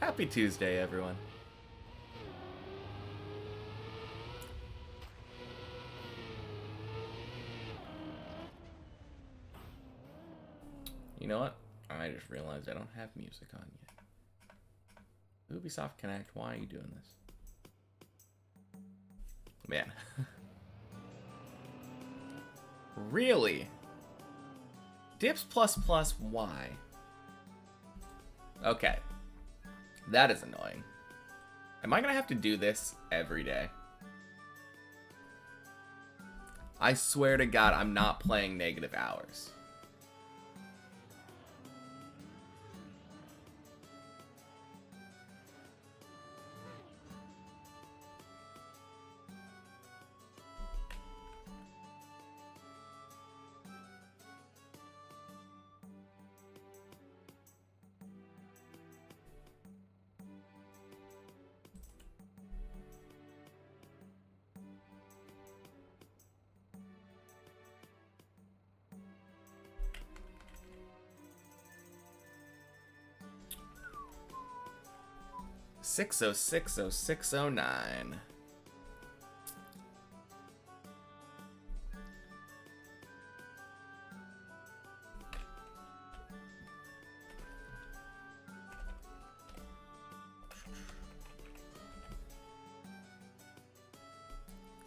Happy Tuesday, everyone. You know what? I just realized I don't have music on yet. Ubisoft Connect, why are you doing this? Man. Really? Dips plus plus, why? Okay. That is annoying. Am I gonna have to do this every day? I swear to God, I'm not playing negative hours. Six oh six oh 609.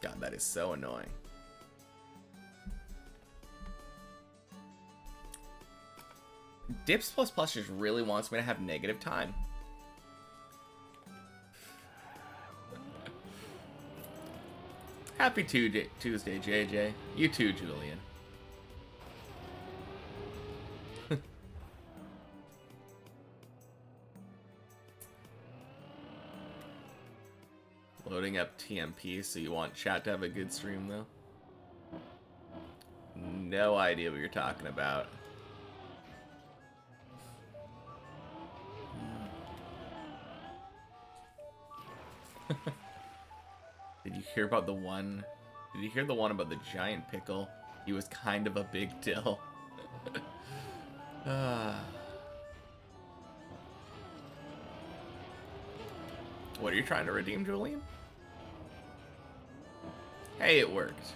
God, that is so annoying. Dips plus plus just really wants me to have negative time. Happy Tuesday, JJ. You too, Julian. Loading up TMP, so you want chat to have a good stream, though? No idea what you're talking about. Did you hear about the one? Did you hear the one about the giant pickle? He was kind of a big deal. What are you trying to redeem, Julian? Hey, it worked.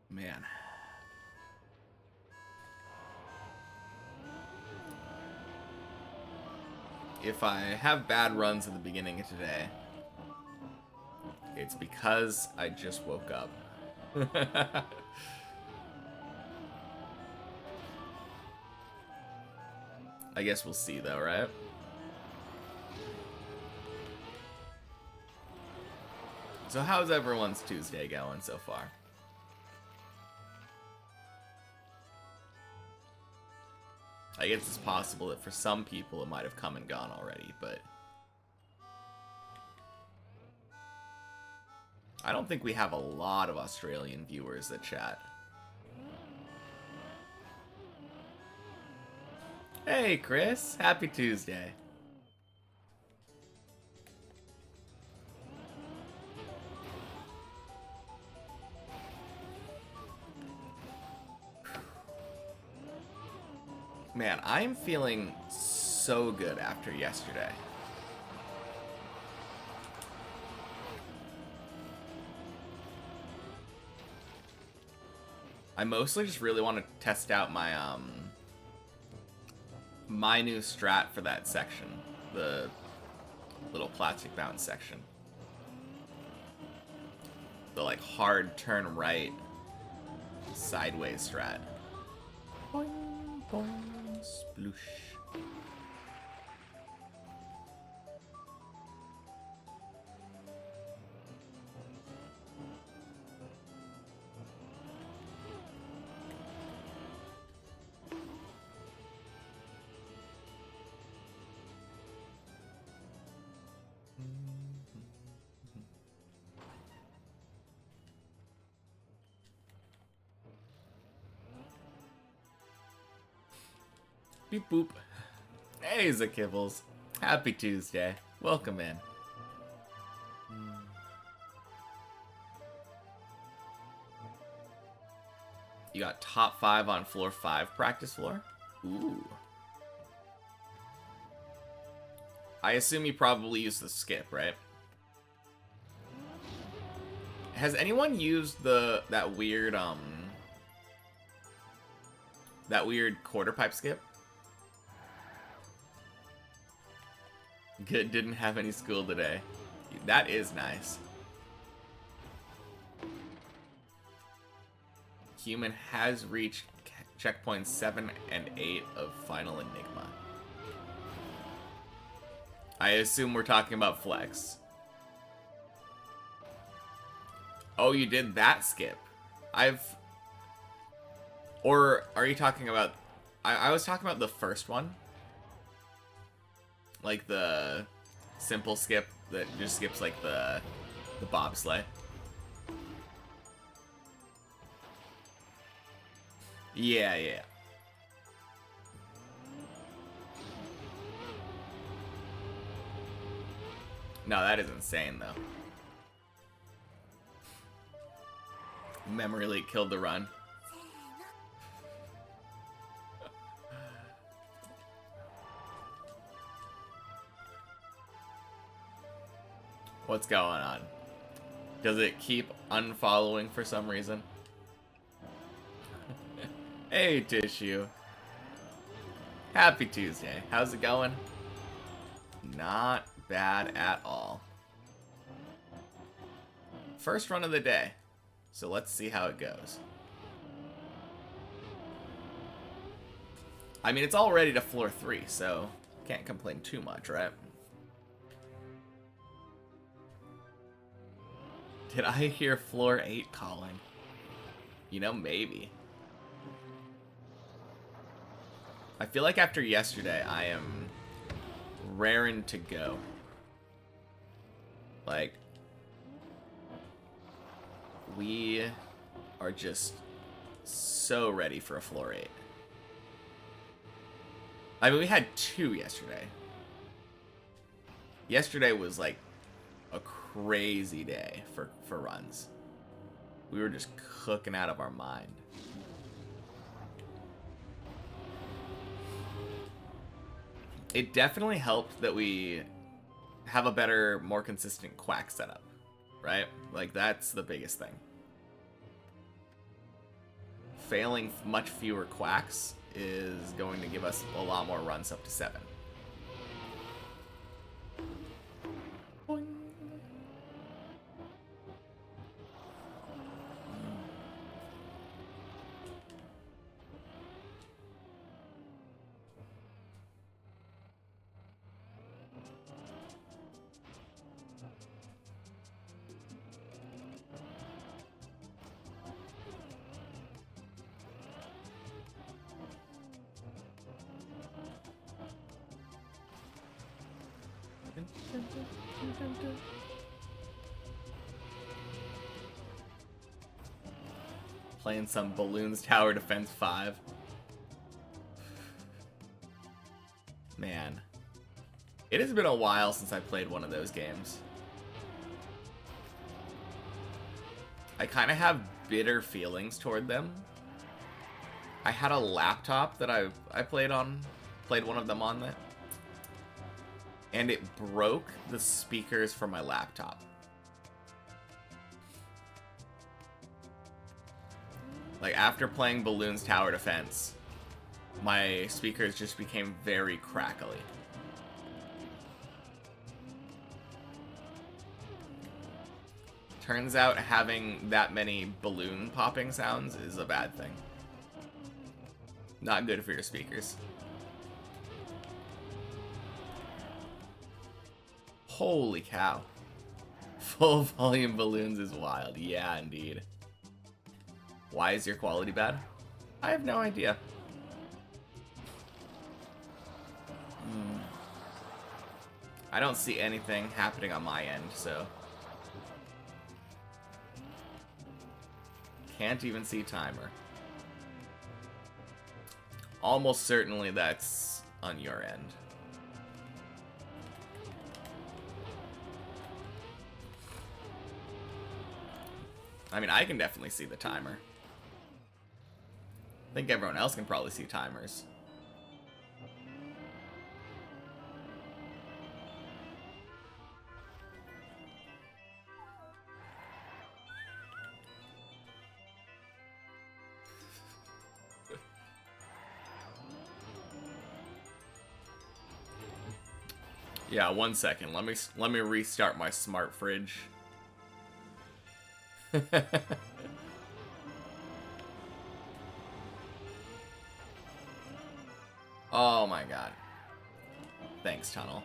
Man. If I have bad runs at the beginning of today, it's because I just woke up. I guess we'll see though, right? So how's everyone's Tuesday going so far? I guess it's possible that for some people it might have come and gone already, but I don't think we have a lot of Australian viewers that chat. Hey, Chris. Happy Tuesday. Man, I am feeling so good after yesterday. I mostly just really want to test out my my new strat for that section, the little plastic mountain section. The like hard turn right sideways strat. Boing, boing, sploosh. Beep boop. Hey, Zakibbles. Happy Tuesday. Welcome in. You got top 5 on floor 5 practice floor? Ooh. I assume you probably used the skip, right? Has anyone used that weird quarter pipe skip? Good, didn't have any school today. That is nice. Human has reached checkpoints 7 and 8 of Final Enigma. I assume we're talking about Flex. Oh, you did that skip. Or are you talking about... I was talking about the first one. Like the simple skip that just skips like the bobsleigh. Yeah. No, that is insane though. Memory leak killed the run. What's going on? Does it keep unfollowing for some reason? Hey, Tissue. Happy Tuesday. How's it going? Not bad at all. First run of the day. So let's see how it goes. I mean, it's already to floor 3, so can't complain too much, right? Did I hear floor 8 calling? You know, maybe. I feel like after yesterday, I am raring to go. Like, we are just so ready for a floor 8. I mean, we had 2 yesterday. Yesterday was like a crazy day for runs. We were just cooking out of our mind. It definitely helped that we have a better, more consistent quack setup, right? Like, that's the biggest thing. Failing much fewer quacks is going to give us a lot more runs up to 7. Boing. Playing some Balloons Tower Defense 5. Man. It has been a while since I played one of those games. I kind of have bitter feelings toward them. I had a laptop that I played one of them on that. And it broke the speakers for my laptop. Like, after playing Balloons Tower Defense, my speakers just became very crackly. Turns out having that many balloon popping sounds is a bad thing. Not good for your speakers. Holy cow. Full volume balloons is wild. Yeah, indeed. Why is your quality bad? I have no idea. I don't see anything happening on my end, so... Can't even see timer. Almost certainly that's on your end. I mean, I can definitely see the timer. I think everyone else can probably see timers. Yeah, 1 second. Let me restart my smart fridge. Oh my god. Thanks, Tunnel.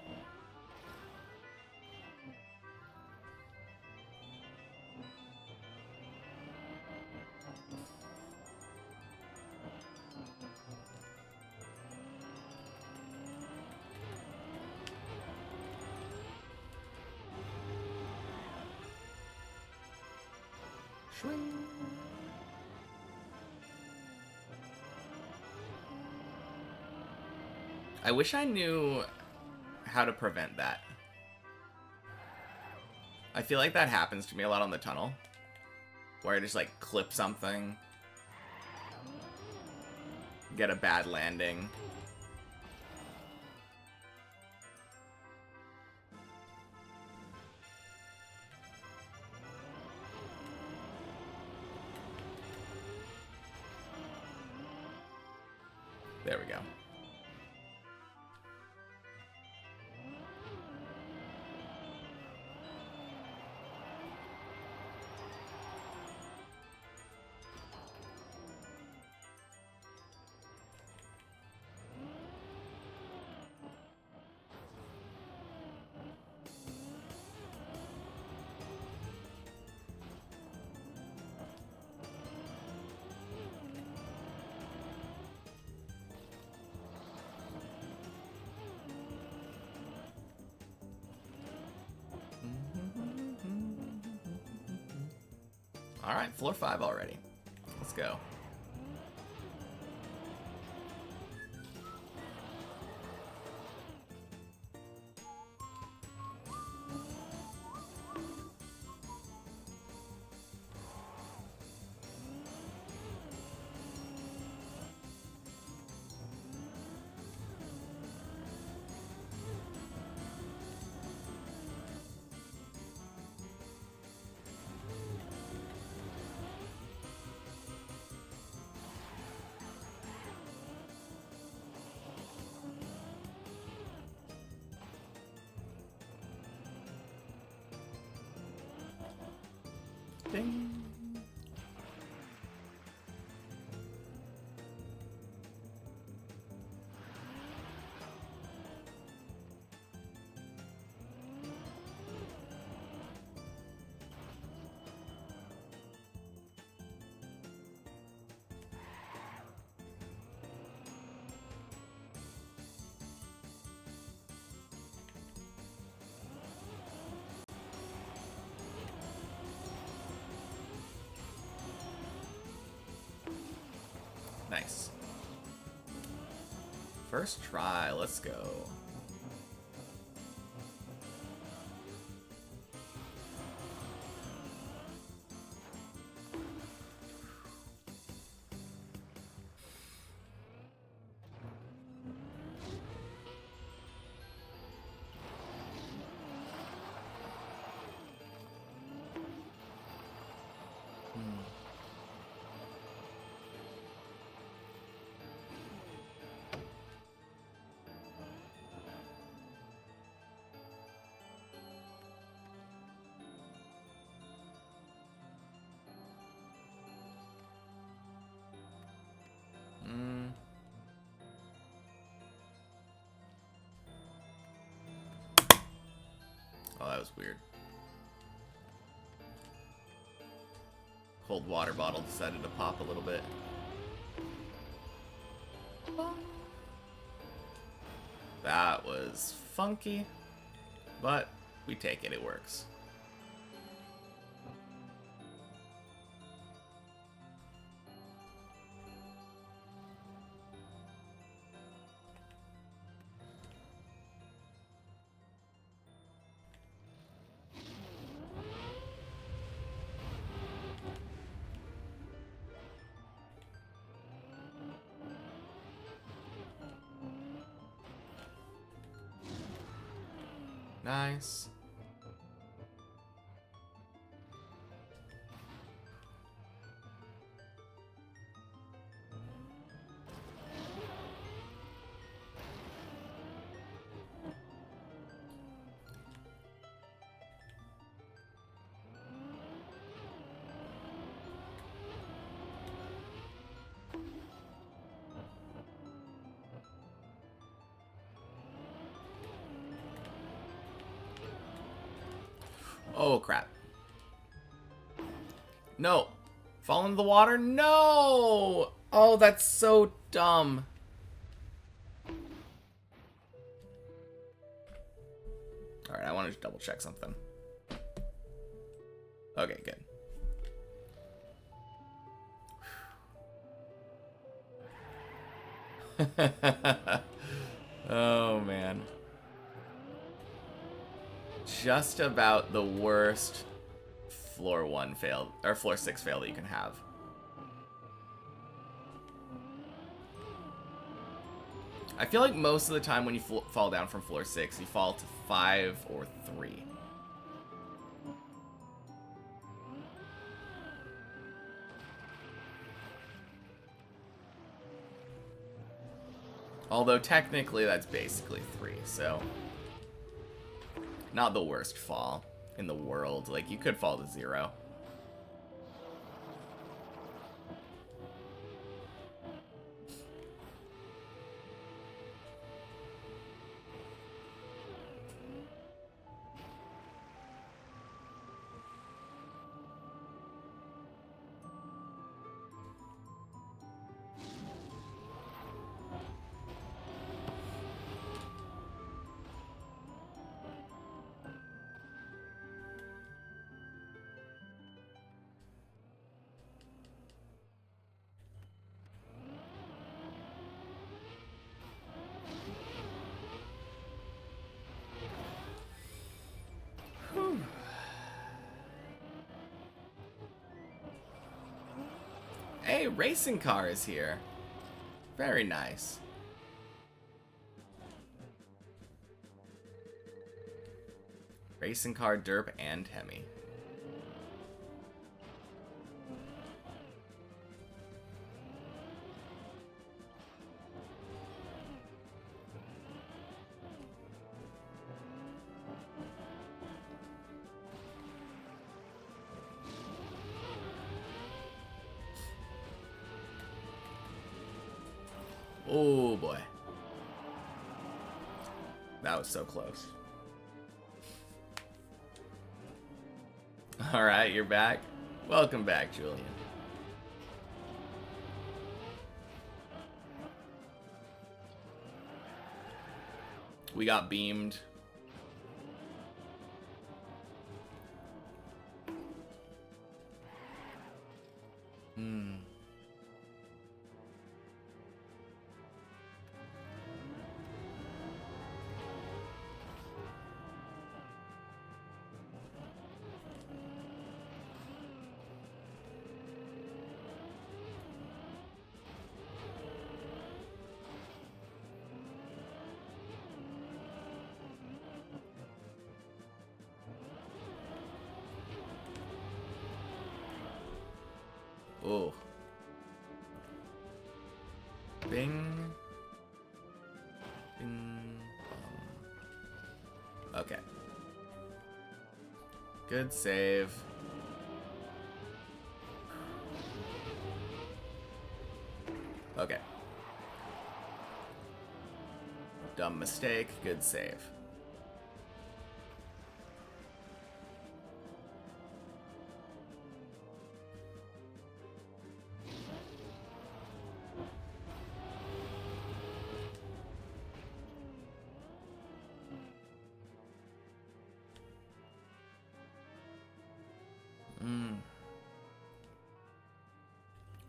I wish I knew how to prevent that. I feel like that happens to me a lot on the tunnel. Where I just like clip something. Get a bad landing. There we go. Alright, floor 5 already. Let's go. Ding. Nice. First try, let's go. Oh, that was weird. Cold water bottle decided to pop a little bit. That was funky, but we take it, it works. Nice. Oh, crap. No. Fall into the water? No! Oh, that's so dumb. Alright, I want to double check something. Okay, good. Oh, man. Just about the worst floor 1 fail, or floor 6 fail that you can have. I feel like most of the time when you fall down from floor 6, you fall to 5 or 3. Although technically that's basically 3, so not the worst fall in the world. Like, you could fall to 0. Hey, racing car is here. Very nice. Racing car, derp, and Hemi. Oh boy. That was so close. Alright, you're back. Welcome back, Julian. We got beamed. Oh. Bing. Bing. Okay. Good save. Okay. Dumb mistake. Good save.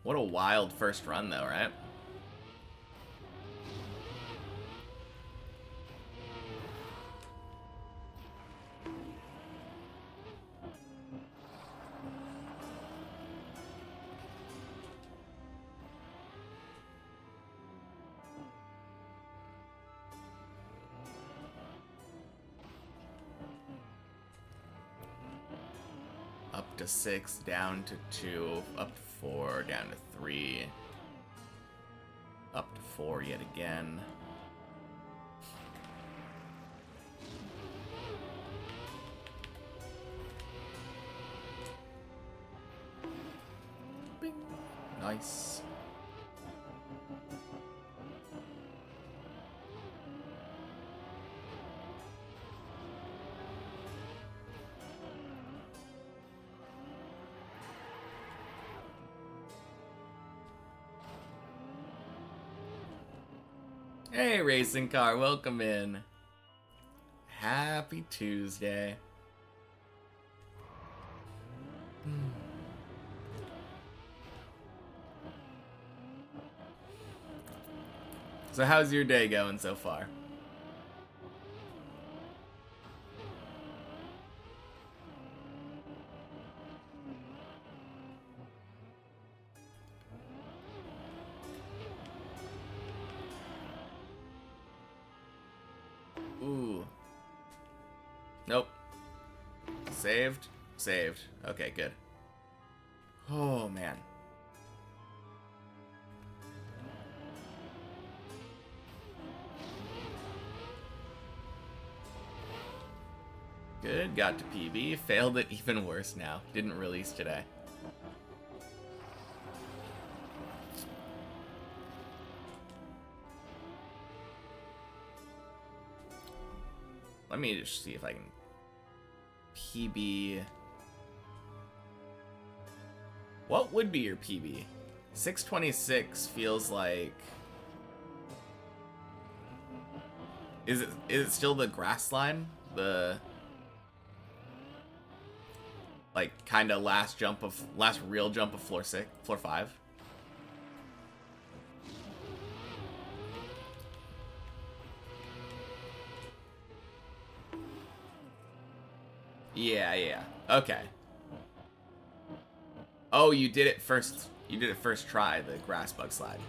What a wild first run, though, right? to 6, down to 2, up to 4, down to 3, up to 4 yet again. Bing. Nice. Hey, racing car, welcome in. Happy Tuesday. So how's your day going so far? Ooh. Nope. Saved? Saved. Okay, good. Oh, man. Good, got to PB. Failed it even worse now. Didn't release today. Let me just see if I can PB. What would be your PB? 626 feels like... Is it still the grass line? The... like, kind of last real jump of floor 5? Yeah. Okay. Oh, you did it first. You did it first try, the grass bug slide.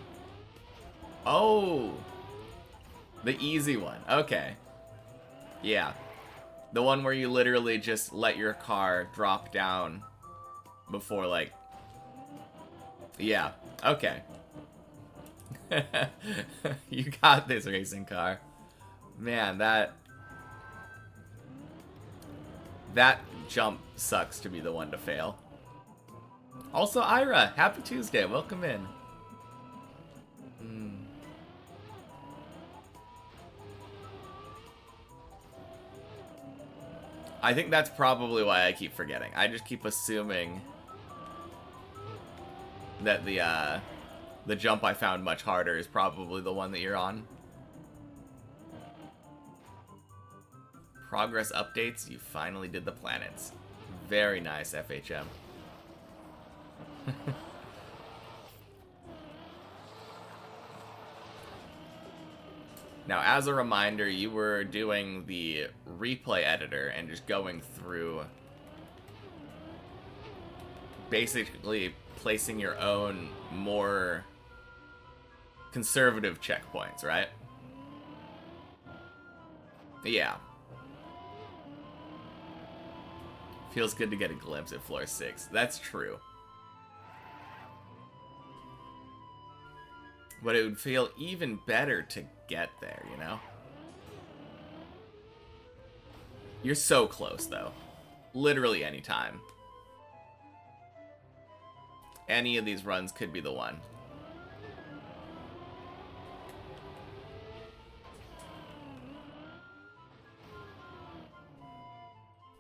Oh. The easy one. Okay. Yeah. The one where you literally just let your car drop down before, like... Yeah. Okay. You got this, racing car. Man, that jump sucks to be the one to fail. Also, Ira, happy Tuesday. Welcome in. I think that's probably why I keep forgetting. I just keep assuming that the jump I found much harder is probably the one that you're on. Progress updates, you finally did the planets. Very nice, FHM. Now, as a reminder, you were doing the replay editor and just going through, basically placing your own more conservative checkpoints, right? Yeah. Feels good to get a glimpse at floor 6. That's true. But it would feel even better to get there, you know? You're so close, though. Literally any time. Any of these runs could be the one.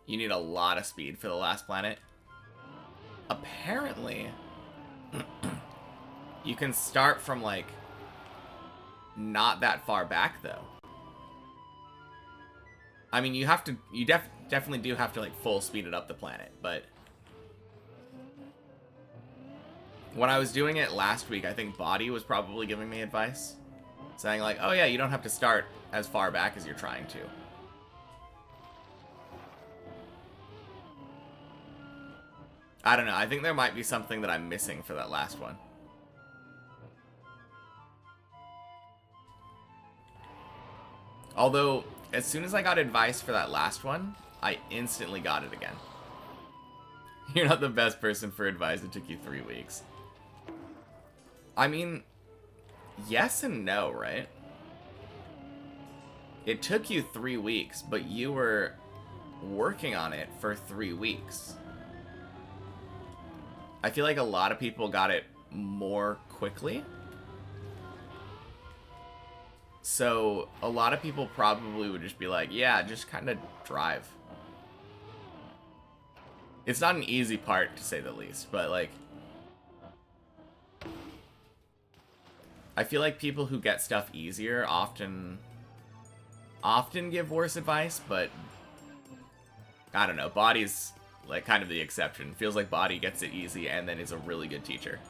You need a lot of speed for the last planet. Apparently, you can start from, like, not that far back, though. I mean, you have to, you definitely do have to, like, full speed it up the planet, but when I was doing it last week, I think Body was probably giving me advice, saying, like, oh yeah, you don't have to start as far back as you're trying to. I don't know, I think there might be something that I'm missing for that last one. Although, as soon as I got advice for that last one, I instantly got it again. You're not the best person for advice. It took you 3 weeks. I mean, yes and no, right? It took you 3 weeks, but you were working on it for 3 weeks. I feel like a lot of people got it more quickly. So a lot of people probably would just be like, yeah, just kind of drive. It's not an easy part, to say the least, but like, I feel like people who get stuff easier often give worse advice, but I don't know. Body's like kind of the exception. Feels like Body gets it easy and then is a really good teacher.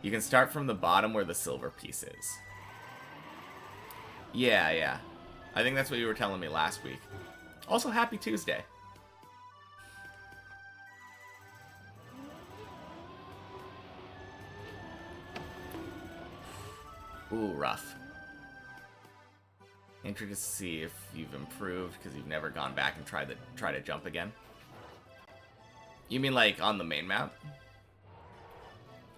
You can start from the bottom where the silver piece is. Yeah, yeah. I think that's what you were telling me last week. Also, happy Tuesday. Ooh, rough. Interested to see if you've improved because you've never gone back and try to jump again. You mean like on the main map?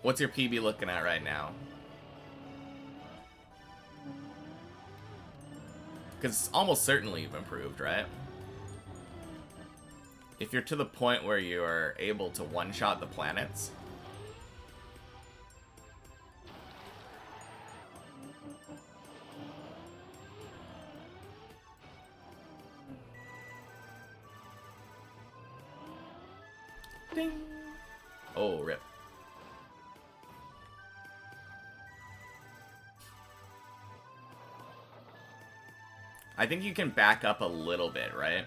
What's your PB looking at right now? Because almost certainly you've improved, right? If you're to the point where you're able to one-shot the planets. Ding! Oh, rip. I think you can back up a little bit, right?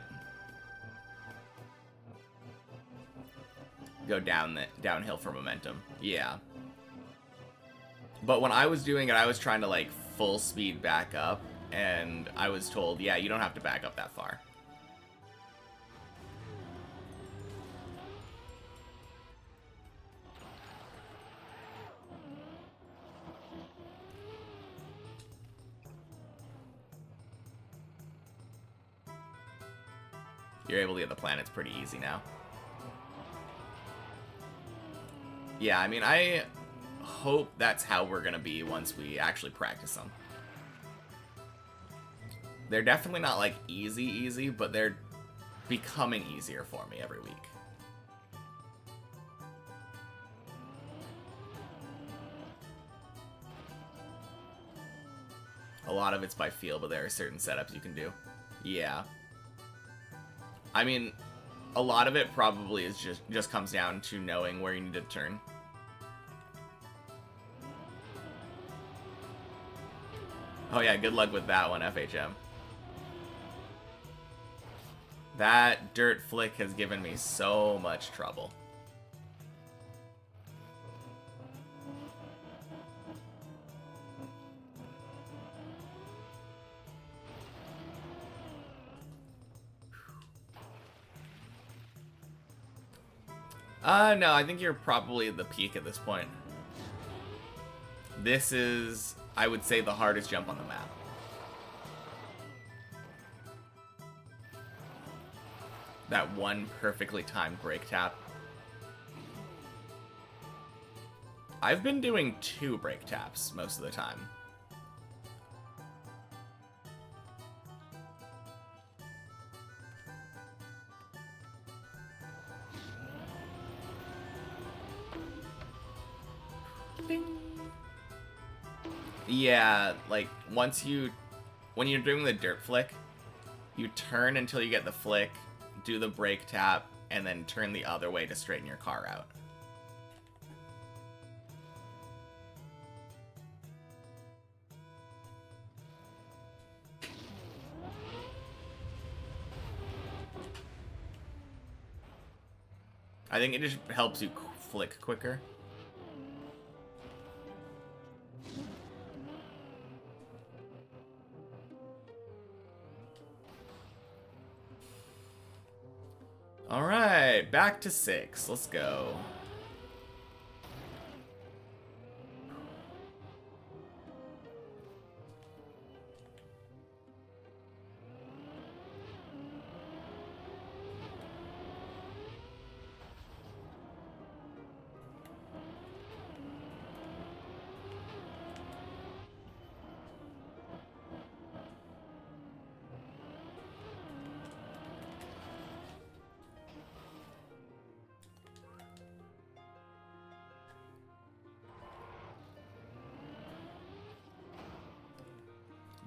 Go downhill for momentum. Yeah. But when I was doing it, I was trying to like full speed back up, and I was told, yeah, you don't have to back up that far. You're able to get the planets pretty easy now. Yeah, I mean, I hope that's how we're gonna be once we actually practice them. They're definitely not like easy, but they're becoming easier for me every week. A lot of it's by feel, but there are certain setups you can do. Yeah. I mean, a lot of it probably is just comes down to knowing where you need to turn. Oh yeah, good luck with that one, FHM. That dirt flick has given me so much trouble. No, I think you're probably at the peak at this point. This is, I would say, the hardest jump on the map. That one perfectly timed brake tap. I've been doing 2 brake taps most of the time. Ding. Yeah, like when you're doing the dirt flick, you turn until you get the flick, do the brake tap, and then turn the other way to straighten your car out. I think it just helps you flick quicker. Alright, back to 6. Let's go.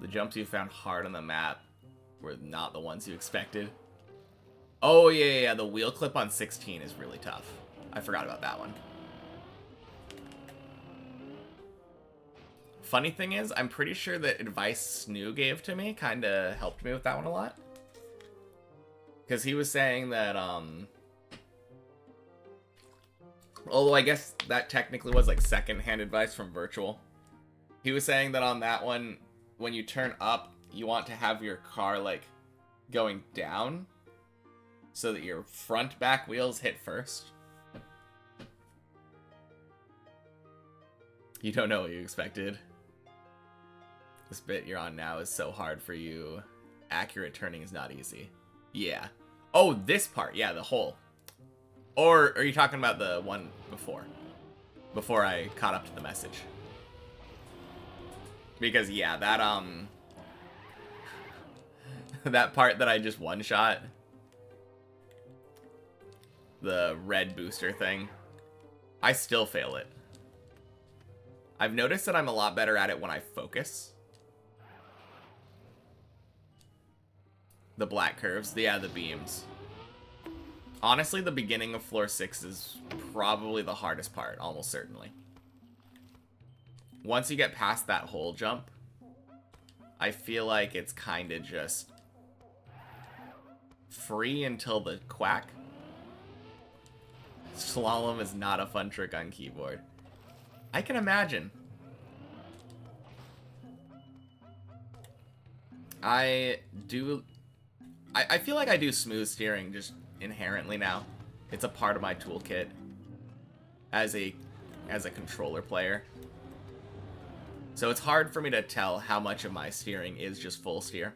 The jumps you found hard on the map were not the ones you expected. Oh, yeah. The wheel clip on 16 is really tough. I forgot about that one. Funny thing is, I'm pretty sure that advice Snoo gave to me kind of helped me with that one a lot. Because he was saying that, although I guess that technically was like second-hand advice from Virtual. He was saying that on that one, when you turn up, you want to have your car, like, going down so that your front back wheels hit first. You don't know what you expected. This bit you're on now is so hard for you. Accurate turning is not easy. Yeah. Oh, this part. Yeah, the hole. Or are you talking about the one before? Before I caught up to the message. Because, yeah, that, that part that I just one-shot. The red booster thing. I still fail it. I've noticed that I'm a lot better at it when I focus. The black curves. Yeah, the beams. Honestly, the beginning of floor 6 is probably the hardest part, almost certainly. Once you get past that hole jump, I feel like it's kind of just free until the quack. Slalom is not a fun trick on keyboard. I can imagine. I feel like I do smooth steering just inherently now. It's a part of my toolkit as a controller player. So it's hard for me to tell how much of my steering is just full steer.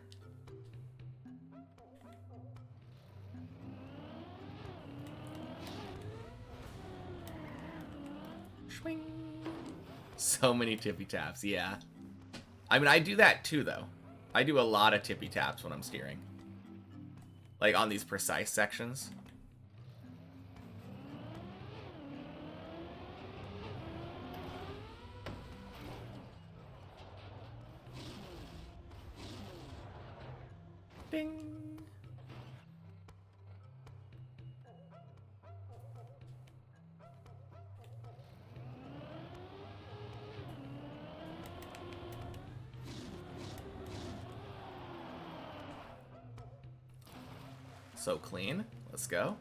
Swing. So many tippy taps, yeah. I mean, I do that too, though. I do a lot of tippy taps when I'm steering. Like on these precise sections. Ding. So clean. Let's go.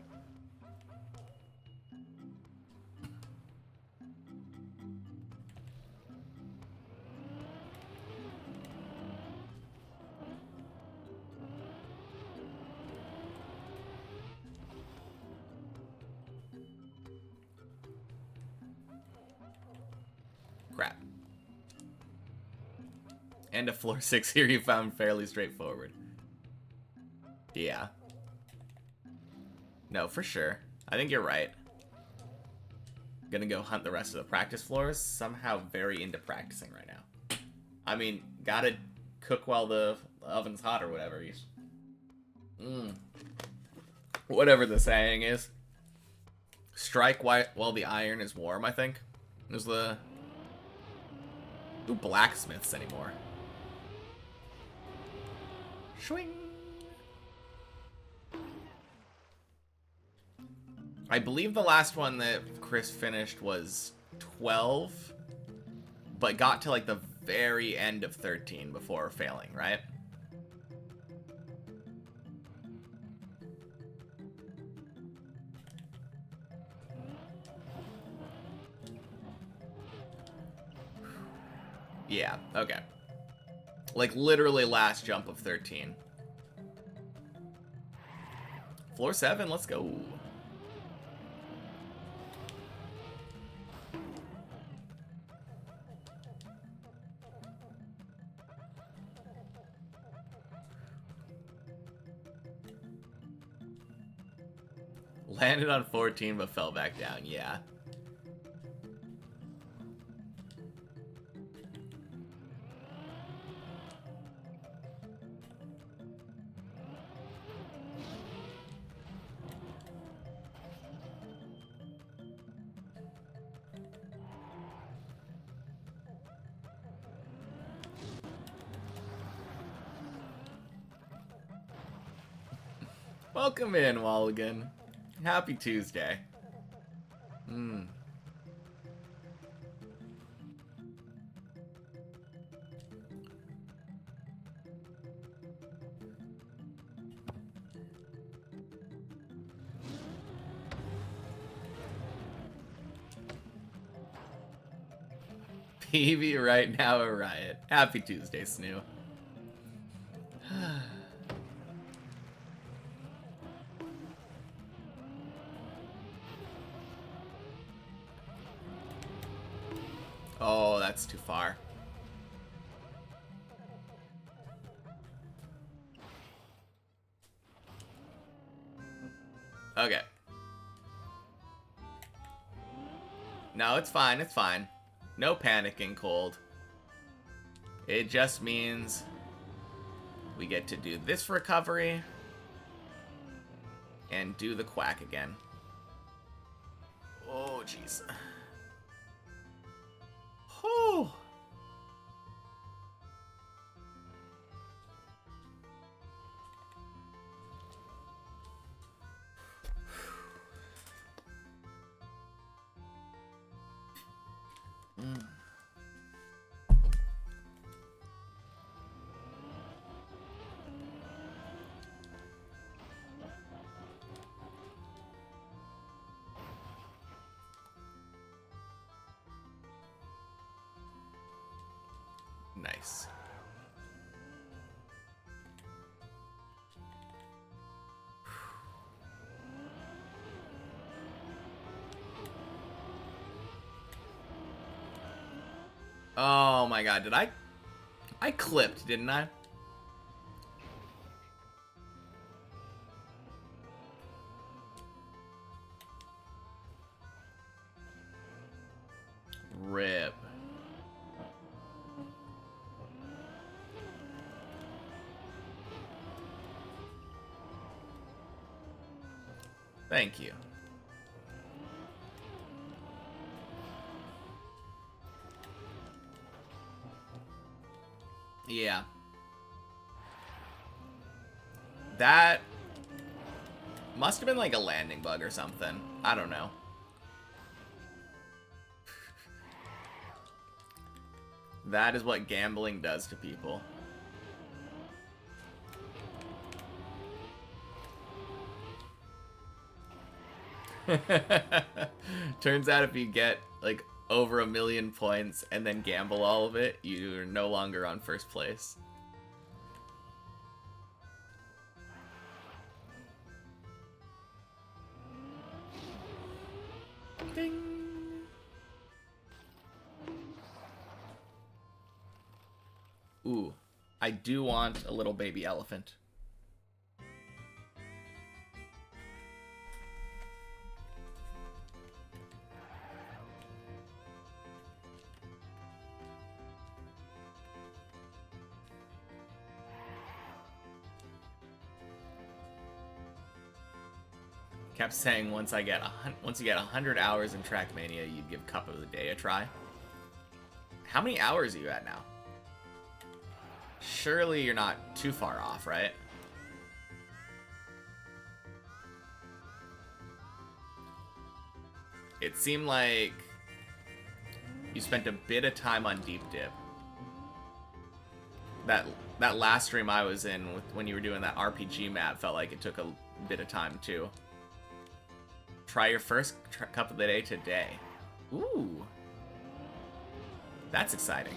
Crap. And a floor 6 here you found fairly straightforward. Yeah. No, for sure. I think you're right. Gonna go hunt the rest of the practice floors. Somehow very into practicing right now. I mean, gotta cook while the oven's hot or whatever. Whatever the saying is. Strike while the iron is warm, I think. Is the... Who blacksmiths anymore? Swing. I believe the last one that Chris finished was 12, but got to like the very end of 13 before failing, right? Yeah, okay. Like literally last jump of 13. Floor 7, let's go. Landed on 14 but fell back down, yeah. Welcome in, Walligan. Happy Tuesday. PV right now a riot. Happy Tuesday, Snoo. Oh, that's too far. Okay. No, it's fine, it's fine. No panicking, Cold. It just means we get to do this recovery and do the quack again. Oh, jeez. Whew. Nice. Oh my god, did I clipped, didn't I? Rip. Thank you. Yeah. That must have been like a landing bug or something. I don't know. That is what gambling does to people. Turns out if you get like over 1 million points and then gamble all of it, you're no longer on first place. Ding. Ooh, I do want a little baby elephant. Kept saying once you get 100 hours in Trackmania, you'd give Cup of the Day a try. How many hours are you at now? Surely you're not too far off, right? It seemed like you spent a bit of time on Deep Dip. That last stream I was in when you were doing that RPG map felt like it took a bit of time too. Try your first Cup of the Day today. Ooh. That's exciting.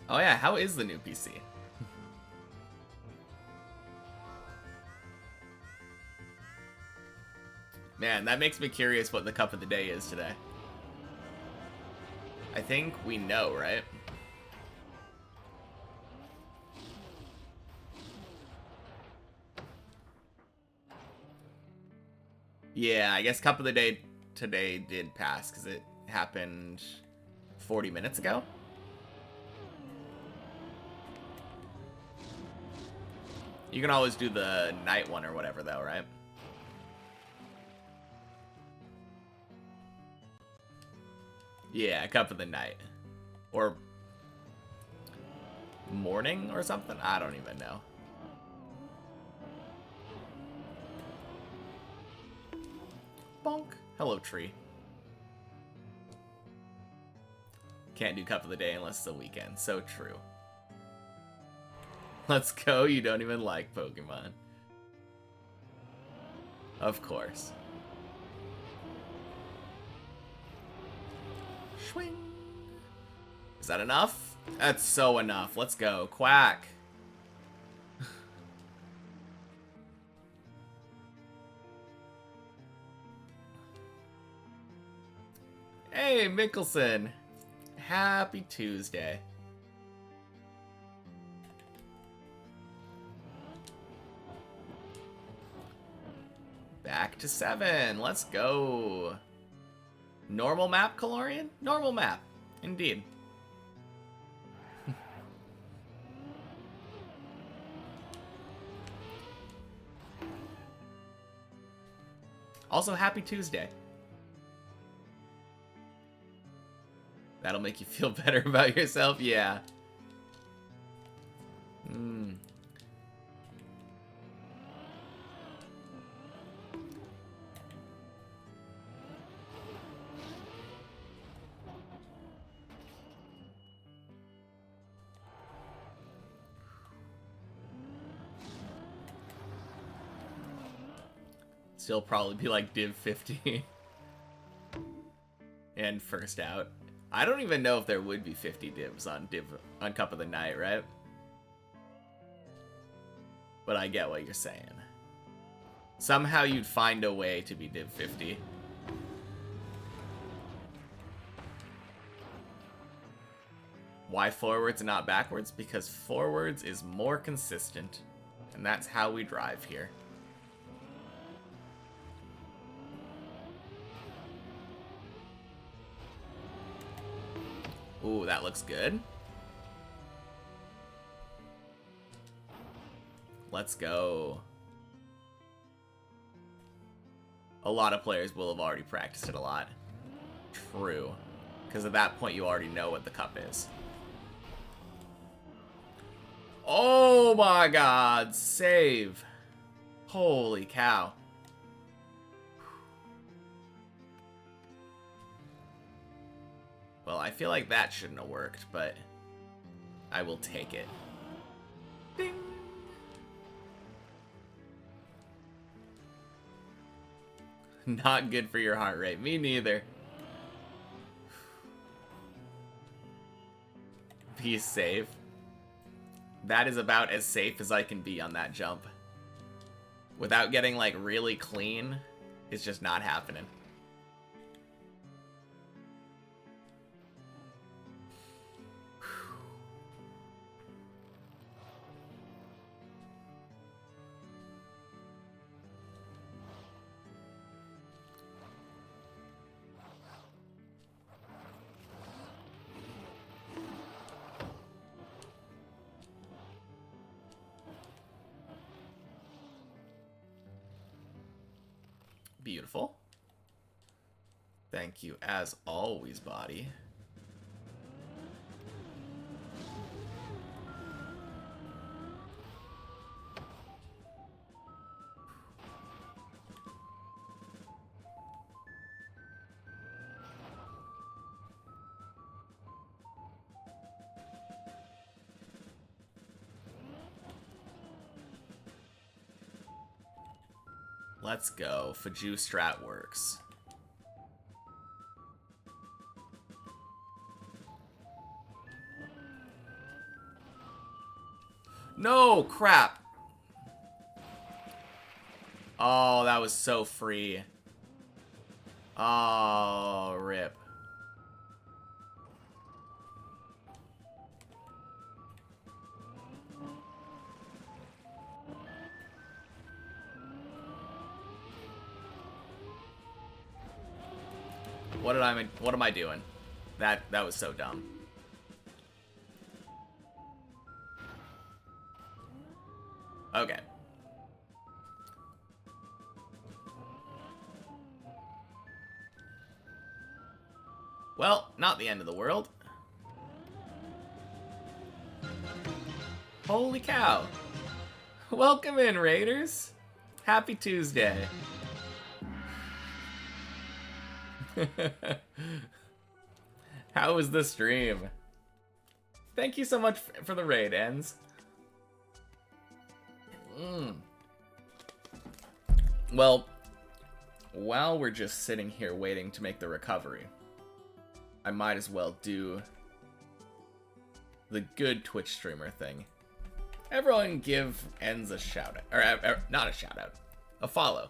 Oh yeah, how is the new PC? Man, that makes me curious what the Cup of the Day is today. I think we know, right? Yeah, I guess Cup of the Day today did pass because it happened 40 minutes ago. You can always do the night one or whatever though, right? Yeah, Cup of the Night. Or morning or something? I don't even know. Bonk. Hello, tree. Can't do cup of the day unless it's a weekend. So true. Let's go. You don't even like Pokemon. Of course. Swing. Is that enough? That's so enough. Let's go. Quack. Hey, Mickelson. Happy Tuesday. Back to 7. Let's go. Normal map, Calorian? Normal map. Indeed. Also, happy Tuesday. That'll make you feel better about yourself? Yeah. Still probably be like Div 50. And first out. I don't even know if there would be 50 divs on Cup of the Night, right? But I get what you're saying. Somehow you'd find a way to be Div 50. Why forwards and not backwards? Because forwards is more consistent. And that's how we drive here. Ooh, that looks good. Let's go. A lot of players will have already practiced it a lot. True. Because at that point you already know what the cup is. Oh my god, save. Holy cow. Well, I feel like that shouldn't have worked, but I will take it. Ding. Not good for your heart rate. Me neither. Be safe. That is about as safe as I can be on that jump. Without getting, like, really clean, it's just not happening. Beautiful. Thank you, as always, body. Let's go. Faju strat works. No, crap. Oh, that was so free. Oh, rip. What am I doing? That was so dumb. Okay. Well, not the end of the world. Holy cow. Welcome in, Raiders. Happy Tuesday. How was the stream? Thank you so much for the raid, Ends. Well, while we're just sitting here waiting to make the recovery, I might as well do the good Twitch streamer thing. Everyone give Ends a shout out. Or not a shout out. A follow.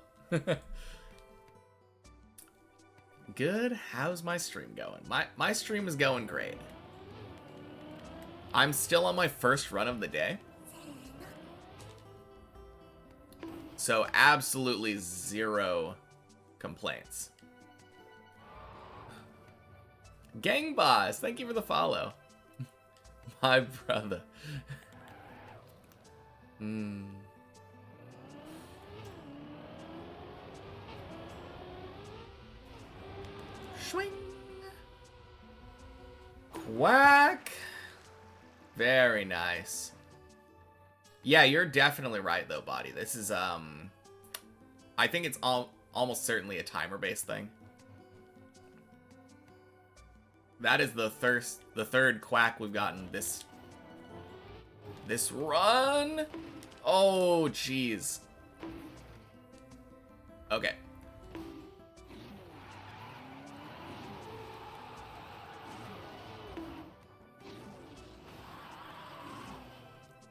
Good. How's my stream going? My stream is going great. I'm still on my first run of the day. So absolutely zero complaints. Gang Boss, thank you for the follow. My brother. Swing. Quack. Very nice. Yeah, you're definitely right though, Body. This is I think it's almost certainly a timer-based thing. That is the third quack we've gotten this run. Oh, jeez. Okay.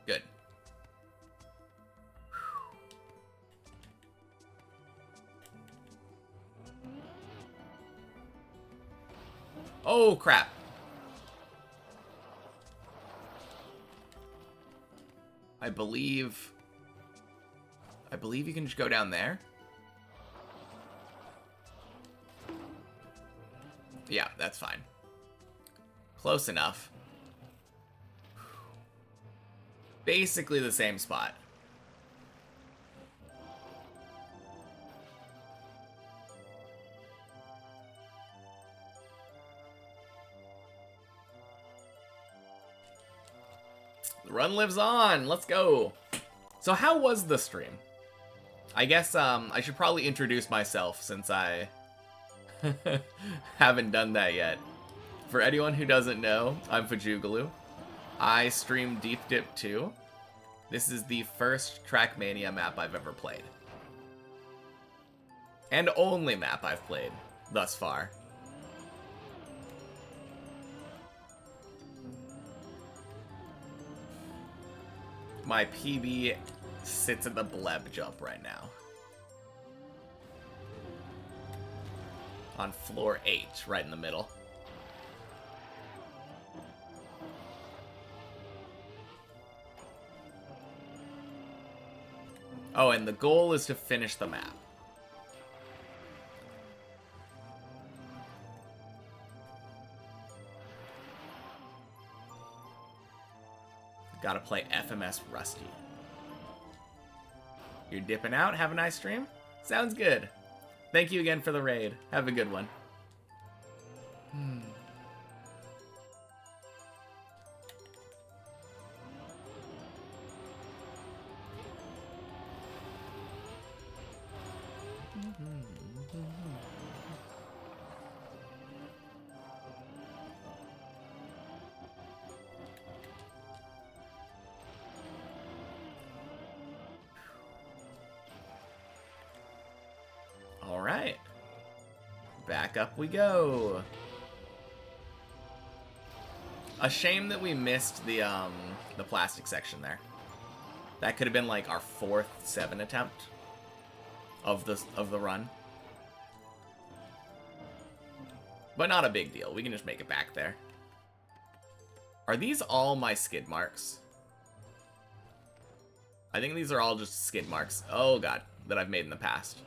Good. Oh, crap. I believe you can just go down there. Yeah, that's fine. Close enough. Basically the same spot. The run lives on. Let's go. So how was the stream? I guess I should probably introduce myself since I haven't done that yet. For anyone who doesn't know, I'm Fajugalu. I stream Deep Dip 2. This is the first Trackmania map I've ever played. And only map I've played thus far. My PB sits at the bleb jump right now. On floor 8, right in the middle. Oh, and the goal is to finish the map. Gotta play FMS Rusty. You're dipping out? Have a nice stream? Sounds good. Thank you again for the raid. Have a good one. All right. Back up we go. A shame that we missed the plastic section there. That could have been like our 4th 7 attempt of the run. But not a big deal. We can just make it back there. Are these all my skid marks? I think these are all just skid marks. Oh god, that I've made in the past.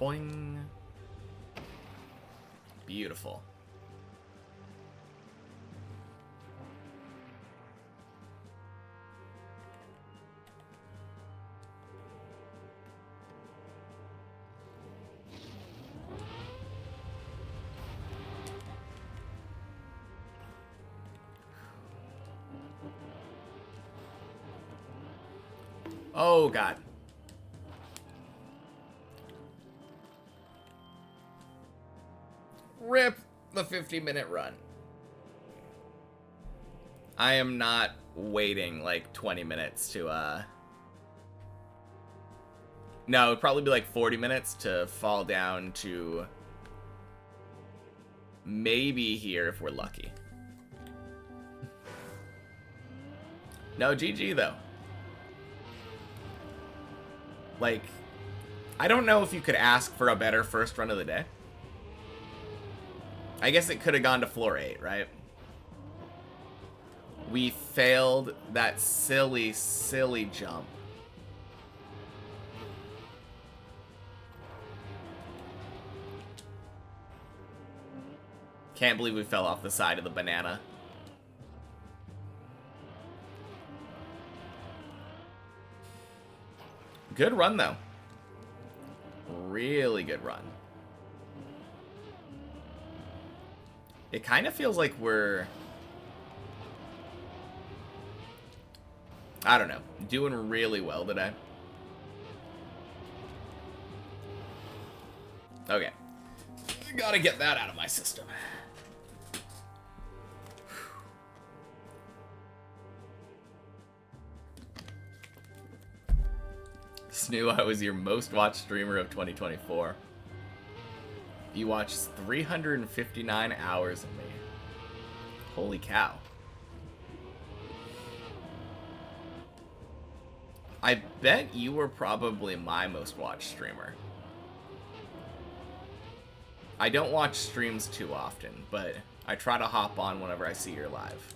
Boing. Beautiful. Oh, God. Rip the 50-minute run. I am not waiting like 20 minutes to, No, it would probably be like 40 minutes to fall down to maybe here if we're lucky. No, GG though. Like, I don't know if you could ask for a better first run of the day. I guess it could have gone to floor 8, right? We failed that silly, silly jump. Can't believe we fell off the side of the banana. Good run, though. Really good run. It kind of feels like we're... I don't know. Doing really well today. Okay. Gotta get that out of my system. Snoo, I was your most watched streamer of 2024. You watched 359 hours of me. Holy cow. I bet you were probably my most watched streamer. I don't watch streams too often, but I try to hop on whenever I see you're live.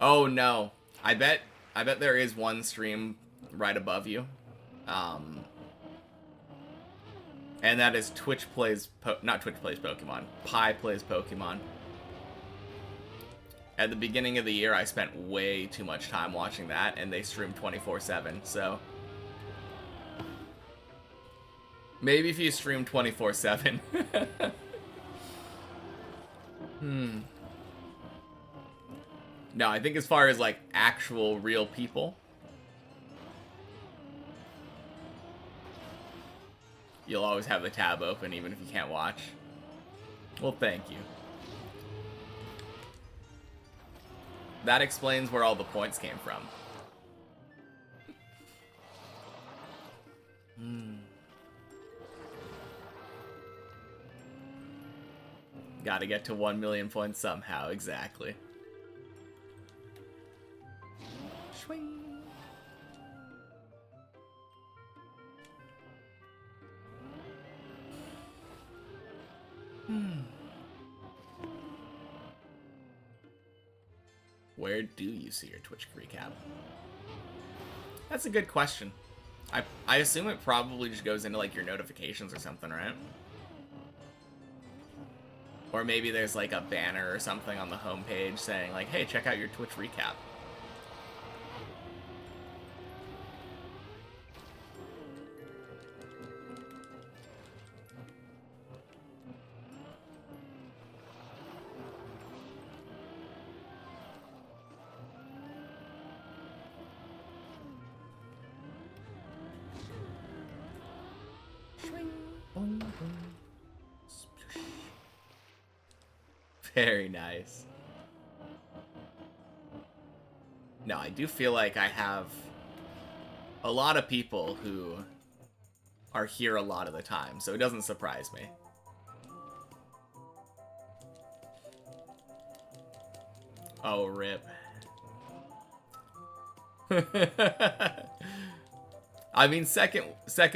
Oh no. I bet there is one stream right above you. And that is Twitch Plays not Twitch Plays Pokemon. Pi Plays Pokemon. At the beginning of the year, I spent way too much time watching that, and they stream 24/7, so... Maybe if you stream 24/7. No, I think as far as, like, actual real people... You'll always have the tab open, even if you can't watch. Well, thank you. That explains where all the points came from. Gotta get to 1 million points somehow, exactly. Swing. Where do you see your Twitch recap? That's a good question. I assume it probably just goes into like your notifications or something, right? Or maybe there's like a banner or something on the homepage saying like, hey, check out your Twitch recap. Very nice. No, I do feel like I have a lot of people who are here a lot of the time, so it doesn't surprise me. Oh, rip. I mean, second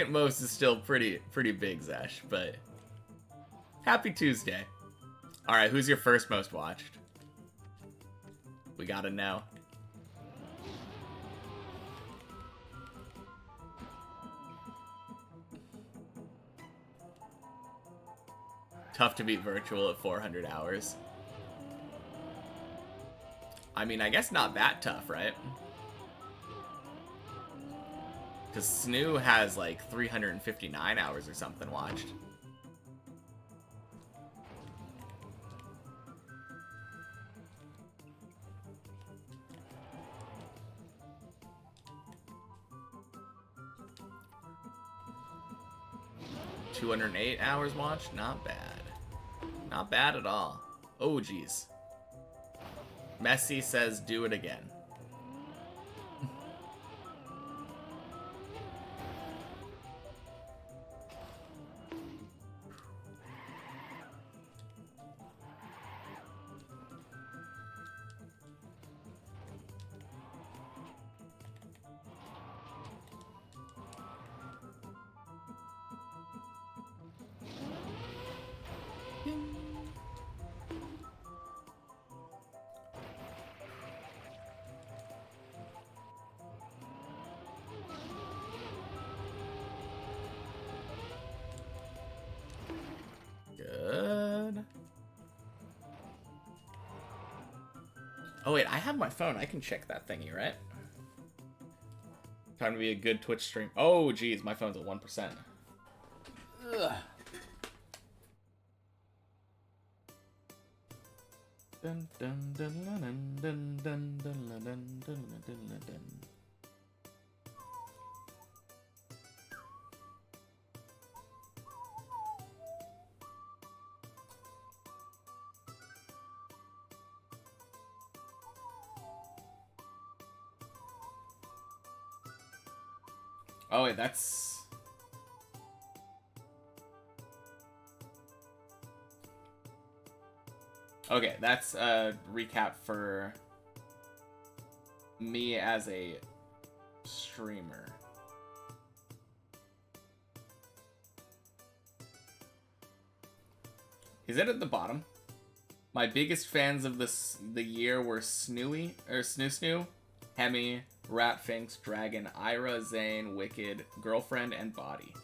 most is still pretty big, Zesh, but happy Tuesday. All right, who's your first most watched? We gotta know. Tough to beat virtual at 400 hours. I mean, I guess not that tough, right? Because Snoo has like 359 hours or something watched. $208 hours watched? Not bad. Not bad at all. Oh, geez. Messi says do it again. Good. Oh wait, I have my phone. I can check that thingy, right? Time to be a good Twitch stream. Oh geez, my phone's at 1%. Ugh. Dun, dun, dun, dun, dun, dun, dun, dun, dun, dun, dun, dun. Oh wait, that's... Okay, that's a recap for me as a streamer. Is it at the bottom? My biggest fans of the year were Snoo Snoo, Hemi, Ratfinks, Dragon, Ira, Zane, Wicked, Girlfriend, and Body.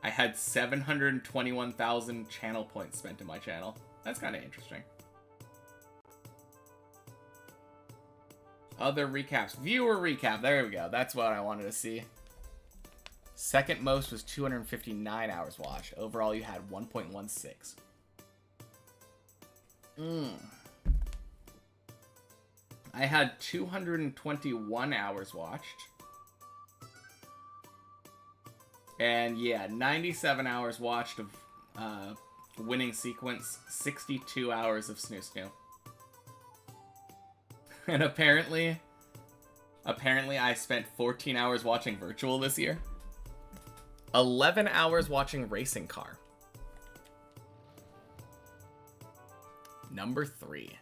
I had 721,000 channel points spent in my channel. That's kind of interesting. Other recaps. Viewer recap. There we go. That's what I wanted to see. Second most was 259 hours watched. Overall, you had 1.16. I had 221 hours watched. And yeah, 97 hours watched of winning sequence, 62 hours of Snoo Snoo. And apparently I spent 14 hours watching Virtual this year. 11 hours watching Racing Car. Number 3.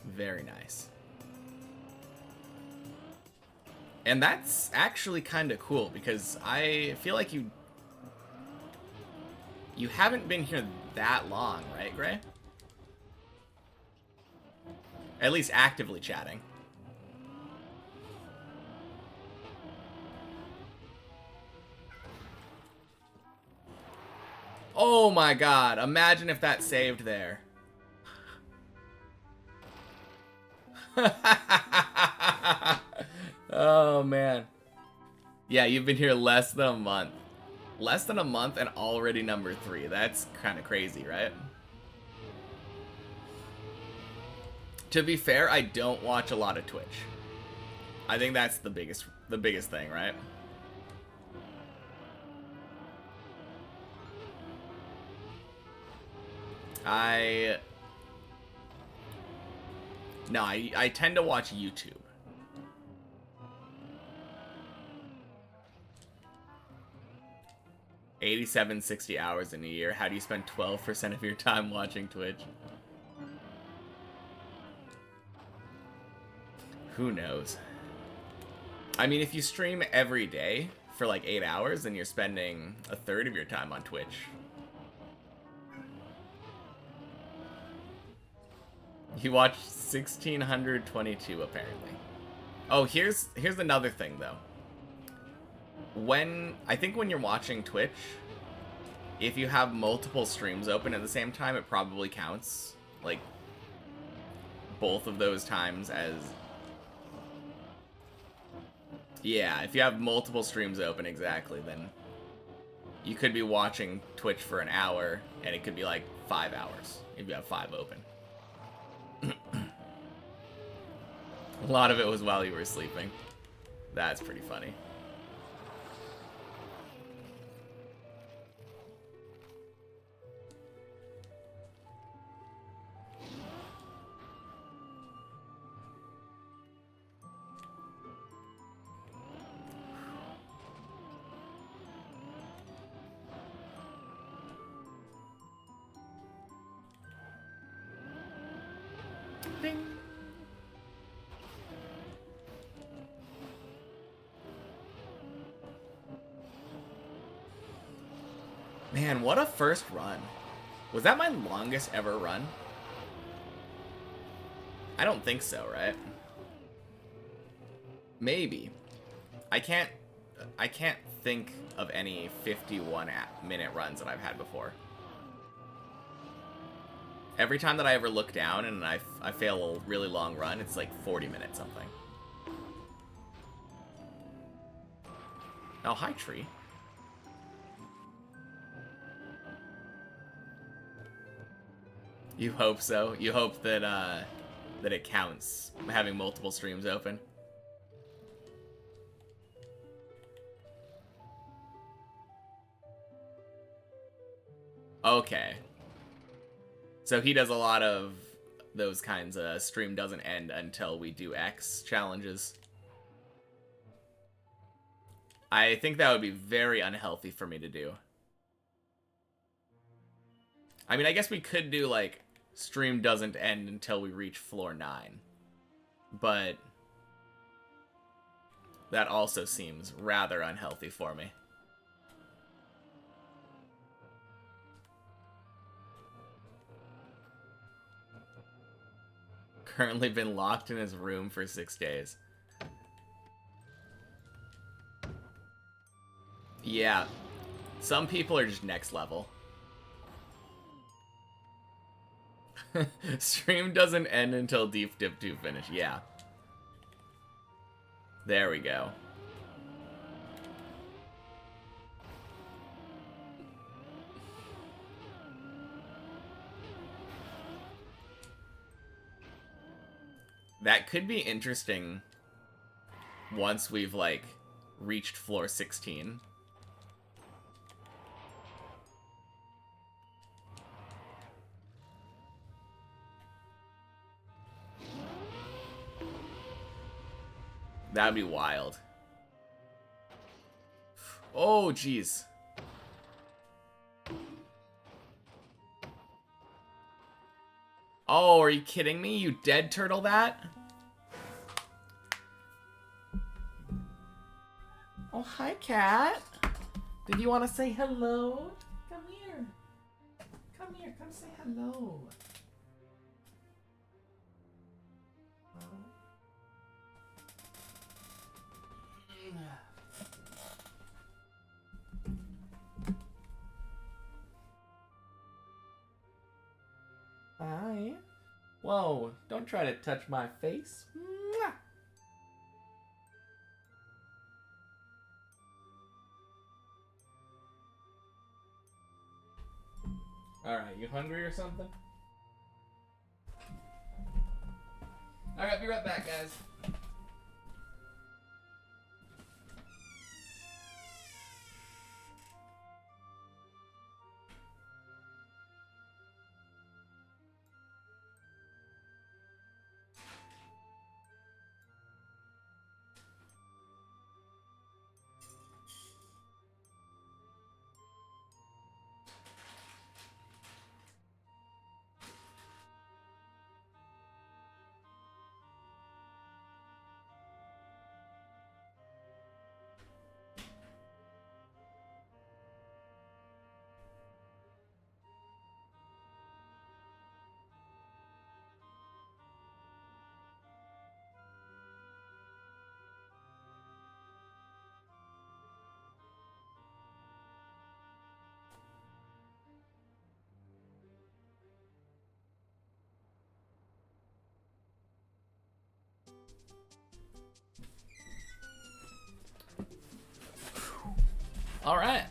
Very nice. And that's actually kind of cool because I feel like you haven't been here that long, right, Gray? At least actively chatting. Oh my god, imagine if that saved there. Oh man. Yeah, you've been here less than a month. Less than a month and already number 3. That's kind of crazy, right? To be fair, I don't watch a lot of Twitch. I think that's the biggest thing, right? I tend to watch YouTube. $87, 60 hours in a year. How do you spend 12% of your time watching Twitch? Who knows? I mean, if you stream every day for like 8 hours, then you're spending a third of your time on Twitch. You watched 1622 apparently. Oh, here's another thing though. I think when you're watching Twitch, if you have multiple streams open at the same time, it probably counts like both of those times as... Yeah, if you have multiple streams open, exactly, then you could be watching Twitch for an hour, and it could be like 5 hours if you have 5 open. A lot of it was while you were sleeping. That's pretty funny. Ding. Man, what a first run. Was that my longest ever run? I don't think so, right? Maybe. I can't think of any 51-minute runs that I've had before. Every time that I ever look down and I fail a really long run, it's like 40 minutes something. Oh, hi, tree. You hope so? You hope that that it counts having multiple streams open? Okay. So he does a lot of those kinds of stream doesn't end until we do X challenges. I think that would be very unhealthy for me to do. I mean, I guess we could do, like, stream doesn't end until we reach floor 9. But that also seems rather unhealthy for me. Currently been locked in his room for 6 days. Yeah. Some people are just next level. Stream doesn't end until Deep Dip 2 finish. Yeah. There we go. That could be interesting once we've, like, reached floor 16. That'd be wild. Oh, jeez. Oh, are you kidding me? You dead turtle that? Oh, hi, cat. Did you want to say hello? Come here. Come here. Come say hello. Hi. Whoa, don't try to touch my face. Mwah. Alright, you hungry or something? Alright, be right back, guys. All right.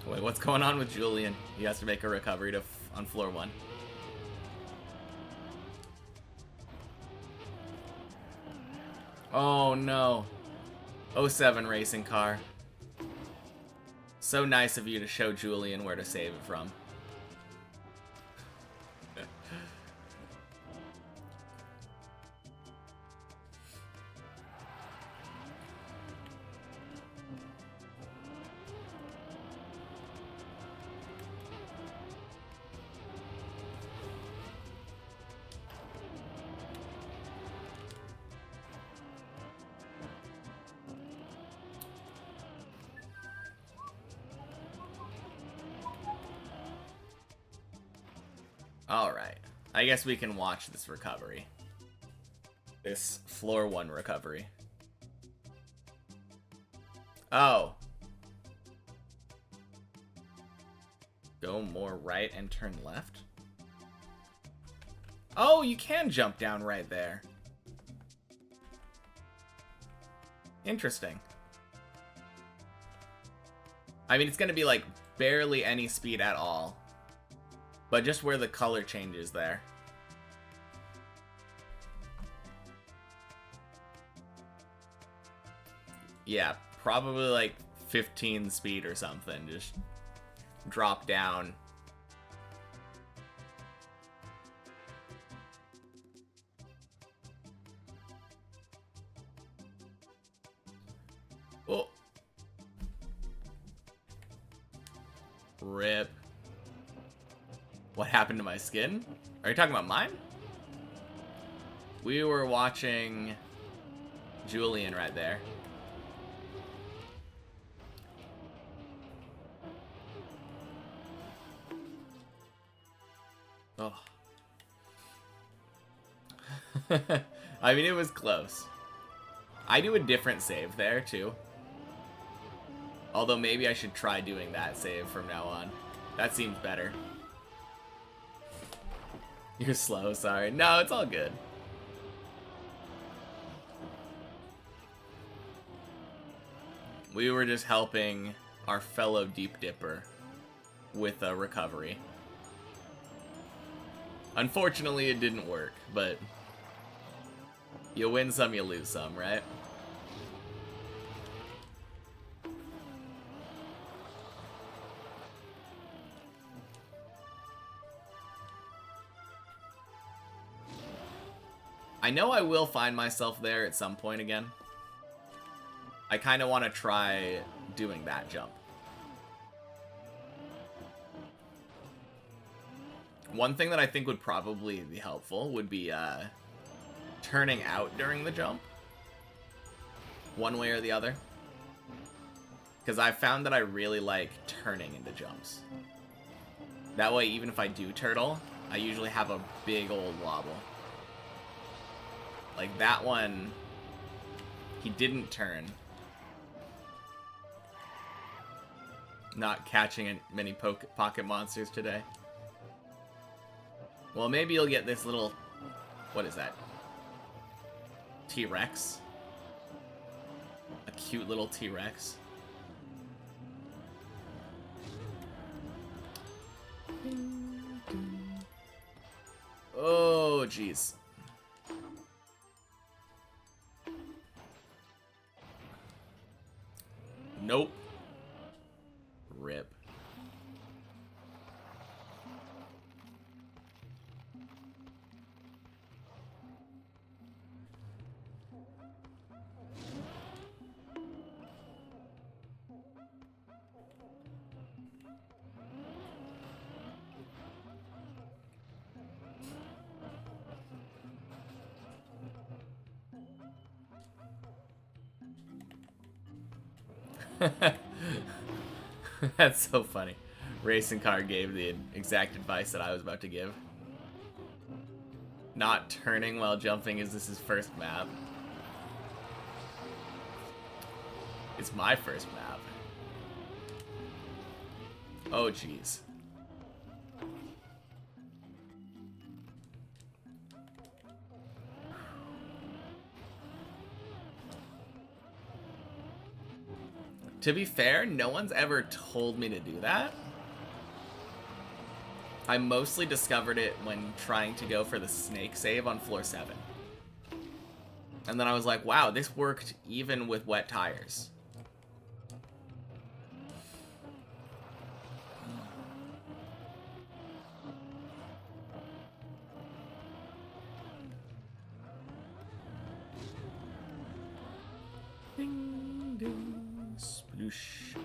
Wait, what's going on with Julian? He has to make a recovery to on floor 1. Oh no. '07 racing car. So nice of you to show Julian where to save it from. Alright. I guess we can watch this recovery. This floor 1 recovery. Oh. Go more right and turn left? Oh, you can jump down right there. Interesting. I mean, it's gonna be like barely any speed at all. But just where the color changes there. Yeah, probably like 15 speed or something. Just drop down. Oh. Rip. What happened to my skin? Are you talking about mine? We were watching Julian right there. Oh. I mean, it was close. I do a different save there, too. Although maybe I should try doing that save from now on. That seems better. You're slow, sorry. No, it's all good. We were just helping our fellow Deep Dipper with a recovery. Unfortunately, it didn't work, but you win some, you lose some, right? I know I will find myself there at some point again. I kind of want to try doing that jump. One thing that I think would probably be helpful would be turning out during the jump. One way or the other. Because I've found that I really like turning into jumps. That way, even if I do turtle, I usually have a big old wobble. Like that one, he didn't turn. Not catching many pocket monsters today. Well, maybe you'll get this little... What is that? T-Rex? A cute little T-Rex. Oh, jeez. Nope. Rip. That's so funny. Racing car gave the exact advice that I was about to give. Not turning while jumping is this his first map. It's my first map. Oh, jeez. To be fair, no one's ever told me to do that. I mostly discovered it when trying to go for the snake save on floor 7. And then I was like, wow, this worked even with wet tires. Ding, ding, sploosh.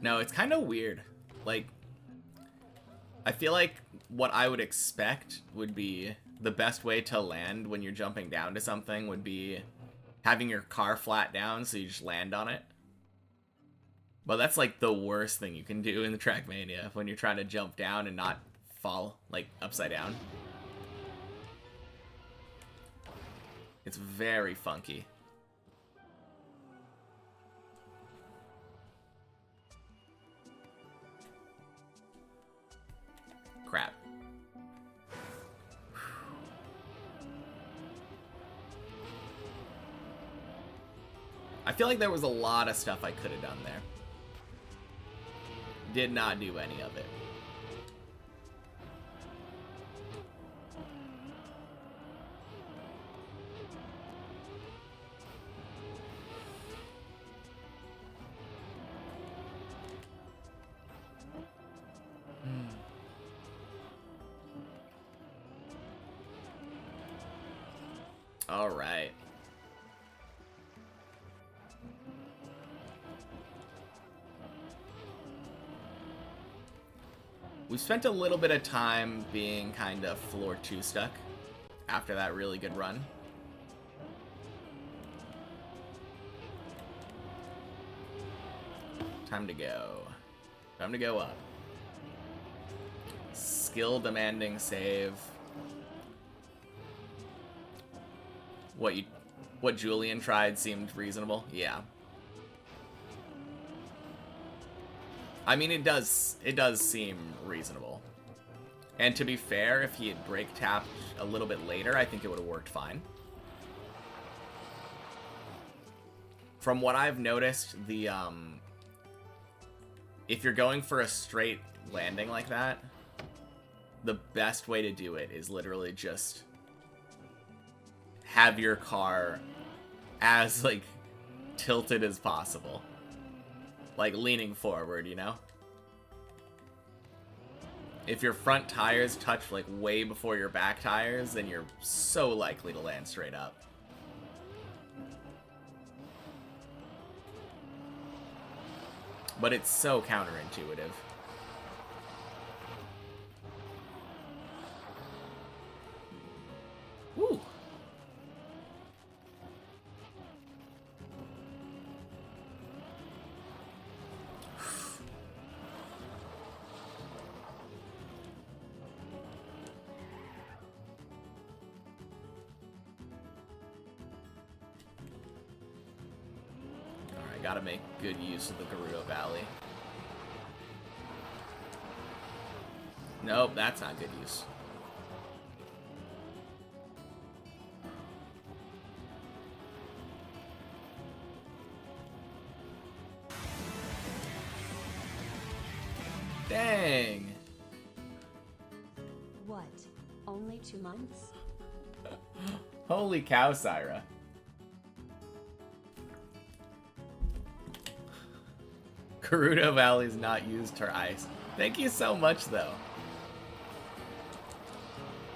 No, it's kind of weird. Like, I feel like what I would expect would be the best way to land when you're jumping down to something would be having your car flat down so you just land on it. But that's like the worst thing you can do in the Trackmania when you're trying to jump down and not fall like upside down. It's very funky. Crap. I feel like there was a lot of stuff I could have done there. Did not do any of it. All right. We spent a little bit of time being kind of floor 2 stuck after that really good run. Time to go. Time to go up. Skill demanding save. What Julian tried seemed reasonable. Yeah. I mean, it does seem reasonable. And to be fair, if he had brake tapped a little bit later, I think it would have worked fine. From what I've noticed, the if you're going for a straight landing like that, the best way to do it is literally just have your car as like tilted as possible. Like leaning forward, you know? If your front tires touch like way before your back tires, then you're so likely to land straight up. But it's so counterintuitive. Woo! Gotta make good use of the Gerudo Valley. Nope, that's not good use. Dang. What? Only 2 months? Holy cow, Syra. Gerudo Valley's not used her ice. Thank you so much, though.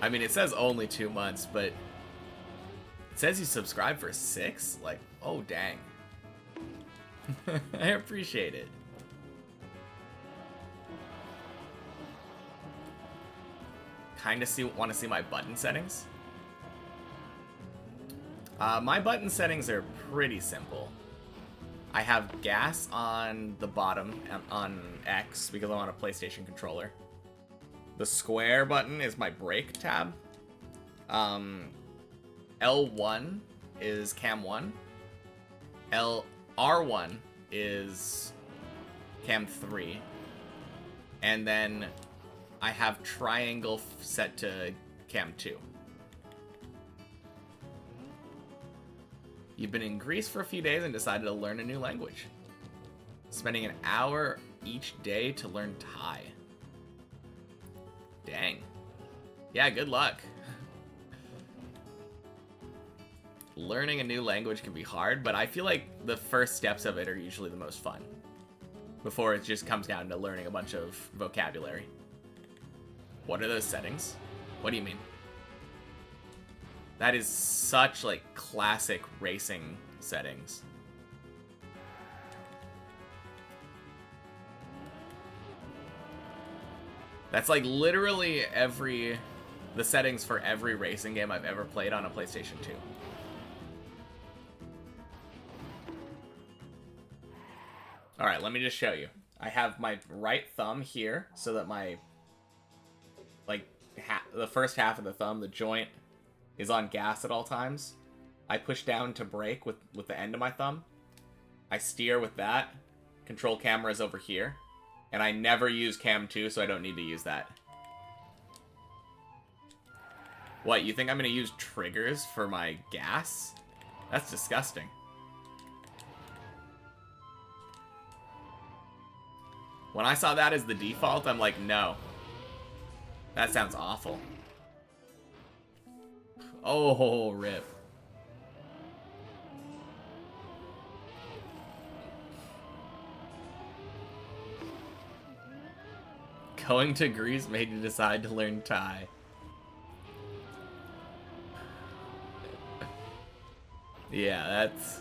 I mean, it says only 2 months, but it says you subscribed for 6? Like, oh, dang. I appreciate it. Kind of want to see my button settings? My button settings are pretty simple. I have gas on the bottom on X because I'm on a PlayStation controller. The square button is my brake tab. L1 is cam 1. R1 is cam 3, and then I have triangle set to cam 2. You've been in Greece for a few days and decided to learn a new language. Spending an hour each day to learn Thai. Dang. Yeah, good luck. Learning a new language can be hard, but I feel like the first steps of it are usually the most fun. Before it just comes down to learning a bunch of vocabulary. What are those settings? What do you mean? That is such, like, classic racing settings. That's, like, literally the settings for every racing game I've ever played on a PlayStation 2. Alright, let me just show you. I have my right thumb here, so that my, like, the first half of the thumb, the joint, is on gas at all times. I push down to brake with the end of my thumb. I steer with that. Control camera is over here. And I never use cam 2, so I don't need to use that. What, you think I'm going to use triggers for my gas? That's disgusting. When I saw that as the default, I'm like, no. That sounds awful. Oh, rip. Going to Greece made you decide to learn Thai. Yeah, that's...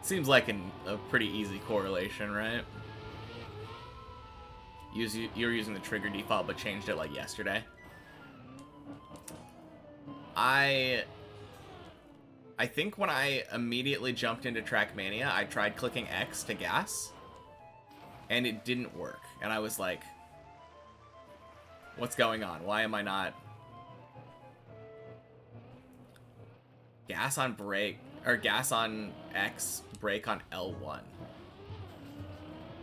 Seems like a pretty easy correlation, right? You're using the trigger default, but changed it like yesterday. I think when I immediately jumped into Trackmania, I tried clicking X to gas, and it didn't work. And I was like, what's going on? Why am I not... Gas on brake, or gas on X, brake on L1.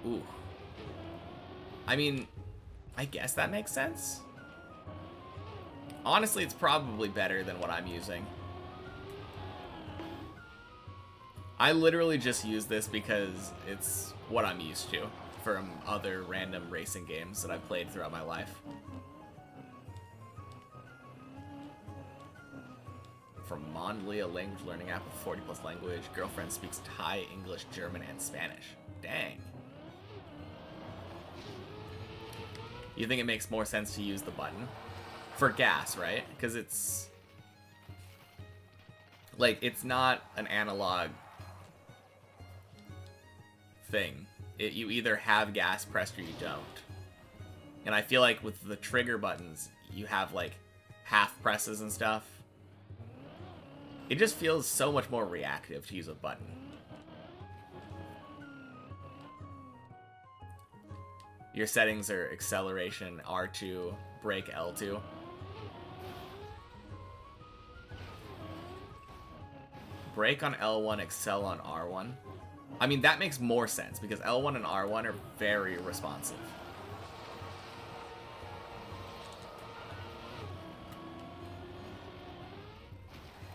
Ooh. I mean, I guess that makes sense. Honestly, it's probably better than what I'm using. I literally just use this because it's what I'm used to from other random racing games that I've played throughout my life. From Mondly, a language learning app with 40 plus language. Girlfriend speaks Thai, English, German, and Spanish. Dang. You think it makes more sense to use the button? For gas, right? Because it's... like, it's not an analog thing. You either have gas pressed or you don't. And I feel like with the trigger buttons, you have, like, half presses and stuff. It just feels so much more reactive to use a button. Your settings are acceleration R2, brake L2. Brake on L1, accel on R1. I mean, that makes more sense because L1 and R1 are very responsive.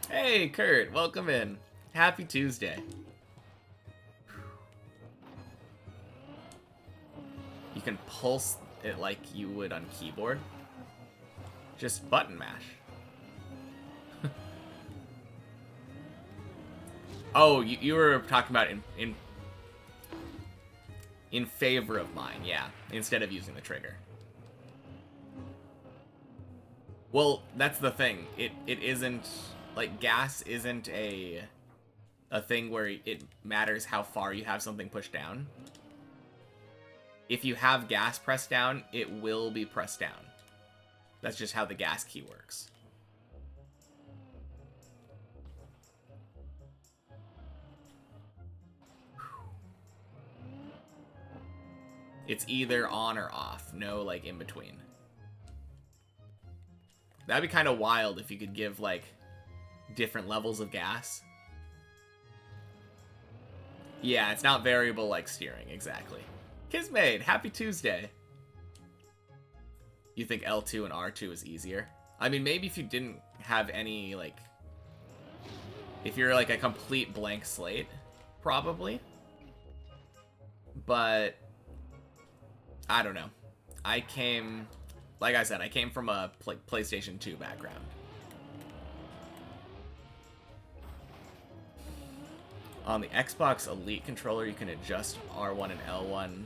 Hey, Kurt, welcome in. Happy Tuesday. You can pulse it like you would on keyboard. Just button mash. Oh, you were talking about in favor of mine, yeah, instead of using the trigger. Well, that's the thing. It isn't... like, gas isn't a thing where it matters how far you have something pushed down. If you have gas pressed down, it will be pressed down. That's just how the gas key works. It's either on or off. No, like, in between. That'd be kind of wild if you could give, like... different levels of gas. Yeah, it's not variable like steering, exactly. Kismade, happy Tuesday. You think L2 and R2 is easier? I mean, maybe if you didn't have any, like... If you're, like, a complete blank slate, probably. But... I don't know. I came... Like I said, I came from a PlayStation 2 background. On the Xbox Elite controller, you can adjust R1 and L1,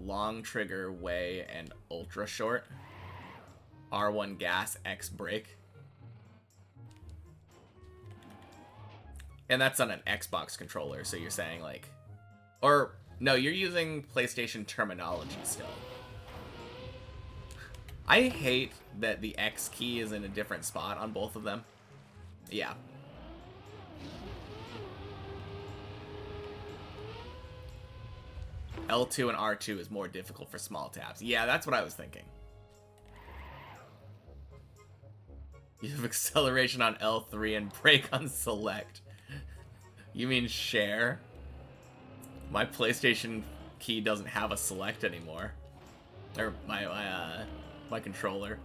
long trigger, way, and ultra short. R1 gas, X brake. And that's on an Xbox controller, so you're saying like... Or, no, you're using PlayStation terminology still. I hate that the X key is in a different spot on both of them. Yeah. L2 and R2 is more difficult for small taps. Yeah, that's what I was thinking. You have acceleration on L3 and brake on select. You mean share? My PlayStation key doesn't have a select anymore. Or my controller.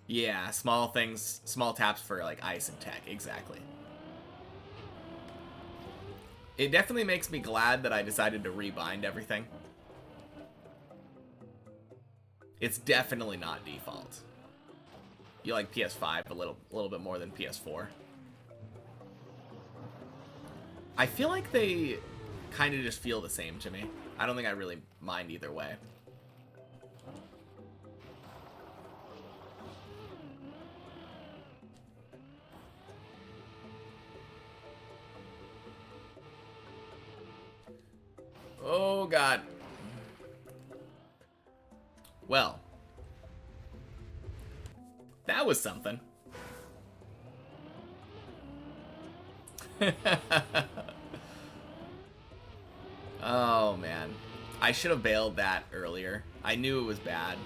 Yeah, small things, small taps for like ice and tech, exactly. It definitely makes me glad that I decided to rebind everything. It's definitely not default. You like PS5 a little bit more than PS4. I feel like they kind of just feel the same to me. I don't think I really mind either way. Oh, God. Well. That was something. Oh, man. I should have bailed that earlier. I knew it was bad.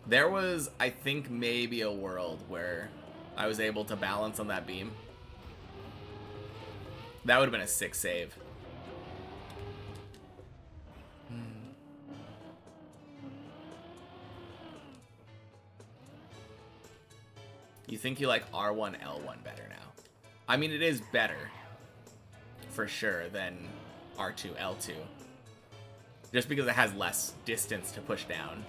There was, I think, maybe a world where I was able to balance on that beam. That would have been a sick save. You think you like R1, L1 better now? I mean, it is better, for sure, than R2, L2. Just because it has less distance to push down.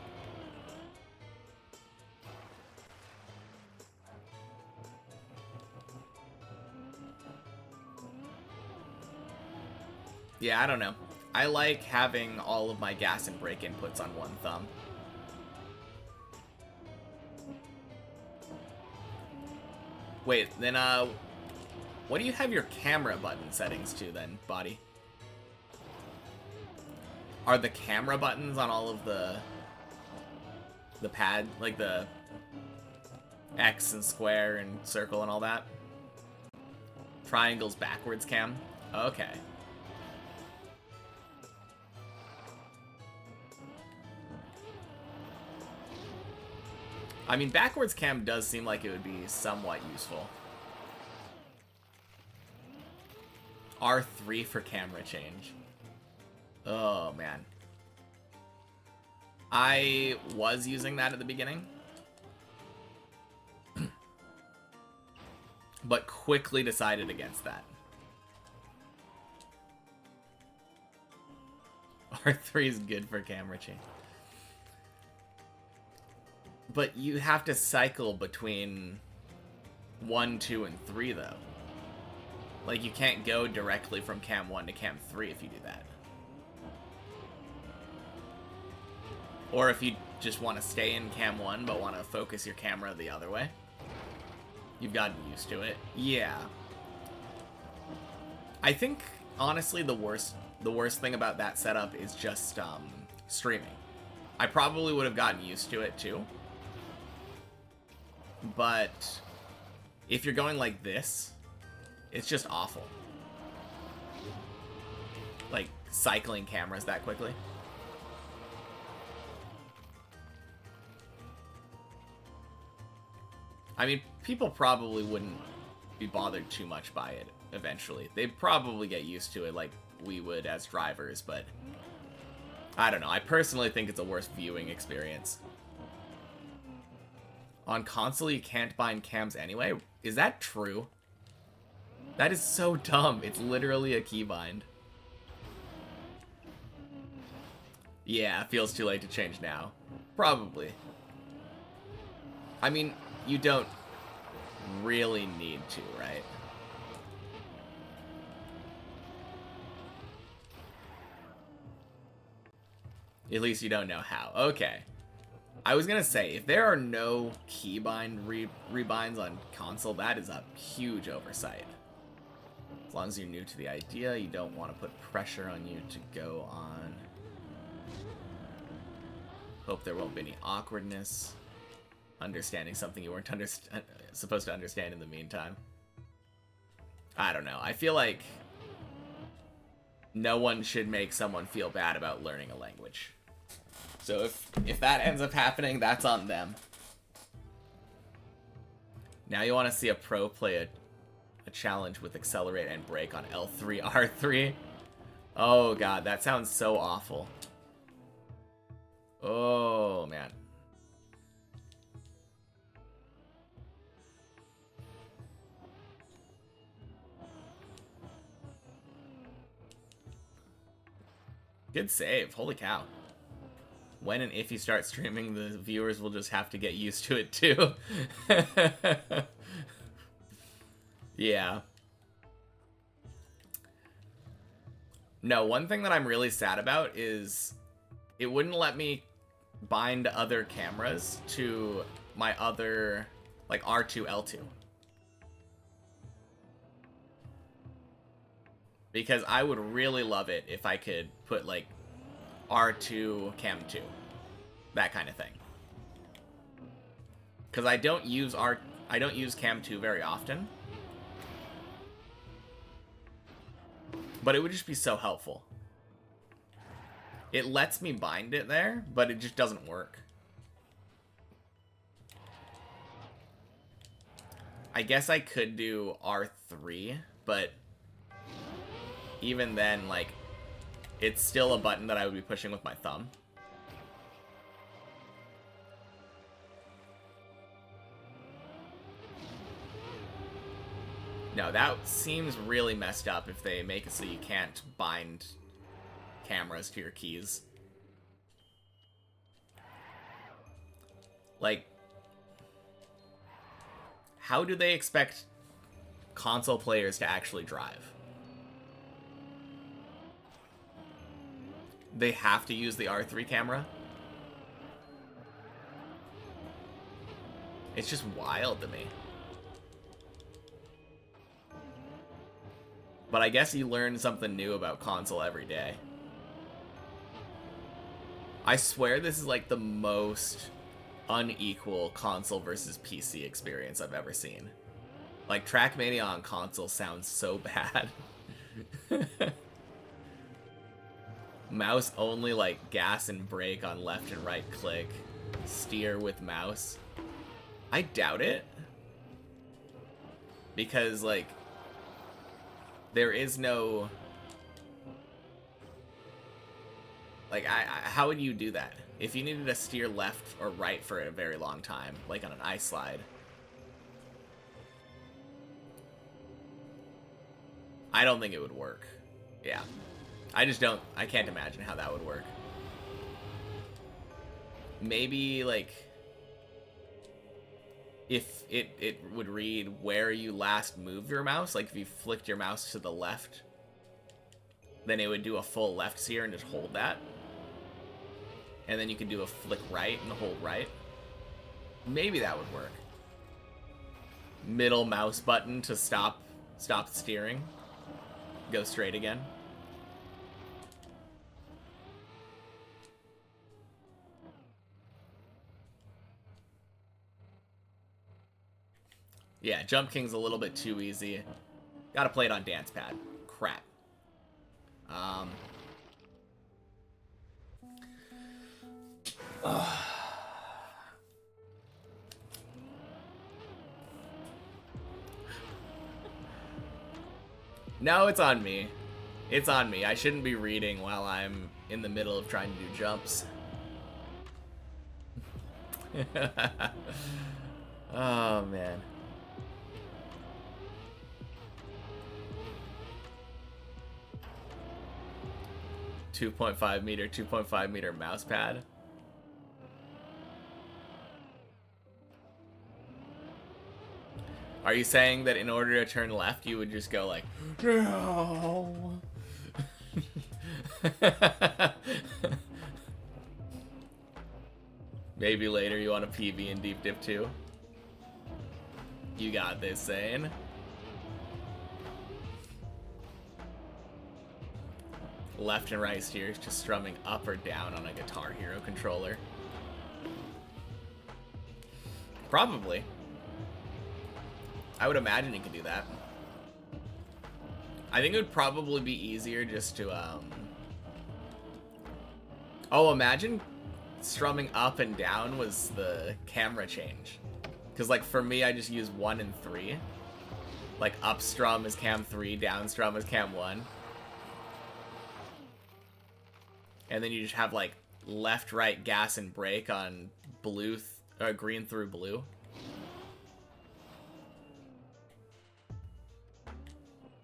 Yeah, I don't know. I like having all of my gas and brake inputs on one thumb. Wait, then, what do you have your camera button settings to then, Body? Are the camera buttons on all of the pad, like the X and square and circle and all that? Triangle's backwards cam? Okay. I mean, backwards cam does seem like it would be somewhat useful. R3 for camera change. Oh, man. I was using that at the beginning. But quickly decided against that. R3 is good for camera change. But you have to cycle between 1, 2, and 3, though. Like, you can't go directly from cam 1 to cam 3 if you do that. Or if you just want to stay in cam 1 but want to focus your camera the other way. You've gotten used to it. Yeah. I think, honestly, the worst thing about that setup is just streaming. I probably would have gotten used to it, too. But if you're going like this, it's just awful. Like, cycling cameras that quickly. I mean, people probably wouldn't be bothered too much by it eventually. They'd probably get used to it like we would as drivers, but I don't know. I personally think it's a worse viewing experience. On console, you can't bind cams anyway? Is that true? That is so dumb. It's literally a keybind. Yeah, feels too late to change now. Probably. I mean, you don't really need to, right? At least you don't know how. Okay. I was gonna say, if there are no keybind rebinds on console, that is a huge oversight. As long as you're new to the idea, you don't want to put pressure on you to go on. Hope there won't be any awkwardness. Understanding something you weren't supposed to understand in the meantime. I don't know. I feel like no one should make someone feel bad about learning a language. So if that ends up happening, that's on them. Now you want to see a pro play a challenge with accelerate and brake on L3, R3. Oh god, that sounds so awful. Oh man. Good save. Holy cow. When and if you start streaming, the viewers will just have to get used to it too. Yeah. No, one thing that I'm really sad about is it wouldn't let me bind other cameras to my other, like, R2, L2. Because I would really love it if I could put, like, R2, Cam 2. That kind of thing. Because I don't use Cam 2 very often. But it would just be so helpful. It lets me bind it there, but it just doesn't work. I guess I could do R3, but even then, like, it's still a button that I would be pushing with my thumb. No, that seems really messed up if they make it so you can't bind cameras to your keys. Like, how do they expect console players to actually drive? They have to use the R3 camera? It's just wild to me. But I guess you learn something new about console every day. I swear this is like the most unequal console versus PC experience I've ever seen. Like, Trackmania on console sounds so bad. Mouse only, like, gas and brake on left and right click. Steer with mouse. I doubt it. Because, like, there is no... Like, how would you do that? If you needed to steer left or right for a very long time, like on an ice slide. I don't think it would work. Yeah. I can't imagine how that would work. Maybe, like, if it would read where you last moved your mouse, like if you flicked your mouse to the left, then it would do a full left steer and just hold that. And then you could do a flick right and hold right. Maybe that would work. Middle mouse button to stop steering. Go straight again. Yeah, Jump King's a little bit too easy. Gotta play it on Dance Pad. Crap. 'No, it's on me. It's on me. I shouldn't be reading while I'm in the middle of trying to do jumps. Oh, man. .5 meter mouse pad. Are you saying that in order to turn left, you would just go like, no? Maybe later you want a PB and deep dip too? You got this, Zane. Left and right steers, just strumming up or down on a Guitar Hero controller. Probably. I would imagine you could do that. I think it would probably be easier just to, Oh, imagine strumming up and down was the camera change. Because, like, for me, I just use 1 and 3. Like, up strum is cam 3, down strum is cam 1. And then you just have, like, left, right, gas, and brake on blue, green through blue.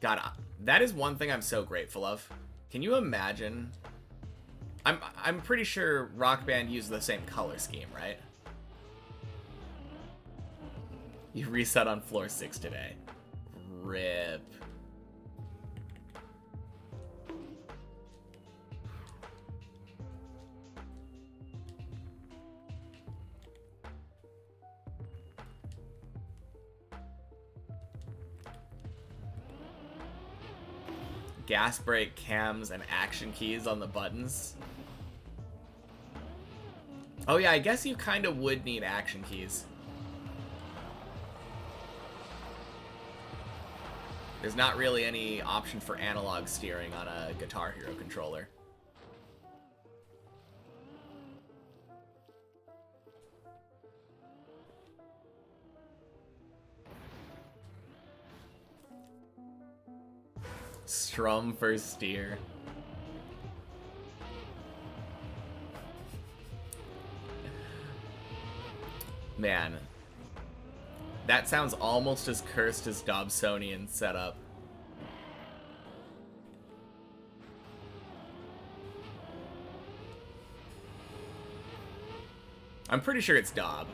God, that is one thing I'm so grateful of. Can you imagine? I'm pretty sure Rock Band used the same color scheme, right? You reset on floor 6 today. RIP. Gas brake, cams, and action keys on the buttons. Oh yeah, I guess you kind of would need action keys. There's not really any option for analog steering on a Guitar Hero controller. Strum for steer. Man. That sounds almost as cursed as Dobsonian's setup. I'm pretty sure it's Dob.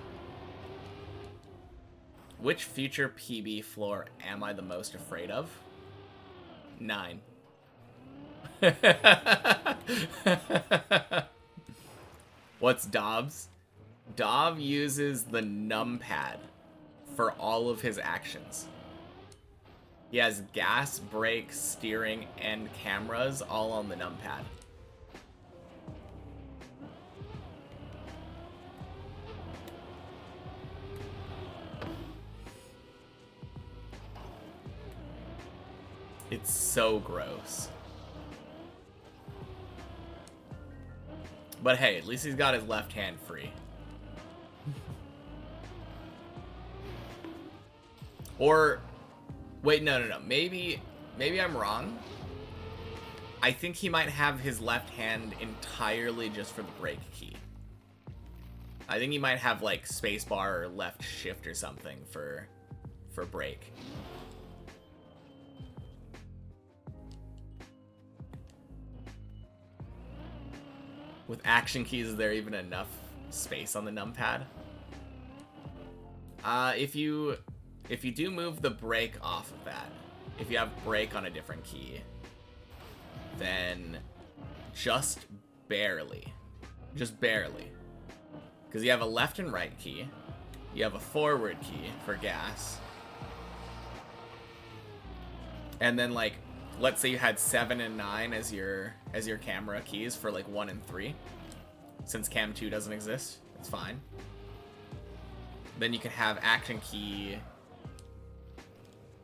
Which future PB floor am I the most afraid of? 9. What's Dob's? Dob uses the numpad for all of his actions. He has gas, brake, steering, and cameras all on the numpad. It's so gross. But hey, at least he's got his left hand free. Or, wait, no. Maybe I'm wrong. I think he might have his left hand entirely just for the brake key. I think he might have like spacebar or left shift or something for brake. With action keys, is there even enough space on the numpad? If you do move the brake off of that, if you have brake on a different key, then just barely. Just barely. Because you have a left and right key. You have a forward key for gas. And then, like, let's say you had 7 and 9 as your camera keys for like 1 and 3. Since cam 2 doesn't exist, it's fine. Then you can have action key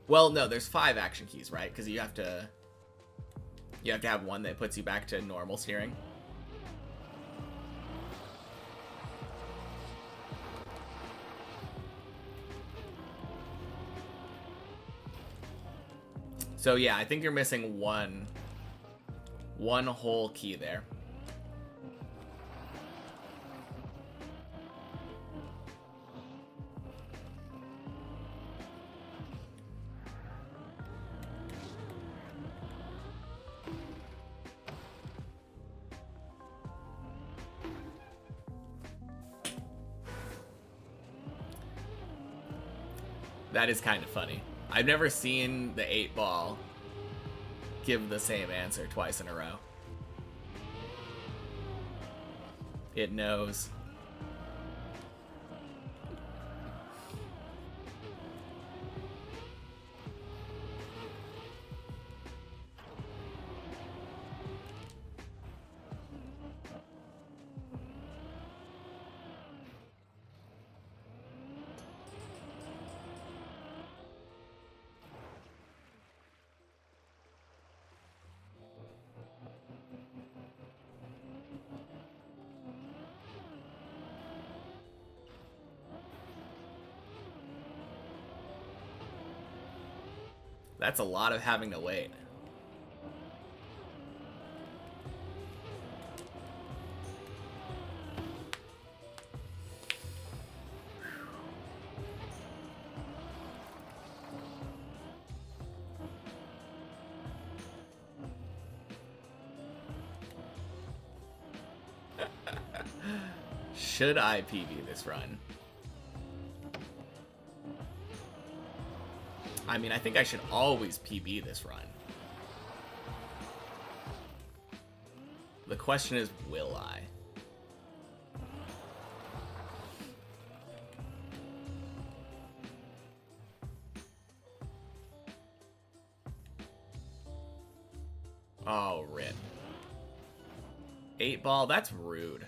Well, no, there's 5 action keys, right? Because you have to have one that puts you back to normal steering. So yeah, I think you're missing one whole key there. That is kind of funny. I've never seen the 8-ball give the same answer twice in a row. It knows. That's a lot of having to wait. Should I PB this run? I mean, I think I should always PB this run. The question is, will I? Oh, rip. 8-ball, that's rude.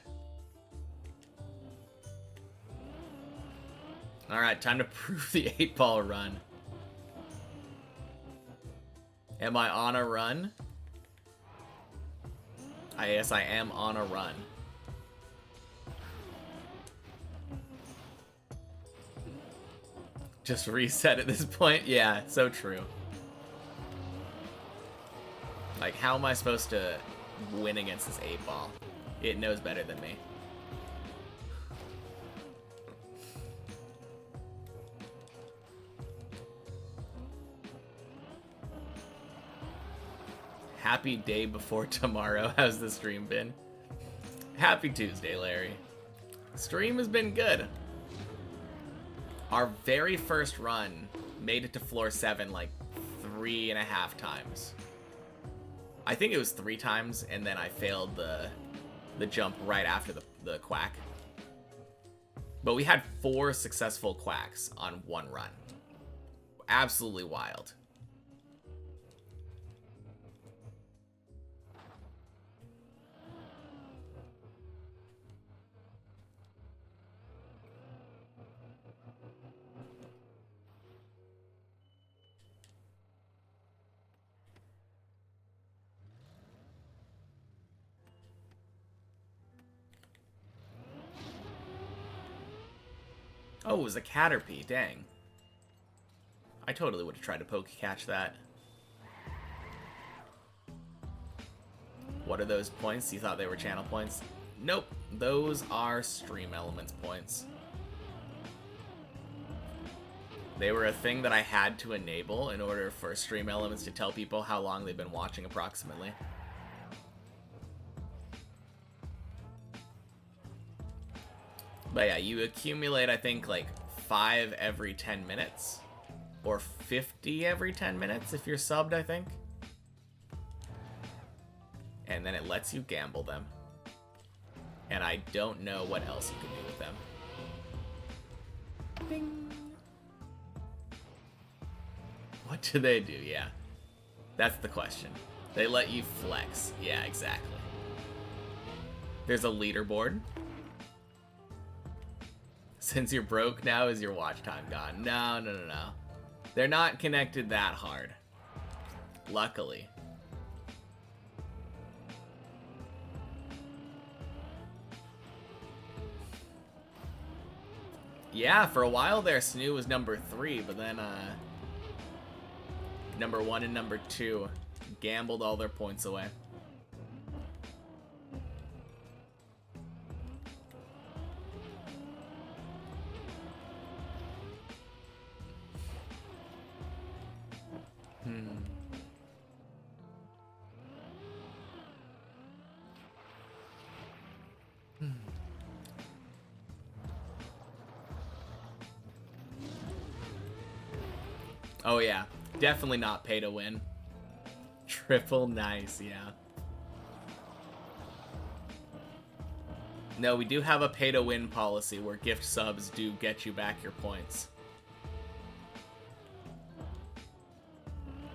Alright, time to prove the 8-ball run. Am I on a run? Yes, I am on a run. Just reset at this point? Yeah, so true. Like, how am I supposed to win against this 8-ball? It knows better than me. Happy day before tomorrow. How's the stream been? Happy Tuesday, Larry. Stream has been good. Our very first run made it to floor 7 like 3.5 times. I think it was 3 times, and then I failed the jump right after the quack. But we had 4 successful quacks on one run. Absolutely wild. Oh, it was a Caterpie, dang. I totally would have tried to poke catch that. What are those points? You thought they were channel points? Nope, those are Stream Elements points. They were a thing that I had to enable in order for Stream Elements to tell people how long they've been watching approximately. But yeah, you accumulate, I think, like 5 every 10 minutes. Or 50 every 10 minutes if you're subbed, I think. And then it lets you gamble them. And I don't know what else you can do with them. Ding. What do they do? Yeah. That's the question. They let you flex. Yeah, exactly. There's a leaderboard. Since you're broke now, is your watch time gone? No. They're not connected that hard. Luckily. Yeah, for a while there, Snoo was number 3, but then, number 1 and number 2 gambled all their points away. Oh yeah, definitely not pay to win. Triple nice, yeah. No, we do have a pay to win policy where gift subs do get you back your points.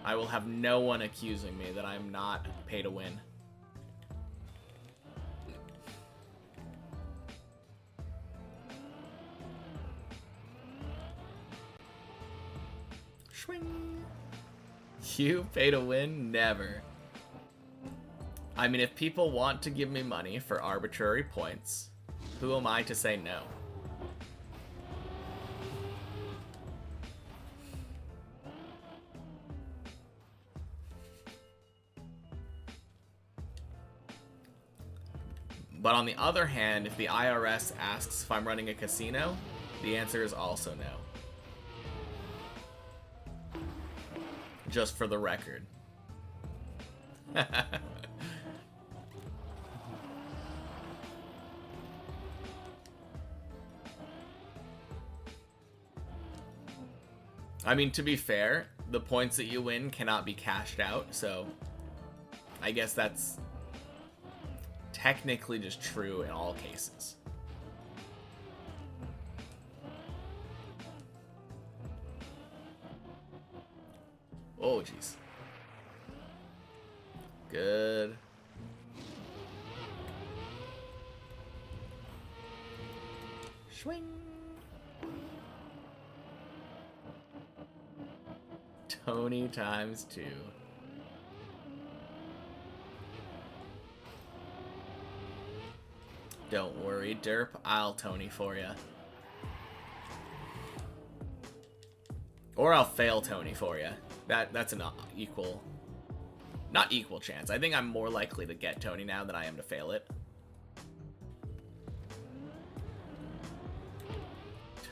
I will have no one accusing me that I'm not pay to win. Swing. You pay to win? Never. I mean, if people want to give me money for arbitrary points, who am I to say no? But on the other hand, if the IRS asks if I'm running a casino, the answer is also no. Just for the record. I mean, to be fair, the points that you win cannot be cashed out, so I guess that's technically just true in all cases. Oh, jeez. Good. Swing. Tony times 2. Don't worry, Derp. I'll Tony for you. Or I'll fail Tony for you. That's an equal... Not equal chance. I think I'm more likely to get Tony now than I am to fail it.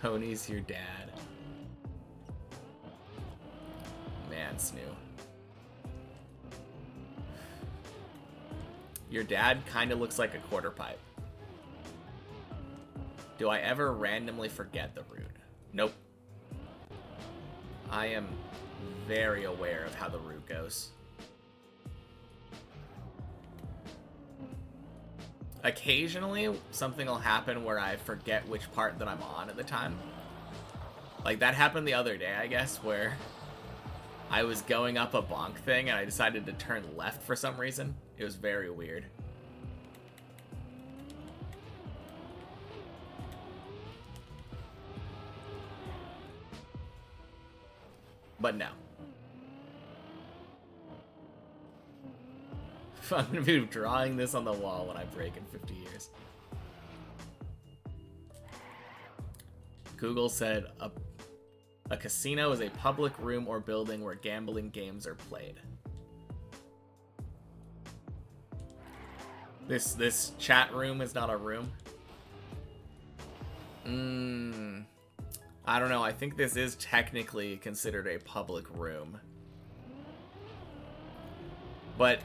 Tony's your dad. Man, Snoo. Your dad kind of looks like a quarter pipe. Do I ever randomly forget the route? Nope. I am very aware of how the route goes. Occasionally, something will happen where I forget which part that I'm on at the time. Like, that happened the other day, I guess, where I was going up a bonk thing and I decided to turn left for some reason. It was very weird. But no. I'm gonna be drawing this on the wall when I break in 50 years. Google said a casino is a public room or building where gambling games are played. This chat room is not a room? I don't know. I think this is technically considered a public room. But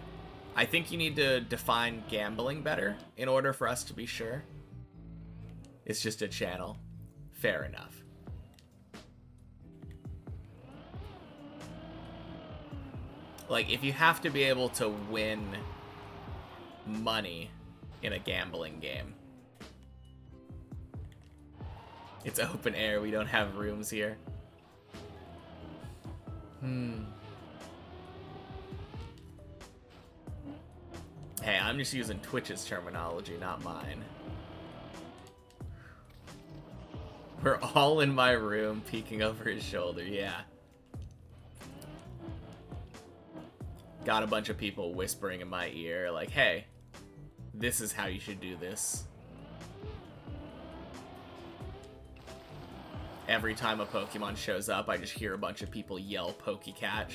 I think you need to define gambling better in order for us to be sure. It's just a channel. Fair enough. Like, if you have to be able to win money in a gambling game. It's open air, we don't have rooms here. Hey, I'm just using Twitch's terminology, not mine. We're all in my room, peeking over his shoulder, yeah. Got a bunch of people whispering in my ear, like, hey, this is how you should do this. Every time a Pokemon shows up, I just hear a bunch of people yell Pokecatch.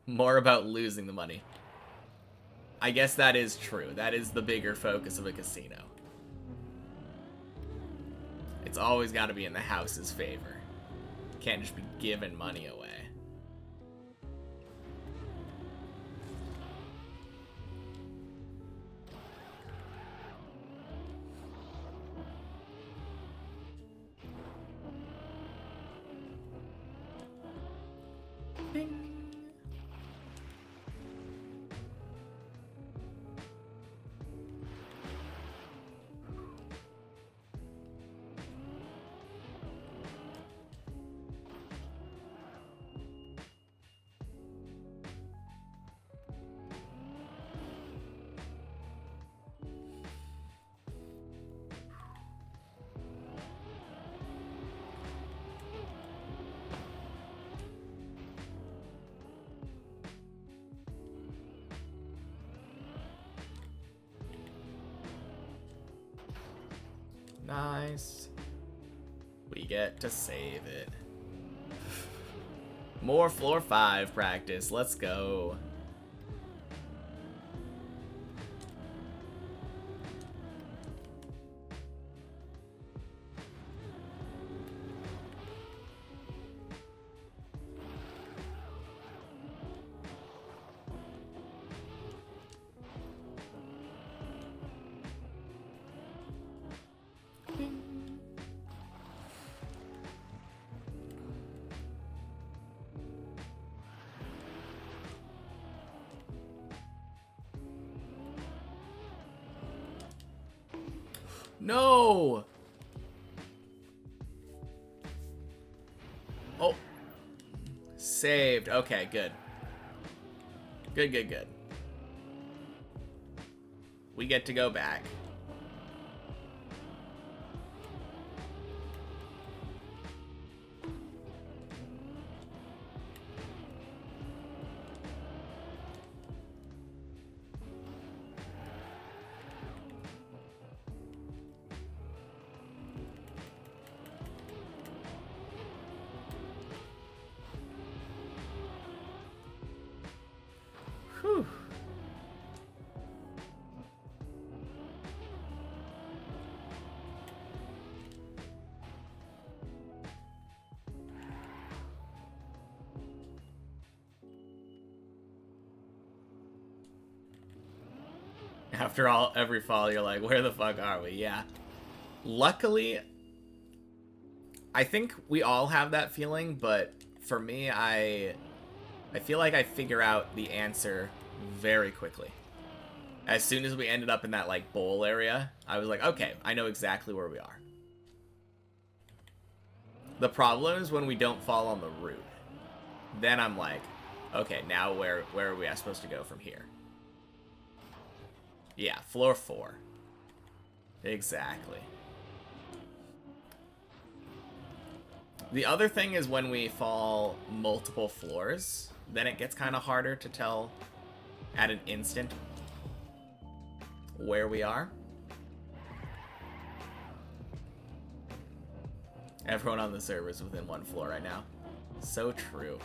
More about losing the money. I guess that is true. That is the bigger focus of a casino. It's always got to be in the house's favor. Can't just be giving money away. Bing. Nice. We get to save it. More floor 5 practice. Let's go. No! Oh. Saved. Okay, good. Good, good, good. We get to go back. Whew. After every fall, you're like, where the fuck are we? Yeah. Luckily, I think we all have that feeling, but for me, I feel like I figure out the answer very quickly. As soon as we ended up in that, like, bowl area, I was like, okay, I know exactly where we are. The problem is when we don't fall on the route. Then I'm like, okay, now where are we supposed to go from here? Yeah, floor 4. Exactly. The other thing is when we fall multiple floors, then it gets kind of harder to tell at an instant where we are. Everyone on the server is within 1 floor right now. So true.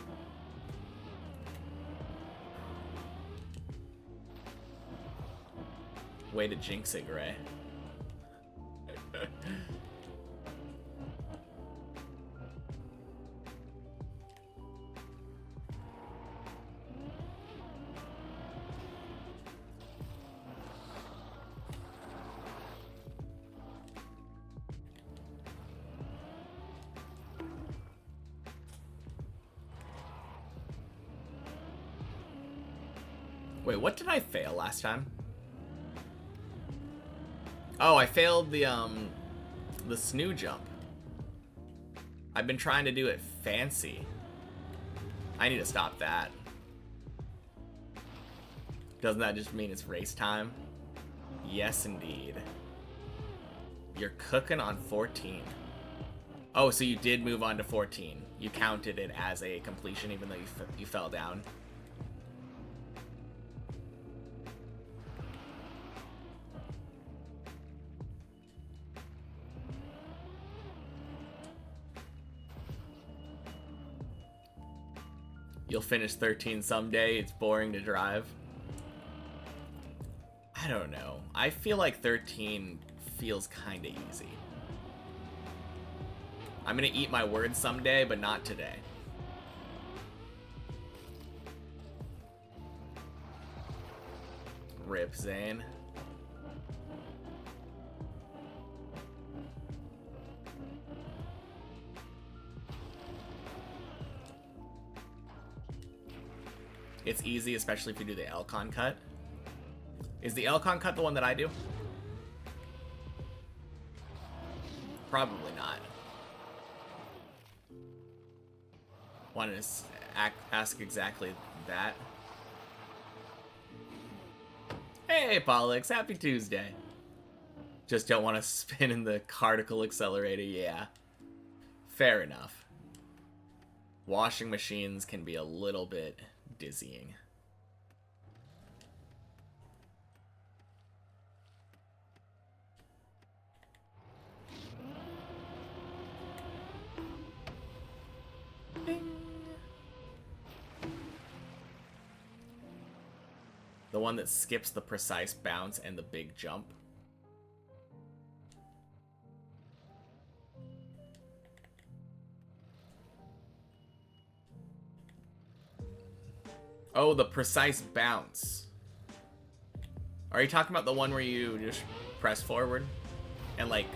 Way to jinx it, Gray. Wait, what did I fail last time? Oh, I failed the snoo jump. I've been trying to do it fancy. I need to stop that. Doesn't that just mean it's race time? Yes, indeed. You're cooking on 14. Oh, so you did move on to 14. You counted it as a completion even though you fell down. You'll finish 13 someday. It's boring to drive. I don't know. I feel like 13 feels kind of easy. I'm gonna eat my words someday, but not today. Rip, Zane. It's easy, especially if you do the Elcon cut. Is the Elcon cut the one that I do? Probably not. Wanted to ask exactly that. Hey, Pollux, happy Tuesday. Just don't want to spin in the particle accelerator, yeah. Fair enough. Washing machines can be a little bit dizzying. Bing. The one that skips the precise bounce and the big jump. Oh, the precise bounce. Are you talking about the one where you just press forward and like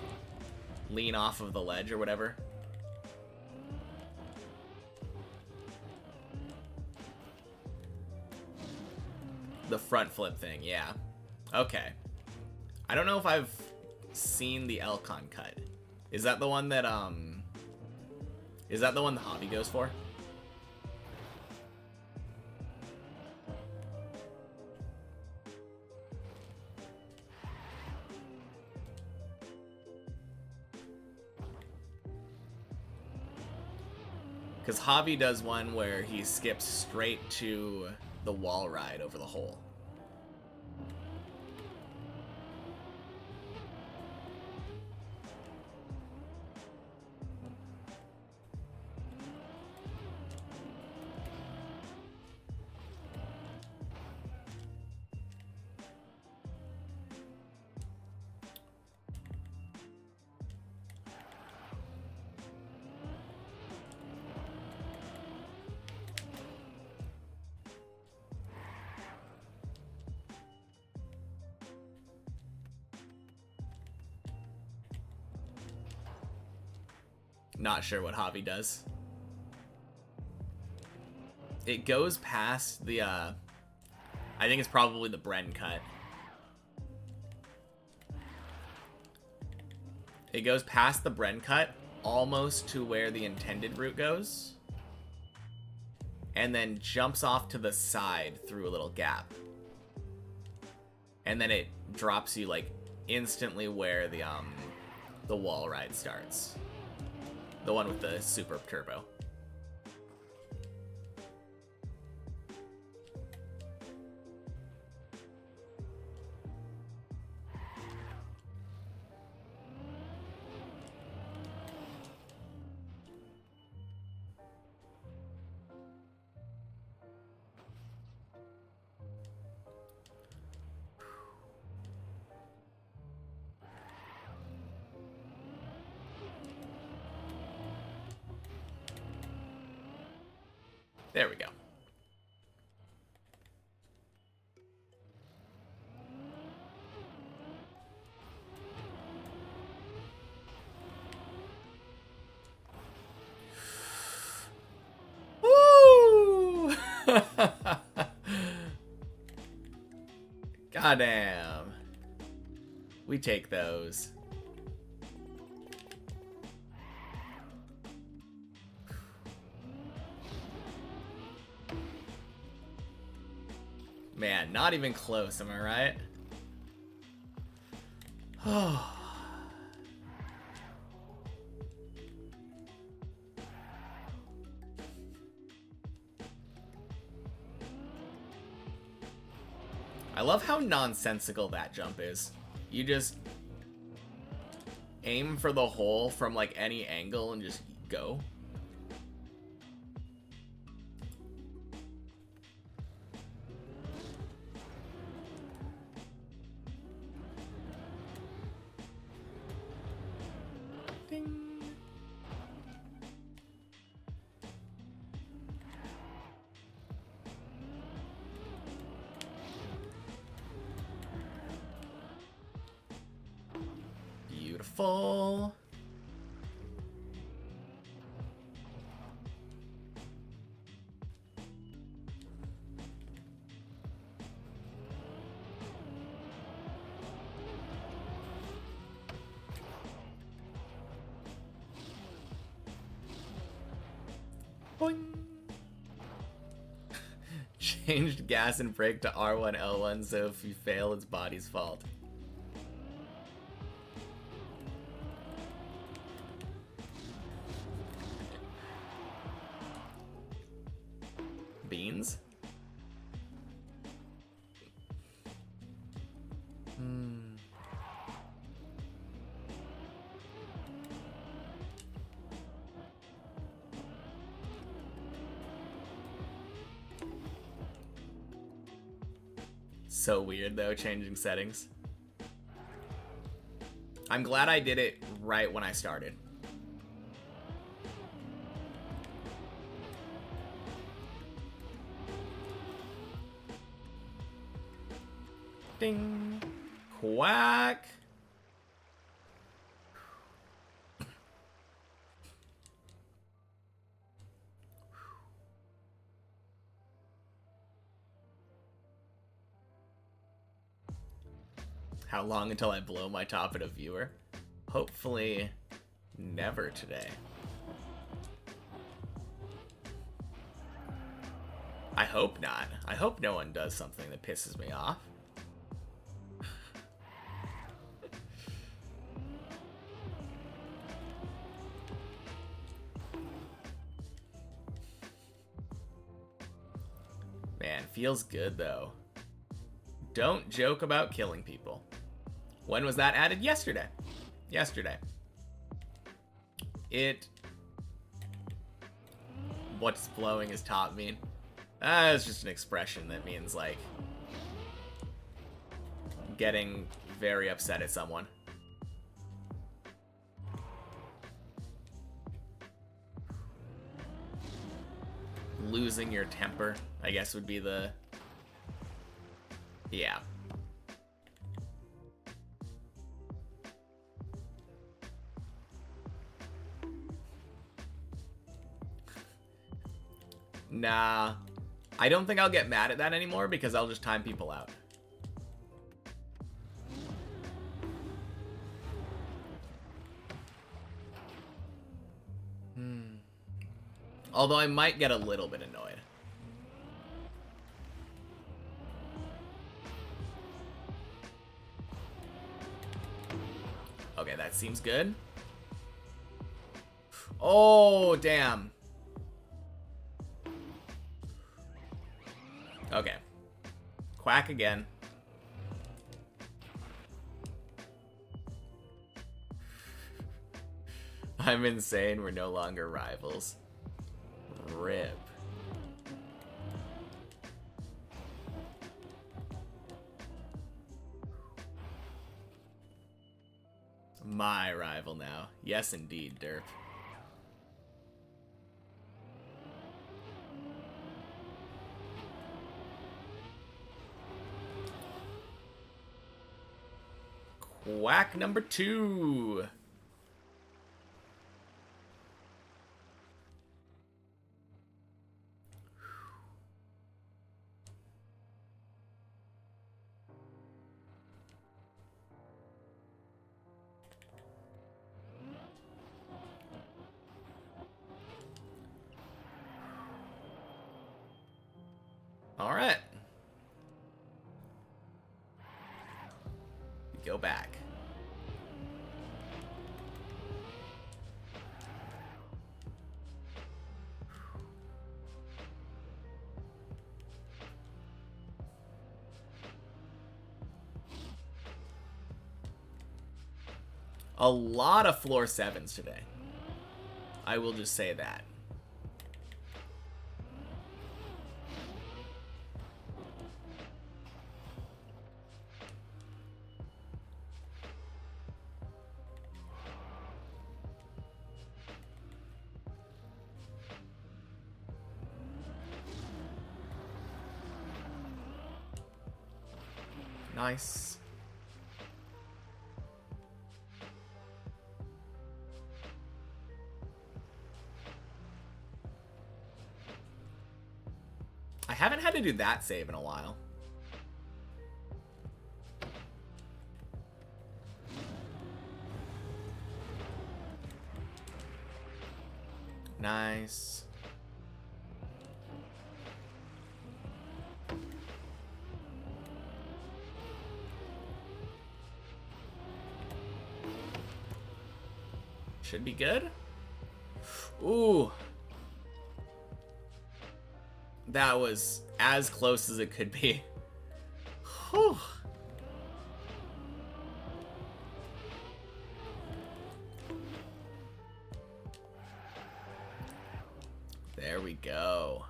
lean off of the ledge or whatever? The front flip thing, yeah. Okay. I don't know if I've seen the Elcon cut. Is that the one that is that the one the hobby goes for? Because Javi does one where he skips straight to the wall ride over the hole. Not sure what Javi does. It goes past the, I think it's probably the Bren cut. It goes past the Bren cut, almost to where the intended route goes. And then jumps off to the side through a little gap. And then it drops you, like, instantly where the wall ride starts. The one with the super turbo. There we go. Woo! Goddamn. We take those. Man, not even close, am I right? I love how nonsensical that jump is. You just aim for the hole from like any angle and just go. Ding. Beautiful. Boing. Changed gas and brake to R1, L1, so if you fail, it's body's fault. Beans? So weird though, changing settings. I'm glad I did it right when I started. Ding. Quack. How long until I blow my top at a viewer? Hopefully never today. I hope not. I hope no one does something that pisses me off. Man, feels good though. Don't joke about killing people. When was that added? Yesterday. Yesterday. What's blowing his top mean? It's just an expression that means, like, getting very upset at someone. Losing your temper, I guess, would be the... Yeah. Nah. I don't think I'll get mad at that anymore because I'll just time people out. Although I might get a little bit annoyed. Okay, that seems good. Oh, damn. Okay. Quack again. I'm insane. We're no longer rivals. Rip. My rival now. Yes, indeed, Derp. Quack number 2. All right. Go back. A lot of floor 7s today. I will just say that. Nice. I haven't had to do that save in a while. Nice. Should be good. Ooh. That was as close as it could be. Whew. There we go.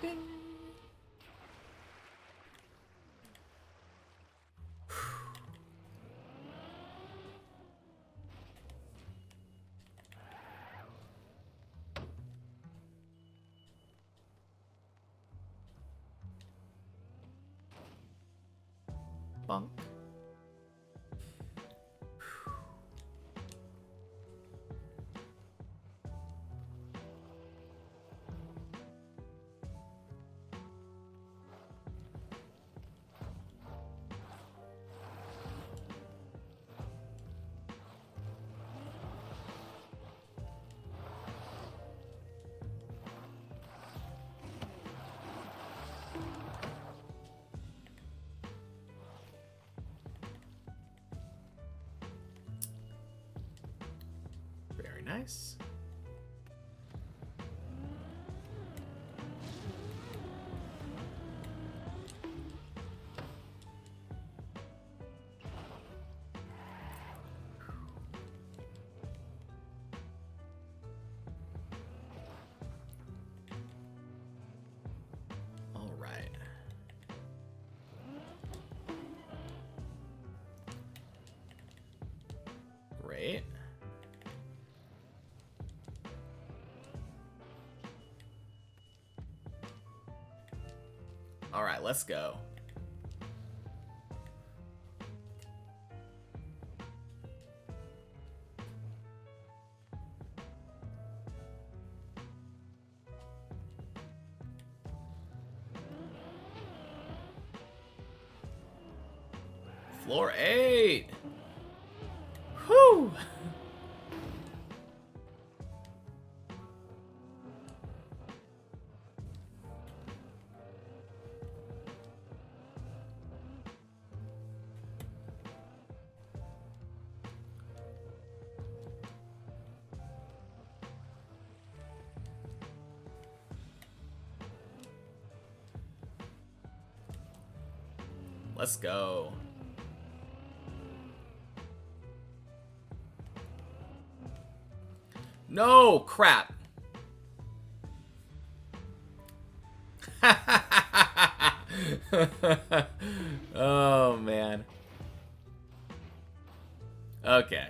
Ding. Bonk. Very nice. All right. Great. All right, let's go. Floor 8. Whew. Let's go. No, crap. Oh, man. Okay.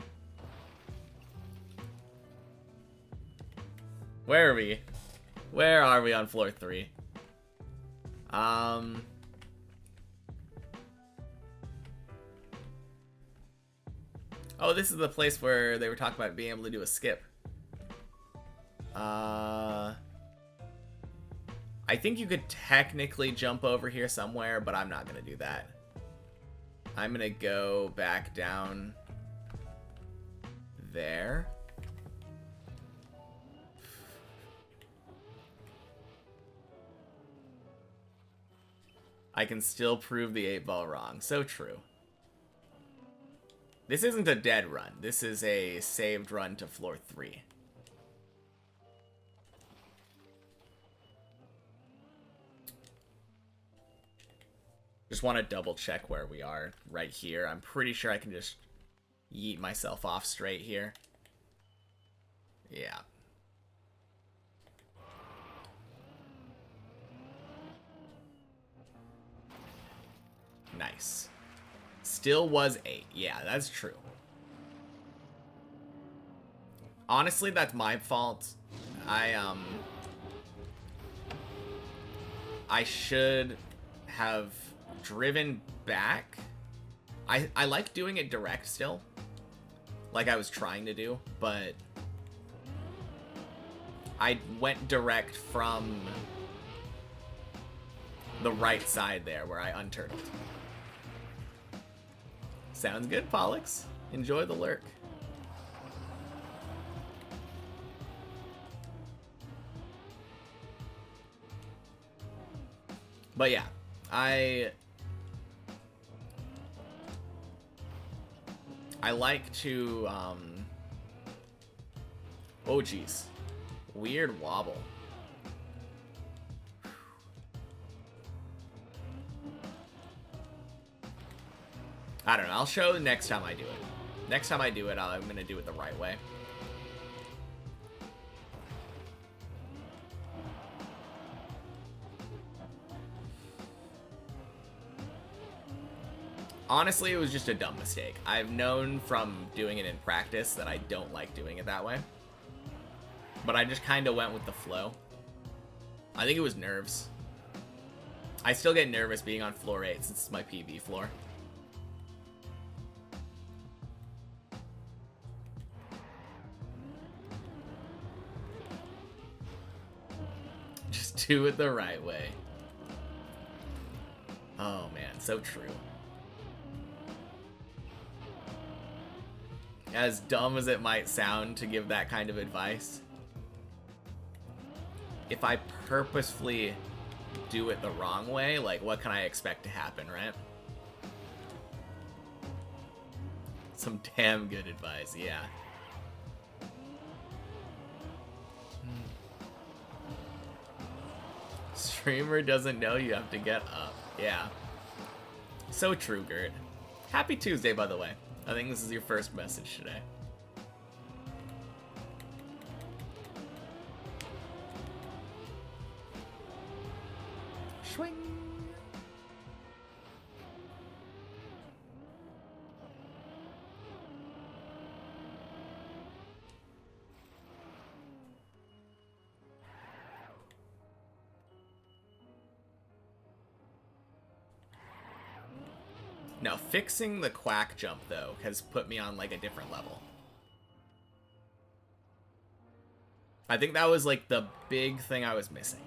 Where are we? Where are we on floor 3? Oh, this is the place where they were talking about being able to do a skip. I think you could technically jump over here somewhere, but I'm not going to do that. I'm going to go back down there. I can still prove the 8-ball wrong. So true. This isn't a dead run. This is a saved run to floor 3. Just want to double check where we are right here. I'm pretty sure I can just yeet myself off straight here. Yeah. Nice. Still was 8. Yeah, that's true. Honestly, that's my fault. I should have driven back. I like doing it direct still, like I was trying to do, but I went direct from the right side there where I unturtled. Sounds good, Pollux. Enjoy the lurk. But yeah, I like to, oh geez, weird wobble. I don't know, I'll show next time I do it. Next time I do it, I'm gonna do it the right way. Honestly, it was just a dumb mistake. I've known from doing it in practice that I don't like doing it that way. But I just kind of went with the flow. I think it was nerves. I still get nervous being on floor 8 since it's my PV floor. Just do it the right way. Oh man, so true. As dumb as it might sound to give that kind of advice, if I purposefully do it the wrong way, like, what can I expect to happen, right? Some damn good advice, yeah. Streamer doesn't know you have to get up. Yeah. So true, Gert. Happy Tuesday, by the way. I think this is your first message today. Swing. Now, fixing the quack jump, though, has put me on, like, a different level. I think that was, like, the big thing I was missing.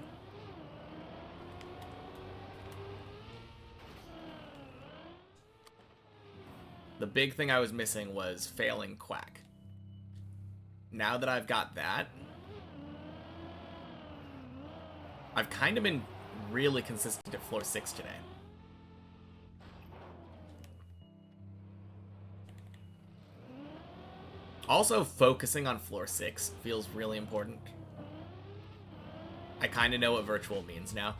The big thing I was missing was failing quack. Now that I've got that, I've kind of been really consistent at floor 6 today. Also, focusing on floor 6 feels really important. I kind of know what virtual means now.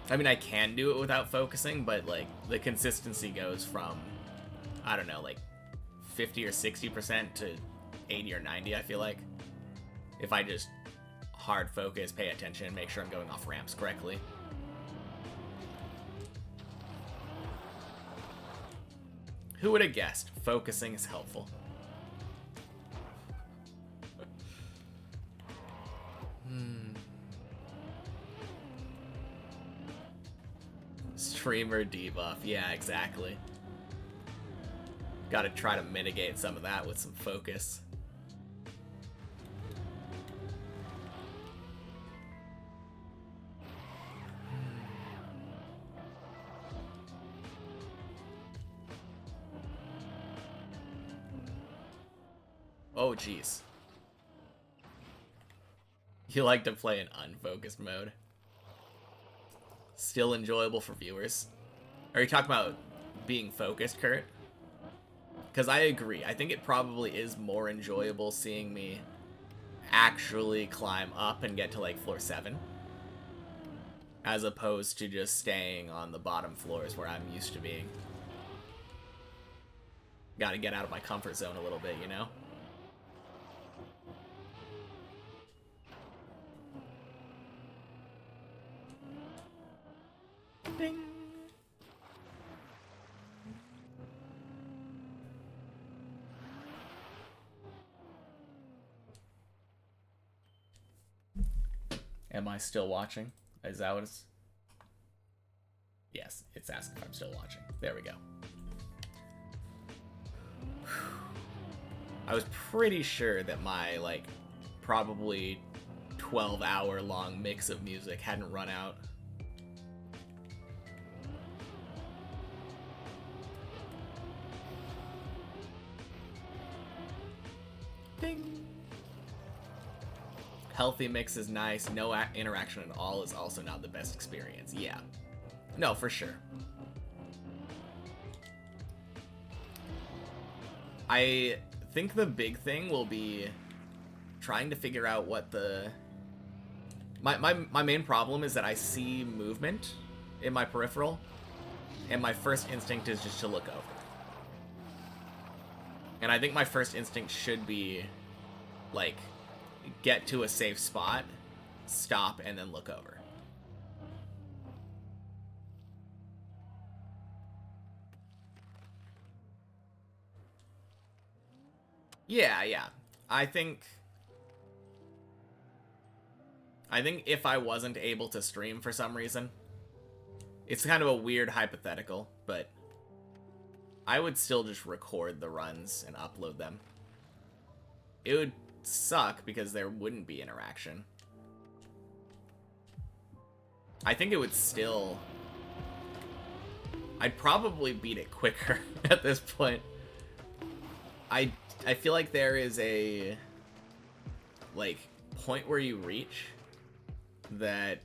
I mean, I can do it without focusing, but, like, the consistency goes from, I don't know, like, 50 or 60% to 80 or 90, I feel like. If I just hard focus, pay attention, and make sure I'm going off ramps correctly. Who would have guessed focusing is helpful? Streamer debuff. Yeah, exactly. Gotta try to mitigate some of that with some focus. Oh, jeez. You like to play in unfocused mode. Still enjoyable for viewers. Are you talking about being focused, Kurt? Because I agree. I think it probably is more enjoyable seeing me actually climb up and get to like floor 7, as opposed to just staying on the bottom floors where I'm used to being. Gotta get out of my comfort zone a little bit, you know? Ding! Am I still watching? Is that what it's... Yes, it's asking if I'm still watching. There we go. I was pretty sure that my, like, probably 12-hour long mix of music hadn't run out. Ding! Healthy mix is nice. No interaction at all is also not the best experience. Yeah. No, for sure. I think the big thing will be trying to figure out what the... My main problem is that I see movement in my peripheral, and my first instinct is just to look over. And I think my first instinct should be, like, get to a safe spot, stop, and then look over. Yeah. I think if I wasn't able to stream for some reason, it's kind of a weird hypothetical, but I would still just record the runs and upload them. It would suck because there wouldn't be interaction. I think it would still... I'd probably beat it quicker at this point. I feel like there is a, like, point where you reach that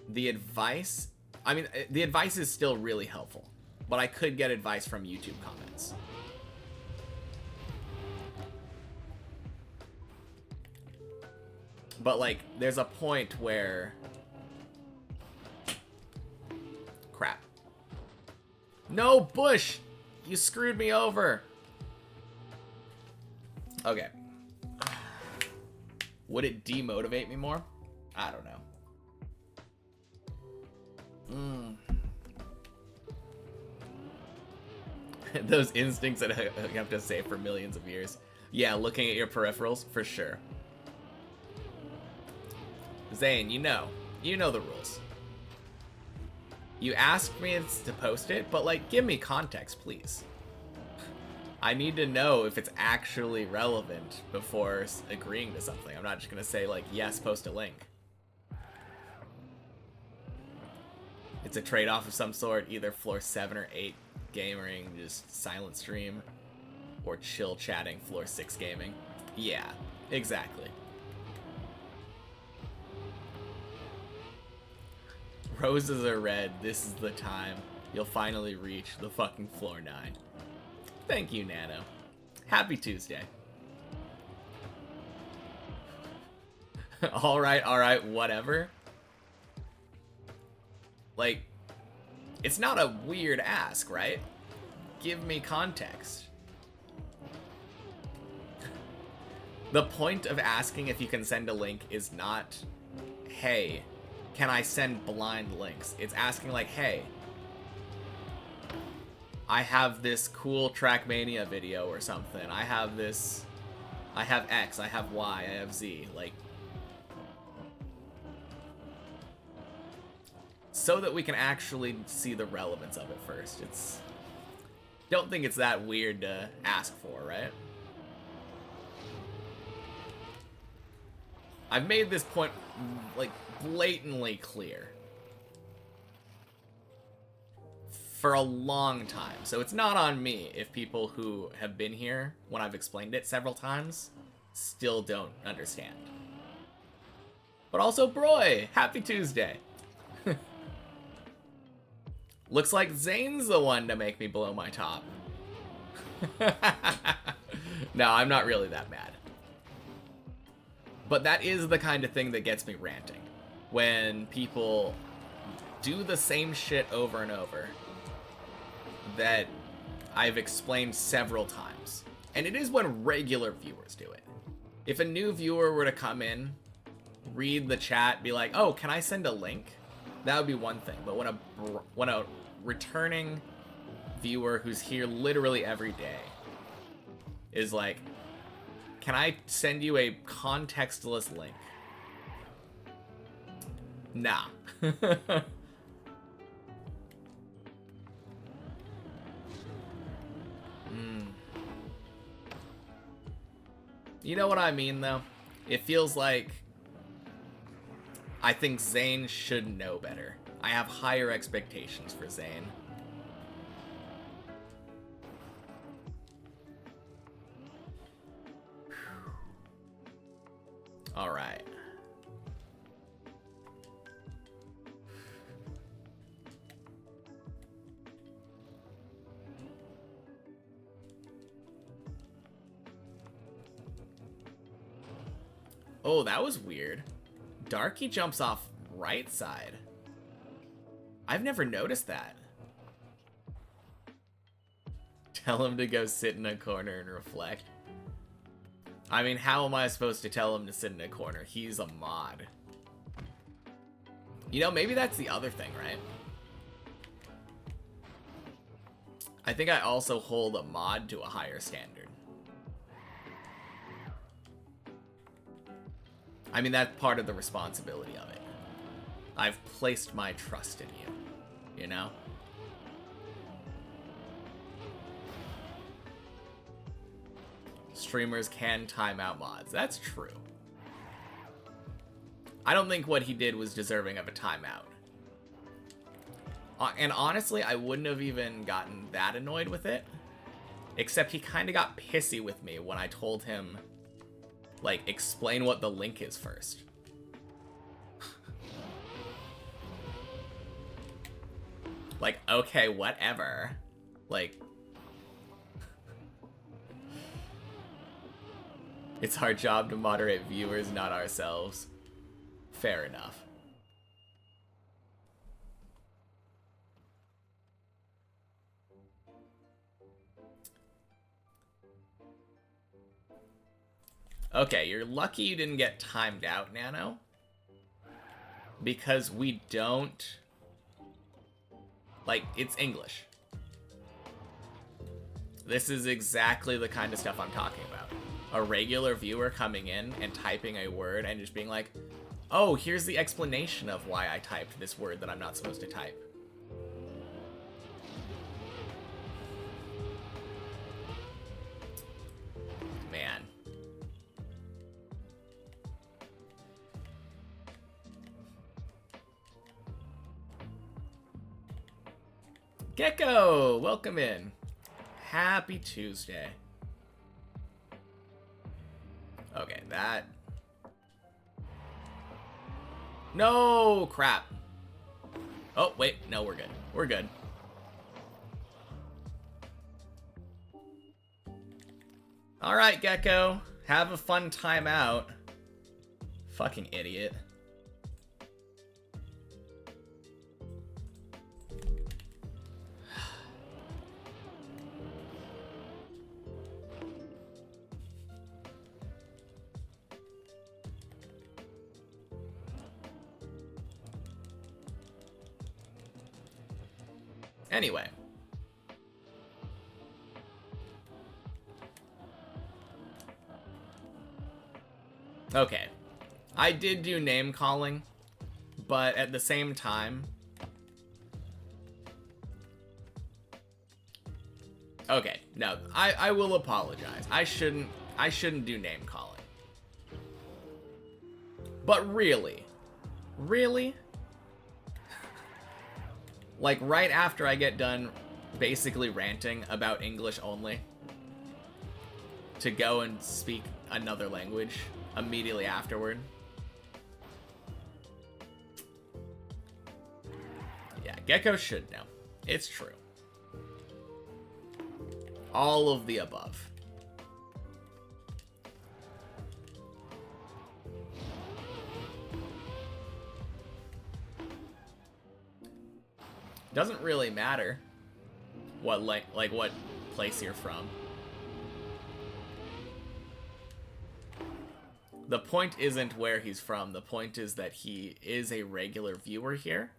the advice... I mean, the advice is still really helpful, but I could get advice from YouTube comments. But, like, there's a point where... Crap. No, Bush! You screwed me over! Okay. Would it demotivate me more? I don't know. Those instincts that you have to say for millions of years. Yeah, looking at your peripherals, for sure. Zane, you know the rules. You asked me to post it, but, like, give me context, please. I need to know if it's actually relevant before agreeing to something. I'm not just gonna say, like, yes, post a link. It's a trade-off of some sort, either floor 7 or 8 gaming, just silent stream, or chill chatting floor 6 gaming. Yeah, exactly. Roses are red. This is the time. You'll finally reach the fucking floor 9. Thank you, Nano. Happy Tuesday. Alright, whatever. Like, it's not a weird ask, right? Give me context. The point of asking if you can send a link is not, hey, can I send blind links? It's asking like, hey, I have this cool Trackmania video or something. I have this, I have X, I have Y, I have Z. Like, so that we can actually see the relevance of it first. Don't think it's that weird to ask for, right? I've made this point, like, blatantly clear for a long time, so it's not on me if people who have been here when I've explained it several times still don't understand. But also, Broy, happy Tuesday. Looks like Zane's the one to make me blow my top. No, I'm not really that mad. But that is the kind of thing that gets me ranting. When people do the same shit over and over that I've explained several times. And it is when regular viewers do it. If a new viewer were to come in, read the chat, be like, oh, can I send a link? That would be one thing. But when a returning viewer who's here literally every day is like, can I send you a contextless link? Nah. You know what I mean, though? It feels like I think Zane should know better. I have higher expectations for Zane. All right. Oh, that was weird. Darky jumps off right side. I've never noticed that. Tell him to go sit in a corner and reflect. I mean, how am I supposed to tell him to sit in a corner? He's a mod. You know, maybe that's the other thing, right? I think I also hold a mod to a higher standard. I mean, that's part of the responsibility of it. I've placed my trust in you, you know? Streamers can time out mods. That's true. I don't think what he did was deserving of a timeout. And honestly, I wouldn't have even gotten that annoyed with it. Except he kind of got pissy with me when I told him, like, explain what the link is first. Like, okay, whatever. Like, it's our job to moderate viewers, not ourselves. Fair enough. Okay, you're lucky you didn't get timed out, Nano. Because we don't... Like, it's English. This is exactly the kind of stuff I'm talking about. A regular viewer coming in and typing a word and just being like, oh, here's the explanation of why I typed this word that I'm not supposed to type. Man. Gecko, welcome in. Happy Tuesday. Okay, that... No, crap. Oh, wait, no, we're good. We're good. All right, Gecko, have a fun time out. Fucking idiot. Anyway. Okay. I did do name calling, but at the same time... Okay, no, I will apologize. I shouldn't do name calling. But really? Really? Like, right after I get done basically ranting about English only, to go and speak another language immediately afterward. Yeah, Gecko should know. It's true. All of the above. Doesn't really matter what like what place you're from. The point isn't where he's from. The point is that he is a regular viewer here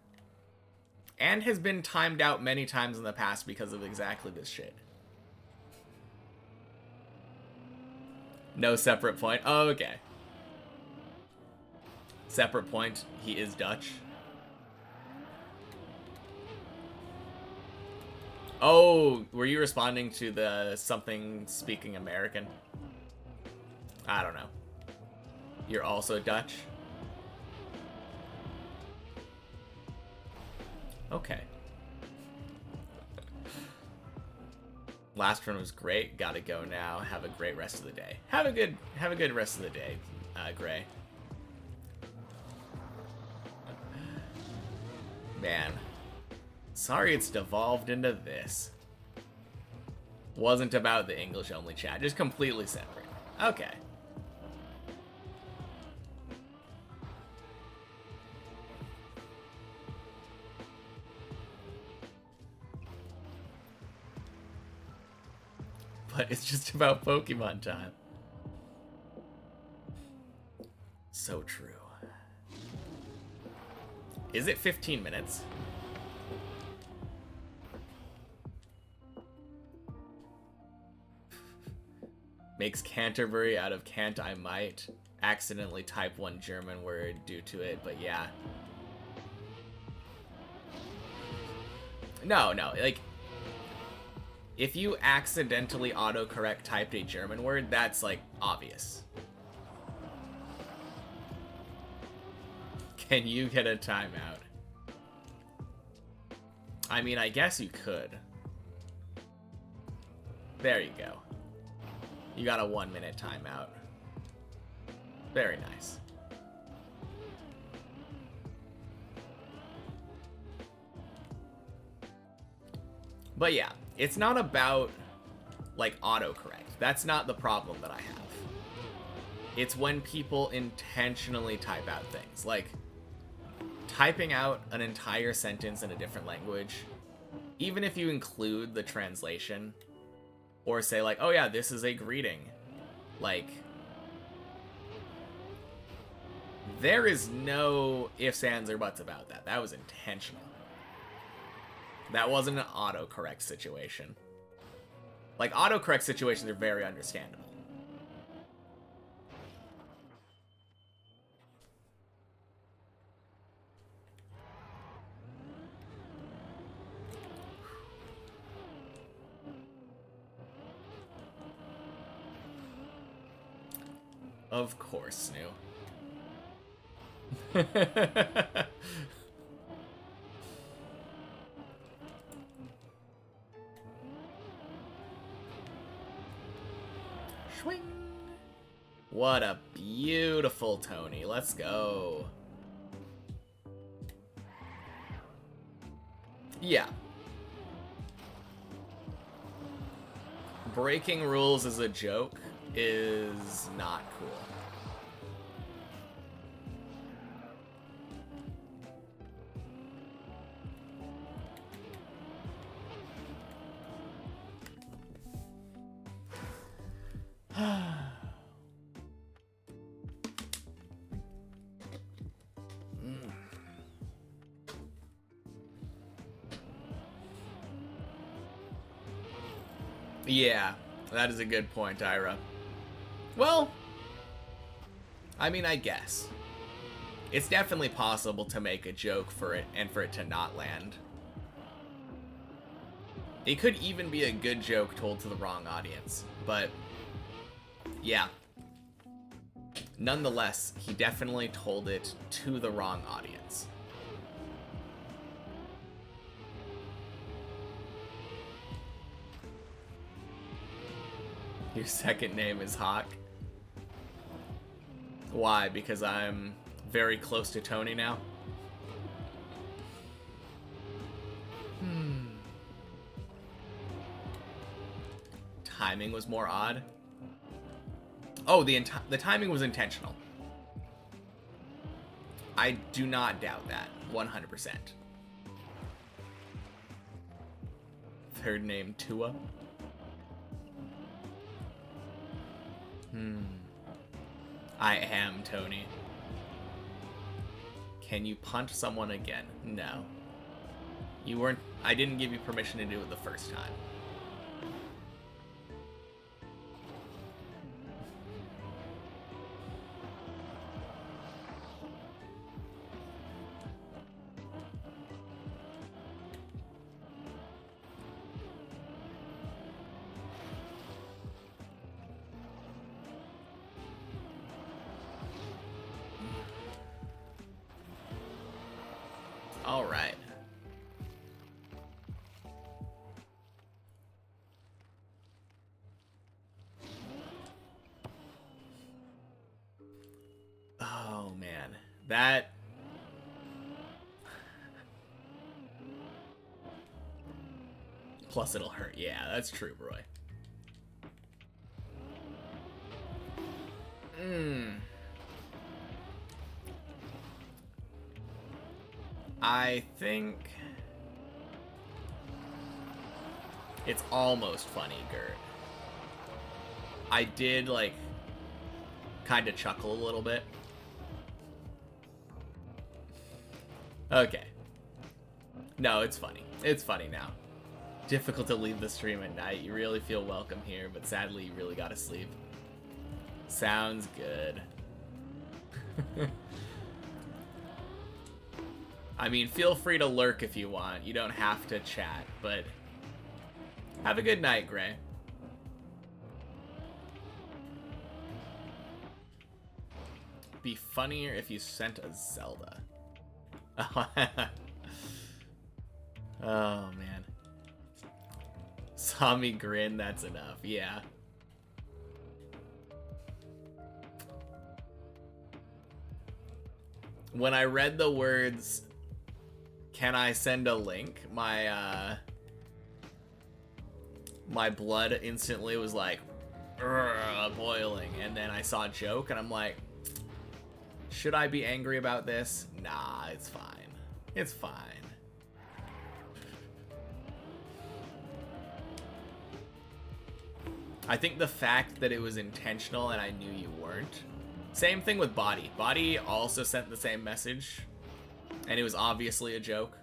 and has been timed out many times in the past because of exactly this shit. No separate point. Oh, okay. Separate point. He is Dutch. Oh, were you responding to the something speaking American? I don't know. You're also Dutch? Okay. Last one was great. Gotta go now. Have a great rest of the day. Have a good rest of the day, Gray. Man. Sorry it's devolved into this. Wasn't about the English only chat. Just completely separate. Okay. But it's just about Pokemon time. So true. Is it 15 minutes? Makes Canterbury out of can't I might. Accidentally type one German word due to it, but yeah. No, like, if you accidentally autocorrect typed a German word, that's, like, obvious. Can you get a timeout? I mean, I guess you could. There you go. You got a 1-minute timeout. Very nice. But yeah, it's not about, like, autocorrect. That's not the problem that I have. It's when people intentionally type out things. Like, typing out an entire sentence in a different language, even if you include the translation, or say, like, oh yeah, this is a greeting. Like, there is no ifs, ands, or buts about that. That was intentional. That wasn't an autocorrect situation. Like, autocorrect situations are very understandable. Of course, Snoo. Swing. What a beautiful Tony. Let's go. Yeah. Breaking rules as a joke is not cool. Yeah, that is a good point, Ira. Well, I mean, I guess. It's definitely possible to make a joke for it and for it to not land. It could even be a good joke told to the wrong audience, but yeah. Nonetheless, he definitely told it to the wrong audience. Your second name is Hawk? Why? Because I'm very close to Tony now? timing was more odd. Oh, the timing was intentional. I do not doubt that. 100%. Third name, Tua. I am Tony. Can you punch someone again? No. You weren't... I didn't give you permission to do it the first time. All right. Oh man, that plus it'll hurt. Yeah, that's true, Roy. I think it's almost funny, Gert. I did, like, kind of chuckle a little bit. Okay. No, it's funny. It's funny now. Difficult to leave the stream at night. You really feel welcome here, but sadly you really gotta sleep. Sounds good. I mean, feel free to lurk if you want. You don't have to chat, but have a good night, Gray. Be funnier if you sent a Zelda. Oh, man. Saw me grin, that's enough. Yeah. When I read the words, "Can I send a link?" my blood instantly was like boiling, and then I saw a joke and I'm like, should I be angry about this? Nah, it's fine. It's fine. I think the fact that it was intentional and I knew you weren't. Same thing with Body. Body also sent the same message, and it was obviously a joke.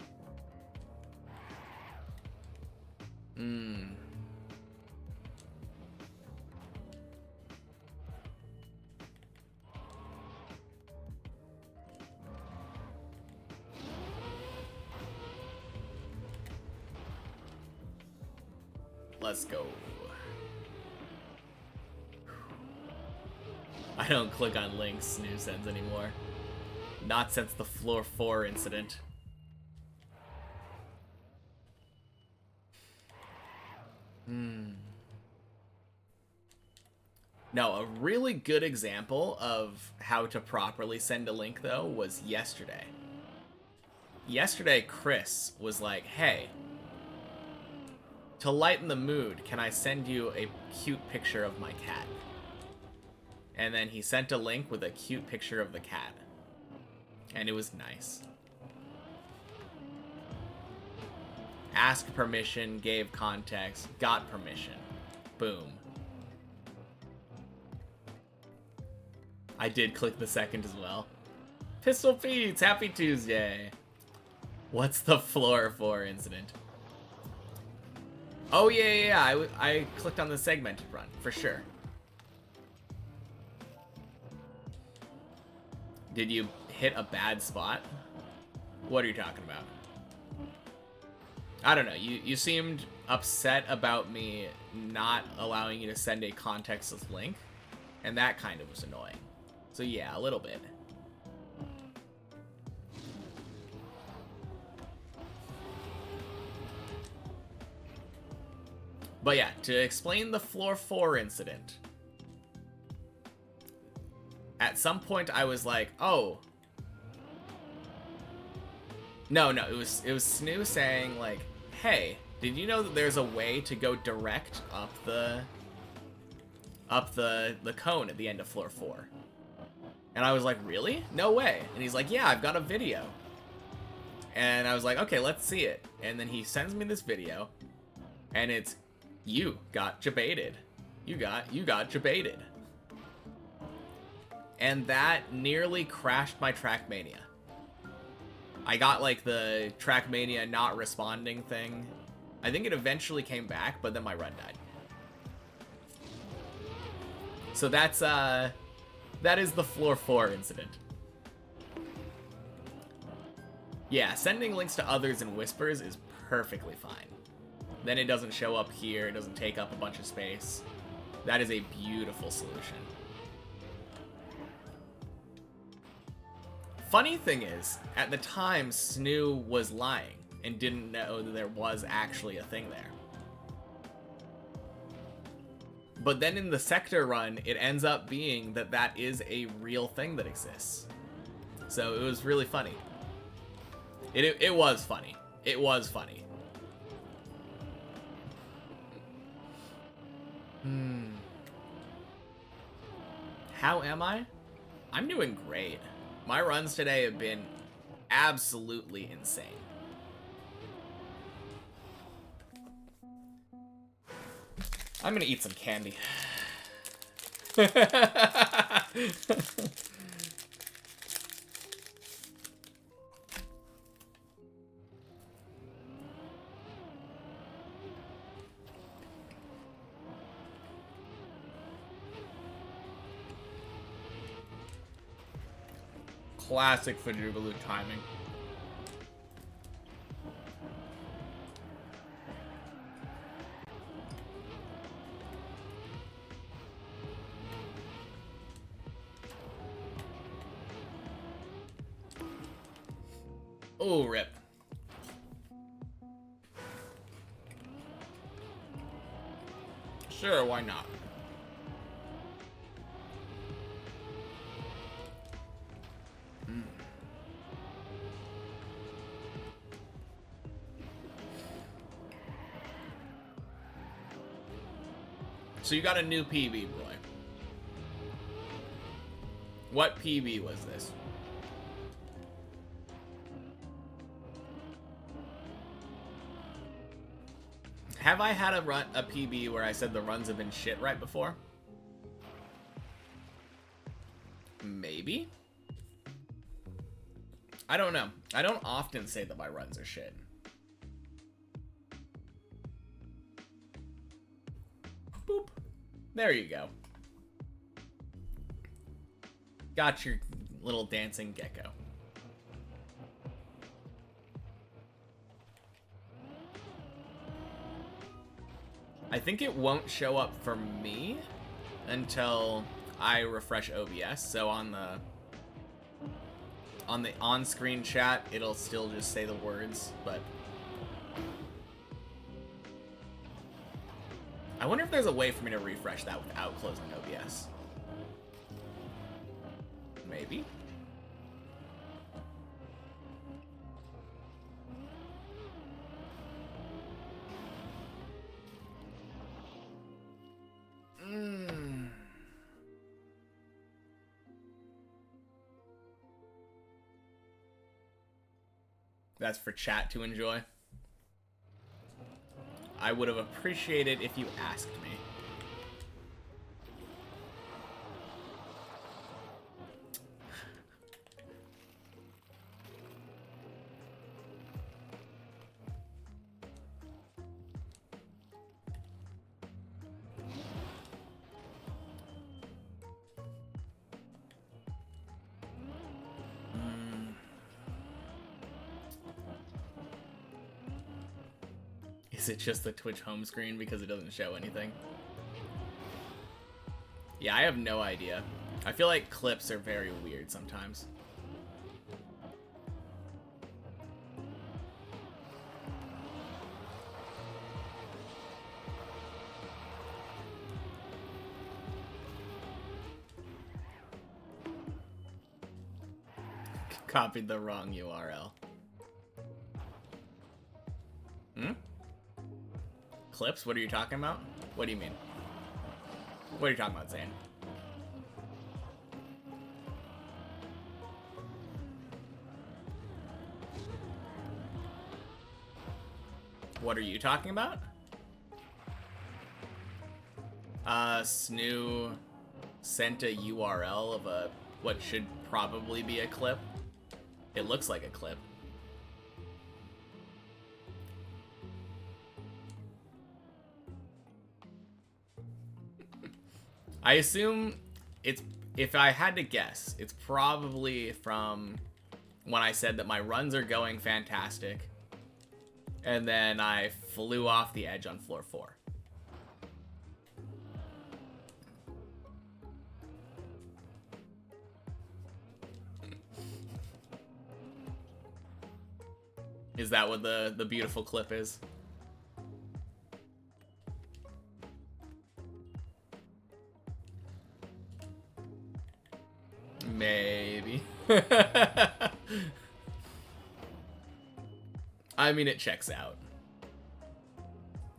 Let's go. I don't click on links Noob sends anymore. Not since the floor 4 incident. No, a really good example of how to properly send a link, though, was yesterday. Yesterday, Chris was like, hey, to lighten the mood, can I send you a cute picture of my cat? And then he sent a link with a cute picture of the cat. And it was nice. Asked permission, gave context, got permission. Boom. I did click the second as well. Pistol Pete's, happy Tuesday. What's the floor 4 incident? Oh, yeah. I clicked on the segmented run, for sure. Did you hit a bad spot? What are you talking about? I don't know. You seemed upset about me not allowing you to send a contextless link, and that kind of was annoying. So yeah, a little bit. But yeah, to explain the floor 4 incident. At some point I was like, oh. No, it was Snoo saying like, hey, did you know that there's a way to go direct up the up the cone at the end of floor 4. And I was like, really? No way. And he's like, yeah, I've got a video. And I was like, okay, let's see it. And then he sends me this video, and it's, you got jebaited. You got jebaited. And that nearly crashed my Trackmania. I got like the Trackmania not responding thing. I think it eventually came back, but then my run died. So that's that is the floor 4 incident. Yeah, sending links to others in whispers is perfectly fine. Then it doesn't show up here, it doesn't take up a bunch of space. That is a beautiful solution. Funny thing is, at the time, Snoo was lying and didn't know that there was actually a thing there. But then in the sector run, it ends up being that that is a real thing that exists. So it was really funny. It was funny. It was funny. How am I? I'm doing great. My runs today have been absolutely insane. I'm gonna eat some candy. Classic Fajugalu timing. Oh, rip. Sure, why not? So you got a new PB, Roy. What PB was this? Have I had a PB where I said the runs have been shit right before? Maybe? I don't know. I don't often say that my runs are shit. Boop. There you go. Got your little dancing gecko. I think it won't show up for me until I refresh OBS. So on the on-screen chat, it'll still just say the words, but I wonder if there's a way for me to refresh that without closing OBS. Maybe. That's for chat to enjoy. I would have appreciated if you asked me. Is it just the Twitch home screen because it doesn't show anything? Yeah, I have no idea. I feel like clips are very weird sometimes. Copied the wrong URL. Clips? What are you talking about? What do you mean? What are you talking about, Zane? What are you talking about? Snoo sent a URL of a what should probably be a clip. It looks like a clip. I assume it's, if I had to guess, it's probably from when I said that my runs are going fantastic, and then I flew off the edge on floor 4. Is that what the beautiful clip is? Maybe. I mean, it checks out.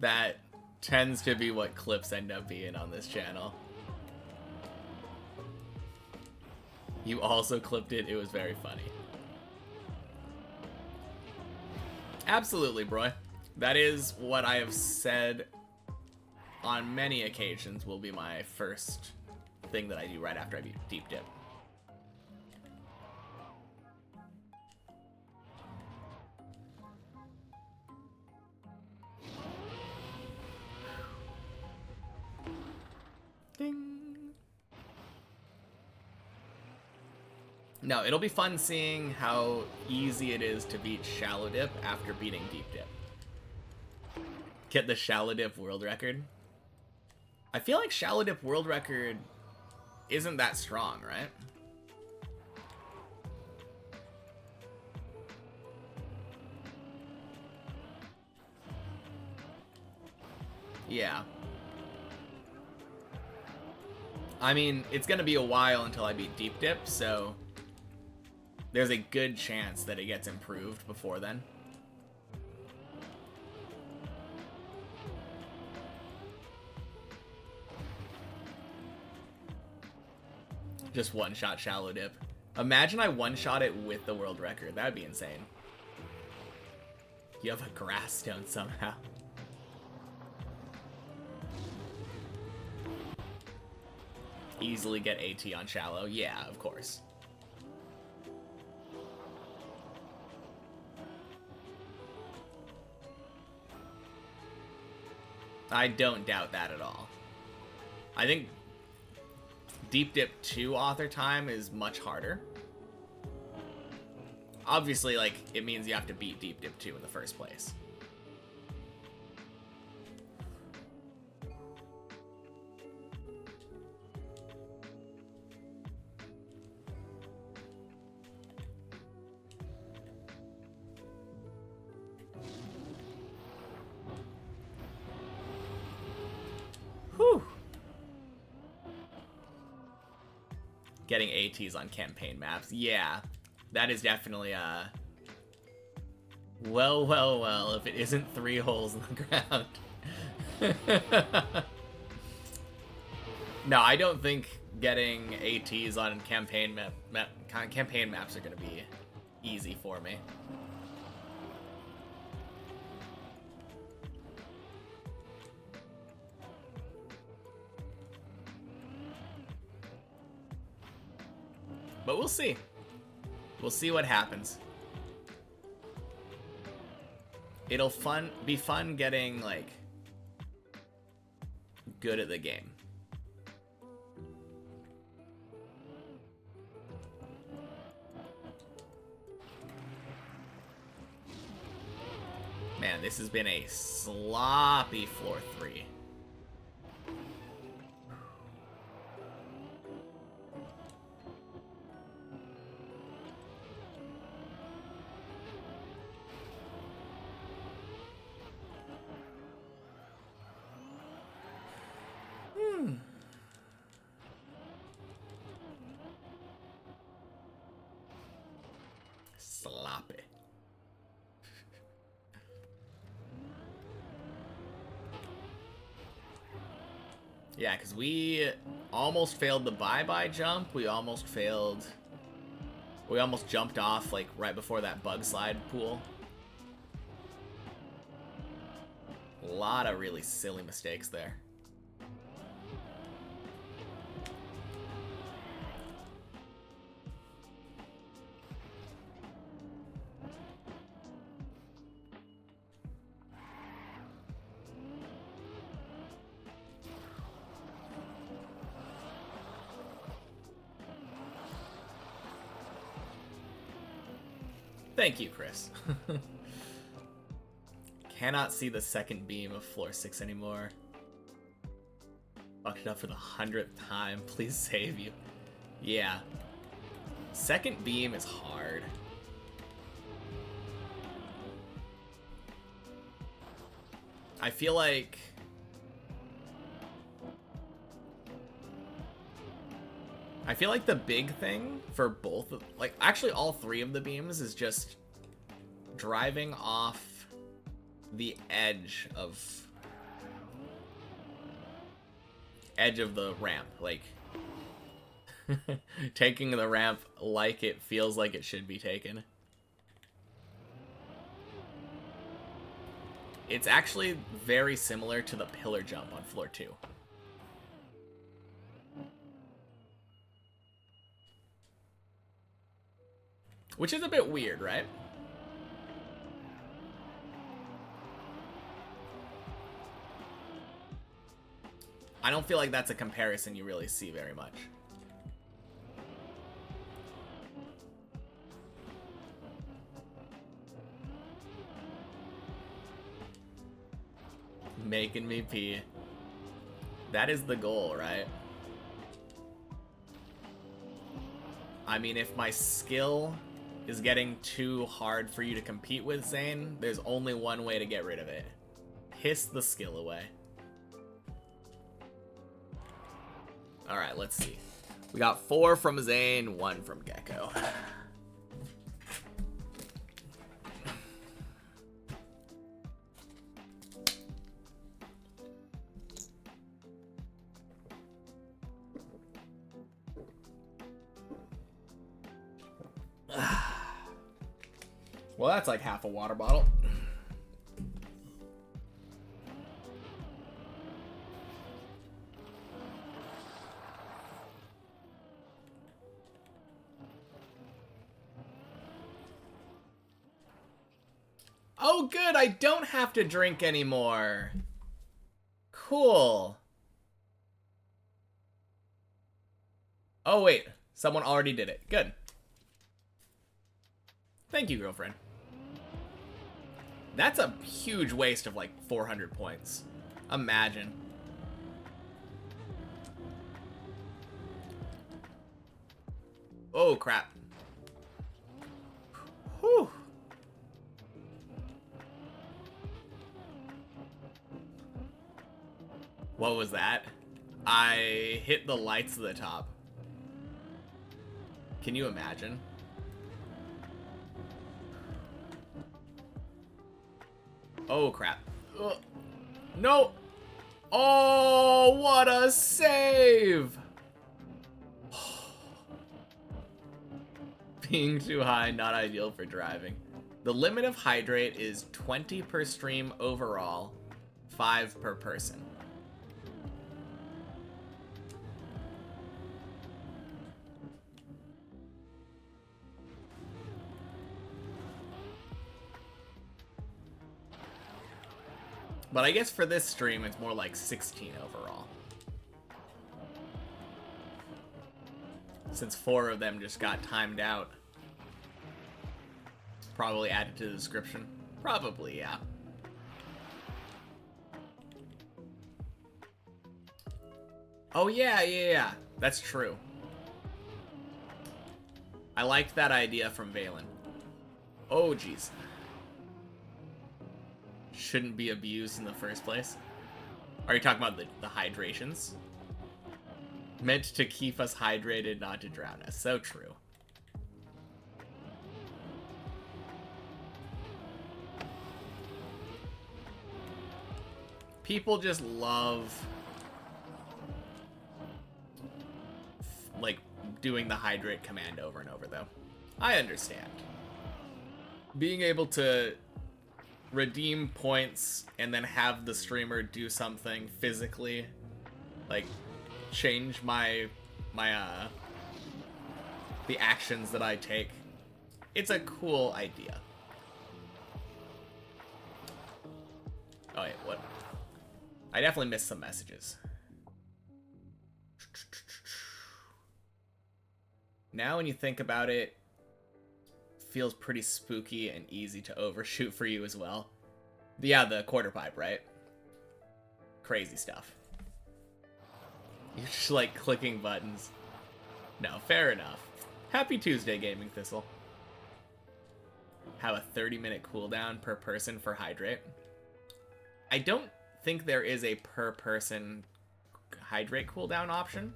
That tends to be what clips end up being on this channel. You also clipped it. It was very funny. Absolutely, bro. That is what I have said on many occasions will be my first thing that I do right after I deep dip. Ding. No, it'll be fun seeing how easy it is to beat shallow dip after beating deep dip. Get the shallow dip world record. I feel like shallow dip world record isn't that strong, right? Yeah. I mean, it's gonna be a while until I beat deep dip, so there's a good chance that it gets improved before then. Just one-shot shallow dip. Imagine I one-shot it with the world record. That would be insane. You have a grass stone somehow. Easily get AT on shallow. Yeah, of course. I don't doubt that at all. I think Deep Dip 2 author time is much harder. Obviously, like, it means you have to beat Deep Dip 2 in the first place. Whew. Getting ATs on campaign maps. Yeah, that is definitely, well, if it isn't 3 holes in the ground. No, I don't think getting ATs on campaign campaign maps are going to be easy for me. But we'll see. We'll see what happens. It'll be fun getting, like, good at the game. Man, this has been a sloppy floor 3. Sloppy. Yeah, because we almost failed the bye-bye jump. We almost jumped off, like, right before that bug slide pool. A lot of really silly mistakes there. Thank you, Chris. Cannot see the second beam of floor 6 anymore. Fucked it up for the 100th time. Please save you. Yeah. Second beam is hard. I feel like... the big thing for both, like, actually all 3 of the beams is just driving off the edge of the ramp, like taking the ramp like it feels like it should be taken. It's actually very similar to the pillar jump on floor 2. Which is a bit weird, right? I don't feel like that's a comparison you really see very much. Making me pee. That is the goal, right? I mean, if my skill is getting too hard for you to compete with, Zane, there's only one way to get rid of it. Piss the skill away. Alright, let's see. We got 4 from Zane, 1 from Gecko. Well, that's like half a water bottle. Oh, good. I don't have to drink anymore. Cool. Oh, wait. Someone already did it. Good. Thank you, girlfriend. That's a huge waste of like 400 points. Imagine. Oh, crap. Whew. What was that? I hit the lights at the top. Can you imagine? Oh, crap. Ugh. No! Oh, what a save! Being too high, not ideal for driving. The limit of hydrate is 20 per stream overall, 5 per person. But I guess for this stream, it's more like 16 overall. Since 4 of them just got timed out. Probably added to the description. Probably, yeah. Oh, yeah. That's true. I liked that idea from Valen. Oh, jeez. Shouldn't be abused in the first place. Are you talking about the hydrations? Meant to keep us hydrated, not to drown us. So true. People just love like doing the hydrate command over and over though. I understand. Being able to redeem points and then have the streamer do something physically, like change my the actions that I take. It's a cool idea. Oh wait, what? I definitely missed some messages. Now when you think about it, feels pretty spooky and easy to overshoot for you as well. Yeah, the quarter pipe, right? Crazy stuff. You're just like clicking buttons. No, fair enough. Happy Tuesday, Gaming Thistle. Have a 30-minute cooldown per person for hydrate. I don't think there is a per person hydrate cooldown option.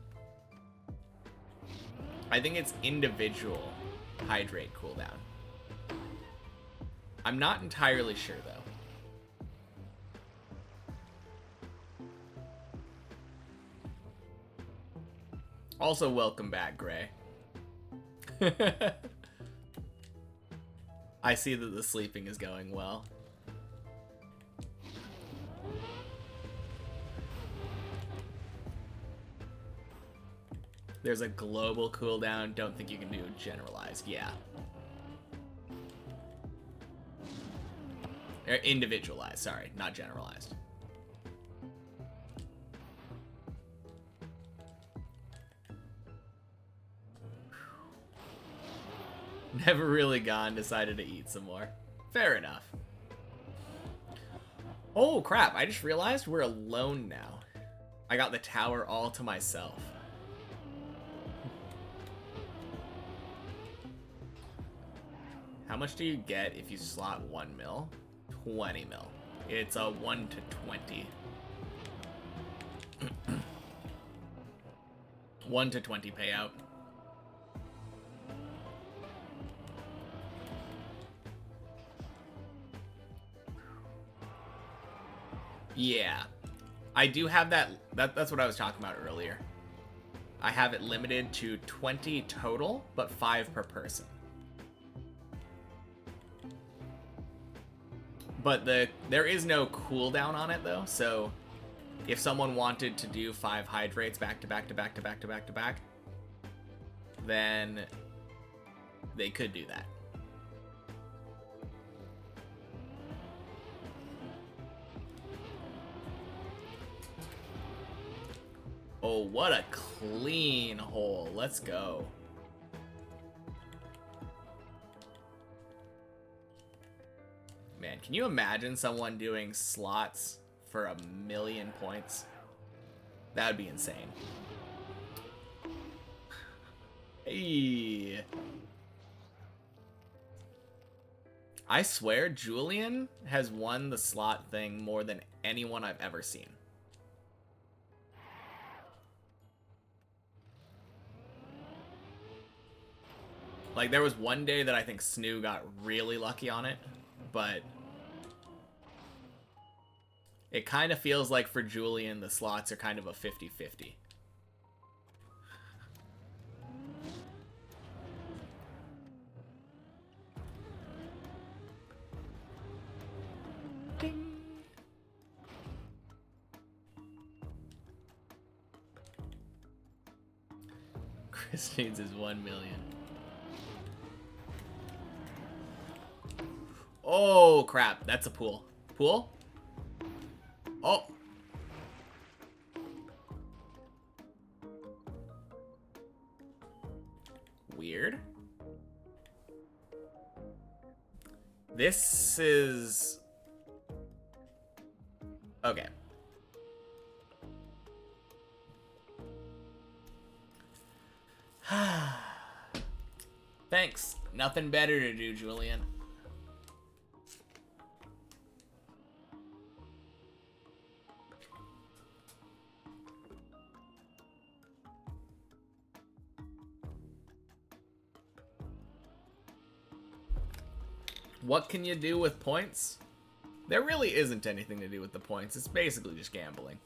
I think it's individual hydrate cooldown. I'm not entirely sure though. Also, welcome back, Gray. I see that the sleeping is going well. There's a global cooldown. Don't think you can do generalized. Yeah. Or individualized, sorry, not generalized. Never really gone, decided to eat some more. Fair enough. Oh crap, I just realized we're alone now. I got the tower all to myself. How much do you get if you slot 1 mil? 20 mil. It's a 1 to 20. 1 to 20 payout. Yeah. I do have that's what I was talking about earlier. I have it limited to 20 total, but 5 per person. But there is no cooldown on it though, so if someone wanted to do 5 hydrates back to back to back to back to back to back, then they could do that. Oh, what a clean hole. Let's go. Man, can you imagine someone doing slots for 1,000,000 points? That would be insane. Hey. I swear Julian has won the slot thing more than anyone I've ever seen. Like, there was one day that I think Snoo got really lucky on it, but it kind of feels like for Julian, the slots are kind of a 50-50. Ding. Chris needs his 1 million. Oh, crap. That's a pool. Pool? Oh. Weird. This is... Okay. Thanks. Nothing better to do, Julian. What can you do with points? There really isn't anything to do with the points. It's basically just gambling.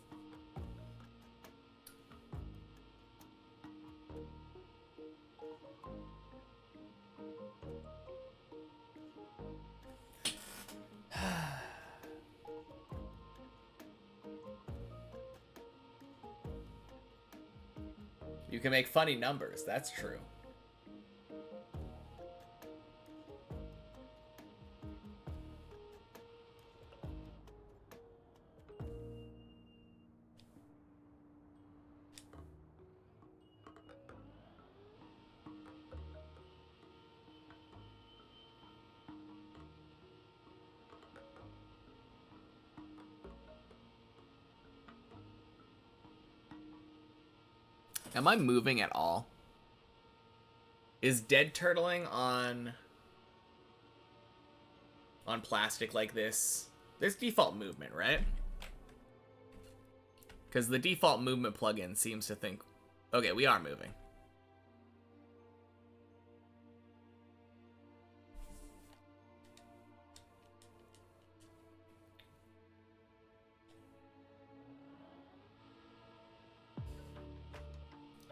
You can make funny numbers, that's true. Am I moving at all? Is dead turtling on plastic like this? There's default movement, right? Because the default movement plugin seems to think, okay, we are moving.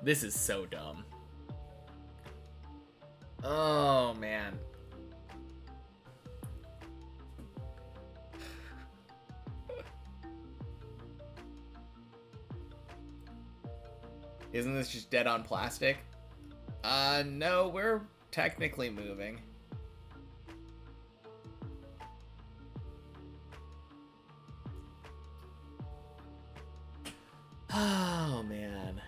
This is so dumb. Oh, man. Isn't this just dead on plastic? No, we're technically moving. Oh, man.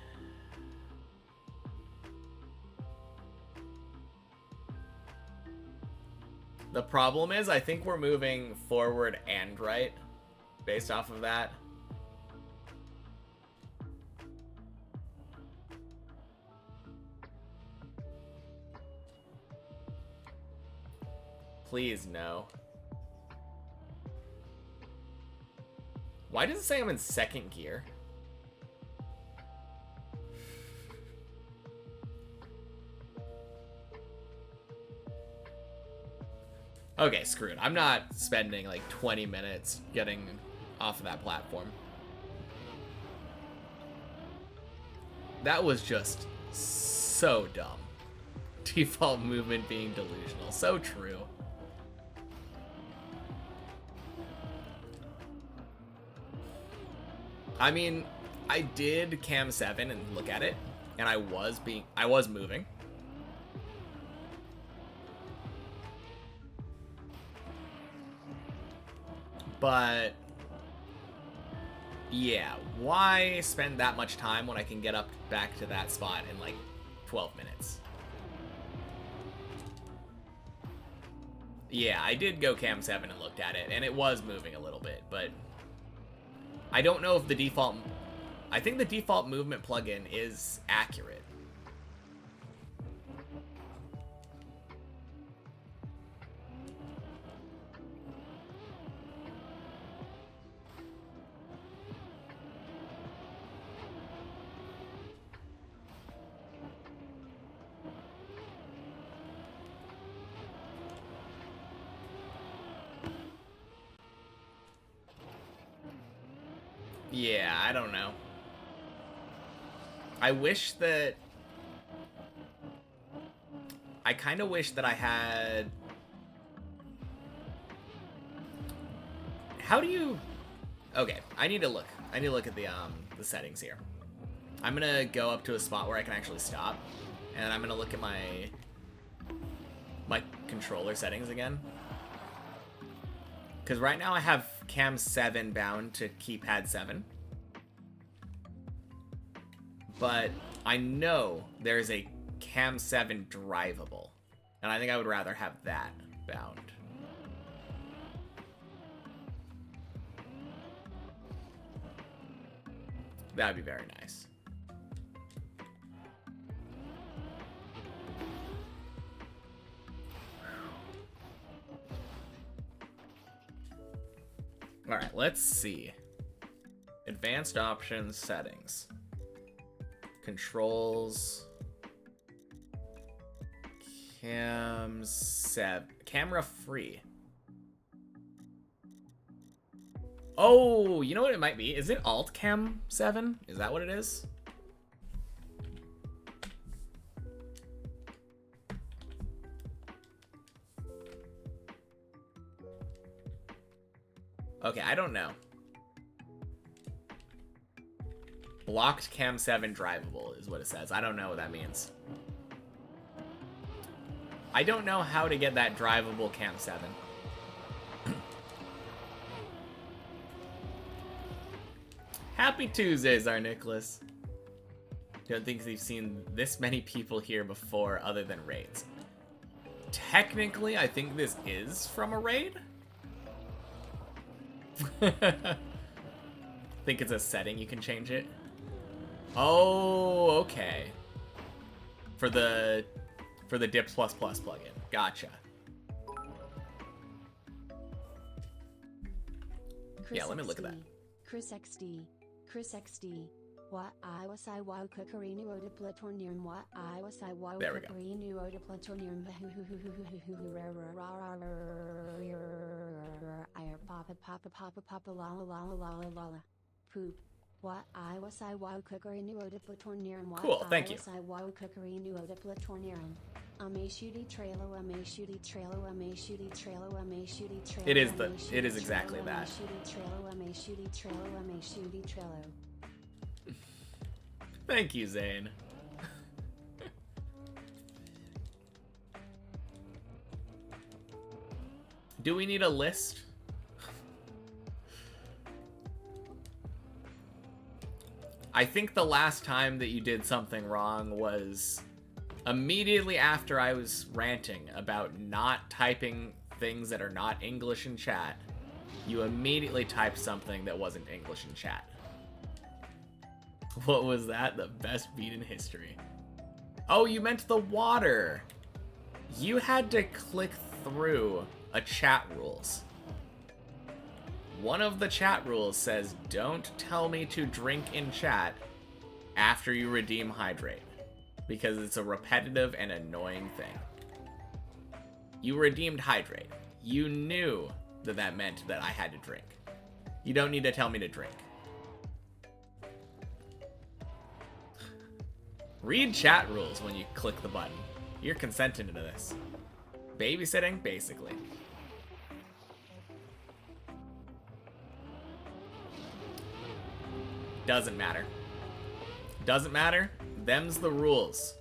The problem is, I think we're moving forward and right, based off of that. Please, no. Why does it say I'm in second gear? Okay, screw it. I'm not spending like 20 minutes getting off of that platform. That was just so dumb. Default movement being delusional. So true. I mean, I did cam 7 and look at it, and I was moving. But yeah, why spend that much time when I can get up back to that spot in like 12 minutes? Yeah, I did go cam 7 and looked at it, and it was moving a little bit, but I don't know if the default... I think the default movement plugin is accurate. Yeah, I don't know. I wish that... I kind of wish that I had... How do you... Okay, I need to look. I need to look at the settings here. I'm gonna go up to a spot where I can actually stop, and I'm gonna look at my controller settings again. Because right now I have cam 7 bound to keypad 7. But I know there's a cam 7 drivable. And I think I would rather have that bound. That would be very nice. Alright, let's see. Advanced options, settings. Controls. Cam 7. Camera free. Oh, you know what it might be? Is it Alt Cam 7? Is that what it is? Okay, I don't know. Blocked Cam 7 drivable is what it says. I don't know what that means. I don't know how to get that drivable Cam 7. Happy Tuesdays, our Nicholas. Don't think we've seen this many people here before other than raids. Technically, I think this is from a raid. Think it's a setting, you can change it. Oh, okay. For the Dips++ plugin. Gotcha. Yeah, let me look at that. Chris XD. What I was I wow cookery new oda platornium. What I was I wow cookery new oda platornium. Papa la la poop. What I was I wow cookery new oda platornium. Cool, thank you. I was I wow cookery new oda platornium. Ame shooty trailer, ame shooty trailer, ame shooty trailer, ame shooty trailer. It is exactly that. Ame shooty trailer. Thank you, Zane. Do we need a list? I think the last time that you did something wrong was immediately after I was ranting about not typing things that are not English in chat. You immediately typed something that wasn't English in chat. What was that? The best beat in history. Oh, you meant the water. You had to click through a chat rules. One of the chat rules says, don't tell me to drink in chat after you redeem hydrate, because it's a repetitive and annoying thing. You redeemed hydrate. You knew that that meant that I had to drink. You don't need to tell me to drink. Read chat rules when you click the button. You're consenting to this. Babysitting, basically. Doesn't matter. Doesn't matter. Them's the rules.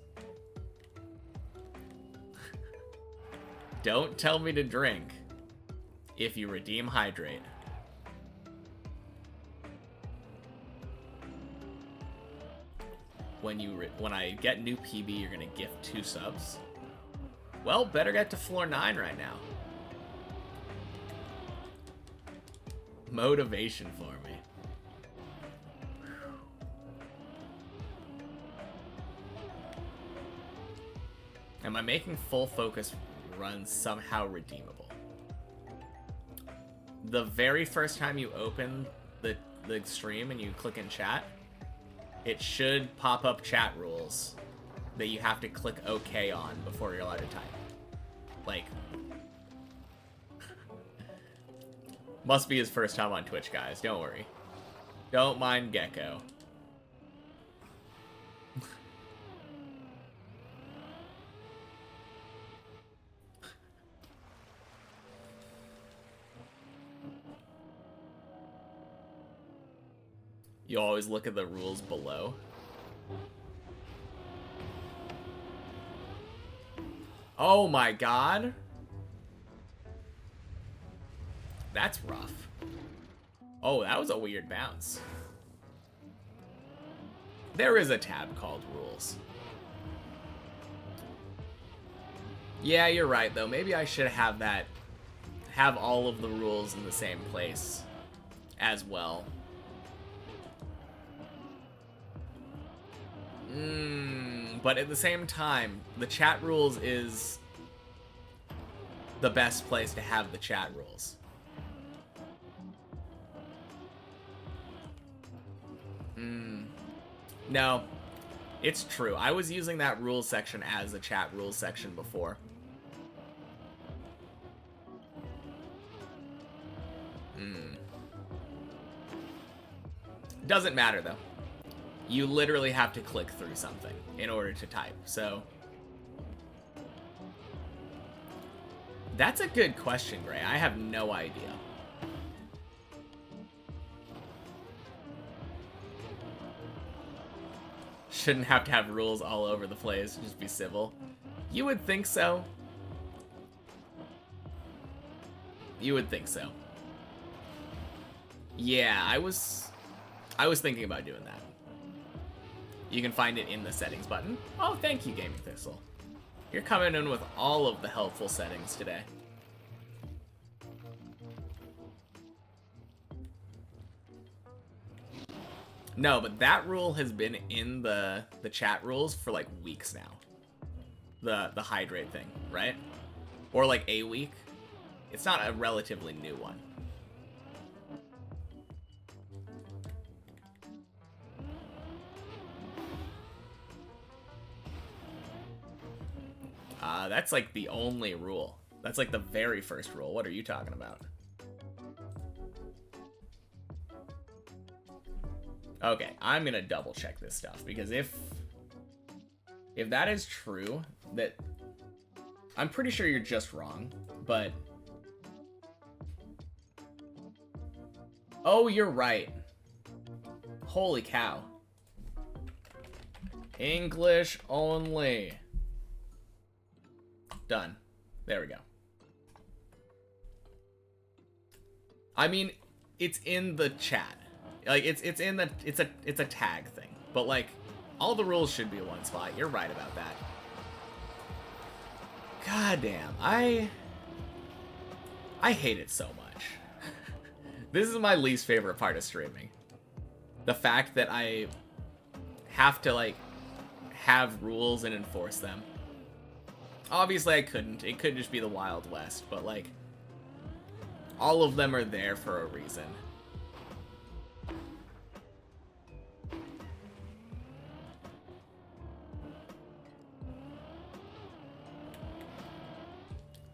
Don't tell me to drink if you redeem hydrate. When I get new PB, you're gonna gift 2 subs. Well, better get to floor 9 right now. Motivation for me. Am I making full focus runs somehow redeemable? The very first time you open the stream and you click in chat, it should pop up chat rules that you have to click OK on before you're allowed to type. Like, must be his first time on Twitch, guys. Don't worry. Don't mind Gecko. You always look at the rules below. Oh my god. That's rough. Oh, that was a weird bounce. There is a tab called rules. Yeah, you're right though. Maybe I should have all of the rules in the same place as well. But at the same time, the chat rules is the best place to have the chat rules. No, it's true. I was using that rules section as a chat rules section before. Doesn't matter though. You literally have to click through something in order to type, so... That's a good question, Gray. I have no idea. Shouldn't have to have rules all over the place, just be civil. You would think so. You would think so. Yeah, I was thinking about doing that. You can find it in the settings button. Oh, thank you, Gaming Thistle. You're coming in with all of the helpful settings today. No, but that rule has been in the chat rules for like weeks now. The hydrate thing, right? Or like a week. It's not a relatively new one. That's like the only rule. That's like the very first rule. What are you talking about? Okay, I'm gonna double check this stuff because if that is true, that I'm pretty sure you're just wrong, but oh, you're right. Holy cow. English only. Done. There we go. I mean, it's in the chat. Like it's in the it's a tag thing. But like all the rules should be in one spot. You're right about that. God damn. I hate it so much. This is my least favorite part of streaming. The fact that I have to like have rules and enforce them. Obviously I couldn't. It could just be the Wild West, but like all of them are there for a reason.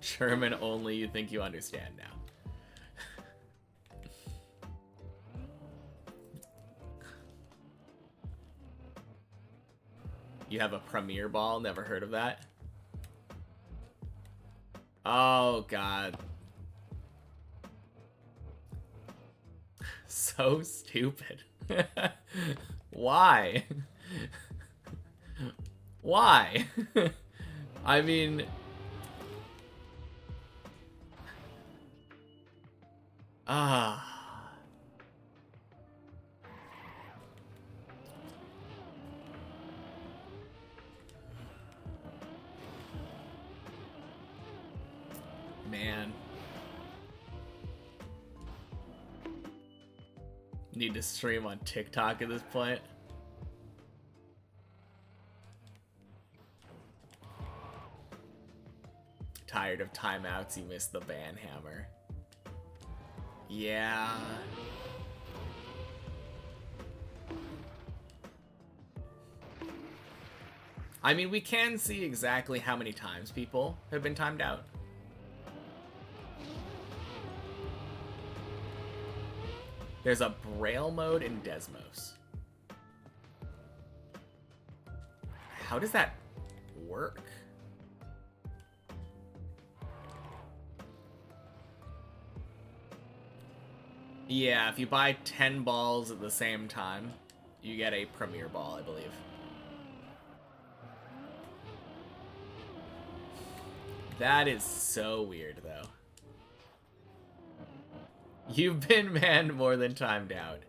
German only, you think you understand now. You have a premiere ball? Never heard of that? Oh, God. So stupid. Why? Why? I mean... Man. Need to stream on TikTok at this point. Tired of timeouts, you missed the ban hammer. Yeah. I mean, we can see exactly how many times people have been timed out. There's a Braille mode in Desmos. How does that work? Yeah, if you buy 10 balls at the same time, you get a premiere ball, I believe. That is so weird, though. You've been banned more than timed out.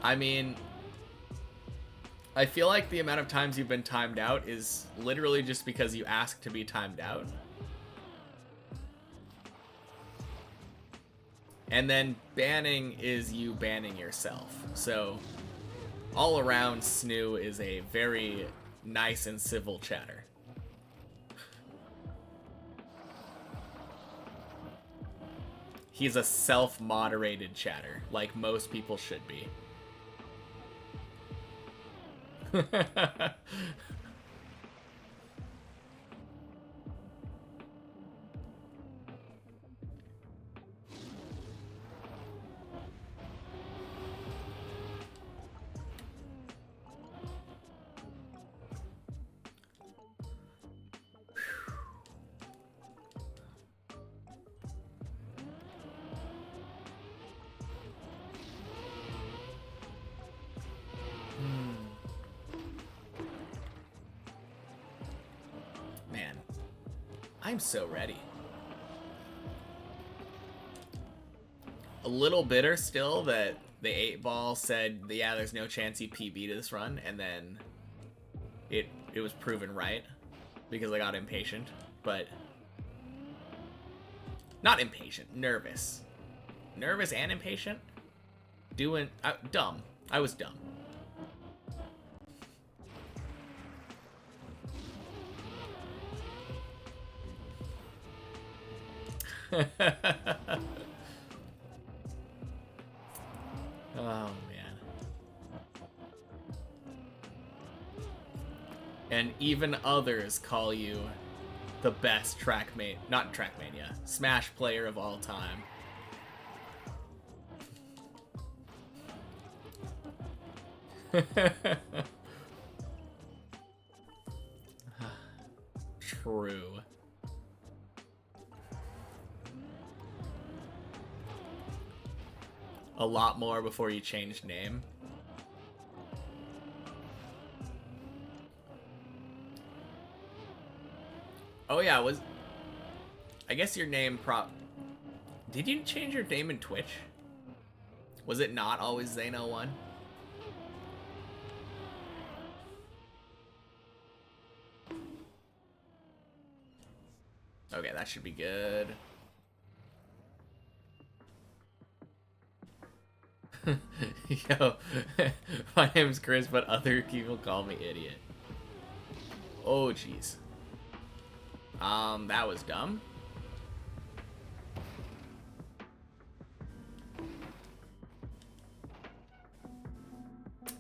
I mean, I feel like the amount of times you've been timed out is literally just because you asked to be timed out. And then banning is you banning yourself. So, all around, Snoo is a very nice and civil chatter. He's a self-moderated chatter, like most people should be. I'm so ready. A little bitter still that the 8-ball said, yeah, there's no chance he PB to this run, and then it was proven right because I got impatient, but not impatient, nervous. Nervous and impatient? Dumb. I was dumb. Oh, man. And even others call you the best not Trackmania, Smash player of all time. True. A lot more before you changed name. Oh yeah, I guess your name did you change your name in Twitch? Was it not always Zane01? Okay, that should be good. Yo, my name's Chris, but other people call me idiot. Oh, jeez. That was dumb.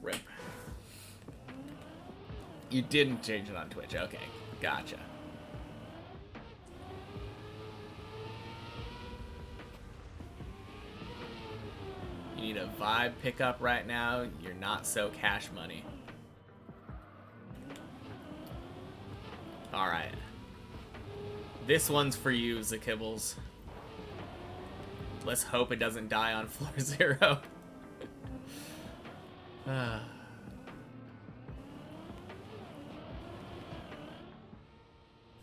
Rip. You didn't change it on Twitch. Okay, gotcha. You need a vibe pickup right now. You're not so cash money. Alright. This one's for you, Zakibbles. Let's hope it doesn't die on floor 0.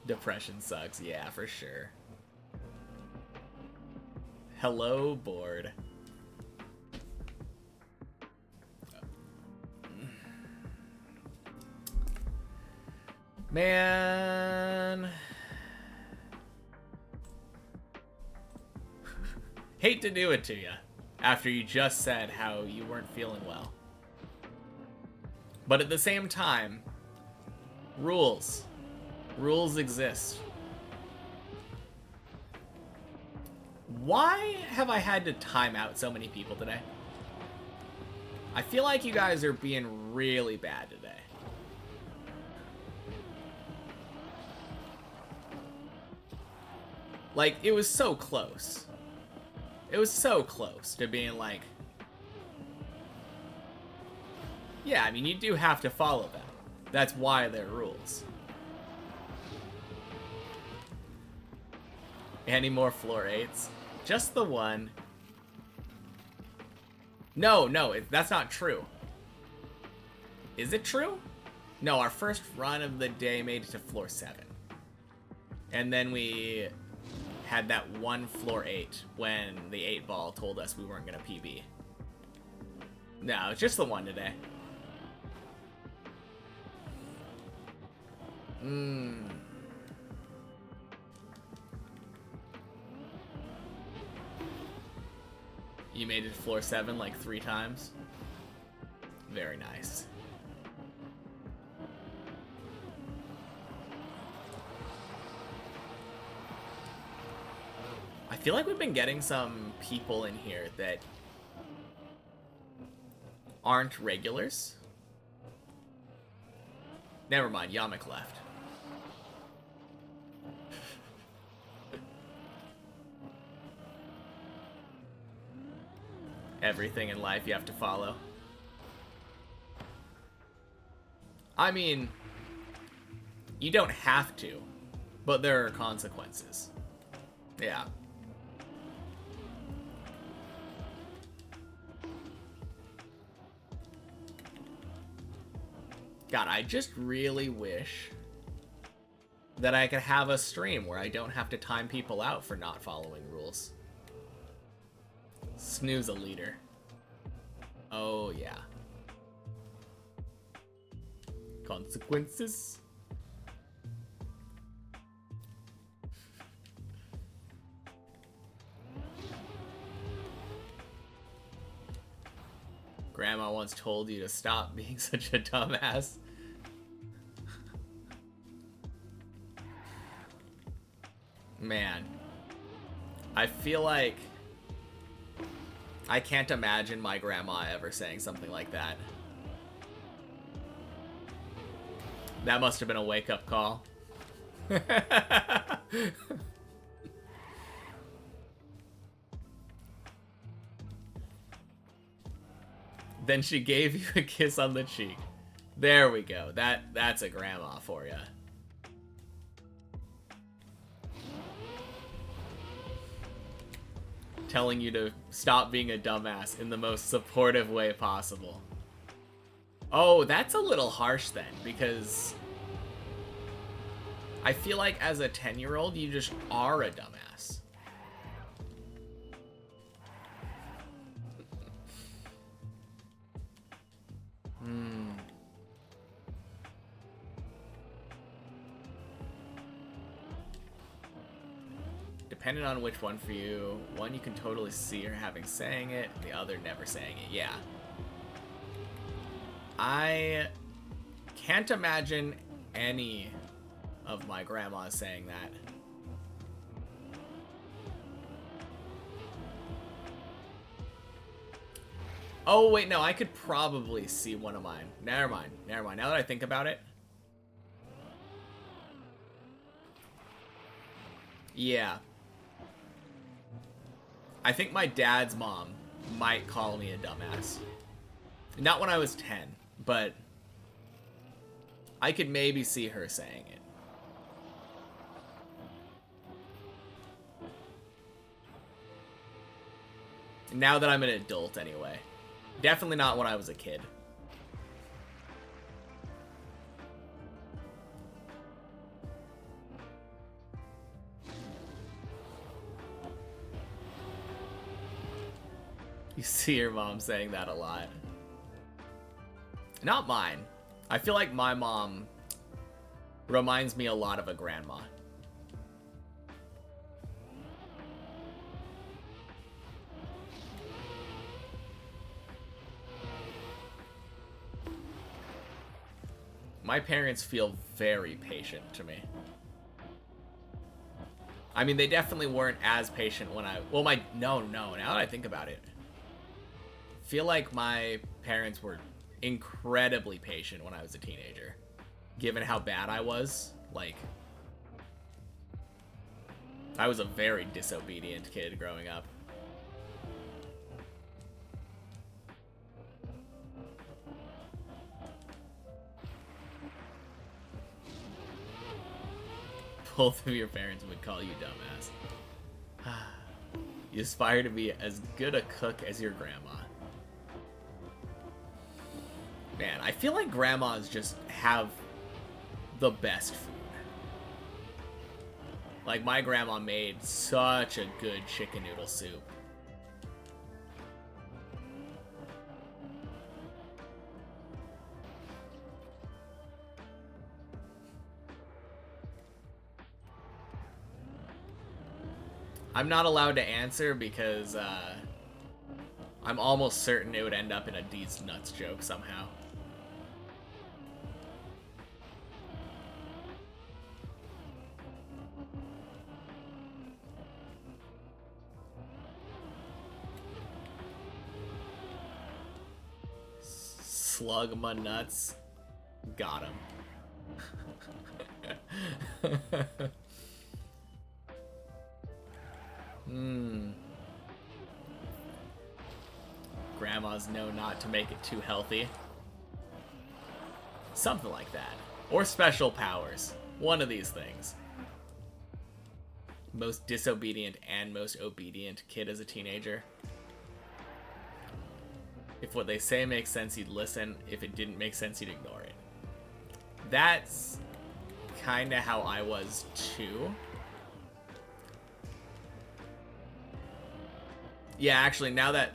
Depression sucks, yeah, for sure. Hello, board. Man. Hate to do it to you after you just said how you weren't feeling well. But at the same time, rules. Rules exist. Why have I had to time out so many people today? I feel like you guys are being really bad today. Like, it was so close. It was so close to being like... Yeah, I mean, you do have to follow them. That's why they're rules. Any more floor 8s? Just the one. No, that's not true. Is it true? No, our first run of the day made it to floor 7. And then we had that one floor 8 when the 8-ball told us we weren't going to PB. No, it's just the one today. You made it to floor 7 like 3 times? Very nice. I feel like we've been getting some people in here that aren't regulars. Never mind, Yamik left. Everything in life you have to follow. I mean, you don't have to, but there are consequences. Yeah. God, I just really wish that I could have a stream where I don't have to time people out for not following rules. Snooze a leader. Oh, yeah. Consequences. Grandma once told you to stop being such a dumbass. Man, I feel like I can't imagine my grandma ever saying something like that. That must have been a wake-up call. Then she gave you a kiss on the cheek. There we go. That's a grandma for you. Telling you to stop being a dumbass in the most supportive way possible. Oh, that's a little harsh then, because I feel like as a 10-year-old, you just are a dumbass. Depending on which one for you, one you can totally see her having saying it, the other never saying it. Yeah. I can't imagine any of my grandmas saying that. Oh, wait, no, I could probably see one of mine. Never mind. Now that I think about it. Yeah. I think my dad's mom might call me a dumbass. Not when I was 10, but I could maybe see her saying it. Now that I'm an adult, anyway. Definitely not when I was a kid. You see your mom saying that a lot. Not mine. I feel like my mom reminds me a lot of a grandma. My parents feel very patient to me. I mean, they definitely weren't as patient when no, now that I think about it. I feel like my parents were incredibly patient when I was a teenager. Given how bad I was, like, I was a very disobedient kid growing up. Both of your parents would call you dumbass. You aspire to be as good a cook as your grandma. Man, I feel like grandmas just have the best food. Like, my grandma made such a good chicken noodle soup. I'm not allowed to answer because I'm almost certain it would end up in a D's nuts joke somehow. Slug my nuts. Got him. Grandmas know not to make it too healthy. Something like that. Or special powers. One of these things. Most disobedient and most obedient kid as a teenager. If what they say makes sense, you'd listen. If it didn't make sense, you'd ignore it. That's kind of how I was too. Yeah, actually, now that...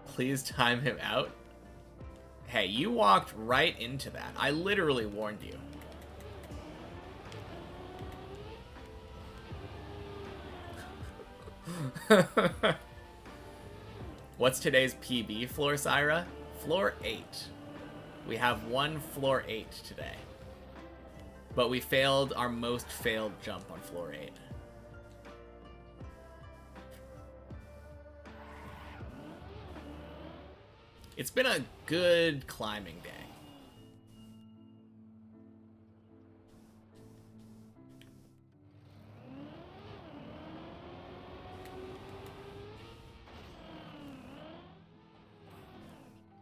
Please time him out. Hey, you walked right into that. I literally warned you. What's today's PB floor, Syra? Floor 8. We have one floor 8 today. But we failed our most failed jump on floor 8. It's been a good climbing day.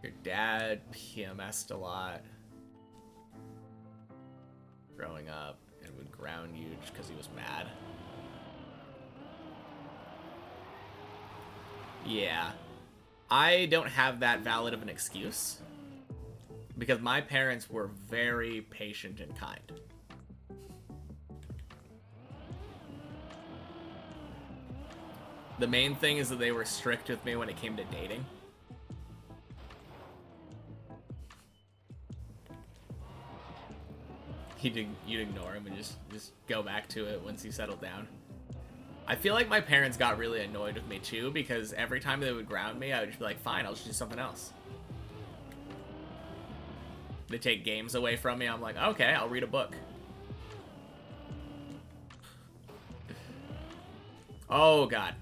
Your dad PMS'd a lot growing up and would ground you just because he was mad. Yeah. I don't have that valid of an excuse because my parents were very patient and kind. The main thing is that they were strict with me when it came to dating. You'd ignore him and just go back to it once you settled down. I feel like my parents got really annoyed with me too because every time they would ground me, I would just be like, fine, I'll just do something else. They take games away from me, I'm like, okay, I'll read a book. Oh, God.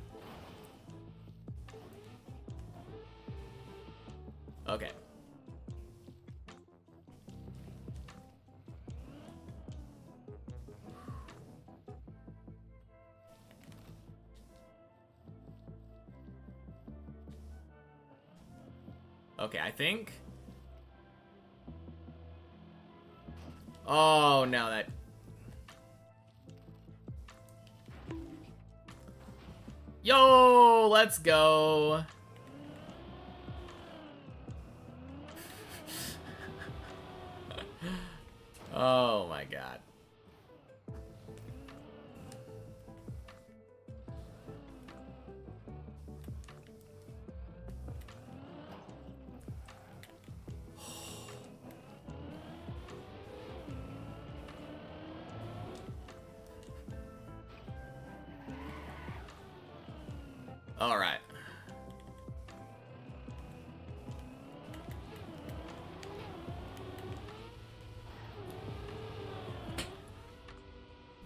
Okay. Okay, I think... Oh, no, that... Yo, let's go. Oh, my God. All right.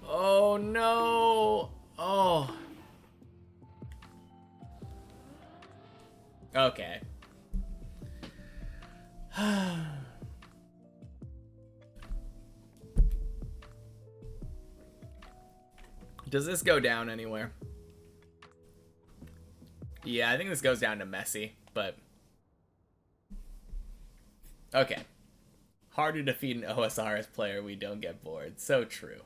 Oh, no. Oh. Okay. Does this go down anywhere? Yeah, I think this goes down to messy, but... Okay. Hard to defeat an OSRS player, we don't get bored. So true.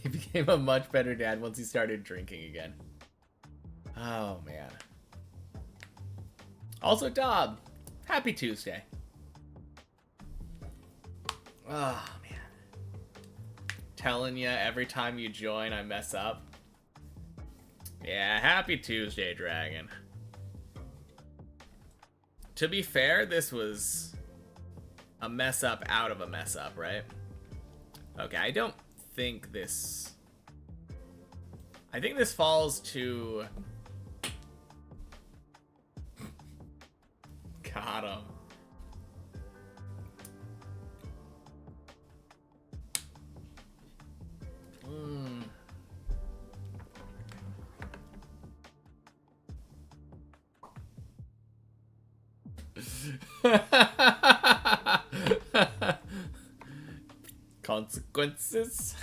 He became a much better dad once he started drinking again. Oh, man. Also, Dob, happy Tuesday. Oh, man. Telling you, every time you join, I mess up. Yeah, happy Tuesday, Dragon. To be fair, this was a mess up out of a mess up, right? Okay, I don't think this... I think this falls to... Got him. Consequences.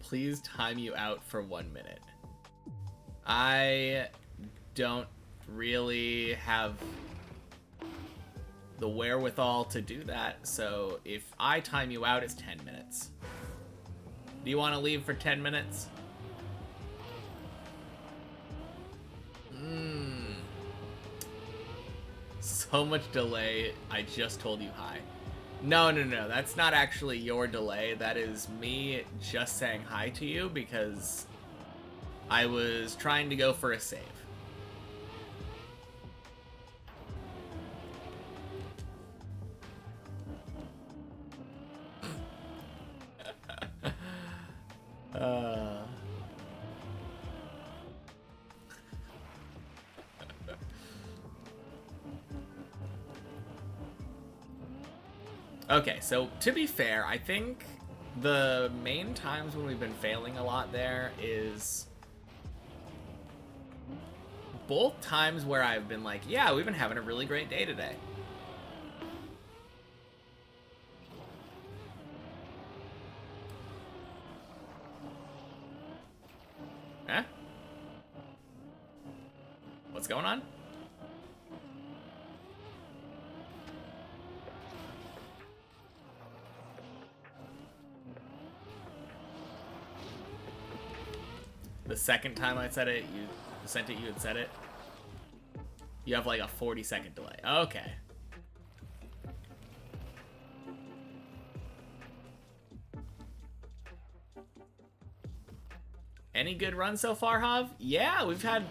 Please time you out for 1 minute. I don't really have the wherewithal to do that, so if I time you out, it's 10 minutes. Do you want to leave for 10 minutes? So much delay, I just told you hi. No, that's not actually your delay. That is me just saying hi to you because I was trying to go for a save. Okay, so to be fair, I think the main times when we've been failing a lot there is both times where I've been like, yeah, we've been having a really great day today. Huh? What's going on? The second time I said it, you sent it, you had said it. You have like a 40-second delay. Okay. Any good runs so far, Hav? Yeah, we've had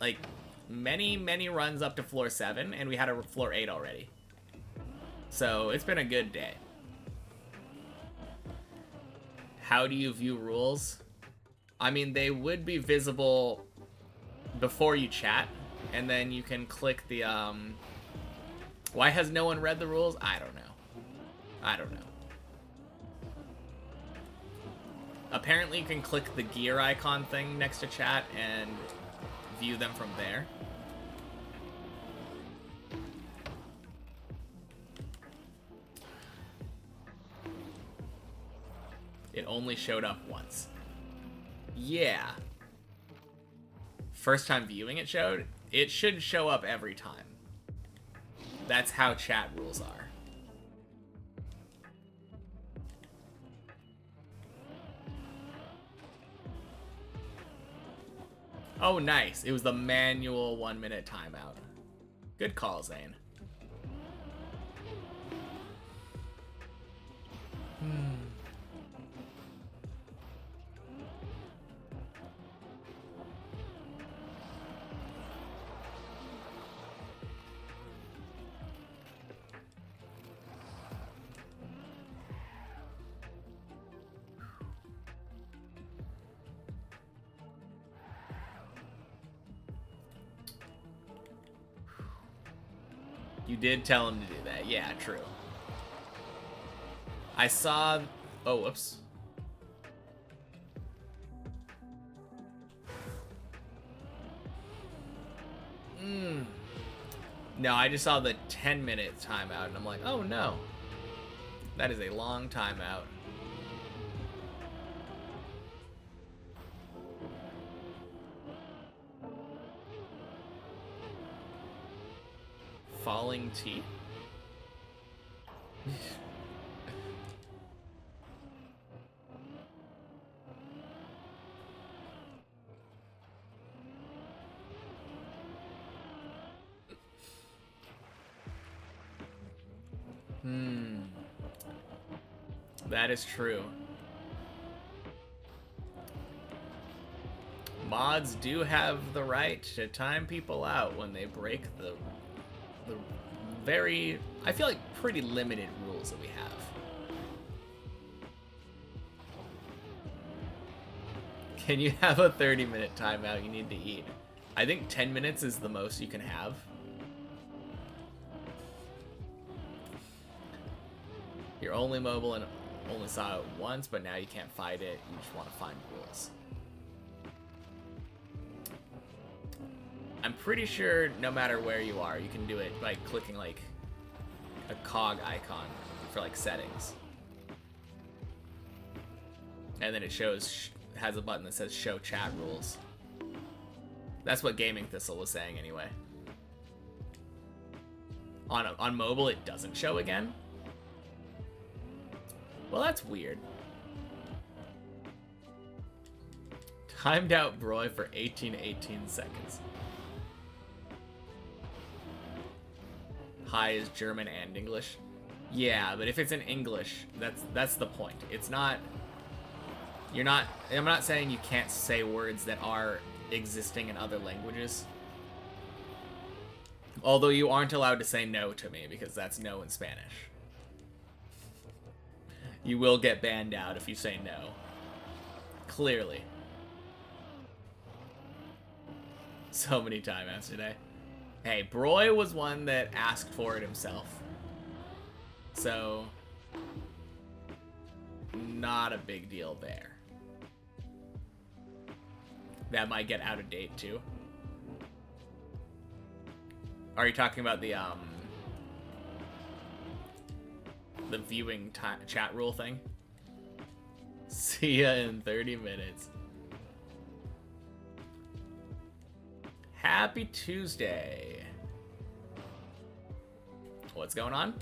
like many runs up to floor 7, and we had a floor 8 already. So it's been a good day. How do you view rules? I mean, they would be visible before you chat, and then you can click the, Why has no one read the rules? I don't know. Apparently you can click the gear icon thing next to chat and view them from there. It only showed up once. Yeah. First time viewing it showed? It should show up every time. That's how chat rules are. Oh, nice. It was the manual 1-minute timeout. Good call, Zane. You did tell him to do that. Yeah, true. I saw... Oh, whoops. No, I just saw the 10-minute timeout, and I'm like, oh no. That is a long timeout. Falling teeth? That is true. Mods do have the right to time people out when they break the very, I feel like, pretty limited rules that we have. Can you have a 30-minute timeout? You need to eat. I think 10 minutes is the most you can have. You're only mobile and only saw it once, but now you can't fight it. You just want to find rules. I'm pretty sure no matter where you are, you can do it by clicking like a cog icon for like settings. And then it shows, has a button that says show chat rules. That's what Gaming Thistle was saying anyway. On mobile, it doesn't show again? Well, that's weird. Timed out Broy for 18 seconds. Hi is German and English. Yeah, but if it's in English, that's the point. It's not... You're not... I'm not saying you can't say words that are existing in other languages. Although you aren't allowed to say no to me, because that's no in Spanish. You will get banned out if you say no. Clearly. So many timeouts today. Hey, Broy was one that asked for it himself. So, not a big deal there. That might get out of date too. Are you talking about the viewing chat rule thing? See ya in 30 minutes. Happy Tuesday. What's going on?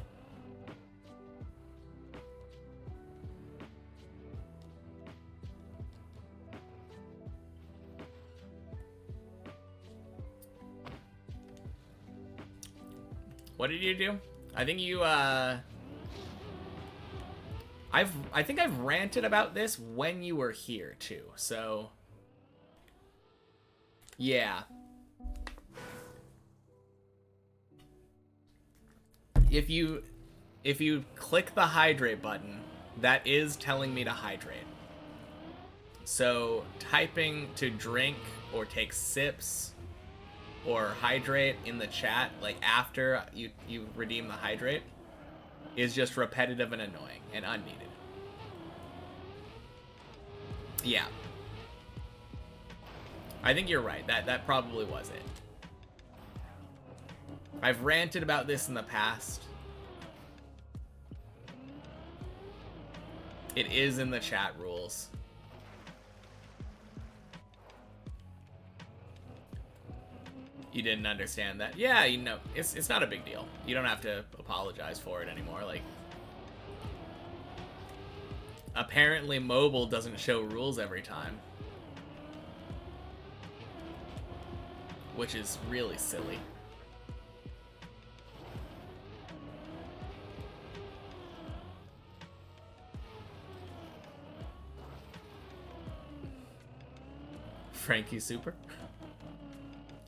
What did you do? I think you, I think I've ranted about this when you were here, too, so... Yeah. If you click the hydrate button, that is telling me to hydrate. So, typing to drink or take sips... or hydrate in the chat, like after you redeem the hydrate, is just repetitive and annoying and unneeded. Yeah. I think you're right. That probably was it. I've ranted about this in the past. It is in the chat rules. You didn't understand that. Yeah, you know, it's not a big deal. You don't have to apologize for it anymore. Like, apparently mobile doesn't show rules every time. Which is really silly. Frankie Super.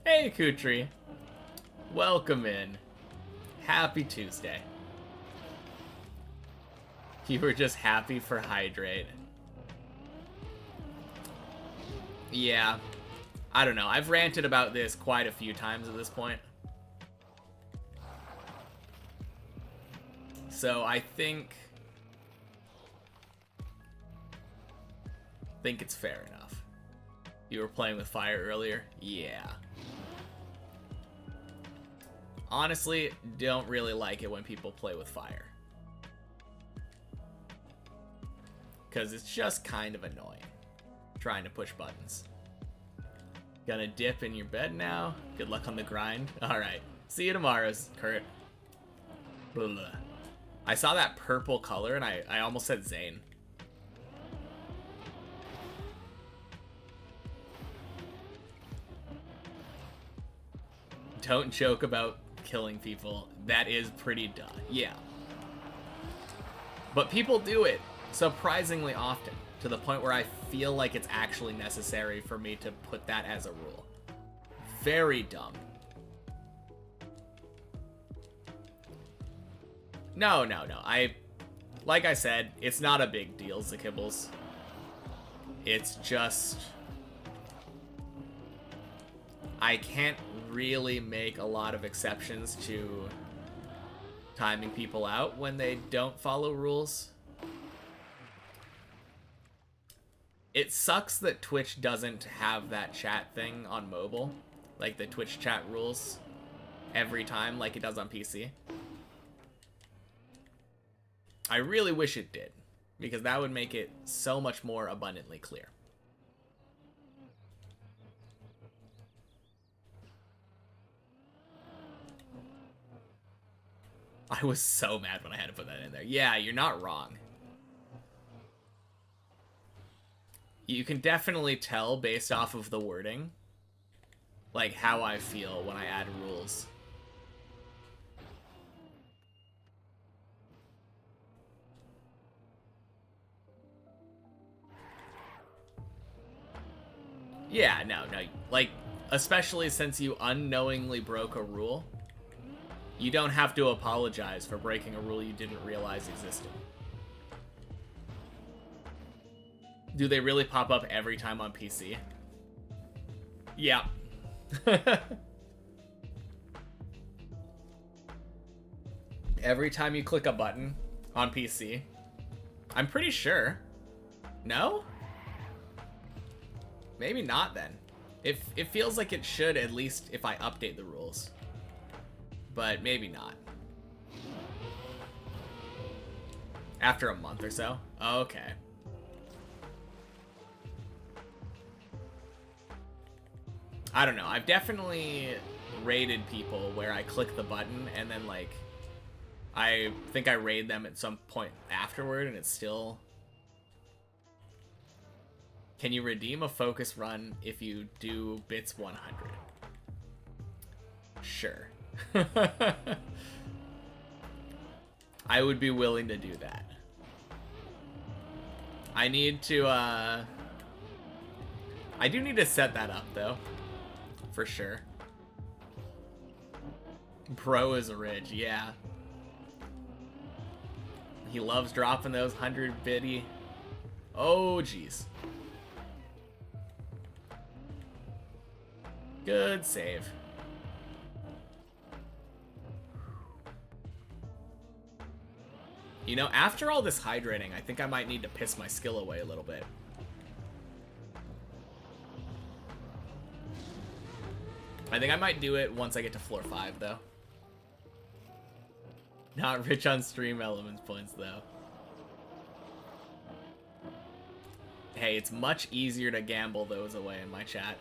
Hey, Kutri. Welcome in. Happy Tuesday. You were just happy for hydrate. Yeah. I don't know. I've ranted about this quite a few times at this point. So I think it's fair enough. You were playing with fire earlier? Yeah. Honestly, don't really like it when people play with fire. Because it's just kind of annoying. Trying to push buttons. Gonna dip in your bed now? Good luck on the grind. Alright. See you tomorrow, Kurt. Blah. I saw that purple color and I almost said Zane. Don't joke about killing people. That is pretty dumb. Yeah. But people do it surprisingly often, to the point where I feel like it's actually necessary for me to put that as a rule. Very dumb. No. Like I said, it's not a big deal, Zakibbles. It's just... I can't really make a lot of exceptions to timing people out when they don't follow rules. It sucks that Twitch doesn't have that chat thing on mobile, like the Twitch chat rules, every time like it does on PC. I really wish it did, because that would make it so much more abundantly clear. I was so mad when I had to put that in there. Yeah, you're not wrong. You can definitely tell based off of the wording, like, how I feel when I add rules. Yeah, no, like, especially since you unknowingly broke a rule, you don't have to apologize for breaking a rule you didn't realize existed. Do they really pop up every time on PC? Yeah. Every time you click a button on PC? I'm pretty sure. No? Maybe not then. It feels like it should, at least if I update the rules. But maybe not. After a month or so? Okay. I don't know. I've definitely raided people where I click the button and then, like, I think I raid them at some point afterward and it's still... Can you redeem a focus run if you do bits 100? Sure. I would be willing to do that. I need to, I do need to set that up, though. For sure. Bro is rich, yeah. He loves dropping those 100 biddy. Oh, jeez. Good save. You know, after all this hydrating, I think I might need to piss my skill away a little bit. I think I might do it once I get to floor 5, though. Not rich on stream elements points, though. Hey, it's much easier to gamble those away in my chat.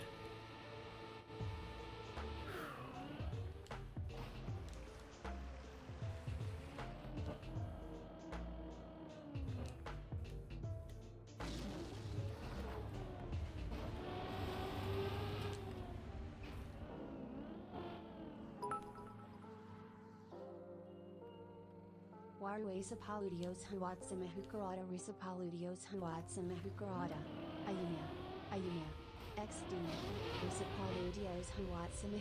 Warways Apoludios Hanwatsime Hukarada Risapaludios Hanwatsime Hukarada. Ayunya. Ayunya. XD. Risapaludios Hanwatsime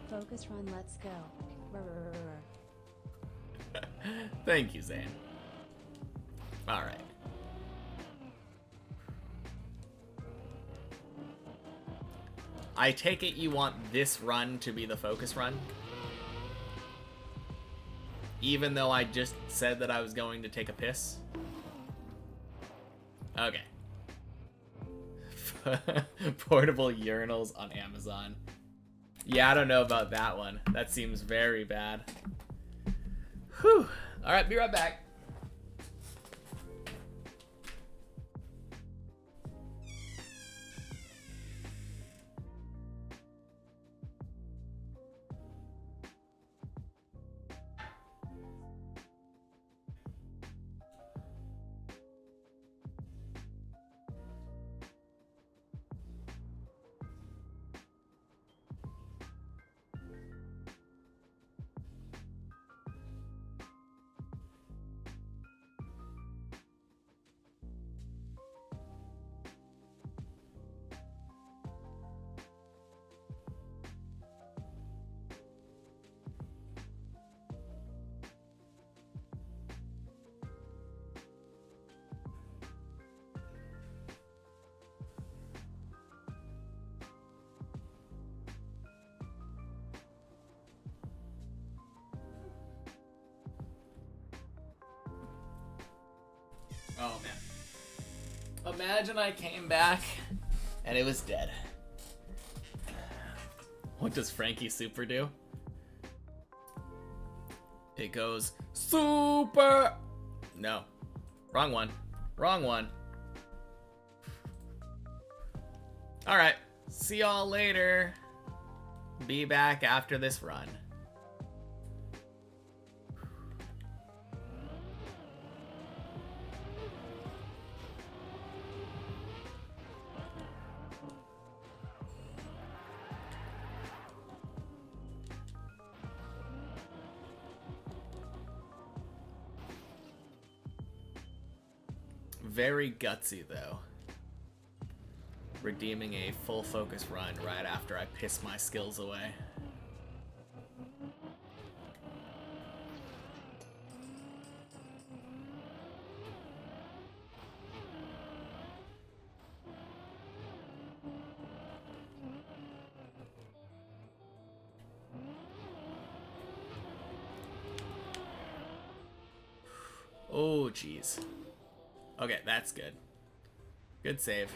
Focus run, let's go. Thank you, Zane. Alright. I take it you want this run to be the focus run? Even though I just said that I was going to take a piss? Okay. Portable urinals on Amazon. Yeah, I don't know about that one. That seems very bad. Whew. Alright, be right back. Oh, man. Imagine I came back and it was dead. What does Frankie Super do? It goes super. No. Wrong one. Wrong one. Alright. See y'all later. Be back after this run. Very gutsy, though. Redeeming a full focus run right after I piss my skills away. Oh, jeez. Okay, that's good. Good save.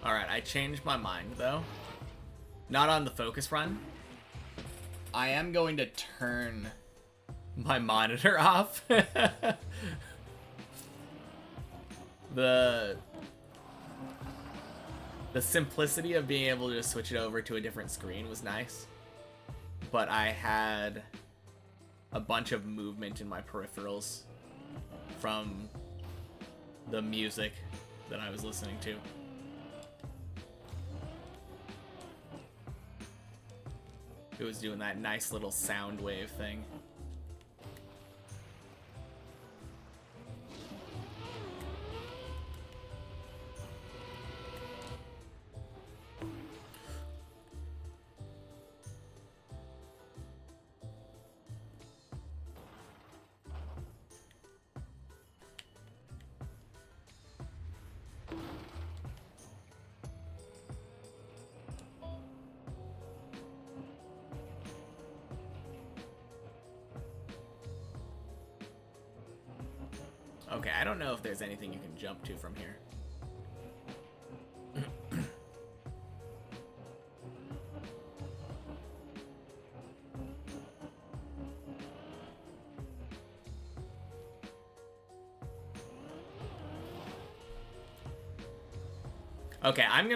Alright, I changed my mind, though. Not on the focus run. I am going to turn my monitor off. The simplicity of being able to just switch it over to a different screen was nice. But I had a bunch of movement in my peripherals from the music that I was listening to. It was doing that nice little sound wave thing. Okay, I don't know if there's anything you can jump to from here. Okay, I'm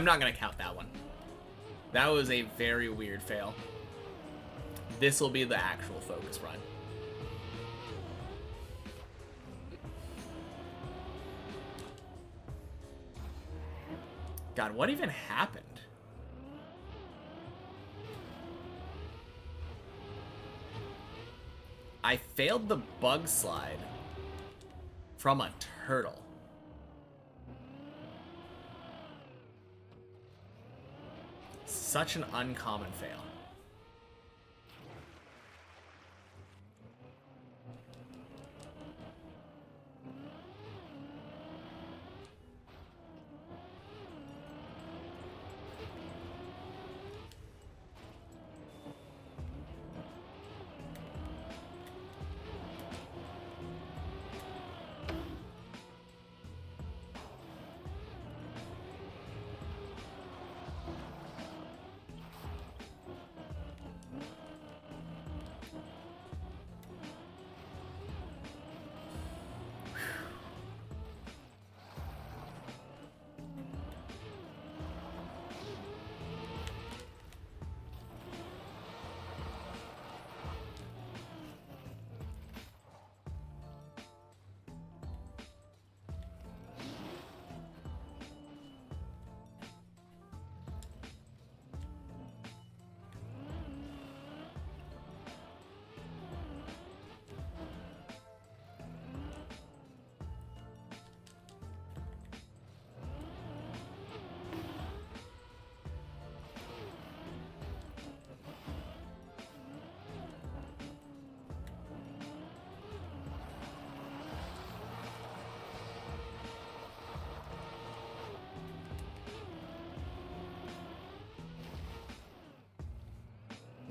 not gonna count that one. That was a very weird fail. This will be the actual focus run. God, what even happened? I failed the bug slide from a turtle. Such an uncommon fail.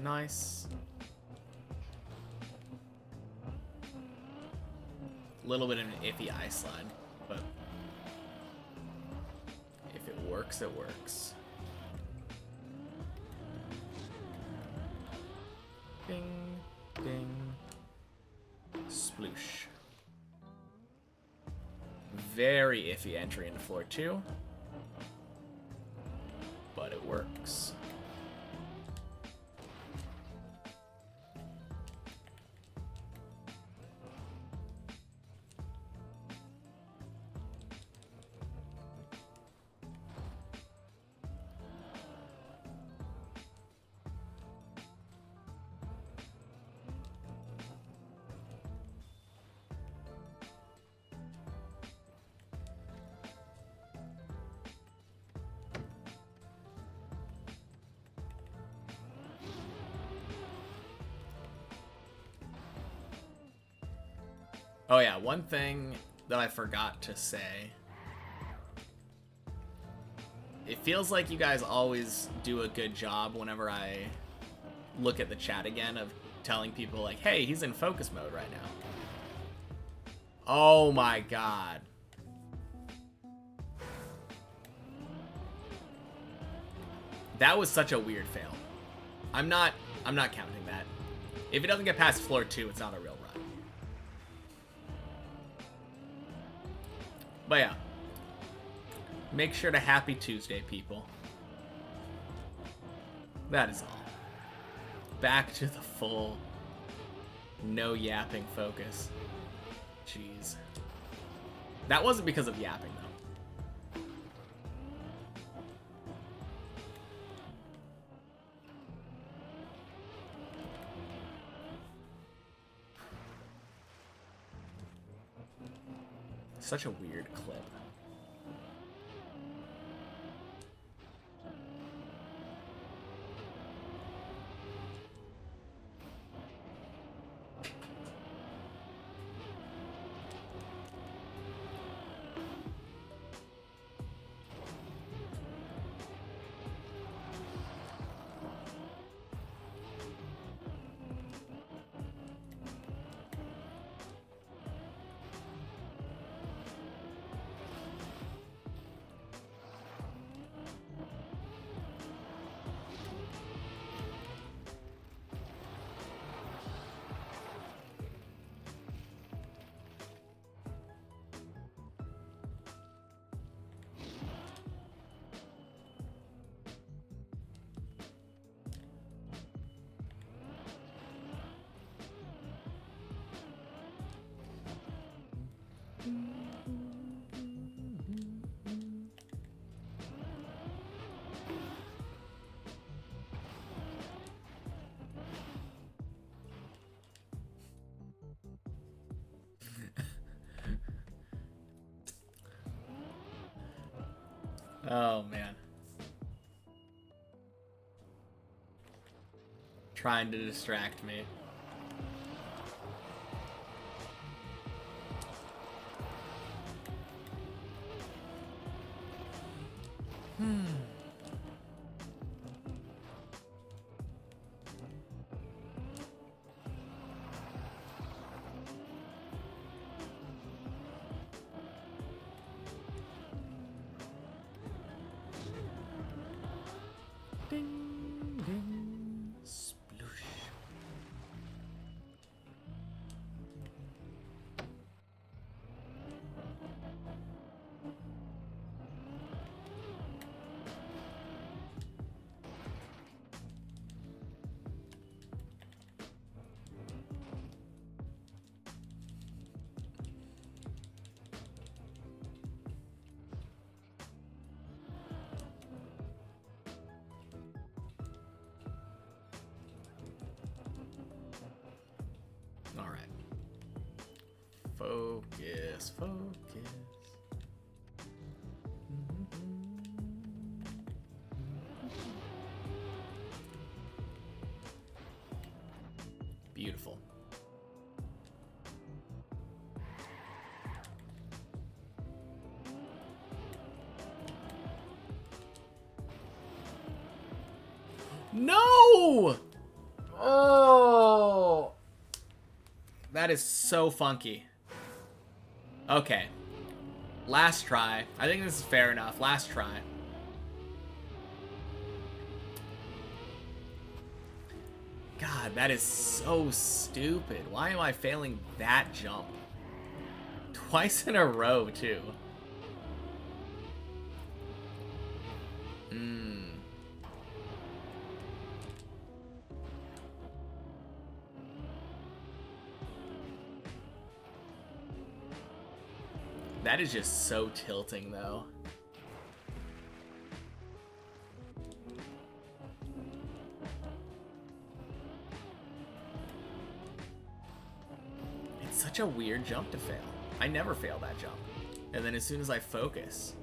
Nice. little bit of an iffy ice slide, but if it works, it works. Ding, ding, sploosh. Very iffy entry into floor 2, but it works. Oh yeah, one thing that I forgot to say. It feels like you guys always do a good job whenever I look at the chat again of telling people like, hey, he's in focus mode right now. Oh my god. That was such a weird fail. I'm not counting that. If it doesn't get past floor 2, it's not a real run. But yeah, make sure to happy Tuesday, people. That is all. Back to the full, no yapping focus. Jeez. That wasn't because of yapping, though. Such a weird clip. Oh, man. Trying to distract me. Ding, ding, sploosh. All right. Focus, focus. Beautiful. No! Oh! That is so funky. Okay. Last try. I think this is fair enough. Last try. God, that is so stupid. Why am I failing that jump? Twice in a row, too. That is just so tilting, though. It's such a weird jump to fail. I never fail that jump. And then as soon as I focus...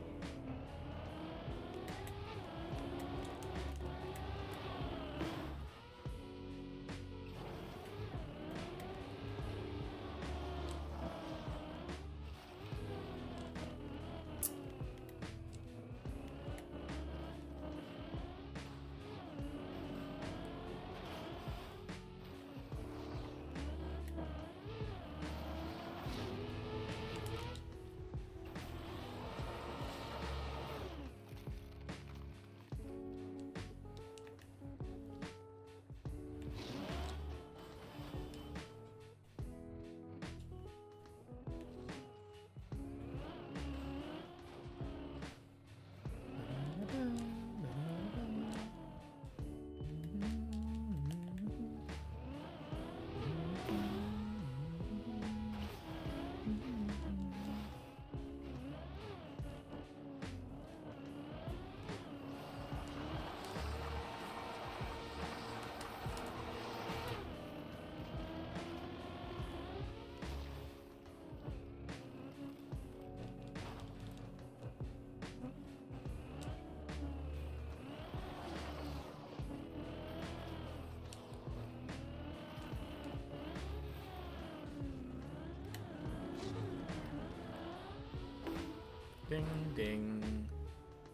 Ding, ding.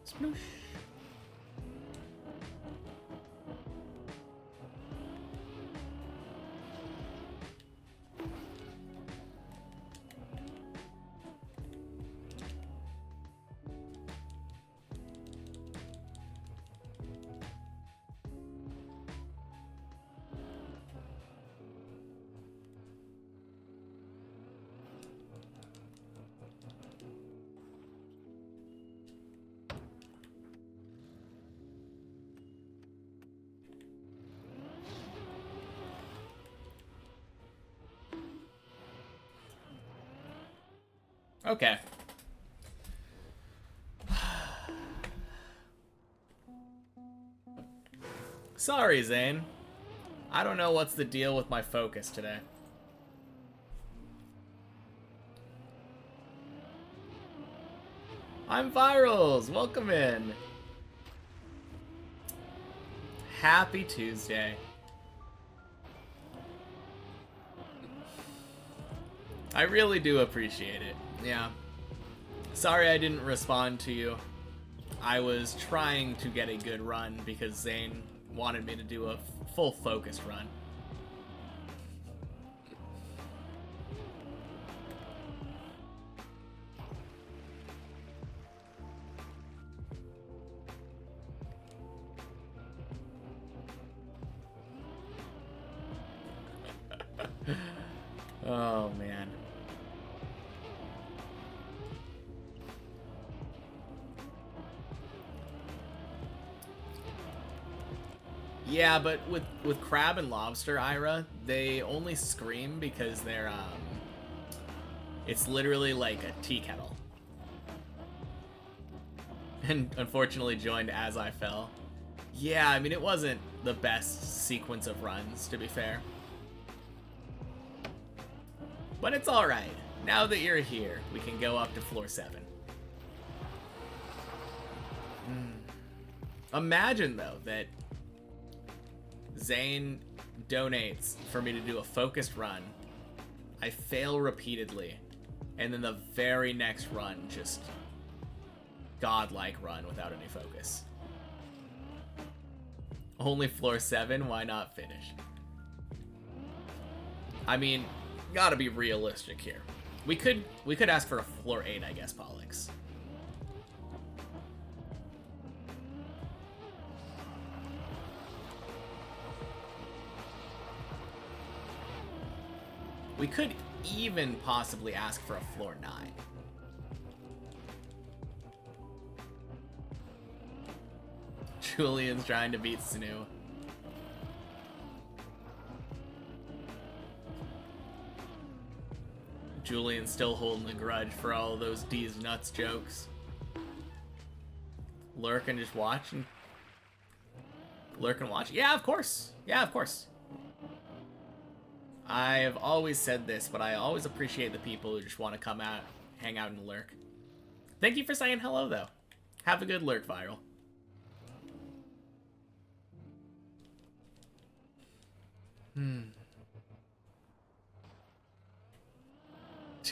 Sploosh. Okay. Sorry, Zane. I don't know what's the deal with my focus today. I'm Virals. Welcome in. Happy Tuesday. I really do appreciate it. Yeah. Sorry I didn't respond to you. I was trying to get a good run because Zane wanted me to do a full focused run. Oh, man. Yeah, but with crab and lobster, Ira, they only scream because they're, it's literally like a tea kettle. And unfortunately joined as I fell. Yeah, I mean, it wasn't the best sequence of runs, to be fair. But it's alright. Now that you're here, we can go up to floor 7. Imagine, though, that Zane donates for me to do a focused run. I fail repeatedly. And then the very next run, just godlike run without any focus. Only floor 7, why not finish? I mean, gotta be realistic here. We could ask for a floor 8, I guess, Pollux. We could even possibly ask for a floor 9. Julian's trying to beat Snoo. Julian's still holding a grudge for all those D's nuts jokes. Lurk and just watch and... Lurk and watch? Yeah, of course. Yeah, of course. I have always said this, but I always appreciate the people who just want to come out, hang out and lurk. Thank you for saying hello, though. Have a good lurk, Viral.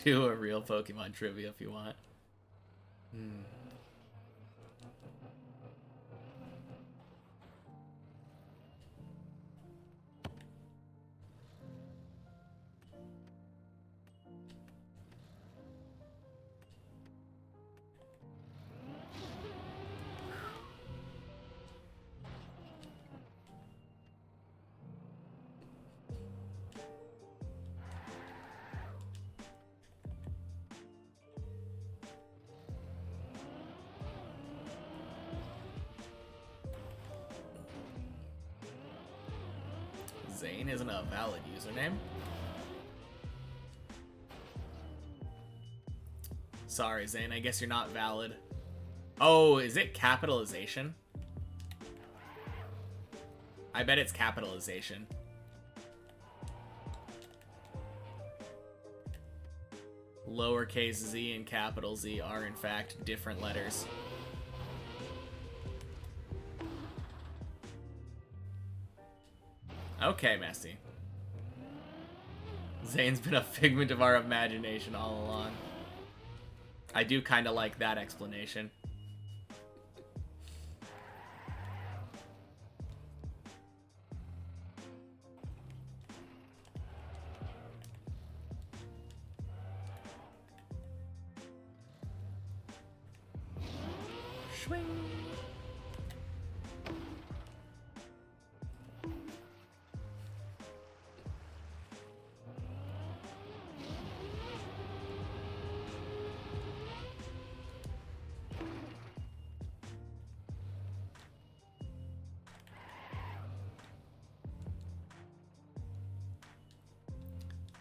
Do a real Pokemon trivia if you want. Zane isn't a valid username. Sorry, Zane, I guess you're not valid. Oh, is it capitalization? I bet it's capitalization. Lowercase z and capital Z are in fact different letters. Okay, Messi. Zane's been a figment of our imagination all along. I do kind of like that explanation. Swing.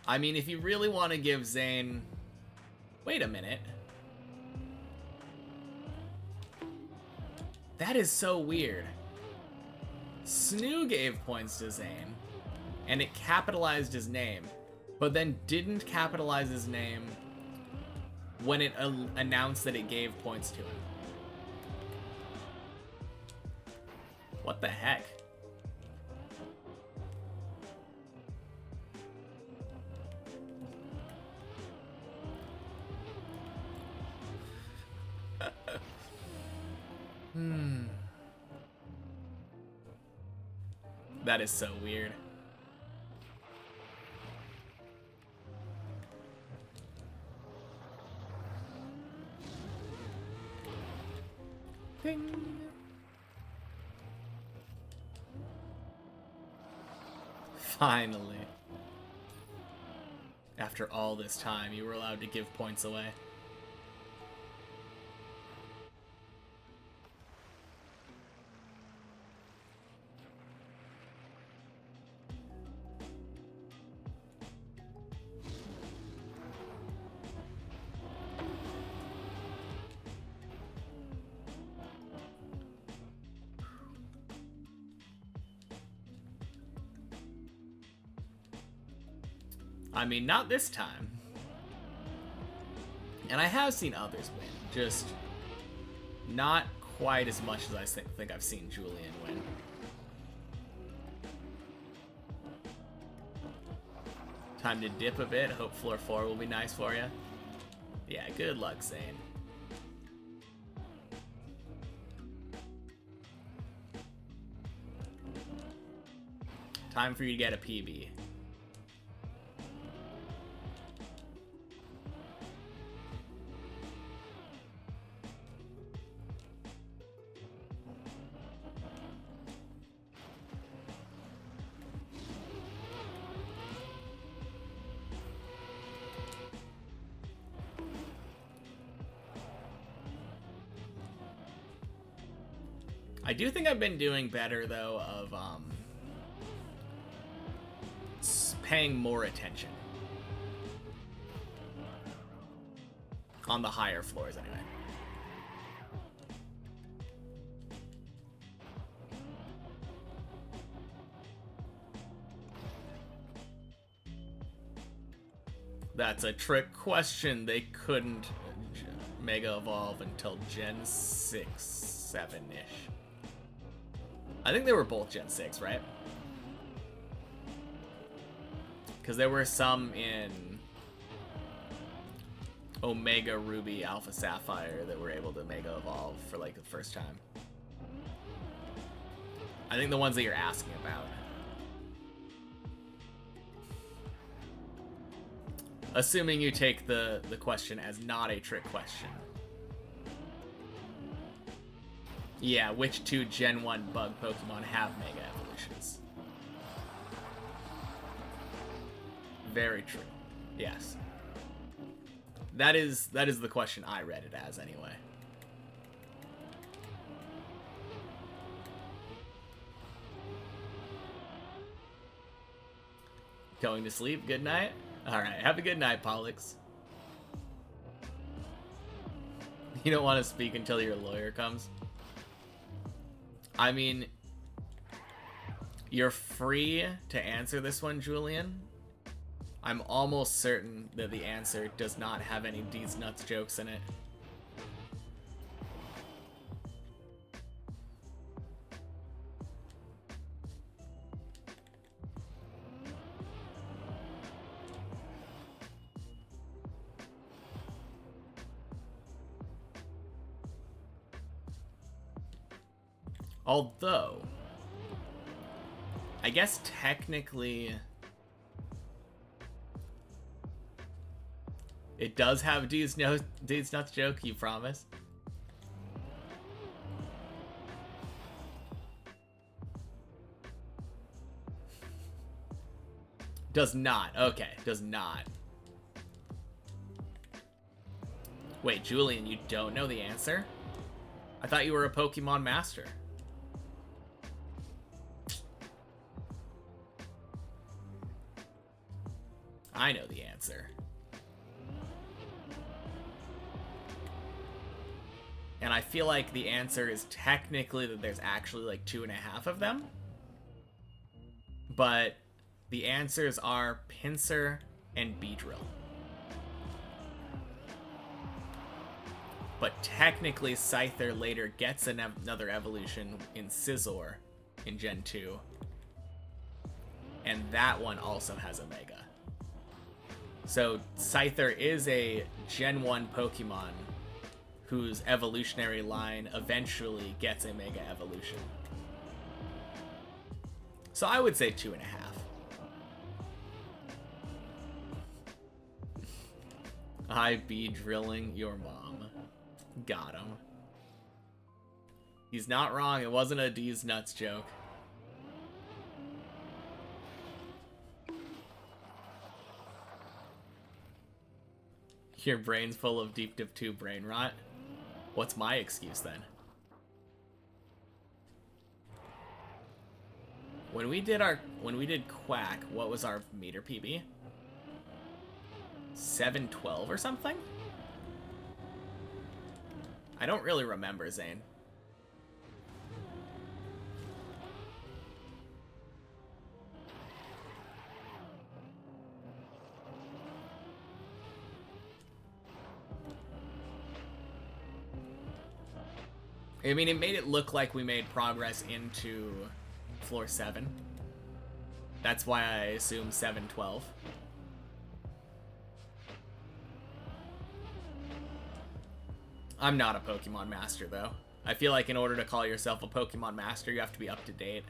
I mean, if you really want to give Zane... Wait a minute. That is so weird. Snoo gave points to Zane, and it capitalized his name, but then didn't capitalize his name when it announced that it gave points to him. What the heck? That is so weird. Ding. Finally. After all this time, you were allowed to give points away. I mean, not this time. And I have seen others win, just not quite as much as I think I've seen Julian win. Time to dip a bit. Hope floor 4 will be nice for you. Yeah, good luck, Zane. Time for you to get a PB. I do think I've been doing better, though, of paying more attention. On the higher floors, anyway. That's a trick question. They couldn't Mega Evolve until Gen 6, 7-ish. I think they were both Gen 6, right? Because there were some in Omega Ruby, Alpha Sapphire that were able to Mega Evolve for like the first time. I think the ones that you're asking about. Assuming you take the question as not a trick question. Yeah, which two Gen 1 bug Pokemon have Mega Evolutions? Very true. Yes. That is the question I read it as anyway. Going to sleep? Good night? Alright, have a good night, Pollux. You don't want to speak until your lawyer comes? I mean, you're free to answer this one, Julian. I'm almost certain that the answer does not have any D's Nuts jokes in it. Although, I guess technically it does have D's Nuts joke, you promise? Does not. Okay, does not. Wait, Julian, you don't know the answer? I thought you were a Pokemon master. I know the answer. And I feel like the answer is technically that there's actually like 2.5 of them. But the answers are Pinsir and Beedrill. But technically Scyther later gets another evolution in Scizor in Gen 2. And that one also has a Mega. So Scyther is a Gen 1 Pokemon whose evolutionary line eventually gets a Mega Evolution. So I would say 2.5. I be drilling your mom. Got him. He's not wrong. It wasn't a D's Nuts joke. Your brain's full of Deep Div 2 brain rot. What's my excuse then? When we did Quack, what was our meter PB? 712 or something? I don't really remember, Zane. I mean, it made it look like we made progress into floor 7. That's why I assume 712. I'm not a Pokemon master, though. I feel like in order to call yourself a Pokemon master, you have to be up to date.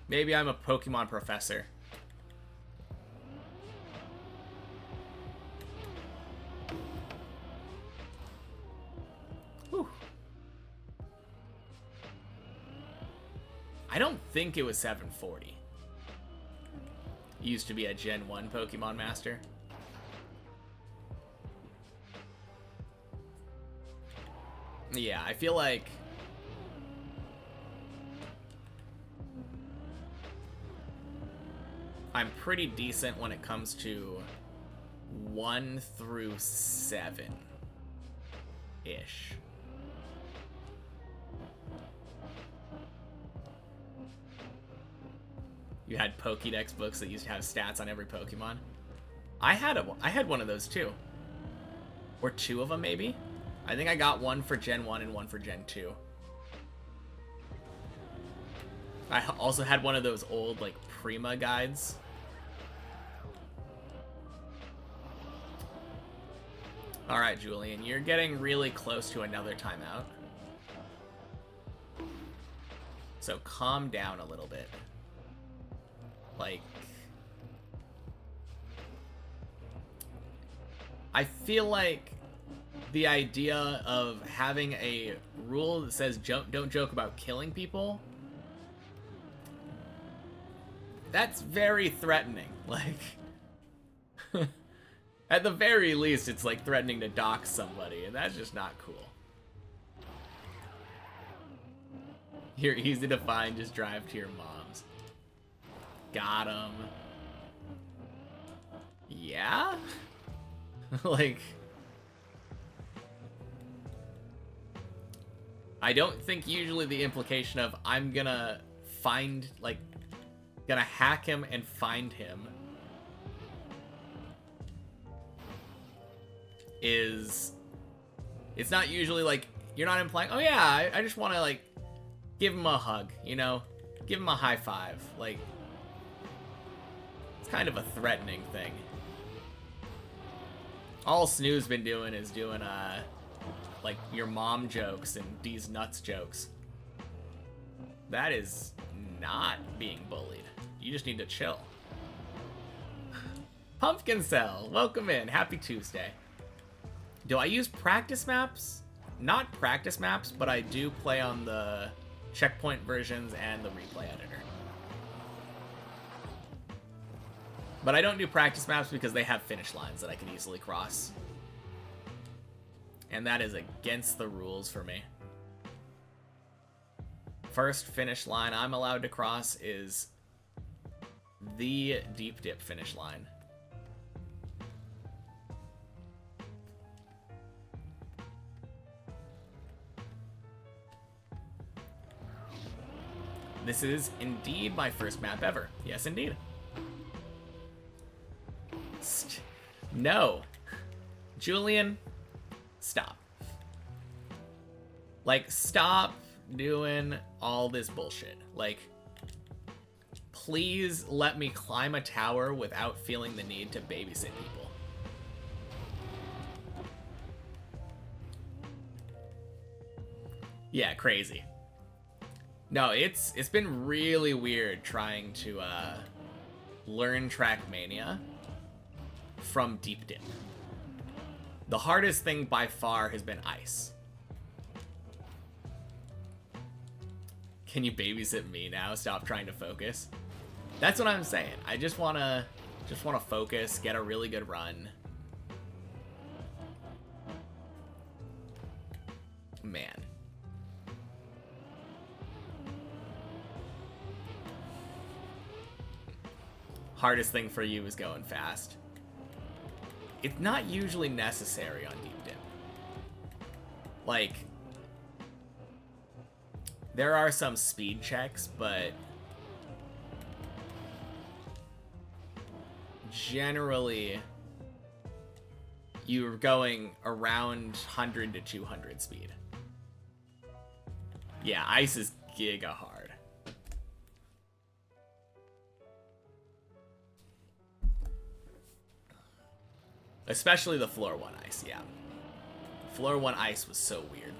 Maybe I'm a Pokemon professor. Whew. I don't think it was 740. It used to be a Gen 1 Pokemon master. Yeah, I feel like I'm pretty decent when it comes to 1 through 7 ish. You had Pokédex books that used to have stats on every Pokemon. I had one of those too. Or 2 of them maybe? I think I got one for Gen 1 and one for Gen 2. I also had one of those old like Prima guides. Alright, Julian, you're getting really close to another timeout. So calm down a little bit. Like, I feel like the idea of having a rule that says don't joke about killing people, that's very threatening. Like, at the very least, it's like threatening to dox somebody, and that's just not cool. You're easy to find, just drive to your mom's. Got him. Yeah? Like, I don't think usually the implication of I'm gonna find, like, gonna hack him and find him is, it's not usually like, you're not implying, oh yeah, I just want to like give him a hug, you know, give him a high five. Like, it's kind of a threatening thing. All Snoo's been doing is doing like your mom jokes and D's nuts jokes. That is not being bullied. You just need to chill. Pumpkin Cell, welcome in. Happy Tuesday. Do I use practice maps? Not practice maps, but I do play on the checkpoint versions and the replay editor. But I don't do practice maps because they have finish lines that I can easily cross. And that is against the rules for me. First finish line I'm allowed to cross is the deep dip finish line. This is indeed my first map ever. Yes, indeed. No. Julian, stop. Like, stop doing all this bullshit. Like, please let me climb a tower without feeling the need to babysit people. Yeah, crazy. No, it's been really weird trying to learn Trackmania from Deep Dip. The hardest thing by far has been ice. Can you babysit me now? Stop trying to focus. That's what I'm saying. I just wanna focus, get a really good run. Man. Hardest thing for you is going fast. It's not usually necessary on Deep Dip. Like, there are some speed checks, but generally you're going around 100 to 200 speed. Yeah, ice is giga hard. Especially the floor 1 ice, yeah. Floor 1 ice was so weird.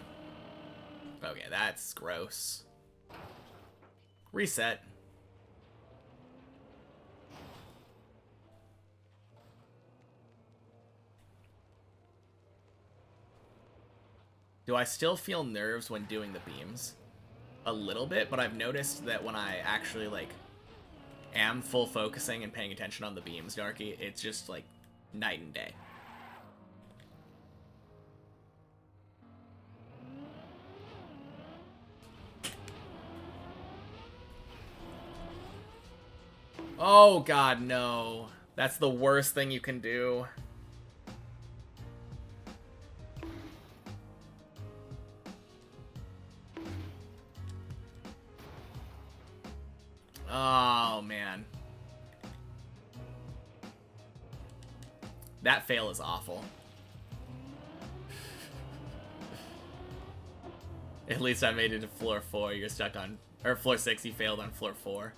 Okay, that's gross. Reset. Do I still feel nerves when doing the beams? A little bit, but I've noticed that when I actually, like, am full focusing and paying attention on the beams, Darky, it's just, like, night and day. Oh god, no. That's the worst thing you can do. Oh, man. That fail is awful. At least I made it to floor 4. You're stuck on... Or floor 6, you failed on floor 4.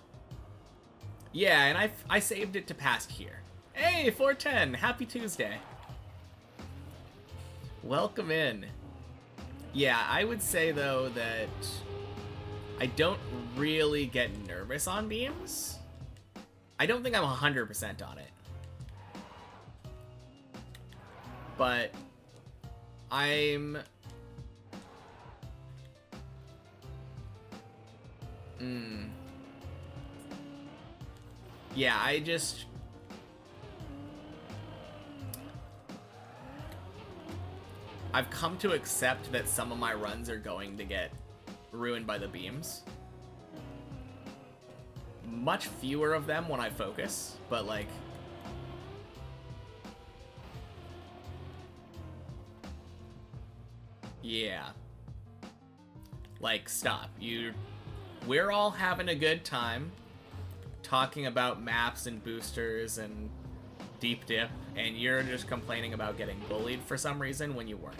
Yeah, and I saved it to past here. Hey, 410! Happy Tuesday. Welcome in. Yeah, I would say, though, that I don't really get nervous on beams. I don't think I'm 100% on it. But I'm... Yeah, I just... I've come to accept that some of my runs are going to get ruined by the beams. Much fewer of them when I focus, but like... Yeah. Like, stop. We're all having a good time talking about maps and boosters and deep dip, and you're just complaining about getting bullied for some reason when you weren't.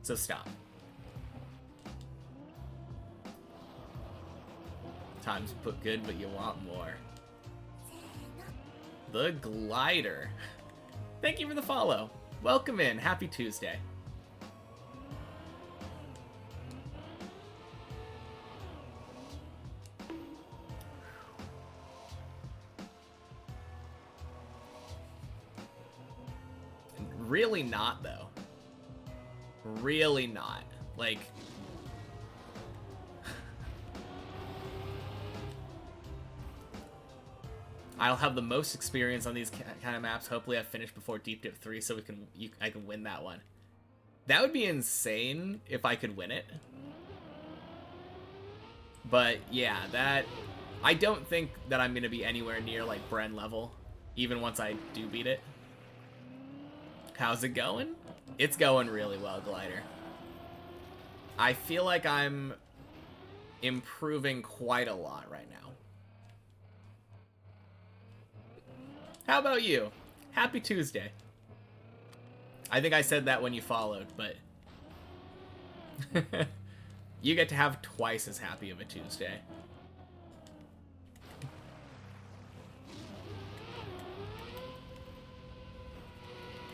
So stop. Times put good, but you want more. The Glider. Thank you for the follow. Welcome in. Happy Tuesday. Really not, though. Really not. Like... I'll have the most experience on these kind of maps. Hopefully I finish before Deep Dip 3 so I can win that one. That would be insane if I could win it. But yeah, that... I don't think that I'm going to be anywhere near like Bren level, even once I do beat it. How's it going? It's going really well, Glider. I feel like I'm improving quite a lot right now. How about you? Happy Tuesday. I think I said that when you followed, but... You get to have twice as happy of a Tuesday.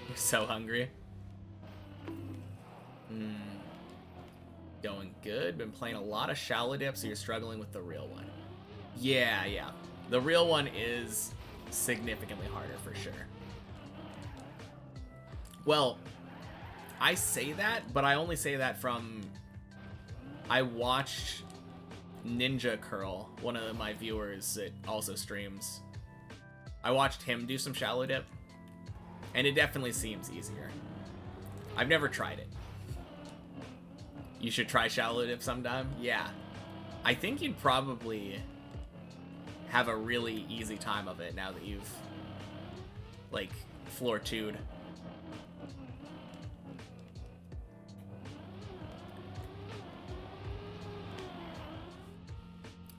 You're so hungry. Going good. Been playing a lot of shallow dip, so you're struggling with the real one. Yeah. The real one is significantly harder for sure. Well, I say that, but I only say that from... I watched Ninja Curl, one of my viewers that also streams. I watched him do some shallow dip, and it definitely seems easier. I've never tried it. You should try shallow dip sometime? Yeah. I think you'd probably have a really easy time of it now that you've, like, floor 2'd.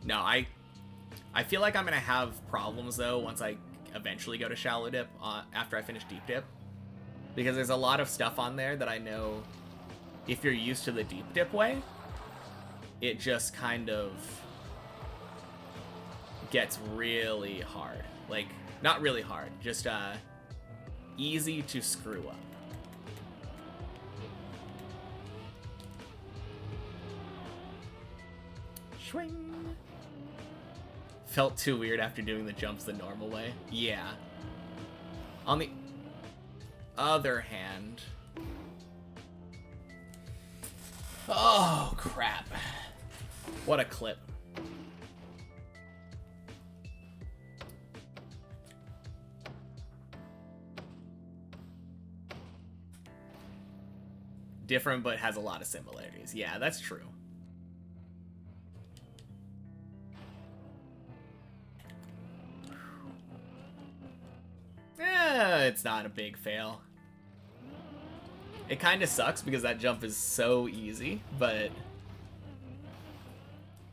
No, I feel like I'm gonna have problems though once I eventually go to shallow dip after I finish deep dip, because there's a lot of stuff on there that I know if you're used to the deep dip way, it just kind of gets really hard. Like, not really hard, just easy to screw up. Swing. Felt too weird after doing the jumps the normal way. Yeah. On the other hand... Oh, crap. What a clip. Different, but has a lot of similarities. Yeah, that's true. It's not a big fail. It kind of sucks because that jump is so easy, but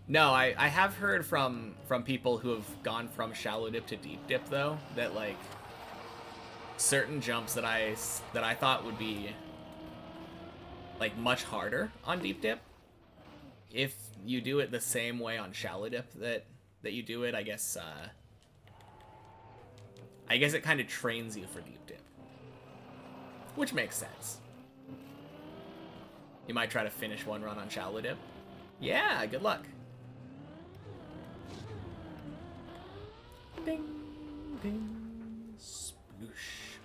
no, I have heard from people who have gone from shallow dip to deep dip though, that like certain jumps that I thought would be like much harder on deep dip, if you do it the same way on shallow dip that you do it, I guess it kind of trains you for deep dip, which makes sense. You might try to finish one run on shallow dip. Yeah, good luck. Ding, ding, sploosh.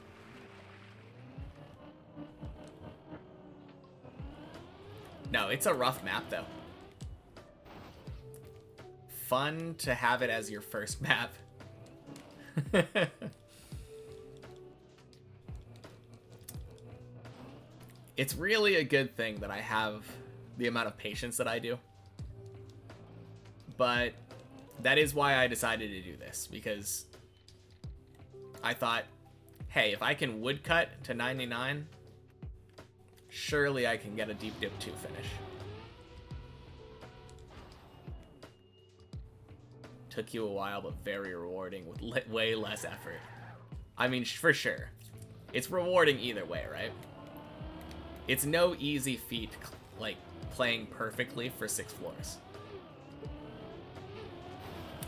No, it's a rough map, though. Fun to have it as your first map. It's really a good thing that I have the amount of patience that I do. But that is why I decided to do this, because I thought, hey, if I can woodcut to 99, surely I can get a deep dip 2 finish. Took you a while, but very rewarding with way less effort. I mean, for sure. It's rewarding either way, right? It's no easy feat, like, playing perfectly for 6 floors.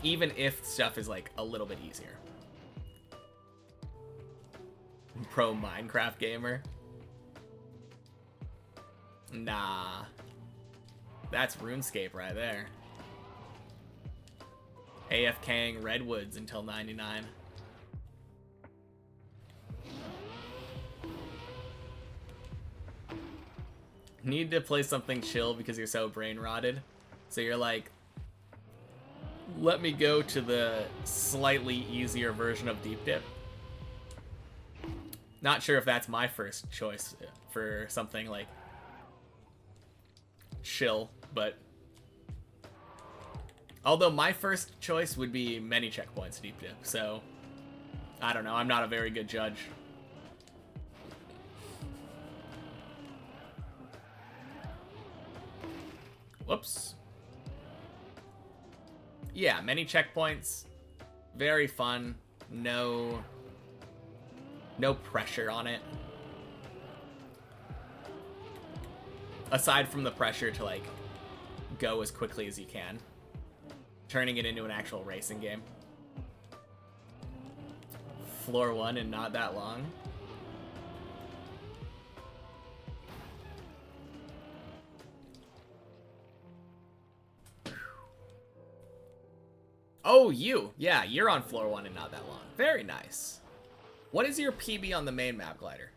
Even if stuff is, like, a little bit easier. Pro Minecraft gamer? Nah. That's RuneScape right there. AFKing Redwoods until 99. Need to play something chill because you're so brain rotted. So you're like, let me go to the slightly easier version of Deep Dip. Not sure if that's my first choice for something like chill, but although my first choice would be many checkpoints Deep Dip, so I don't know, I'm not a very good judge. Whoops. Yeah, many checkpoints. Very fun. No pressure on it. Aside from the pressure to, like, go as quickly as you can. Turning it into an actual racing game. Floor 1 and not that long. Oh, you. Yeah, you're on floor 1 and not that long. Very nice. What is your PB on the main map glider?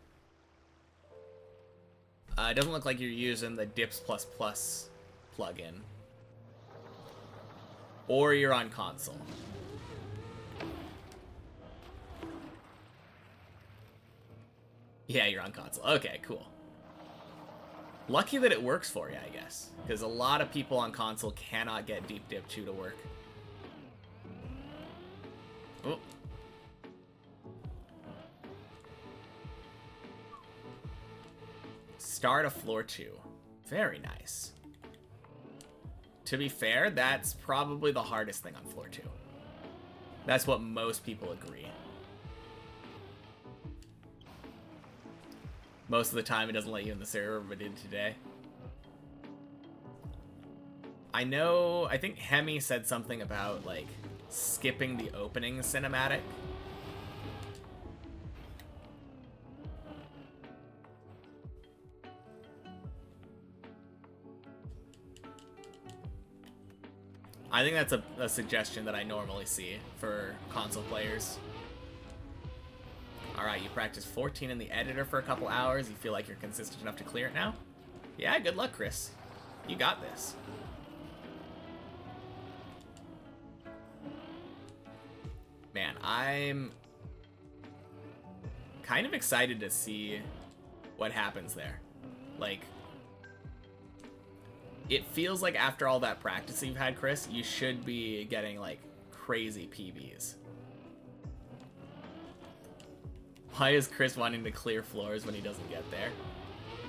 It doesn't look like you're using the Dips++ plugin. Or you're on console. Yeah, you're on console. Okay, cool. Lucky that it works for you, I guess. Because a lot of people on console cannot get Deep Dip 2 to work. Oh. Start of floor 2. Very nice. To be fair, that's probably the hardest thing on floor 2. That's what most people agree. Most of the time it doesn't let you in the server, but it did today. I think Hemi said something about, like, skipping the opening cinematic. I think that's a suggestion that I normally see for console players. Alright, you practiced 14 in the editor for a couple hours. You feel like you're consistent enough to clear it now? Yeah, good luck, Chris. You got this. Man, I'm kind of excited to see what happens there. Like, it feels like after all that practice you've had, Chris, you should be getting, like, crazy PBs. Why is Chris wanting to clear floors when he doesn't get there?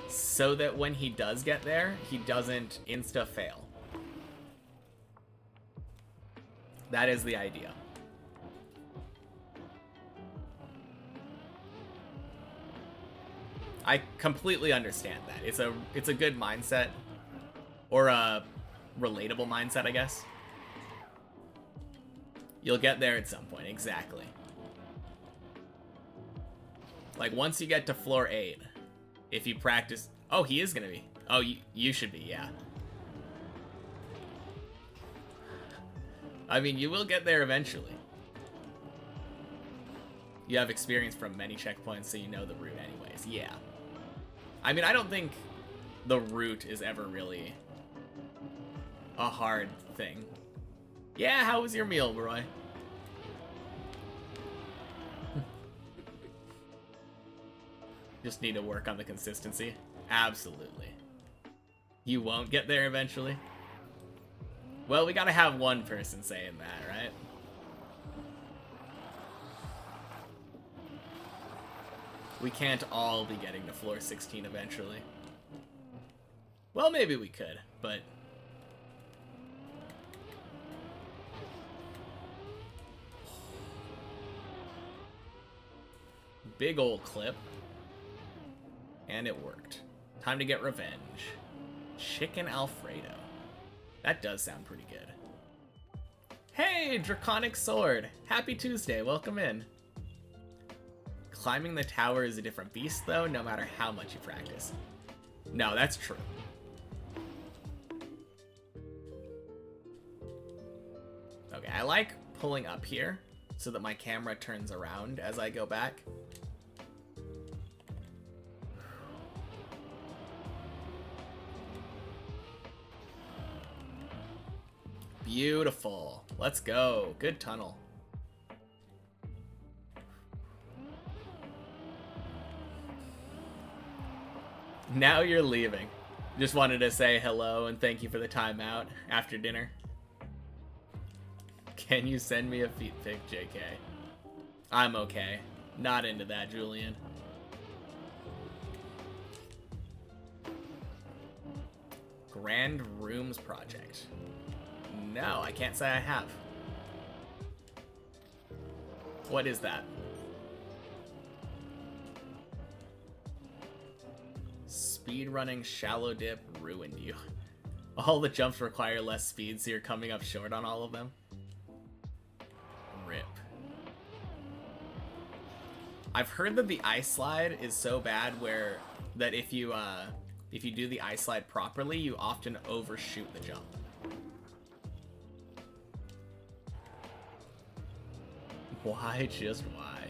So that when he does get there, he doesn't insta-fail. That is the idea. I completely understand that. It's a good mindset. Or a relatable mindset, I guess. You'll get there at some point, exactly. Like, once you get to floor 8, if you practice... Oh, he is gonna be. Oh, you should be, yeah. I mean, you will get there eventually. You have experience from many checkpoints, so you know the route anyways. Yeah. I mean, I don't think the route is ever really a hard thing. Yeah, how was your meal, Roy? Just need to work on the consistency. Absolutely. You won't get there eventually? Well, we gotta have one person saying that, right? We can't all be getting to floor 16 eventually. Well, maybe we could, but... Big old clip. And it worked. Time to get revenge. Chicken Alfredo. That does sound pretty good. Hey, Draconic Sword! Happy Tuesday, welcome in. Climbing the tower is a different beast, though, no matter how much you practice. No, that's true. Okay, I like pulling up here so that my camera turns around as I go back. Beautiful. Let's go. Good tunnel. Now you're leaving. Just wanted to say hello and thank you for the timeout after dinner. Can you send me a feet pic, JK? I'm okay. Not into that, Julian. Grand Rooms Project. No, I can't say I have. What is that? Speedrunning shallow dip ruined you. All the jumps require less speed, so you're coming up short on all of them. Rip. I've heard that the ice slide is so bad that if you do the ice slide properly, you often overshoot the jump. Why? Just why?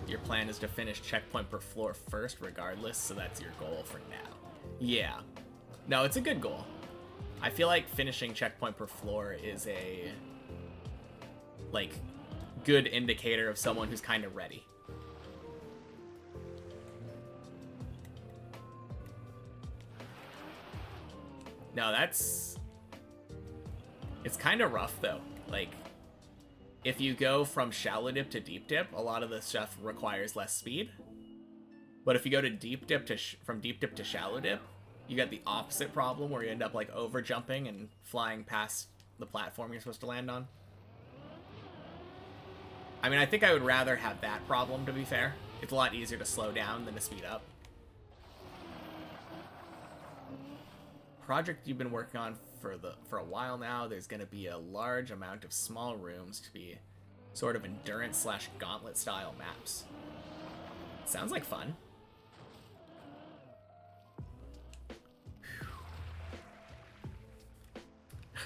Your plan is to finish checkpoint per floor first regardless, so that's your goal for now. Yeah. No, it's a good goal. I feel like finishing checkpoint per floor is a, like, good indicator of someone who's kind of ready. No, it's kind of rough though. Like, if you go from shallow dip to deep dip, a lot of the stuff requires less speed. But if you go to deep dip from deep dip to shallow dip, you get the opposite problem where you end up like over jumping and flying past the platform you're supposed to land on. I mean, I think I would rather have that problem, to be fair. It's a lot easier to slow down than to speed up. Project you've been working on for a while now, there's going to be a large amount of small rooms to be sort of endurance / gauntlet style maps. Sounds like fun.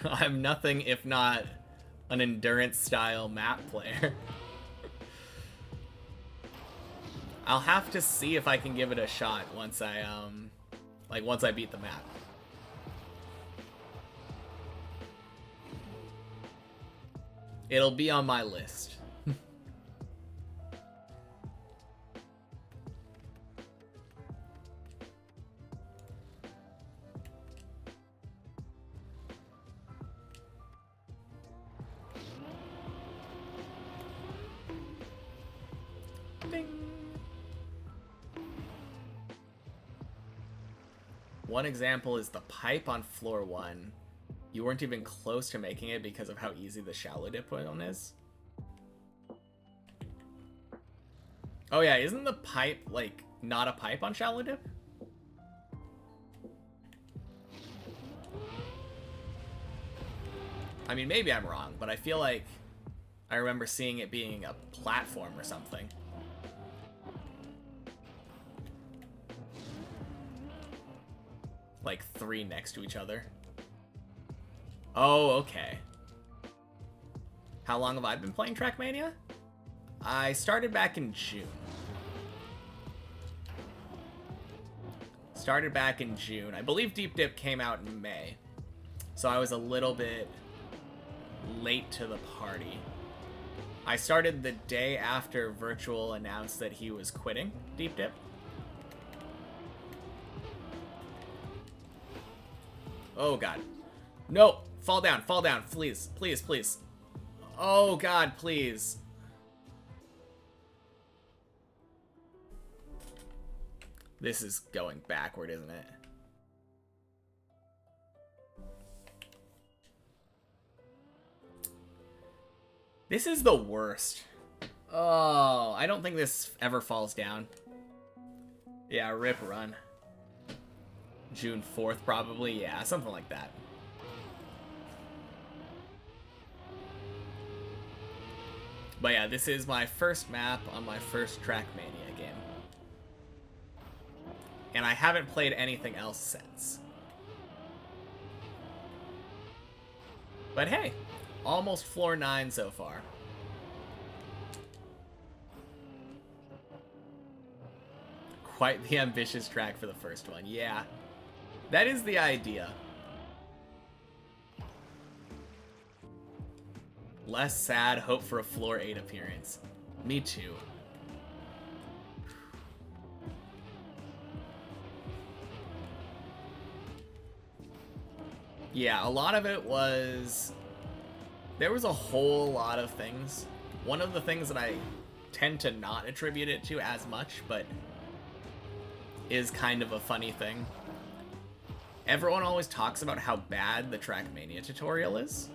I'm nothing if not an endurance style map player. I'll have to see if I can give it a shot once I once I beat the map. It'll be on my list. Ding. One example is the pipe on floor 1. You weren't even close to making it because of how easy the shallow dip one is. Oh yeah, isn't the pipe, like, not a pipe on shallow dip? I mean, maybe I'm wrong, but I feel like I remember seeing it being a platform or something. Like 3 next to each other. Oh, okay. How long have I been playing Trackmania? I started back in June. I believe Deep Dip came out in May. So I was a little bit late to the party. I started the day after Virtual announced that he was quitting Deep Dip. Oh god. No! Fall down, please, please, please. Oh god, please. This is going backward, isn't it? This is the worst. Oh, I don't think this ever falls down. Yeah, rip run. June 4th, probably. Yeah, something like that. But yeah, this is my first map on my first Trackmania game. And I haven't played anything else since. But hey, almost floor 9 so far. Quite the ambitious track for the first one, yeah. That is the idea. Less sad, hope for a floor 8 appearance. Me too. Yeah, a lot of it was... There was a whole lot of things. One of the things that I tend to not attribute it to as much, but is kind of a funny thing. Everyone always talks about how bad the Trackmania tutorial is.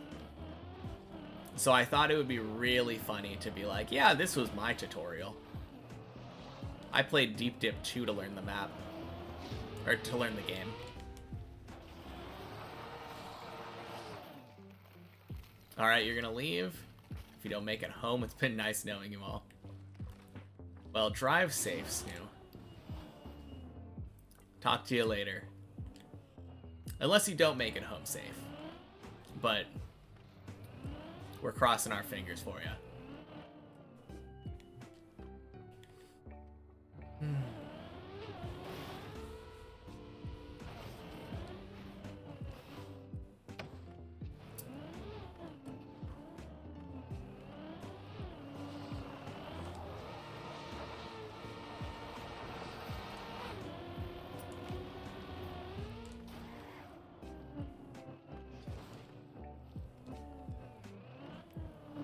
So I thought it would be really funny to be like, yeah, this was my tutorial. I played Deep Dip 2 to learn the map. Or to learn the game. Alright, you're gonna leave. If you don't make it home, it's been nice knowing you all. Well, drive safe, Snoo. Talk to you later. Unless you don't make it home safe. But we're crossing our fingers for you.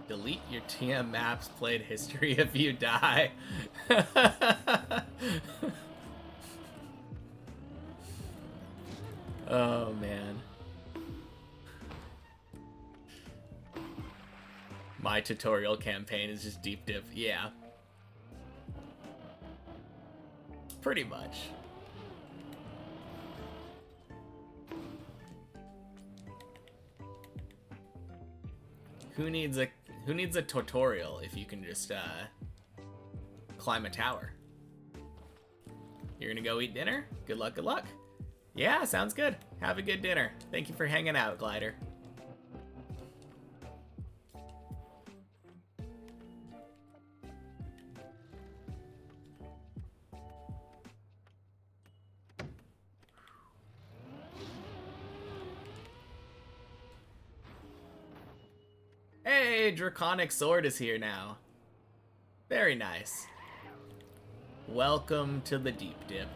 Delete your TM maps played history if you die. Oh man. My tutorial campaign is just Deep Dip. Yeah. Pretty much. Who needs a tutorial if you can just climb a tower? You're gonna go eat dinner? Good luck, good luck. Yeah, sounds good. Have a good dinner. Thank you for hanging out, Glider. Hey, Draconic Sword is here now. Very nice. Welcome to the Deep Dip.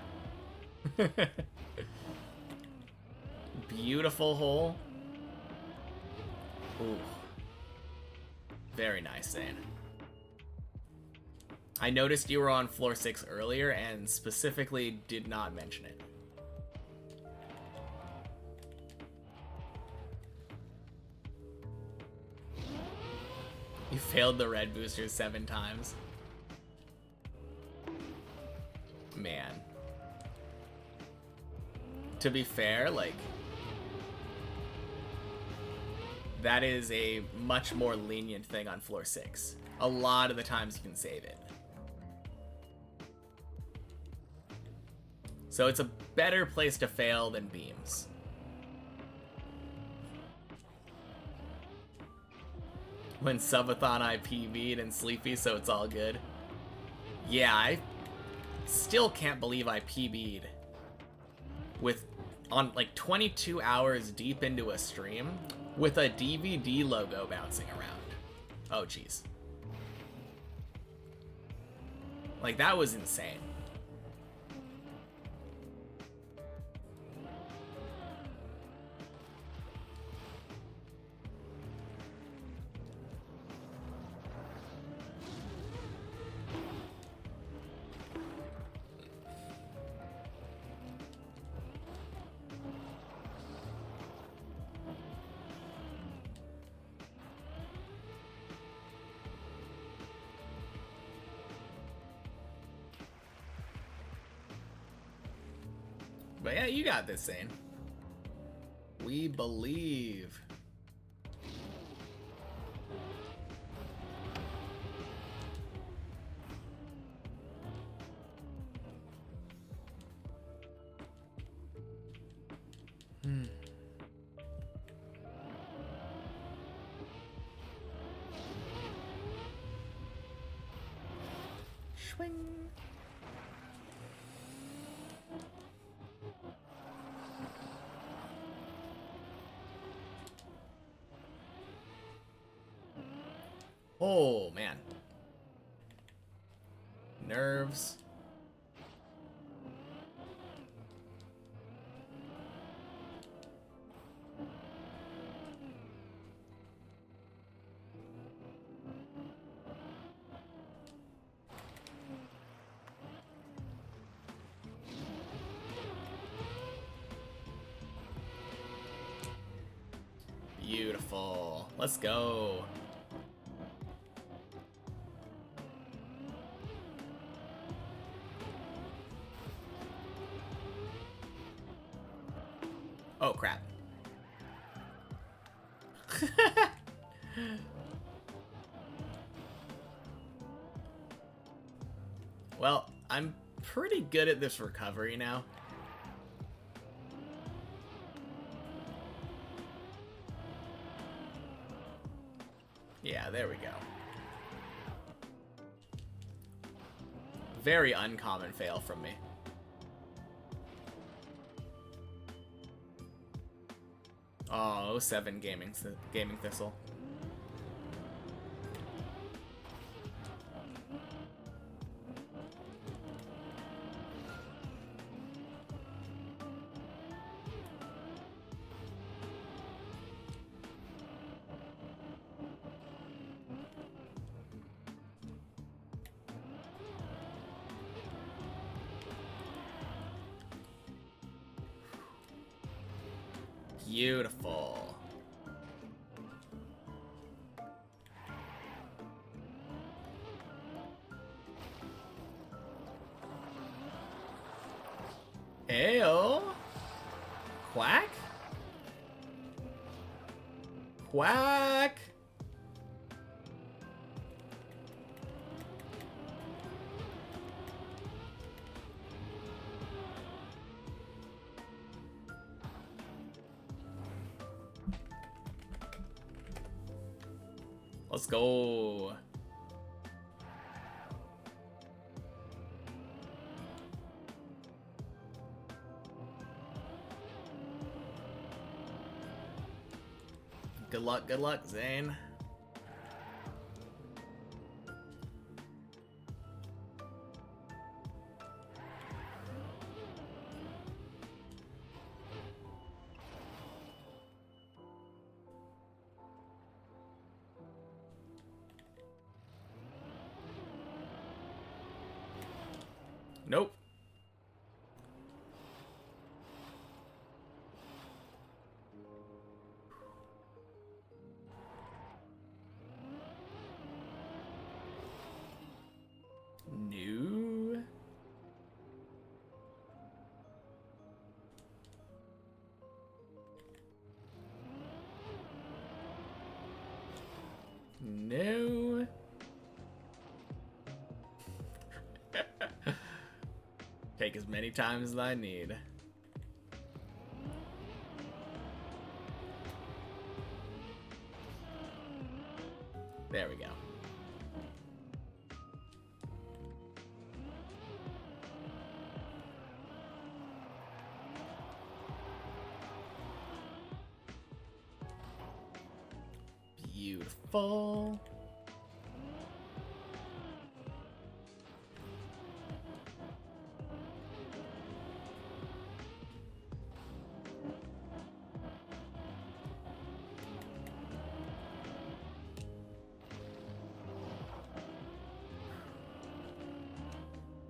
Beautiful hole. Ooh. Very nice, Zane. I noticed you were on floor 6 earlier and specifically did not mention it. You failed the red boosters 7 times. Man. To be fair, like, that is a much more lenient thing on floor 6. A lot of the times you can save it. So it's a better place to fail than beams. When Subathon I PB'd and Sleepy, so it's all good. Yeah, I still can't believe I PB'd on like 22 hours deep into a stream with a DVD logo bouncing around. Oh, jeez. Like, that was insane. But yeah, you got this, Zane. We believe. Swing. Oh, man. Nerves. Beautiful. Let's go. Oh, crap. Well, I'm pretty good at this recovery now. Yeah, there we go. Very uncommon fail from me. Oh, 07 gaming thistle. Beautiful. Ayo. Quack? Quack! Let's go. Good luck, Zane. Nope. No. No. Take as many times as I need. There we go. Beautiful.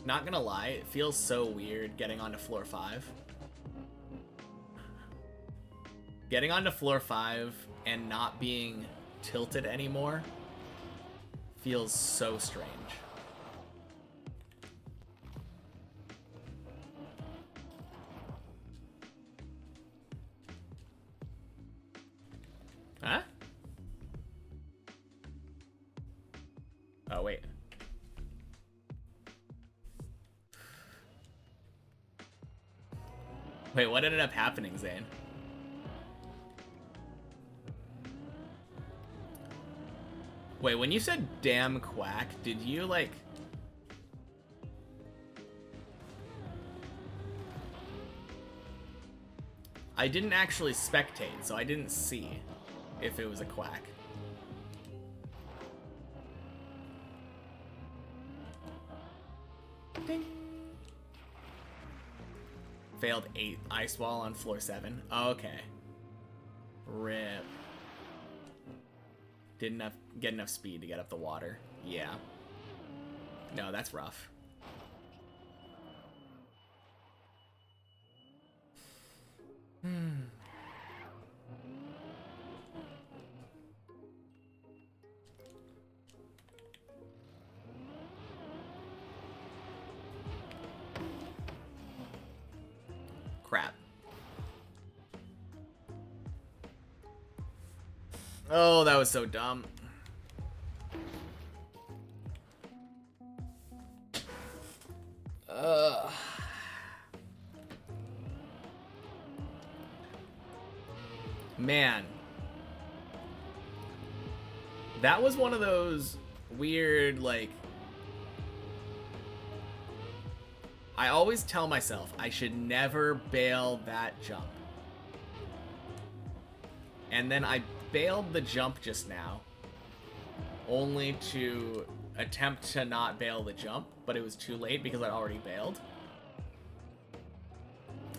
Not gonna lie, it feels so weird getting onto floor 5. Getting onto floor 5 and not being tilted anymore feels so strange. Huh? Oh, wait. Wait, what ended up happening, Zane? Wait, when you said damn quack, did you, like... I didn't actually spectate, so I didn't see if it was a quack. Ding. Failed 8 ice wall on floor 7. Okay. Rip. Didn't get enough speed to get up the water. Yeah. No, that's rough. Crap. Oh, that was so dumb. Man. That was one of those weird, like... I always tell myself I should never bail that jump. And then I bailed the jump just now, only to attempt to not bail the jump, but it was too late because I already bailed.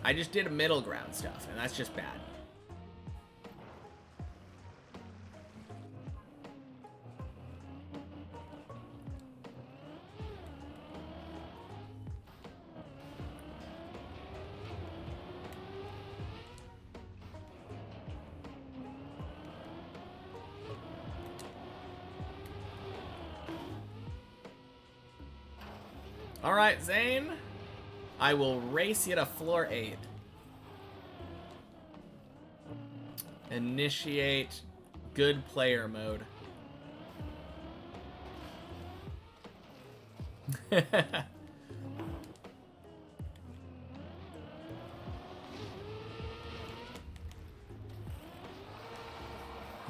I just did a middle ground stuff, and that's just bad. Alright, Zane. I will race you to floor 8. Initiate good player mode.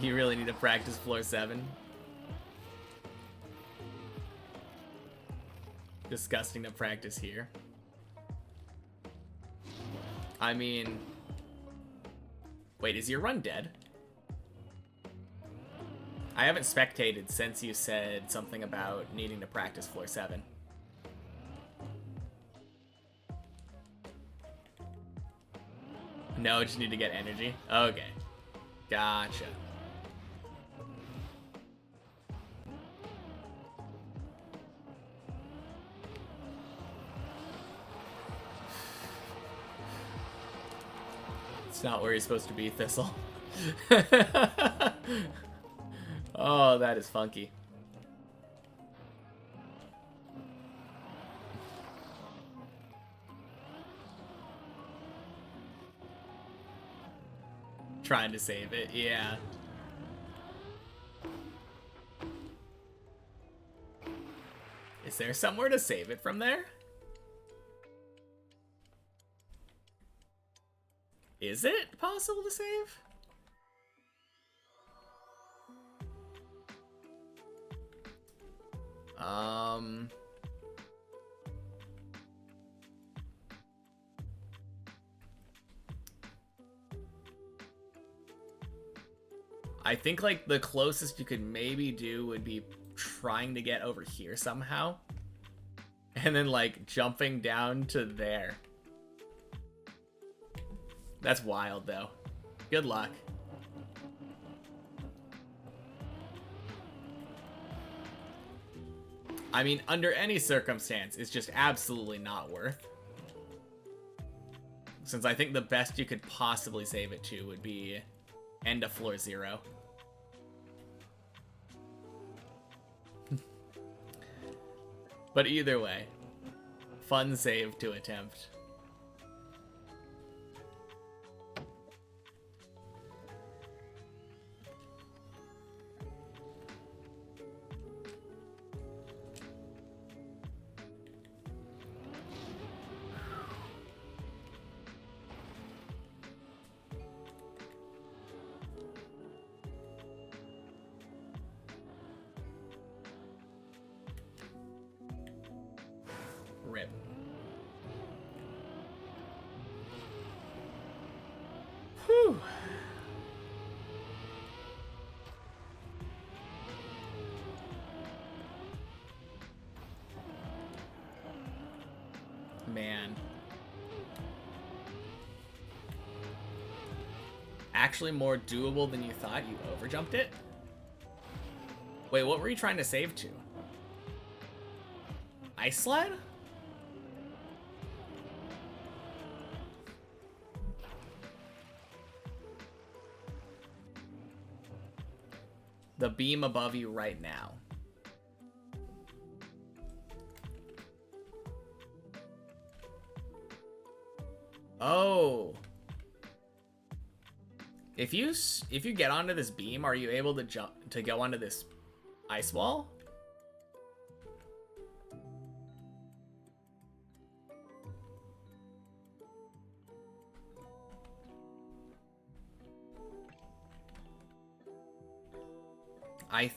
You really need to practice floor 7. Disgusting to practice here. I mean... Wait, is your run dead? I haven't spectated since you said something about needing to practice floor 7. No, just need to get energy? Okay. Gotcha. It's not where he's supposed to be, Thistle. Oh, that is funky. Trying to save it, yeah. Is there somewhere to save it from there? Is it possible to save? I think like the closest you could maybe do would be trying to get over here somehow. And then like jumping down to there. That's wild though. Good luck. I mean, under any circumstance, it's just absolutely not worth. Since I think the best you could possibly save it to would be end of floor 0. But either way, fun save to attempt. Rip. Whew. Man. Actually more doable than you thought. You overjumped it? Wait, what were you trying to save to? Ice slide? The beam above you right now. Oh. If you get onto this beam, are you able to jump to go onto this ice wall? I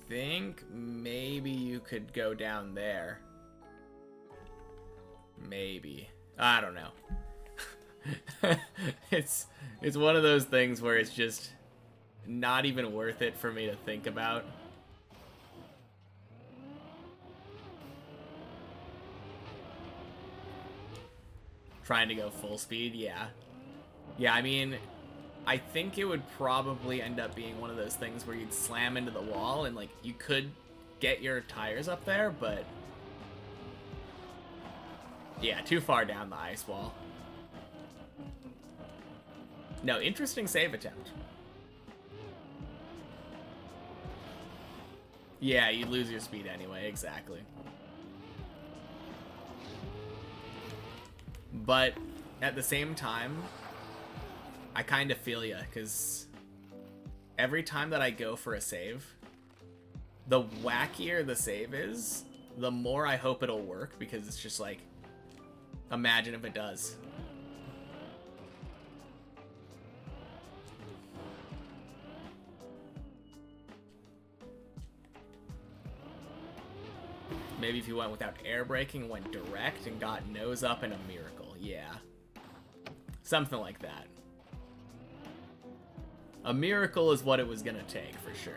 think maybe you could go down there. Maybe. I don't know. It's one of those things where it's just not even worth it for me to think about. Trying to go full speed, yeah. Yeah, I mean, I think it would probably end up being one of those things where you'd slam into the wall and, like, you could get your tires up there, but... yeah, too far down the ice wall. No, interesting save attempt. Yeah, you'd lose your speed anyway, exactly. But at the same time, I kind of feel ya, because every time that I go for a save, the wackier the save is, the more I hope it'll work, because it's just like, imagine if it does. Maybe if you went without air braking, went direct, and got nose up in a miracle. Yeah. Something like that. A miracle is what it was gonna take, for sure.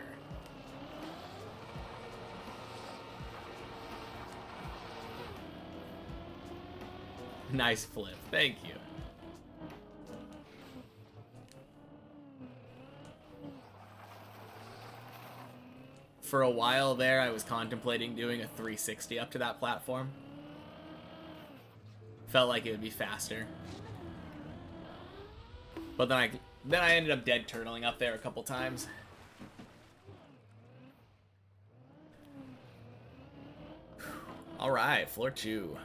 Nice flip. Thank you. For a while there, I was contemplating doing a 360 up to that platform. Felt like it would be faster. But then I ended up dead turtling up there a couple times. All right, floor 2.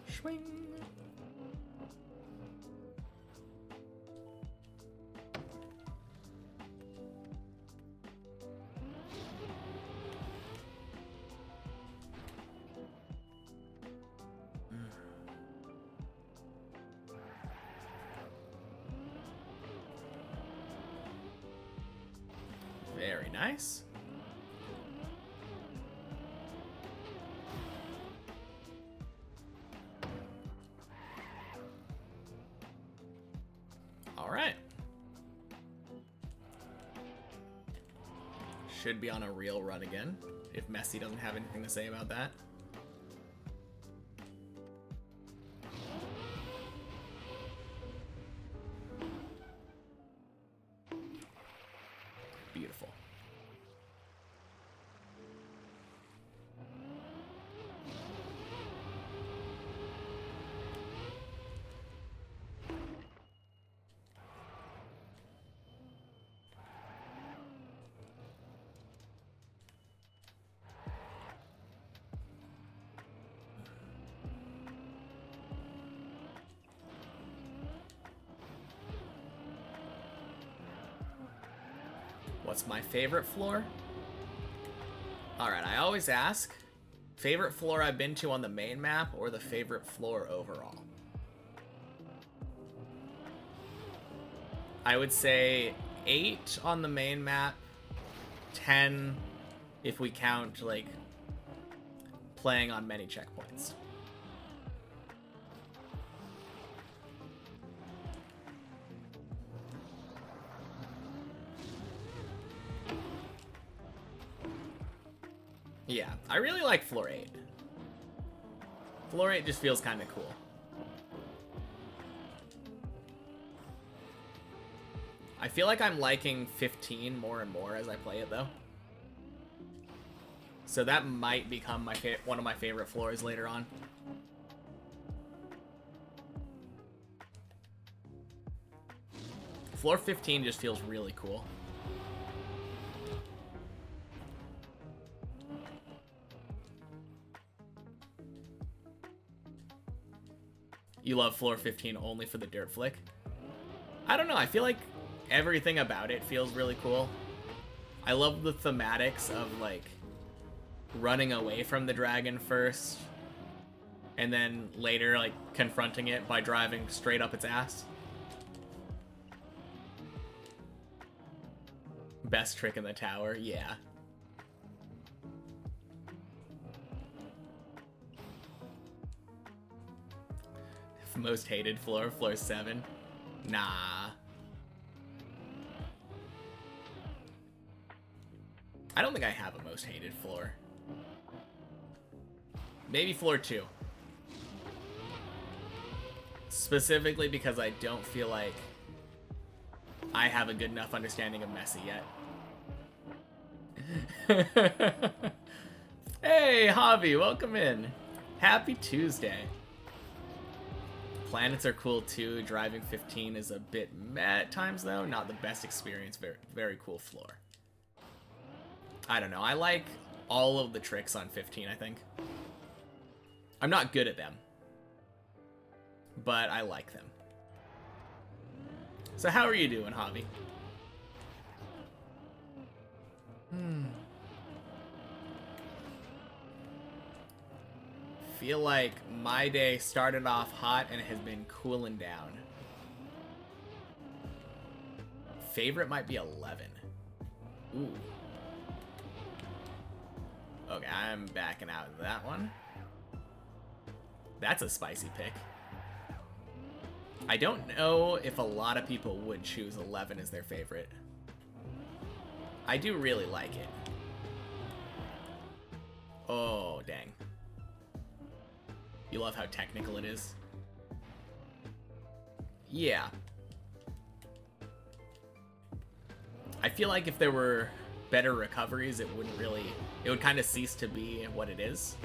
Swing. Very nice. All right. Should be on a real run again, if Messi doesn't have anything to say about that. Beautiful. What's my favorite floor? Alright, I always ask, favorite floor I've been to on the main map or the favorite floor overall? I would say 8 on the main map, 10 if we count, like, playing on many checkpoints. Yeah, I really like floor 8. Floor 8 just feels kind of cool. I feel like I'm liking 15 more and more as I play it, though. So that might become my one of my favorite floors later on. Floor 15 just feels really cool. You love floor 15 only for the dirt flick? I don't know, I feel like everything about it feels really cool. I love the thematics of, like, running away from the dragon first, and then later, like, confronting it by driving straight up its ass. Best trick in the tower, yeah. Most hated floor, floor 7. Nah. I don't think I have a most hated floor. Maybe floor 2. Specifically because I don't feel like I have a good enough understanding of Messi yet. Hey, Javi, welcome in. Happy Tuesday. Planets are cool too. Driving 15 is a bit meh at times though. Not the best experience. Very, very cool floor. I don't know. I like all of the tricks on 15, I think. I'm not good at them, but I like them. So how are you doing, Javi? Feel like my day started off hot and it has been cooling down. Favorite might be 11. Ooh. Okay, I'm backing out of that one. That's a spicy pick. I don't know if a lot of people would choose 11 as their favorite. I do really like it. Oh, dang. You love how technical it is. Yeah. I feel like if there were better recoveries, it wouldn't really... It would kind of cease to be what it is.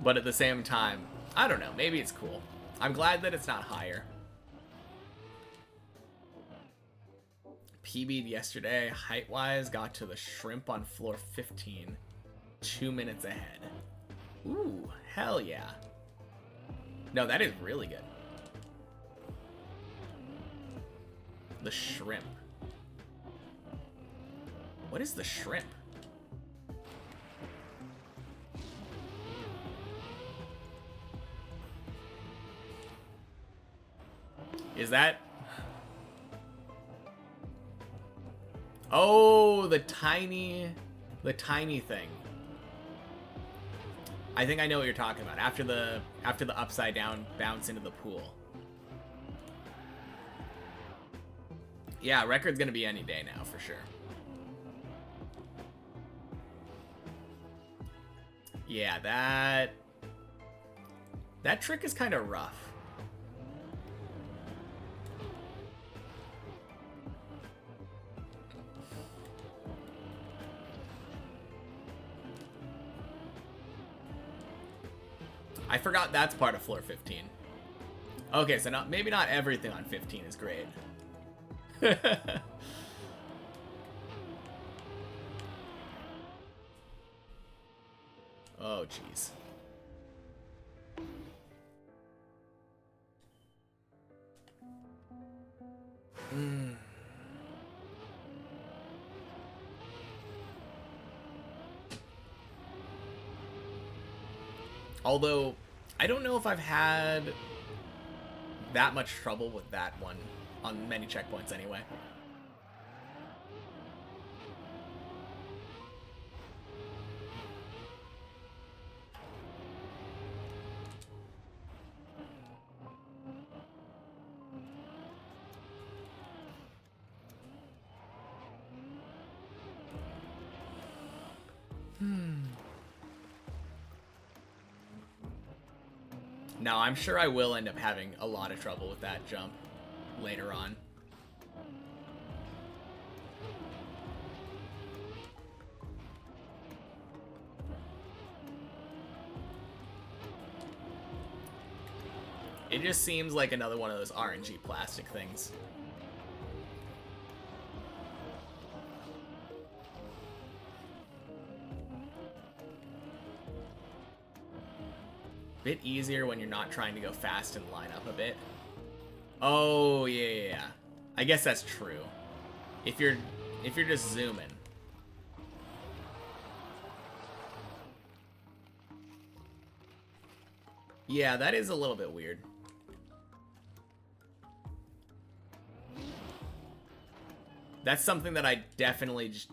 But at the same time, I don't know. Maybe it's cool. I'm glad that it's not higher. PB'd yesterday, height-wise, got to the shrimp on floor 15. 2 minutes ahead. Ooh, hell yeah. No, that is really good. The shrimp. What is the shrimp? Is that... Oh, the tiny thing. I think I know what you're talking about. After the upside down bounce into the pool. Yeah, record's gonna be any day now for sure. Yeah, that trick is kind of rough. I forgot that's part of floor 15. Okay, so maybe not everything on 15 is great. Oh, jeez. Although, I don't know if I've had that much trouble with that one on many checkpoints anyway. Now, I'm sure I will end up having a lot of trouble with that jump later on. It just seems like another one of those RNG plastic things. Bit easier when you're not trying to go fast and line up a bit. Oh, yeah. I guess that's true. If you're just zooming. Yeah, that is a little bit weird. That's something that I definitely just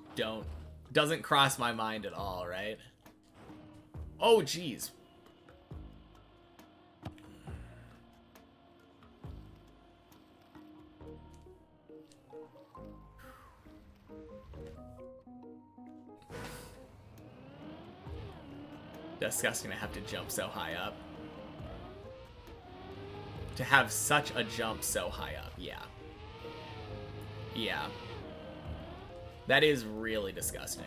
doesn't cross my mind at all, right? Oh, jeez. Disgusting to have to jump so high up. To have such a jump so high up, yeah. Yeah. That is really disgusting.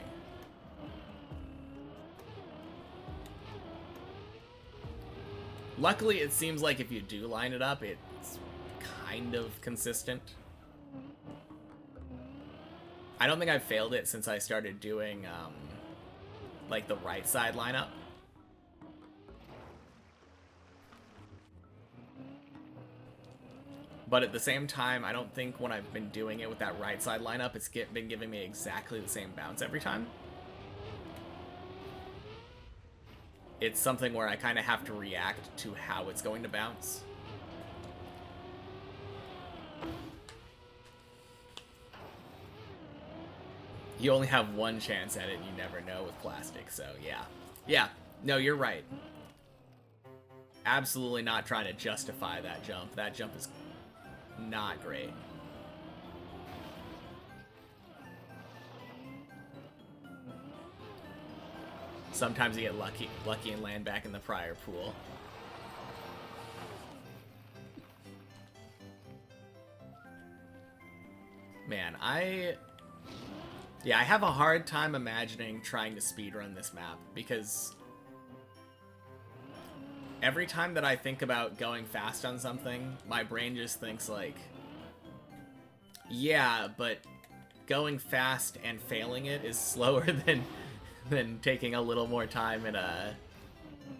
Luckily, it seems like if you do line it up, it's kind of consistent. I don't think I've failed it since I started doing, like, the right side lineup. But at the same time, I don't think when I've been doing it with that right side lineup, it's been giving me exactly the same bounce every time. It's something where I kind of have to react to how it's going to bounce. You only have one chance at it, and you never know with plastic, so yeah. Yeah, no, you're right. Absolutely not trying to justify that jump. That jump is not great. Sometimes you get lucky and land back in the prior pool. Man, I have a hard time imagining trying to speedrun this map, because every time that I think about going fast on something, my brain just thinks like, yeah, but going fast and failing it is slower than taking a little more time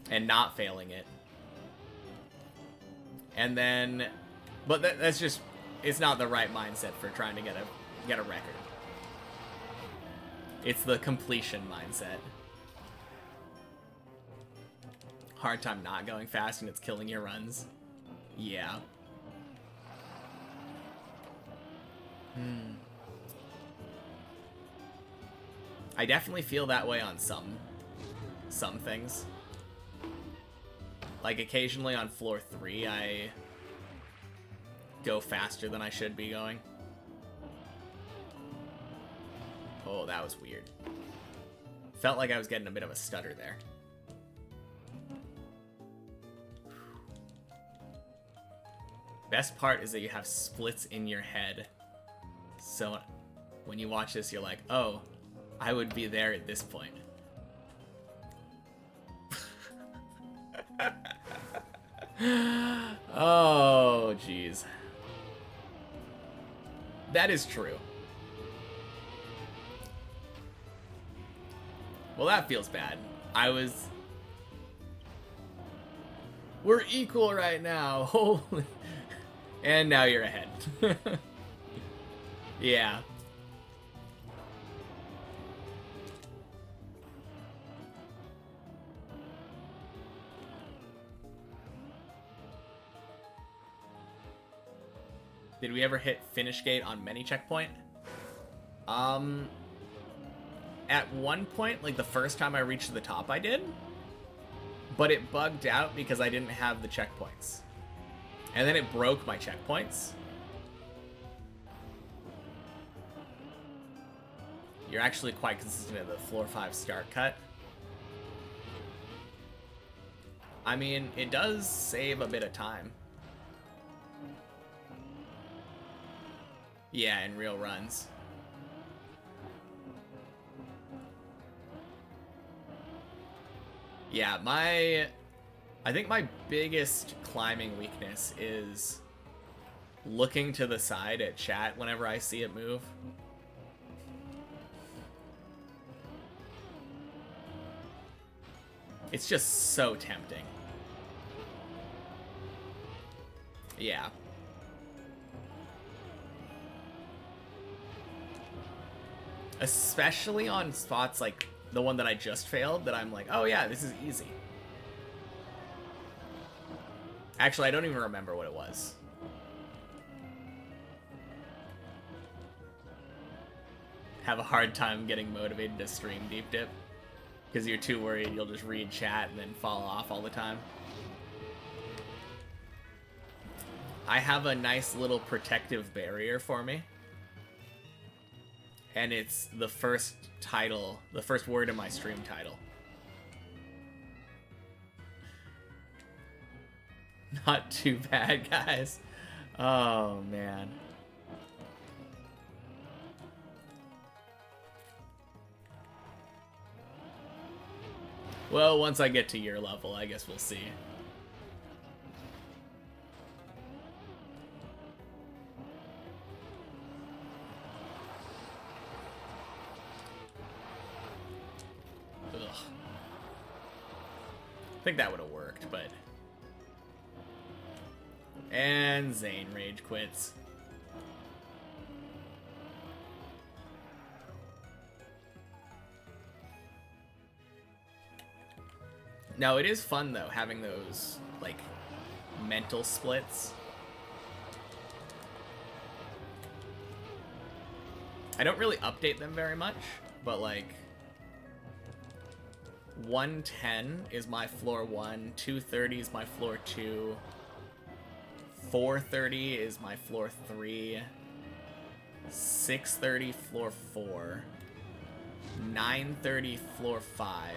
and not failing it. And then, but that's just, it's not the right mindset for trying to get a record. It's the completion mindset. Hard time not going fast and it's killing your runs. Yeah. I definitely feel that way on some things. Like occasionally on floor 3, I go faster than I should be going. Oh, that was weird. Felt like I was getting a bit of a stutter there. Best part is that you have splits in your head. So when you watch this, you're like, oh, I would be there at this point. Oh, jeez. That is true. Well, that feels bad. We're equal right now. Holy. And now you're ahead. Yeah. Did we ever hit finish gate on many checkpoint? At one point, like the first time I reached the top, I did. But it bugged out because I didn't have the checkpoints. And then it broke my checkpoints. You're actually quite consistent at the floor 5 start cut. I mean, it does save a bit of time. Yeah, in real runs. Yeah, I think my biggest climbing weakness is looking to the side at chat whenever I see it move. It's just so tempting. Yeah. Especially on spots like the one that I just failed, that I'm like, oh yeah, this is easy. Actually, I don't even remember what it was. Have a hard time getting motivated to stream deep dip because you're too worried you'll just read chat and then fall off all the time. I have a nice little protective barrier for me. And it's the first title, the first word in my stream title. Not too bad, guys. Oh, man. Well, once I get to your level, I guess we'll see. Ugh. I think that would have worked, but... And Zane rage quits. Now, it is fun, though, having those, like, mental splits. I don't really update them very much, but, like, 110 is my floor 1, 230 is my floor 2, 430 is my floor 3, 630 floor 4, 930 floor 5,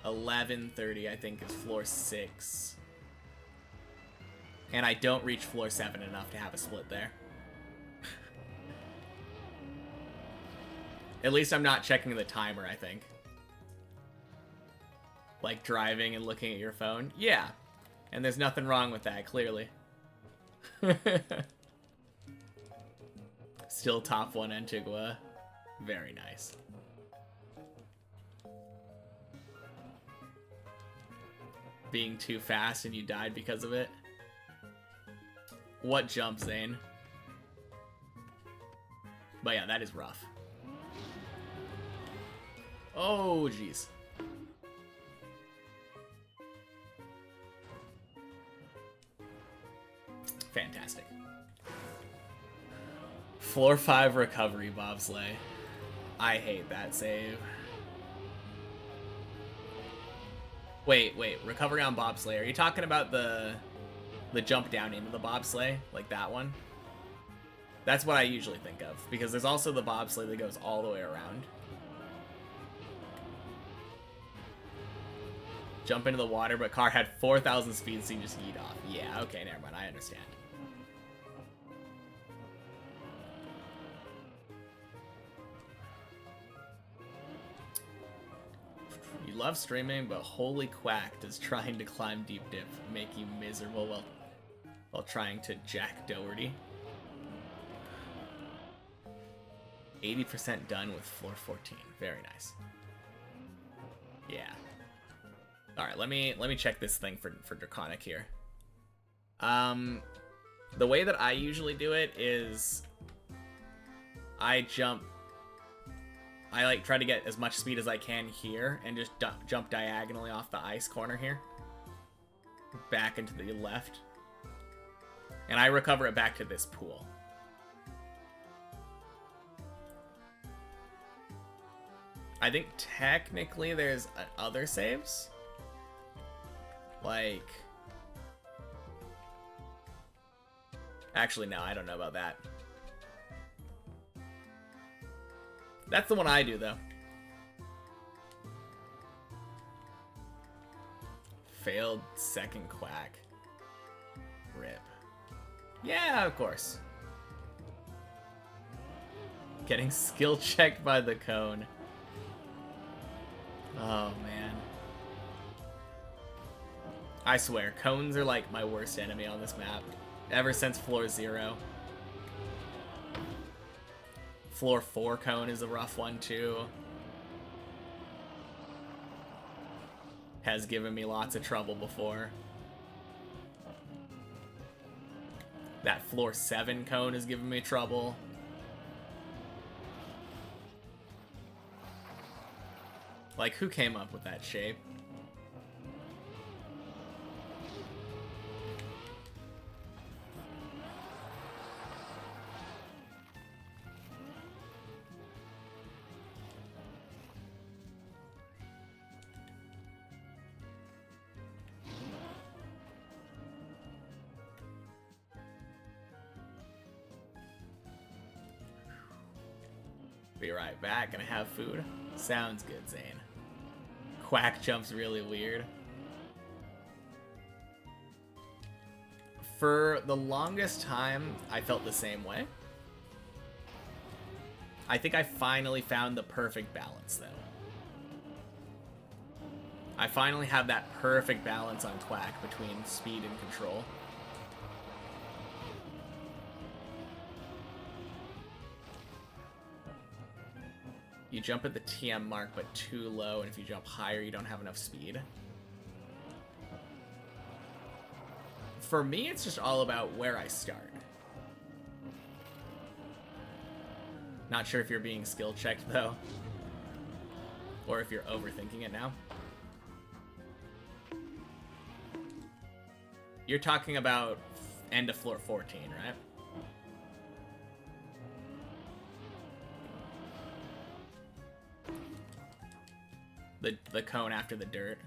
11:30, I think, is floor 6. And I don't reach floor 7 enough to have a split there. At least I'm not checking the timer, I think. Like driving and looking at your phone. Yeah. And there's nothing wrong with that, clearly. Still top 1 Antigua. Very nice. Being too fast and you died because of it. What jump, Zane? But yeah, that is rough. Oh, jeez. Fantastic. Floor 5 recovery bobsleigh. I hate that save. Wait, recovery on bobsleigh. Are you talking about the jump down into the bobsleigh? Like that one? That's what I usually think of. Because there's also the bobsleigh that goes all the way around. Jump into the water, but car had 4,000 speed, so you just yeet off. Yeah, okay, never mind. I understand. You love streaming, but holy quack, does trying to climb deep dip make you miserable while trying to Jack Doherty? 80% done with floor 14. Very nice. Yeah. Alright, let me check this thing for Draconic here. The way that I usually do it is I like try to get as much speed as I can here and just jump diagonally off the ice corner here. Back into the left. And I recover it back to this pool. I think technically there's other saves. Like... Actually, no, I don't know about that. That's the one I do, though. Failed second quack. Rip. Yeah, of course. Getting skill checked by the cone. Oh, man. I swear, cones are like my worst enemy on this map. Ever since floor 0. Floor 4 cone is a rough one, too. Has given me lots of trouble before. That floor 7 cone has given me trouble. Like, who came up with that shape? Be right back. Gonna have food. Sounds good, Zane. Quack jump's really weird. For the longest time, I felt the same way. I think I finally found the perfect balance, though. I finally have that perfect balance on Quack between speed and control. You jump at the TM mark, but too low, and if you jump higher, you don't have enough speed. For me, it's just all about where I start. Not sure if you're being skill checked, though. Or if you're overthinking it now. You're talking about end of floor 14, right? The cone after the dirt.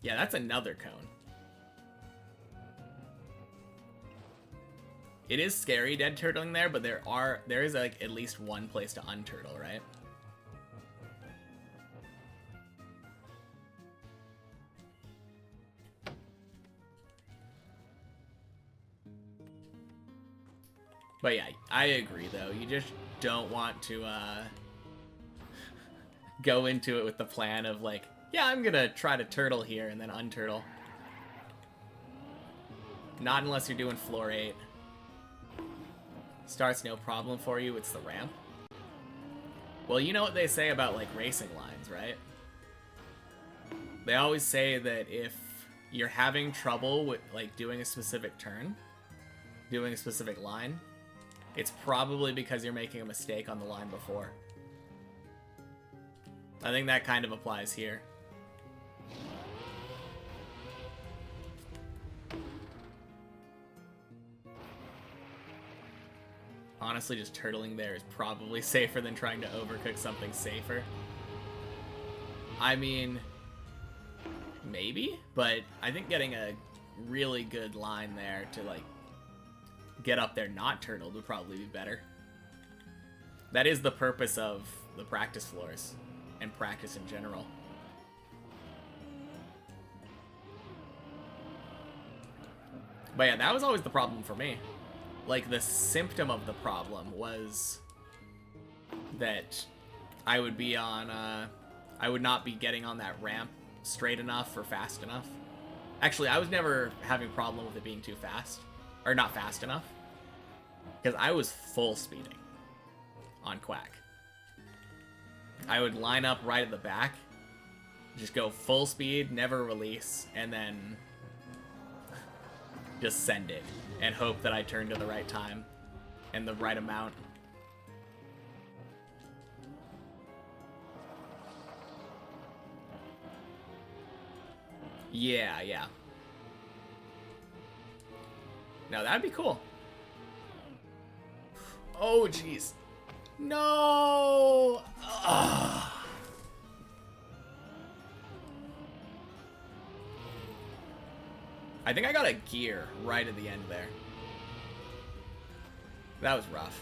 Yeah, that's another cone. It is scary dead turtling there, but there is like at least one place to unturtle, right? But yeah, I agree though. You just don't want to go into it with the plan of like, yeah, I'm gonna try to turtle here and then unturtle. Not unless you're doing floor 8. Starts no problem for you, it's the ramp. Well, you know what they say about like racing lines, right? They always say that if you're having trouble with like doing a specific turn, doing a specific line, it's probably because you're making a mistake on the line before. I think that kind of applies here. Honestly, just turtling there is probably safer than trying to overcook something safer. I mean, maybe, but I think getting a really good line there to like get up there not turtled would probably be better. That is the purpose of the practice floors and practice in general. But yeah, that was always the problem for me. Like, the symptom of the problem was that I would be on, I would not be getting on that ramp straight enough or fast enough. Actually, I was never having a problem with it being too fast. Or not fast enough. Because I was full speeding on Quack. I would line up right at the back, just go full speed, never release, and then just send it and hope that I turn to the right time and the right amount. Yeah, yeah. Now that'd be cool. Oh, jeez. No! Ugh. I think I got a gear right at the end there. That was rough.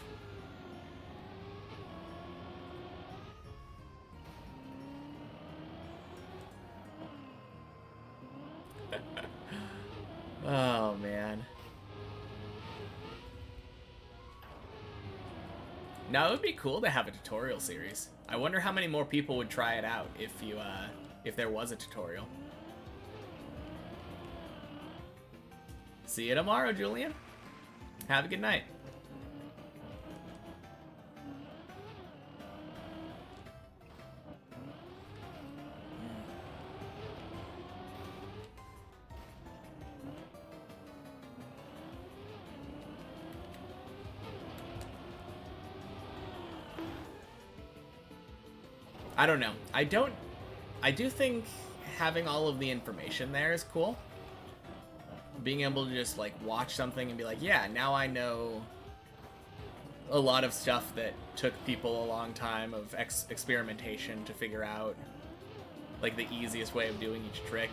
Oh, man. Now, it would be cool to have a tutorial series. I wonder how many more people would try it out if there was a tutorial. See you tomorrow, Julian. Have a good night. I don't know. I do think having all of the information there is cool. Being able to just like watch something and be like, yeah, now I know a lot of stuff that took people a long time of experimentation to figure out, like the easiest way of doing each trick.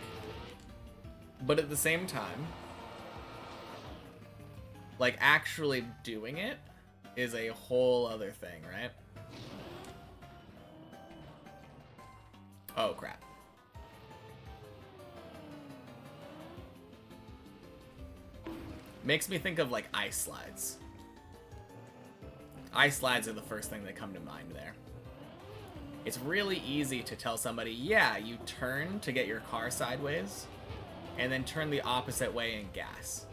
But at the same time, like actually doing it is a whole other thing, right? Oh, crap. Makes me think of, like, ice slides. Ice slides are the first thing that come to mind there. It's really easy to tell somebody, yeah, you turn to get your car sideways, and then turn the opposite way and gas.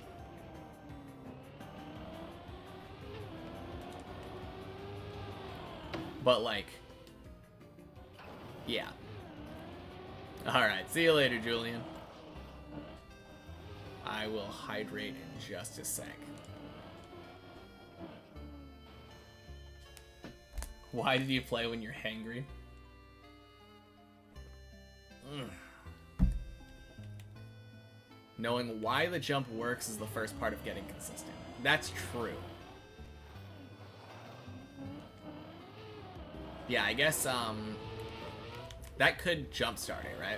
But, like, yeah. Alright, see you later, Julian. I will hydrate in just a sec. Why did you play when you're hangry? Knowing why the jump works is the first part of getting consistent. That's true. Yeah, I guess, that could jumpstart it, right?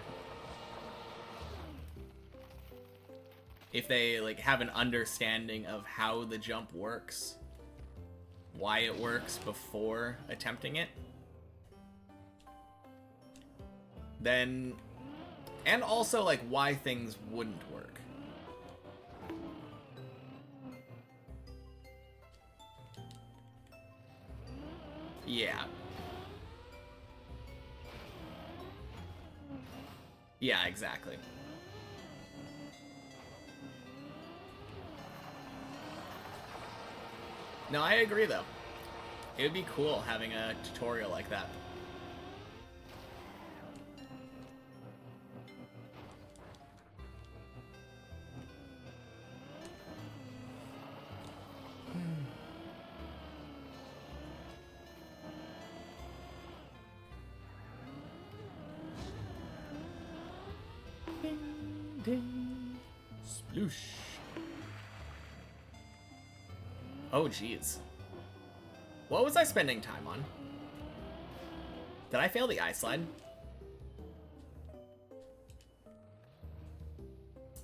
If they, like, have an understanding of how the jump works, why it works before attempting it, then, and also, like, why things wouldn't work. Yeah. Yeah, exactly. No, I agree, though. It would be cool having a tutorial like that. Ding, ding. Sploosh. Oh, jeez. What was I spending time on? Did I fail the ice slide?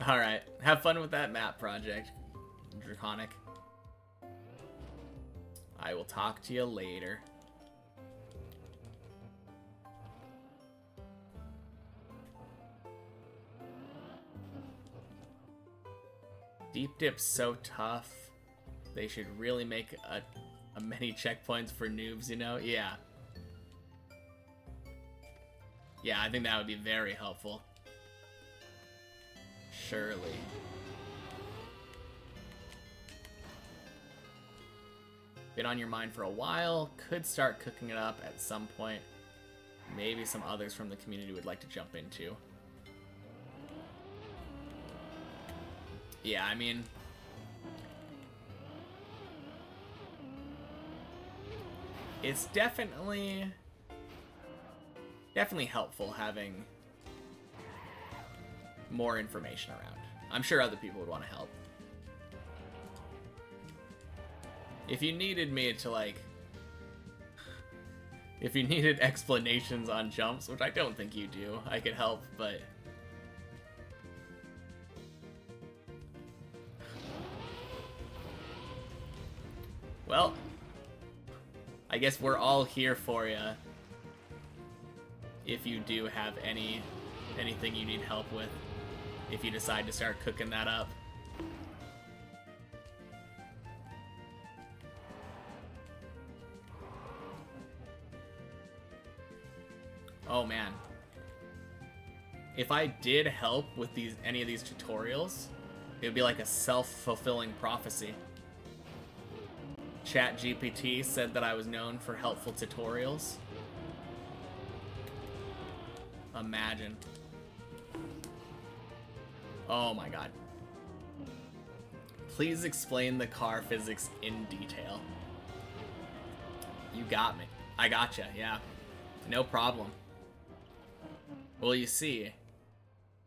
Alright, have fun with that map project, Draconic. I will talk to you later. Deep dip's so tough. They should really make a many checkpoints for noobs, you know? Yeah. Yeah, I think that would be very helpful. Surely. Been on your mind for a while. Could start cooking it up at some point. Maybe some others from the community would like to jump into. Yeah, I mean... it's definitely helpful having more information around. I'm sure other people would want to help. If you needed me to, like... if you needed explanations on jumps, which I don't think you do, I could help, but... well... I guess we're all here for you. If you do have anything you need help with, if you decide to start cooking that up. Oh man. If I did help with any of these tutorials, it would be like a self-fulfilling prophecy. ChatGPT said that I was known for helpful tutorials. Imagine. Oh my god. Please explain the car physics in detail. You got me. I gotcha, yeah. No problem. Well, you see,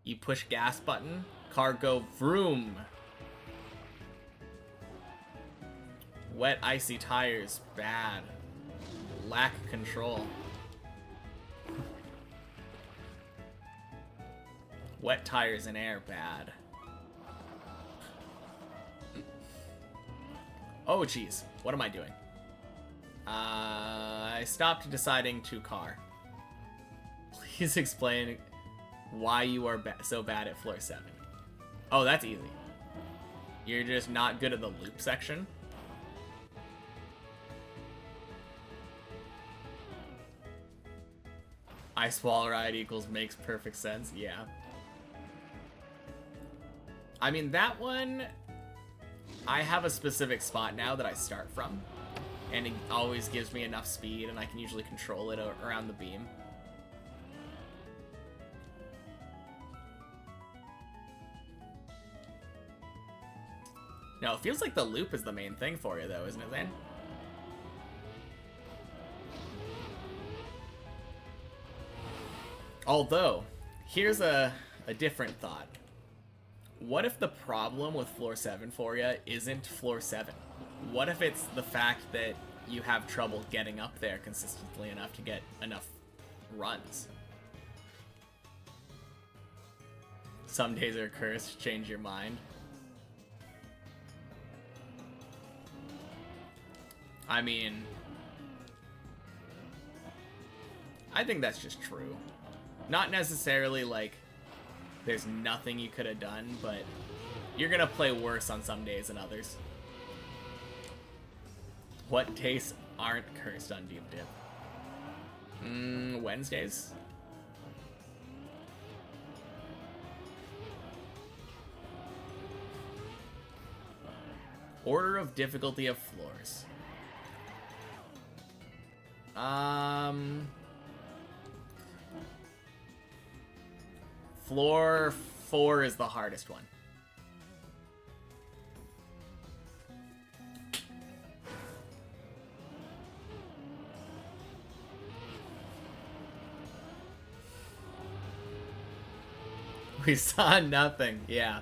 you push gas button, car go vroom. Wet, icy tires, bad. Lack control. Wet tires in air, bad. Oh, jeez. What am I doing? I stopped deciding to car. Please explain why you are so bad at floor 7. Oh, that's easy. You're just not good at the loop section. Ice wall ride equals makes perfect sense. Yeah. I mean, that one, I have a specific spot now that I start from, and it always gives me enough speed, and I can usually control it around the beam. No, it feels like the loop is the main thing for you, though, isn't it, Zane? Although, here's a different thought. What if the problem with floor 7 for you isn't floor 7? What if it's the fact that you have trouble getting up there consistently enough to get enough runs? Some days are cursed, change your mind. I mean, I think that's just true. Not necessarily like there's nothing you could have done, but you're gonna play worse on some days than others. What tastes aren't cursed on Deep Dip? Wednesdays? Order of difficulty of floors. Floor 4 is the hardest one. We saw nothing, yeah.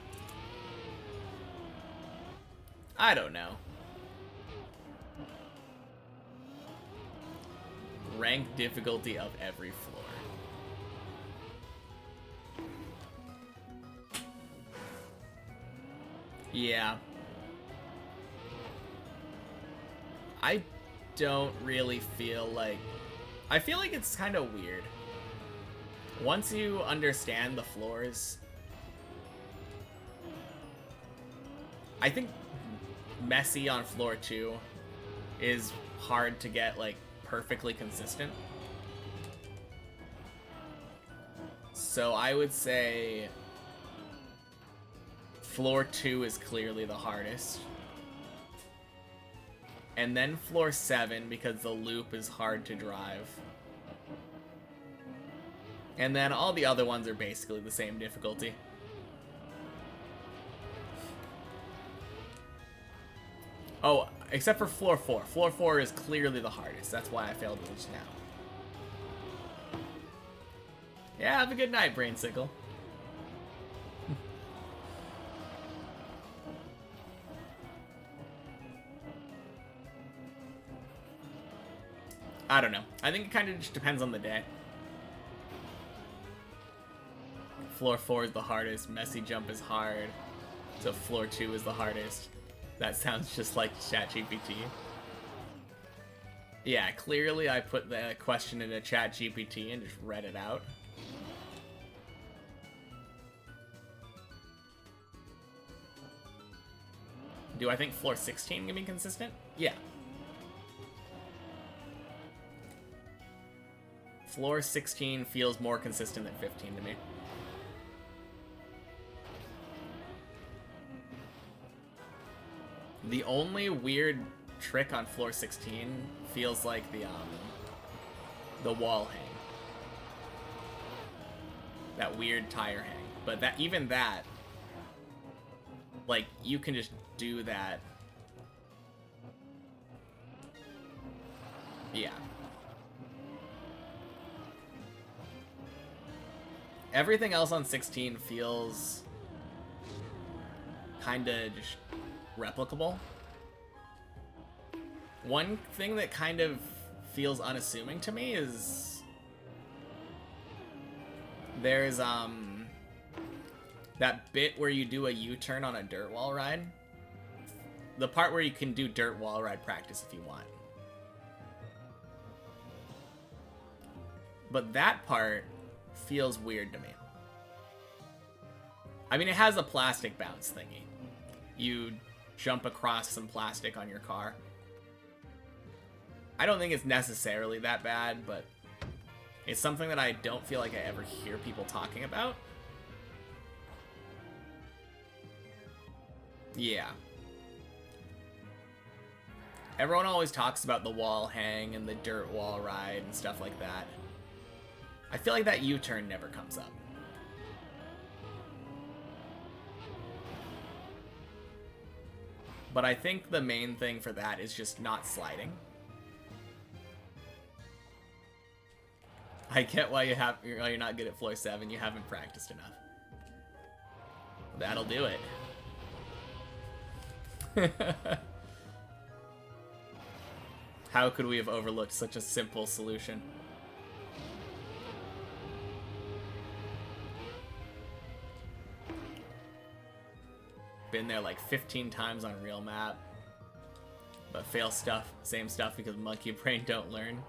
I don't know. Rank difficulty of every floor. Yeah. I don't really feel like... I feel like it's kind of weird. Once you understand the floors, I think messy on floor 2 is hard to get, like, perfectly consistent. So I would say floor 2 is clearly the hardest. And then floor 7, because the loop is hard to drive. And then all the other ones are basically the same difficulty. Oh, except for floor 4. Floor 4 is clearly the hardest. That's why I failed it just now. Yeah, have a good night, Brainsicle. I don't know. I think it kind of just depends on the day. Floor 4 is the hardest. Messy jump is hard. So floor 2 is the hardest. That sounds just like ChatGPT. Yeah, clearly I put the question into ChatGPT and just read it out. Do I think floor 16 can be consistent? Yeah. Floor 16 feels more consistent than 15 to me. The only weird trick on floor 16 feels like the wall hang. That weird tire hang. But that even that, like, you can just do that. Yeah. Everything else on 16 feels kinda just replicable. One thing that kind of feels unassuming to me is there's that bit where you do a U-turn on a dirt wall ride. The part where you can do dirt wall ride practice if you want. But that part feels weird to me. I mean, it has a plastic bounce thingy. You jump across some plastic on your car. I don't think it's necessarily that bad, but it's something that I don't feel like I ever hear people talking about. Yeah. Everyone always talks about the wall hang and the dirt wall ride and stuff like that. I feel like that U-turn never comes up. But I think the main thing for that is just not sliding. I get why you're not good at floor 7. You haven't practiced enough. That'll do it. How could we have overlooked such a simple solution? Been there like 15 times on real map, but fail stuff, same stuff because monkey brain don't learn.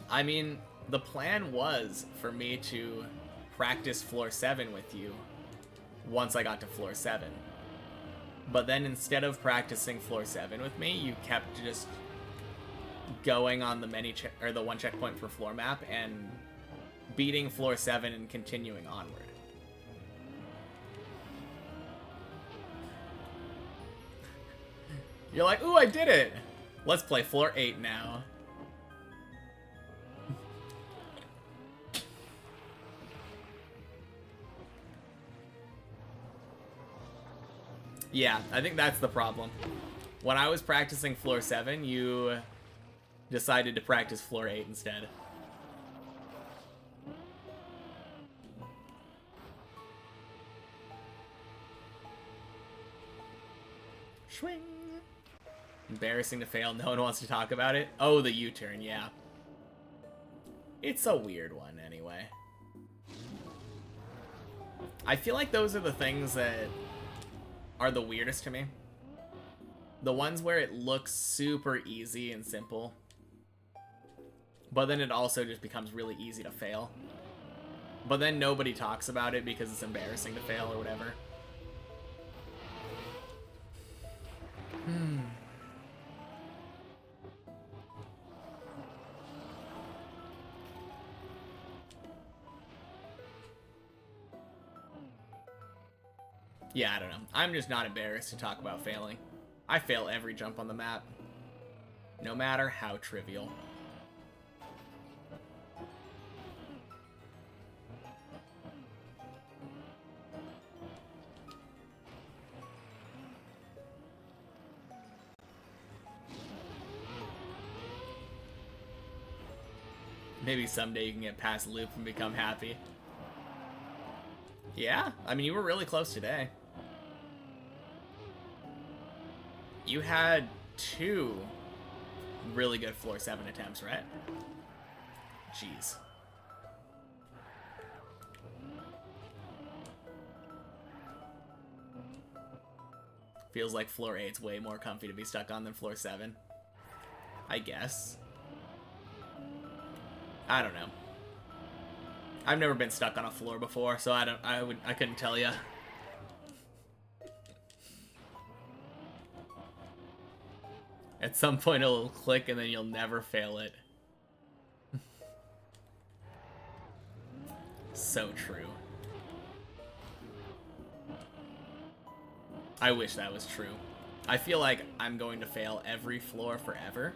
I mean, the plan was for me to practice floor 7 with you once I got to floor 7. But then instead of practicing floor 7 with me, you kept just going on the the one checkpoint per floor map and beating floor 7 and continuing onward. You're like, ooh, I did it! Let's play floor 8 now. Yeah, I think that's the problem. When I was practicing floor 7, you decided to practice floor 8 instead. Swing! Embarrassing to fail, no one wants to talk about it. Oh, the U-turn, yeah. It's a weird one, anyway. I feel like those are the things that are the weirdest to me. The ones where it looks super easy and simple, but then it also just becomes really easy to fail. But then nobody talks about it because it's embarrassing to fail or whatever. Yeah, I don't know. I'm just not embarrassed to talk about failing. I fail every jump on the map, no matter how trivial. Maybe someday you can get past loop and become happy. Yeah, I mean, you were really close today. You had 2 really good floor 7 attempts, right? Jeez. Feels like floor 8's way more comfy to be stuck on than floor 7. I guess. I don't know. I've never been stuck on a floor before, so I couldn't tell you. At some point it'll click and then you'll never fail it. So true. I wish that was true. I feel like I'm going to fail every floor forever.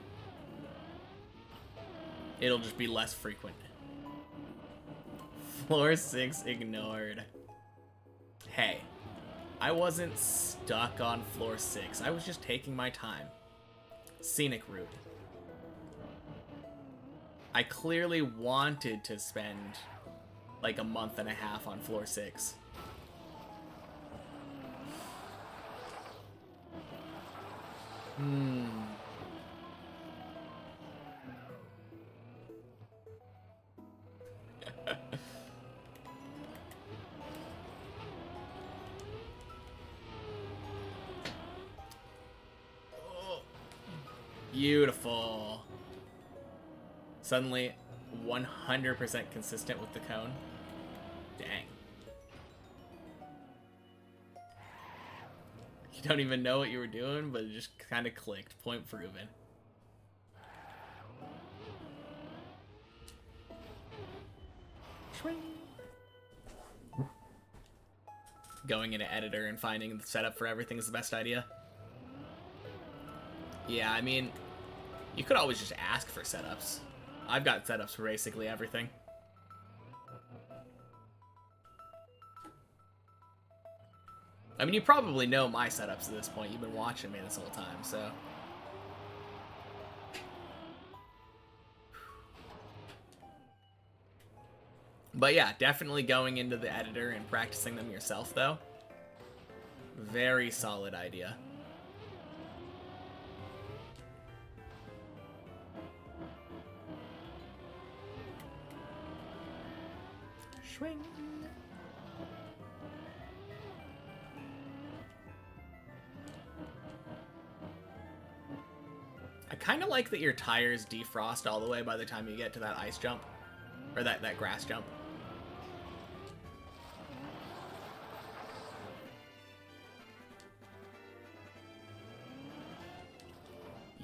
It'll just be less frequent. Floor 6 ignored. Hey, I wasn't stuck on floor 6. I was just taking my time. Scenic route. I clearly wanted to spend like a month and a half on floor 6. Beautiful. Suddenly 100% consistent with the cone. Dang. You don't even know what you were doing, but it just kind of clicked. Point proven. Going into editor and finding the setup for everything is the best idea. Yeah, I mean, you could always just ask for setups. I've got setups for basically everything. I mean, you probably know my setups at this point. You've been watching me this whole time, so. But yeah, definitely going into the editor and practicing them yourself, though. Very solid idea. Swing. I kind of like that your tires defrost all the way by the time you get to that ice jump. Or that grass jump.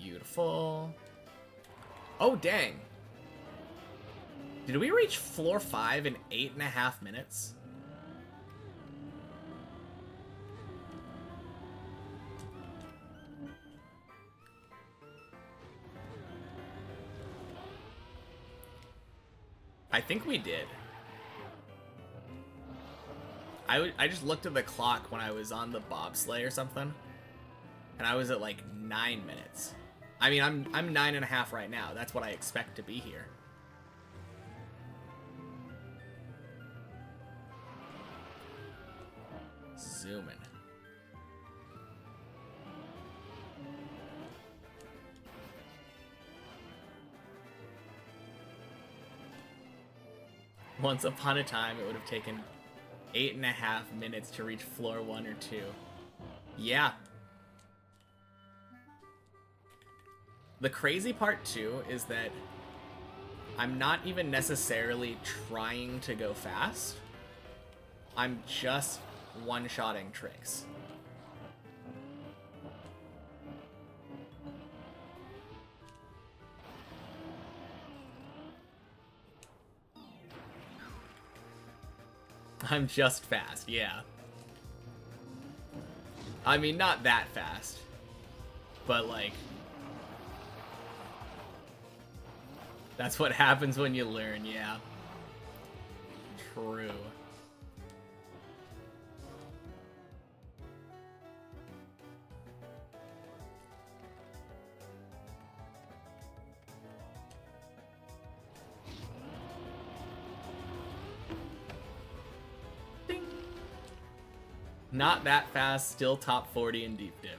Beautiful. Oh, dang. Did we reach floor 5 in 8.5 minutes? I think we did. I just looked at the clock when I was on the bobsleigh or something, and I was at like 9 minutes. I mean, I'm 9.5 right now. That's what I expect to be here. Zooming. Once upon a time, it would have taken 8.5 minutes to reach floor 1 or 2. Yeah. The crazy part, too, is that I'm not even necessarily trying to go fast. I'm just one-shotting tricks. I'm just fast, yeah. I mean, not that fast. But, like... that's what happens when you learn, yeah. True. Ding. Not that fast, still top 40 in deep dip.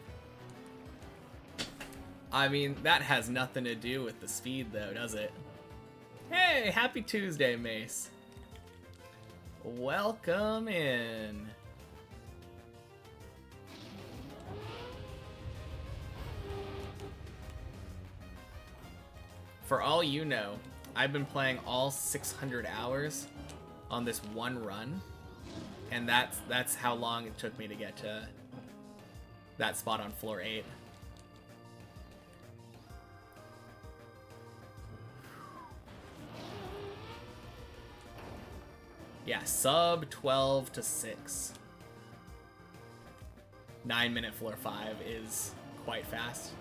I mean, that has nothing to do with the speed, though, does it? Hey, happy Tuesday, Mace. Welcome in. For all you know, I've been playing all 600 hours on this one run, and that's how long it took me to get to that spot on floor 8. Yeah, sub 12 to 6. 9-minute floor 5 is quite fast.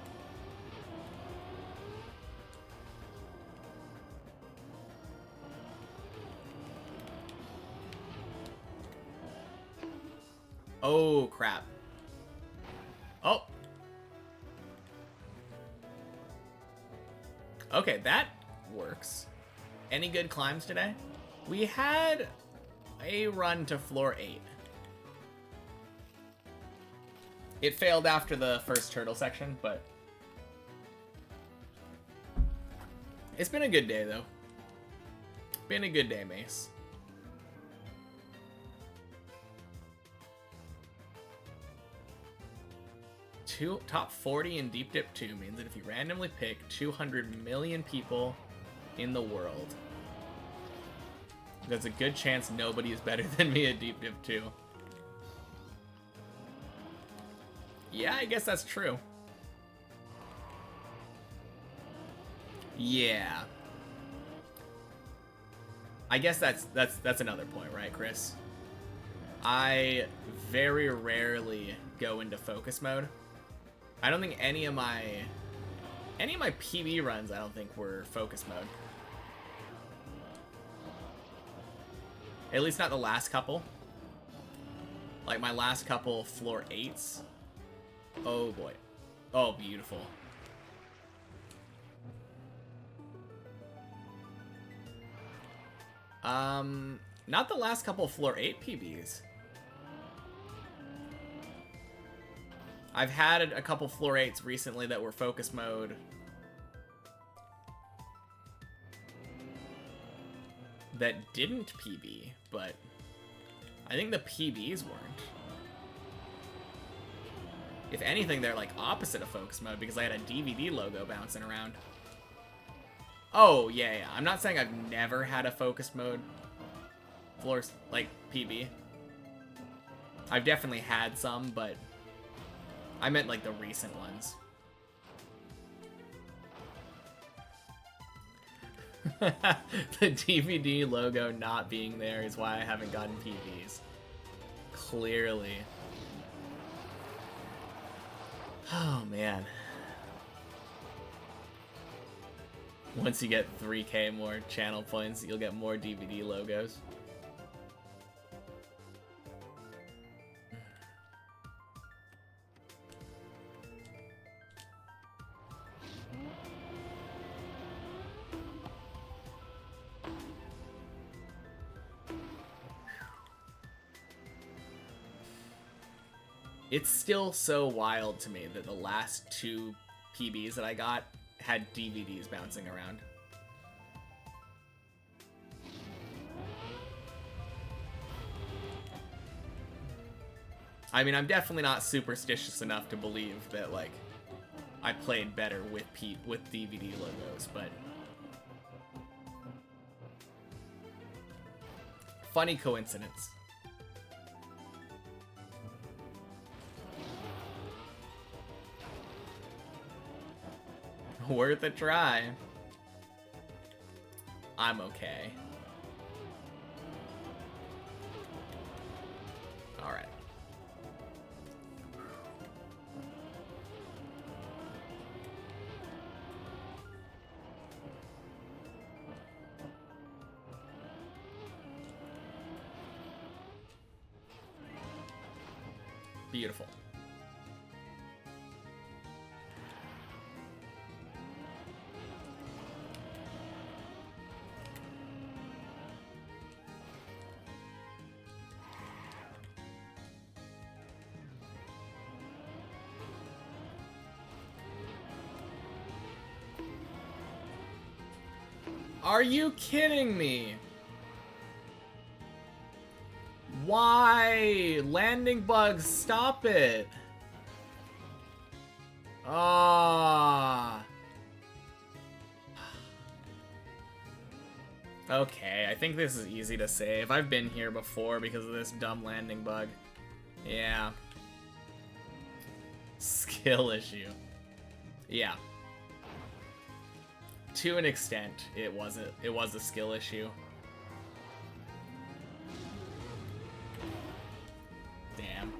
Oh, crap. Oh. Okay, that works. Any good climbs today? We had a run to floor 8. It failed after the first turtle section, but it's been a good day, though. Been a good day, Mace. Top 40 in Deep Dip 2 means that if you randomly pick 200 million people in the world, there's a good chance nobody is better than me at Deep Dip 2. Yeah, I guess that's true. Yeah. I guess that's another point, right, Chris? I very rarely go into focus mode. I don't think any of my PB runs I don't think were focus mode. At least not the last couple. Like my last couple floor 8s. Oh boy. Oh, beautiful. Not the last couple floor 8 PBs. I've had a couple floor 8s recently that were focus mode. That didn't PB, but I think the PBs weren't. If anything, they're like opposite of focus mode because I had a DVD logo bouncing around. Oh, yeah. I'm not saying I've never had a focus mode floor, like, PB. I've definitely had some, but I meant like the recent ones. The DVD logo not being there is why I haven't gotten PBs. Clearly. Oh, man. Once you get 3K more channel points, you'll get more DVD logos. It's still so wild to me that the last 2 PBs that I got had DVDs bouncing around. I mean, I'm definitely not superstitious enough to believe that, like, I played better with DVD logos, but funny coincidence. Worth a try. I'm okay. Alright. Beautiful. Are you kidding me? Why? Landing bugs, stop it. Ah. Okay, I think this is easy to save. I've been here before because of this dumb landing bug. Yeah. Skill issue. Yeah. To an extent, it was a skill issue. Damn.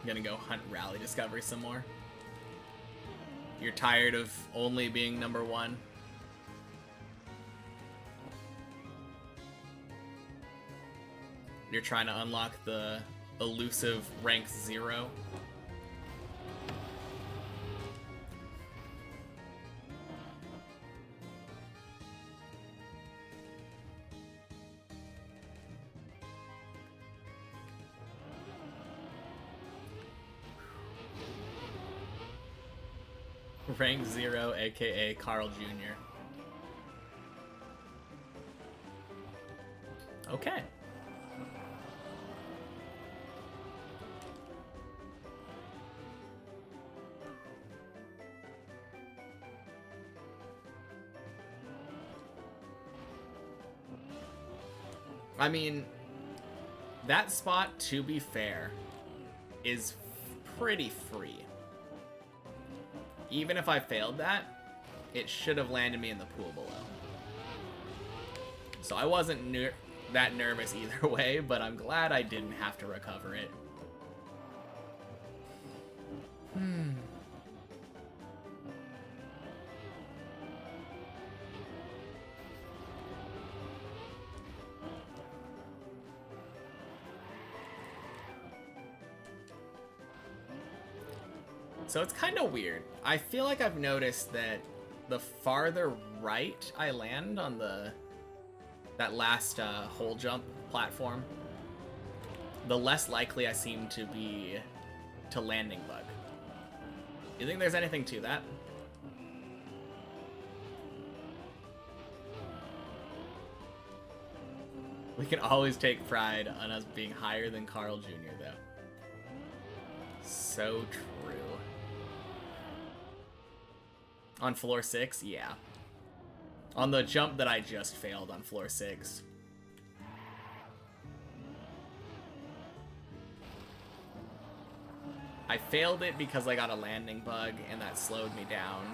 Gonna go hunt Rally Discovery some more. You're tired of only being number 1? You're trying to unlock the elusive rank 0? Rank 0, aka Carl Jr. Okay. I mean, that spot, to be fair, is pretty free. Even if I failed that, it should have landed me in the pool below. So I wasn't that nervous either way, but I'm glad I didn't have to recover it. So it's kind of weird. I feel like I've noticed that the farther right I land on that last hole jump platform, the less likely I seem to be to landing bug. You think there's anything to that? We can always take pride on us being higher than Carl Jr. though. So true. On floor 6, yeah. On the jump that I just failed on floor 6, I failed it because I got a landing bug, and that slowed me down.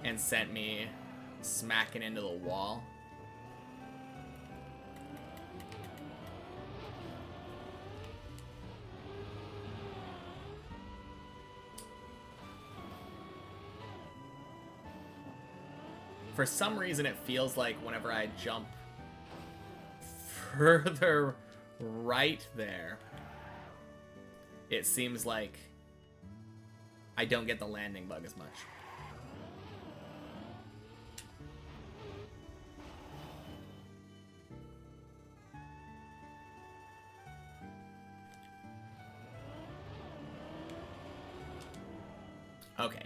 And sent me smacking into the wall. For some reason, it feels like whenever I jump further right there, it seems like I don't get the landing bug as much. Okay,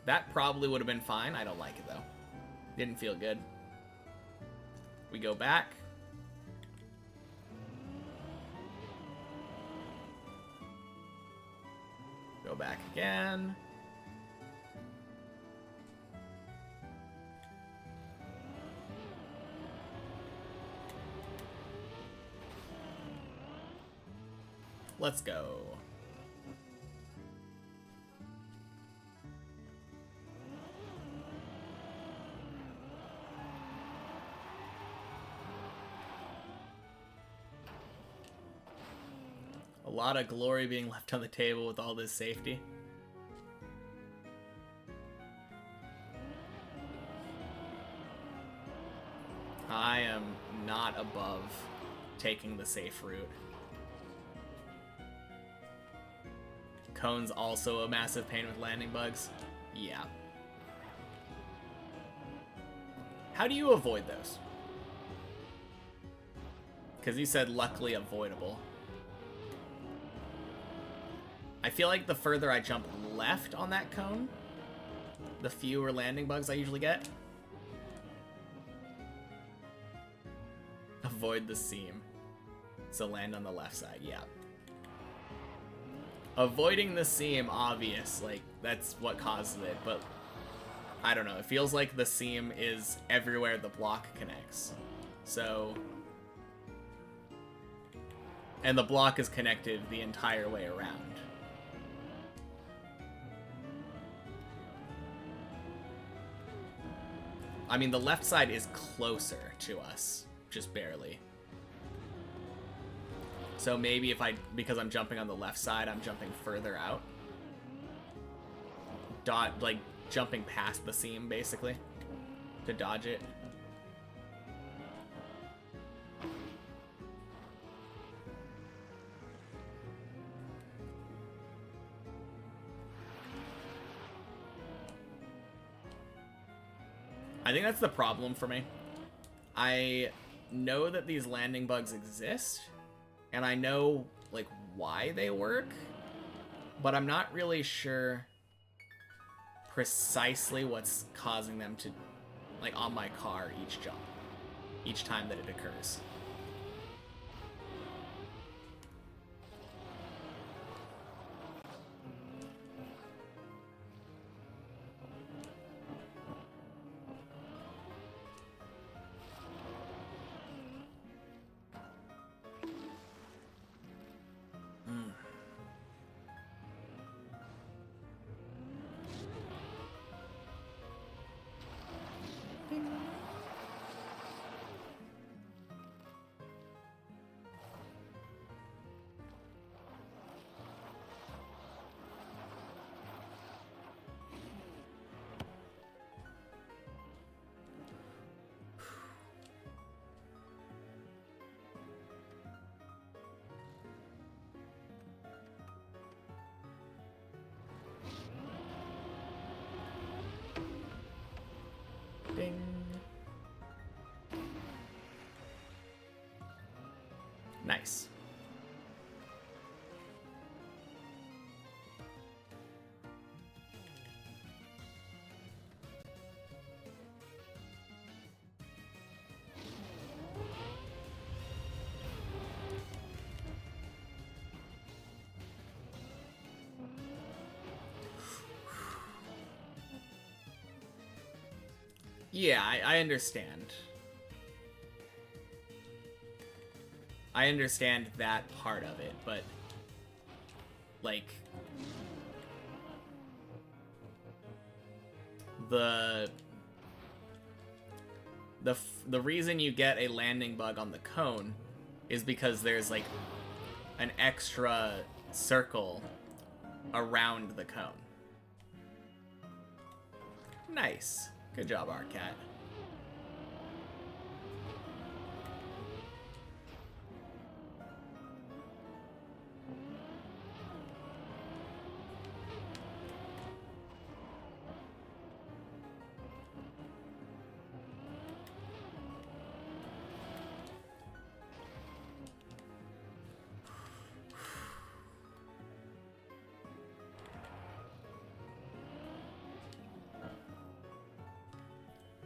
that probably would have been fine. I don't like it though. Didn't feel good. We go back. Go back again. Let's go. A lot of glory being left on the table with all this safety. I am not above taking the safe route. Cone's also a massive pain with landing bugs. Yeah. How do you avoid those? Because you said luckily avoidable. I feel like the further I jump left on that cone, the fewer landing bugs I usually get. Avoid the seam. So land on the left side, yeah. Avoiding the seam, obvious, like, that's what causes it, but I don't know, it feels like the seam is everywhere the block connects. So... and the block is connected the entire way around. I mean, the left side is closer to us, just barely. So maybe if because I'm jumping on the left side, I'm jumping further out. Like, jumping past the seam, basically, to dodge it. I think that's the problem for me. I know that these landing bugs exist, and I know, like, why they work, but I'm not really sure precisely what's causing them to, like, on my car each jump, each time that it occurs. Ding. Nice. Yeah, I understand. I understand that part of it, but like the reason you get a landing bug on the cone is because there's like an extra circle around the cone. Nice. Good job, Arcat.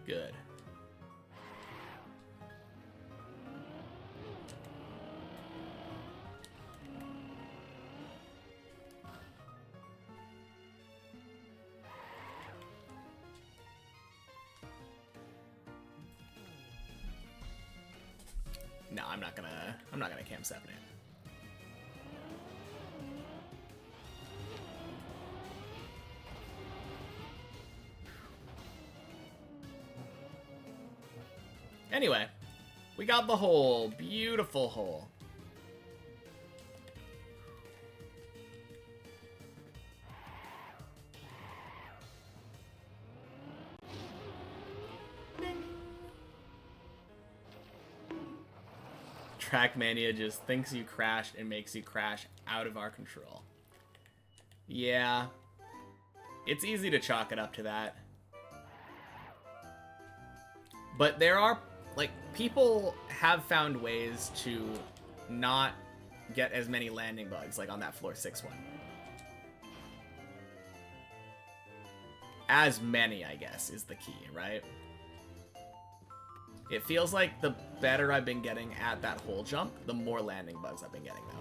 Good. No, I'm not gonna camp 7 it. Anyway, we got the hole. Beautiful hole. Trackmania just thinks you crashed and makes you crash out of our control. Yeah. It's easy to chalk it up to that. But there are, like, people have found ways to not get as many landing bugs, like on that floor 6 one. As many, I guess, is the key, right? It feels like the better I've been getting at that hole jump, the more landing bugs I've been getting, though.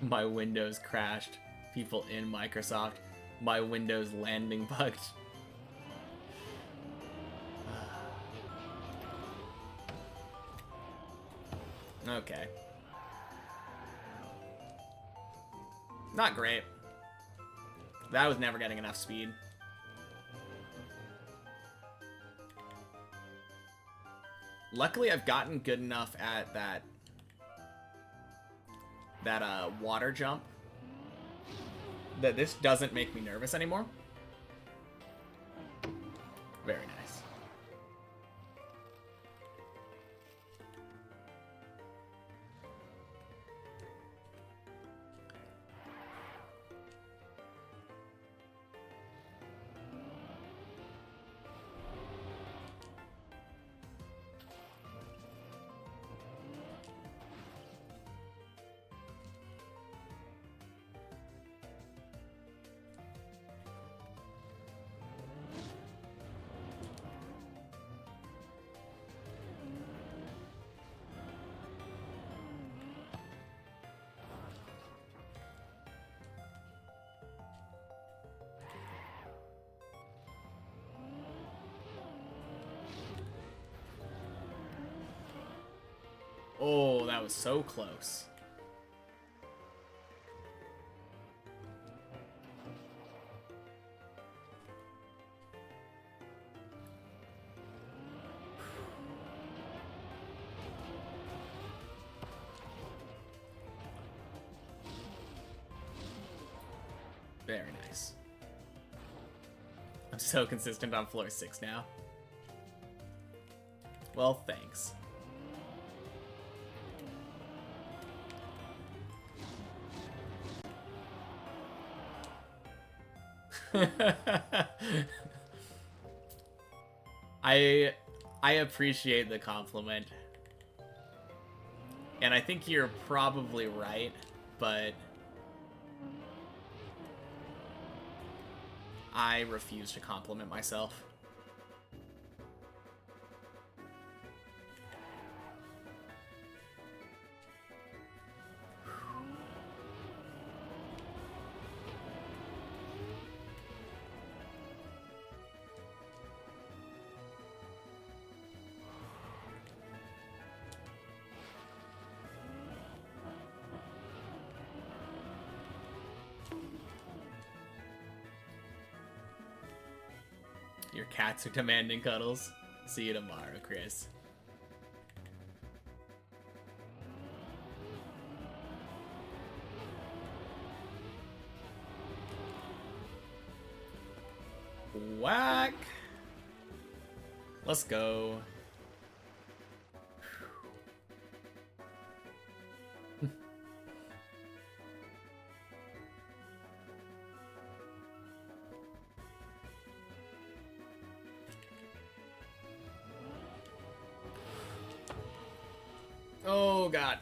My Windows crashed. People in Microsoft. My Windows landing bugged. Okay. Not great. That was never getting enough speed. Luckily, I've gotten good enough at that water jump that this doesn't make me nervous anymore. Very nice. Oh, that was so close. Very nice. I'm so consistent on floor 6 now. Well, thanks. I appreciate the compliment. And I think you're probably right, but I refuse to compliment myself. Your cats are demanding cuddles. See you tomorrow, Chris. Whack! Let's go. Oh god.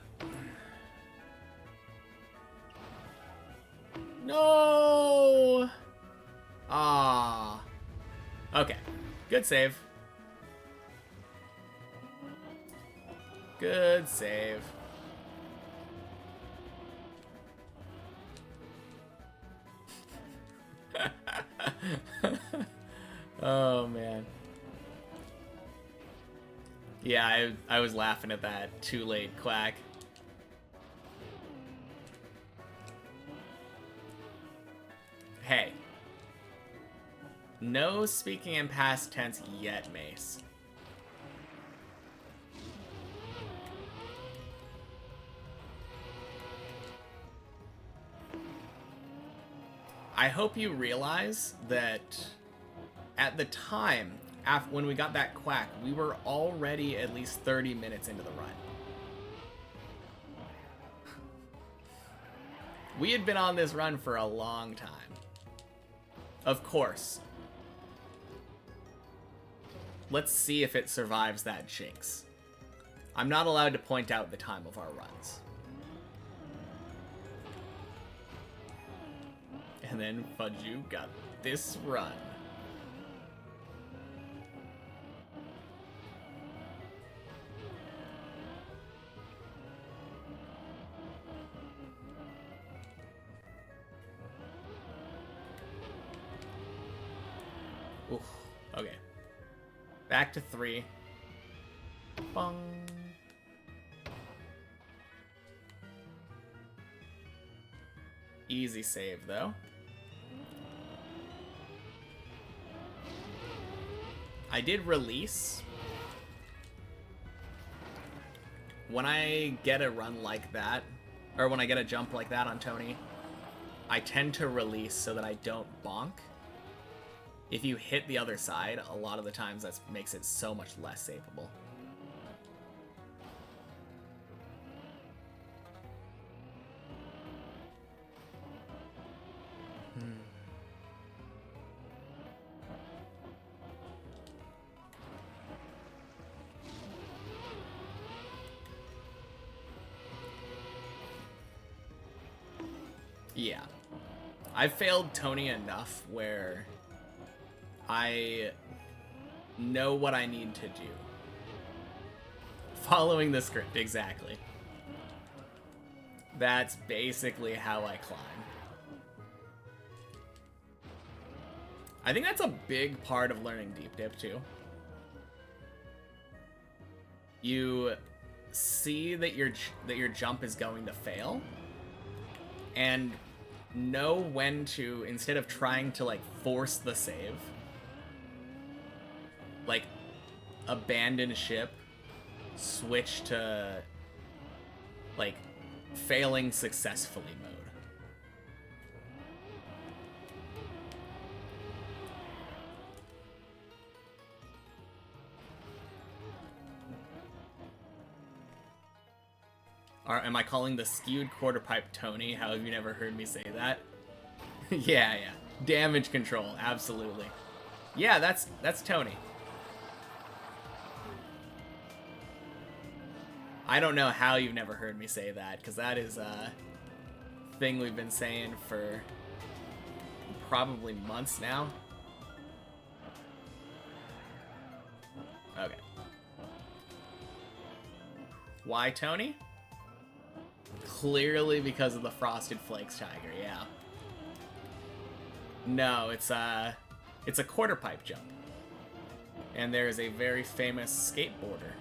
No! Ah. Okay. Good save. Good save. Oh man. Yeah, I was laughing at that too late quack. Hey. No speaking in past tense yet, Mace. I hope you realize that at the time, when we got that quack, we were already at least 30 minutes into the run. We had been on this run for a long time. Of course. Let's see if it survives that jinx. I'm not allowed to point out the time of our runs. And then Fudju got this run. Oof. Okay. Back to 3. Bong. Easy save, though. I did release. When I get a run like that, or when I get a jump like that on Tony, I tend to release so that I don't bonk. If you hit the other side, a lot of the times that makes it so much less saveable. Yeah. I've failed Tony enough where I know what I need to do. Following the script, exactly. That's basically how I climb. I think that's a big part of learning deep dip too. You see that your jump is going to fail, and know when to, instead of trying to like force the save, like abandon ship, switch to like failing successfully mode. Am I calling the skewed quarter pipe Tony? How have you never heard me say that? Yeah. Damage control, absolutely. Yeah, that's Tony. I don't know how you've never heard me say that, because that is a thing we've been saying for probably months now. Okay. Why Tony? Clearly because of the Frosted Flakes Tiger, yeah. No, it's a quarter pipe jump. And there is a very famous skateboarder,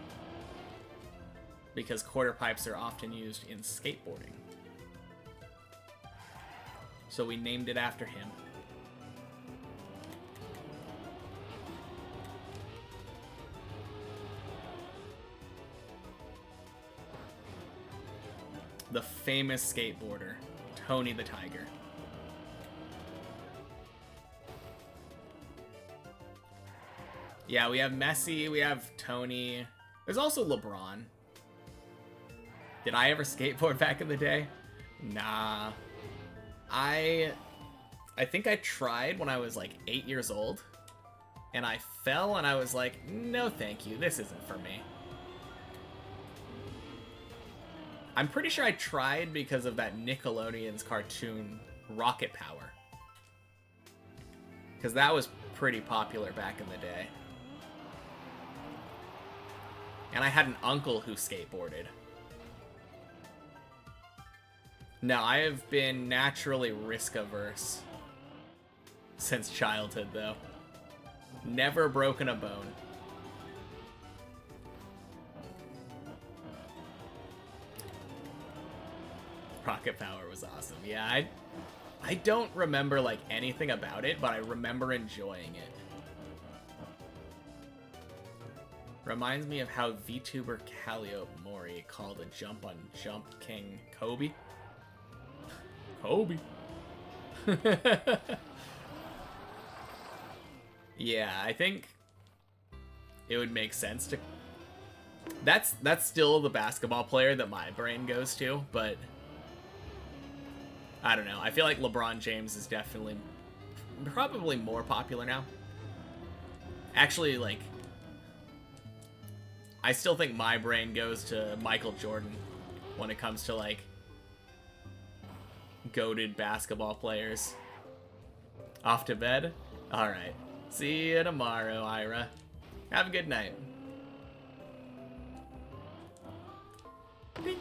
because quarter pipes are often used in skateboarding. So we named it after him. the famous skateboarder, Tony the Tiger. Yeah, we have Messi, we have Tony. There's also LeBron. Did I ever skateboard back in the day? Nah. I think I tried when I was like 8 years old. And I fell and I was like, no thank you, this isn't for me. I'm pretty sure I tried because of that Nickelodeon's cartoon Rocket Power. Because that was pretty popular back in the day. And I had an uncle who skateboarded. No, I have been naturally risk-averse since childhood, though. Never broken a bone. Rocket Power was awesome. Yeah, I don't remember, like, anything about it, but I remember enjoying it. Reminds me of how VTuber Calliope Mori called a jump on Jump King Kobe. Kobe. Yeah, I think it would make sense to... That's still the basketball player that my brain goes to, but... I don't know. I feel like LeBron James is definitely... probably more popular now. Actually, like... I still think my brain goes to Michael Jordan when it comes to, like, goated basketball players. Off to bed? Alright. See you tomorrow, Ira. Have a good night. Bing.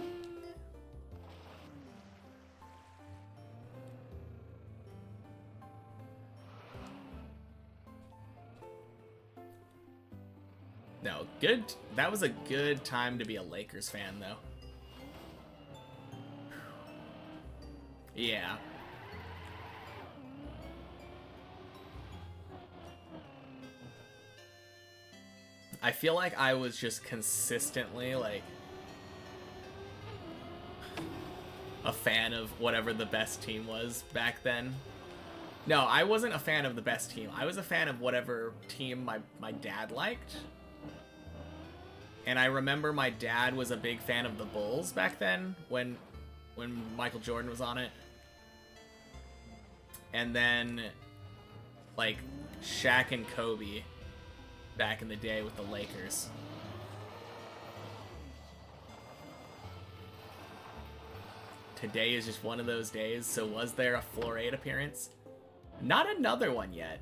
No, good. That was a good time to be a Lakers fan, though. Yeah. I feel like I was just consistently, like, a fan of whatever the best team was back then. No, I wasn't a fan of the best team. I was a fan of whatever team my dad liked. And I remember my dad was a big fan of the Bulls back then when Michael Jordan was on it. And then, like, Shaq and Kobe back in the day with the Lakers. Today is just one of those days, so was there a Floor 8 appearance? Not another one yet.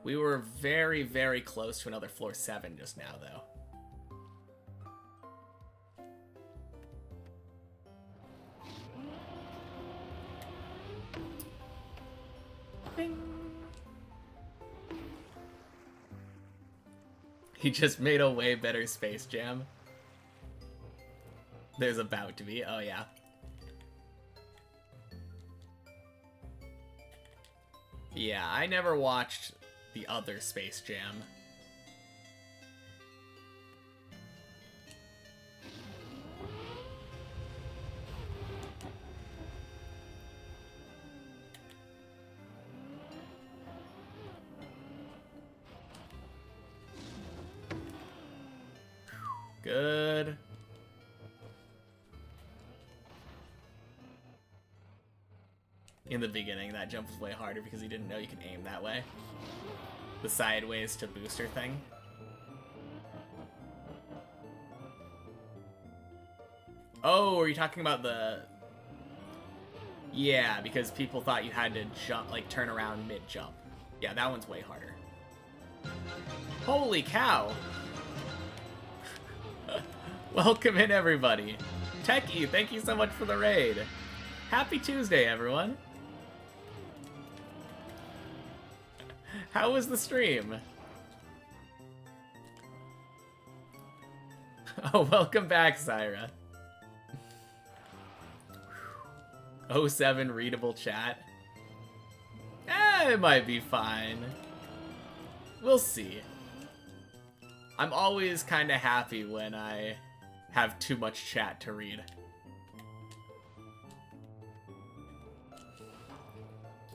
We were very, very close to another Floor 7 just now, though. Bing. He just made a way better Space Jam. There's about to be. Oh, yeah. Yeah, I never watched the other Space Jam. Good. In the beginning, that jump was way harder because he didn't know you could aim that way. The sideways to booster thing. Oh, are you talking about the... Yeah, because people thought you had to jump, like, turn around mid-jump. Yeah, that one's way harder. Holy cow! Welcome in, everybody. Techie, thank you so much for the raid. Happy Tuesday, everyone. How was the stream? Oh, welcome back, Syra. 07 readable chat. It might be fine. We'll see. I'm always kind of happy when I have too much chat to read.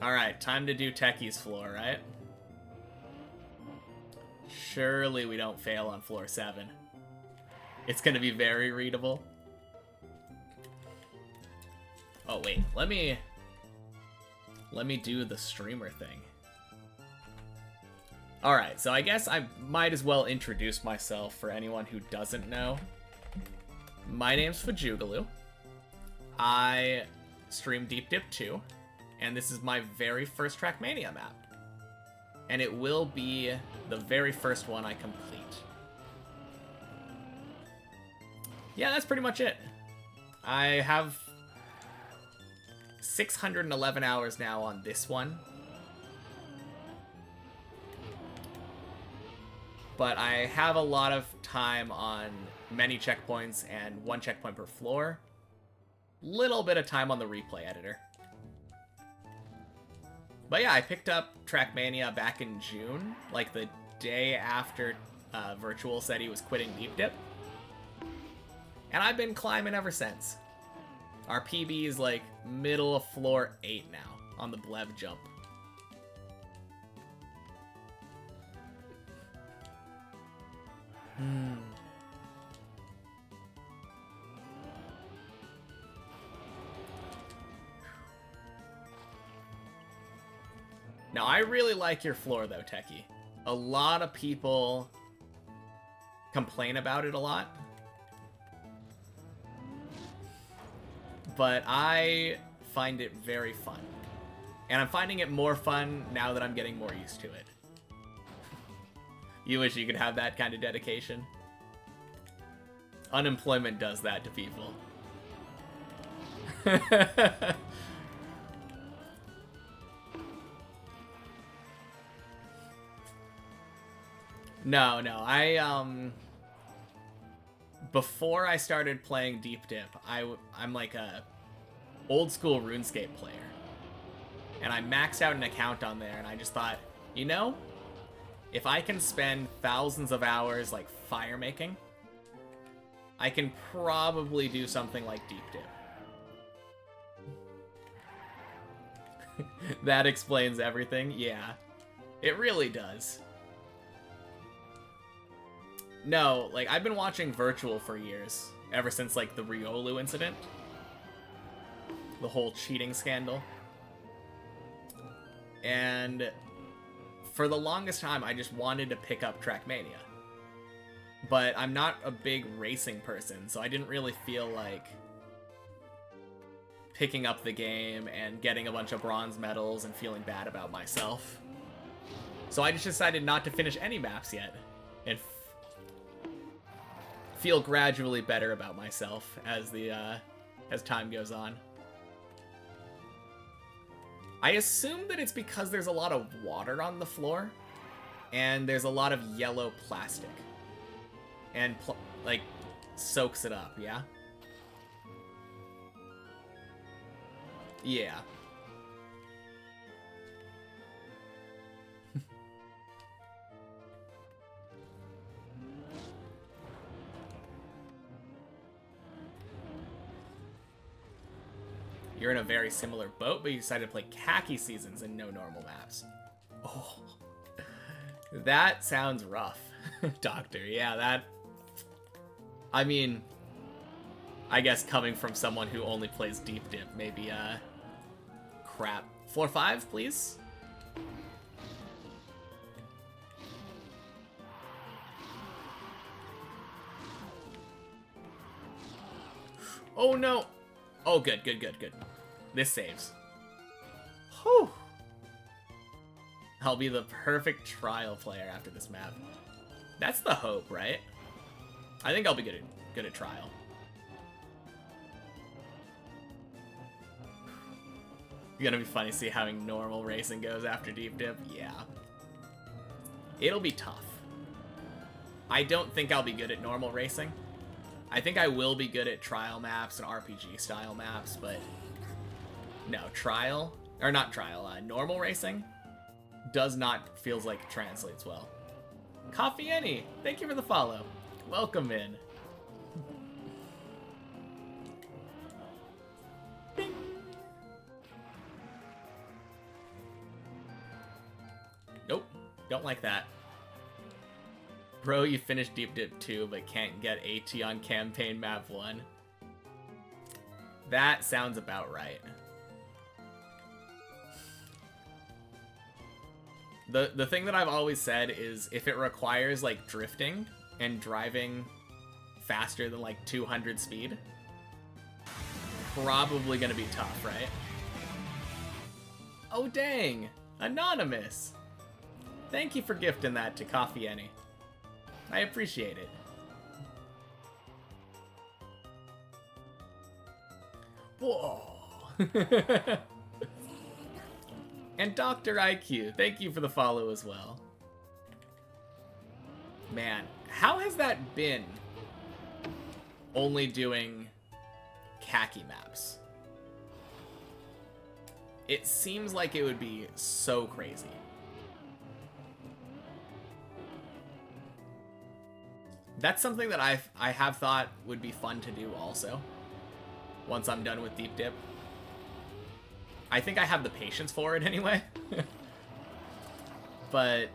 Alright, time to do Techie's floor, right? Surely we don't fail on floor 7. It's gonna be very readable. Oh wait, let me do the streamer thing. Alright, so I guess I might as well introduce myself for anyone who doesn't know. My name's Fajugaloo. I stream Deep Dip 2, and this is my very first Trackmania map. And it will be the very first one I complete. Yeah, that's pretty much it. I have 611 hours now on this one. But I have a lot of time on many checkpoints and 1 checkpoint per floor. Little bit of time on the replay editor. But yeah, I picked up Trackmania back in June, like the day after Virtual said he was quitting Deep Dip. And I've been climbing ever since. Our PB is like middle of floor 8 now on the Bleb jump. Now, I really like your floor, though, Techie. A lot of people complain about it a lot. But I find it very fun. And I'm finding it more fun now that I'm getting more used to it. You wish you could have that kind of dedication. Unemployment does that to people. No, before I started playing Deep Dip, I'm like a old school RuneScape player. And I maxed out an account on there, and I just thought, you know, if I can spend thousands of hours like fire making, I can probably do something like Deep Dip. That explains everything. Yeah, it really does. No, like, I've been watching Virtual for years, ever since, like, the Riolu incident. The whole cheating scandal. And for the longest time, I just wanted to pick up Trackmania. But I'm not a big racing person, so I didn't really feel like picking up the game and getting a bunch of bronze medals and feeling bad about myself. So I just decided not to finish any maps yet, and feel gradually better about myself as as time goes on. I assume that it's because there's a lot of water on the floor, and there's a lot of yellow plastic, and like soaks it up. Yeah. Yeah. You're in a very similar boat, but you decided to play khaki seasons and no normal maps. Oh, that sounds rough, Doctor. Yeah, that... I mean, I guess coming from someone who only plays Deep Dip, maybe, crap. Floor 5, please? Oh, no! Oh, good. This saves. Whew! I'll be the perfect trial player after this map. That's the hope, right? I think I'll be good at trial. It's gonna be funny to see how normal racing goes after Deep Dip. Yeah. It'll be tough. I don't think I'll be good at normal racing. I think I will be good at trial maps and RPG style maps, but no, normal racing does not feels like it translates well. Coffee Annie, thank you for the follow. Welcome in. Bing. Don't like that. Bro, you finished Deep Dip 2, but can't get AT on Campaign Map 1. That sounds about right. The thing that I've always said is if it requires, like, drifting and driving faster than, like, 200 speed, probably gonna be tough, right? Oh, dang! Anonymous! Thank you for gifting that to Coffee Annie. I appreciate it. Whoa! And Dr. IQ, thank you for the follow as well. Man, how has that been only doing khaki maps? It seems like it would be so crazy. That's something that I have thought would be fun to do also, once I'm done with Deep Dip. I think I have the patience for it anyway. But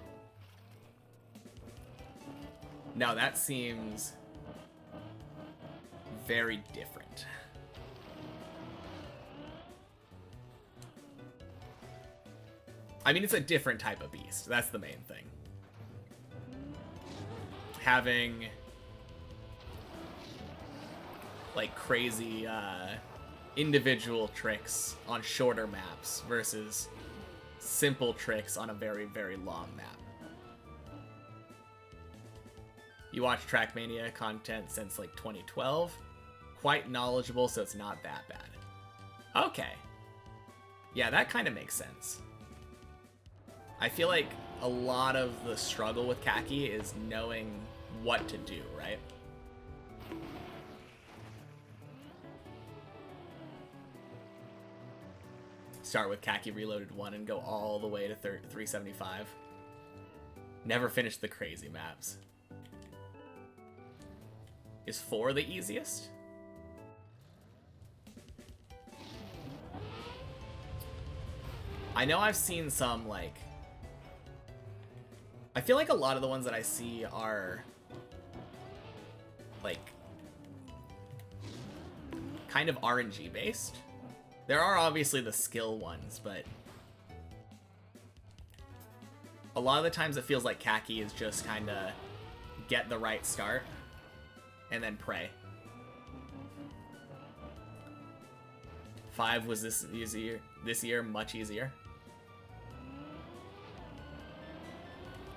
no, that seems very different. I mean, it's a different type of beast. That's the main thing. Having like crazy individual tricks on shorter maps versus simple tricks on a very, very long map. You watch Trackmania content since like 2012. Quite knowledgeable, so it's not that bad. Okay. Yeah, that kind of makes sense. I feel like a lot of the struggle with khaki is knowing what to do, right? Start with khaki reloaded 1 and go all the way to 375. Never finish the crazy maps. Is 4 the easiest? I know I've seen some, like... I feel like a lot of the ones that I see are... like... kind of RNG based. There are obviously the skill ones, but... a lot of the times it feels like khaki is just kind of get the right start and then pray. 5 was this year much easier.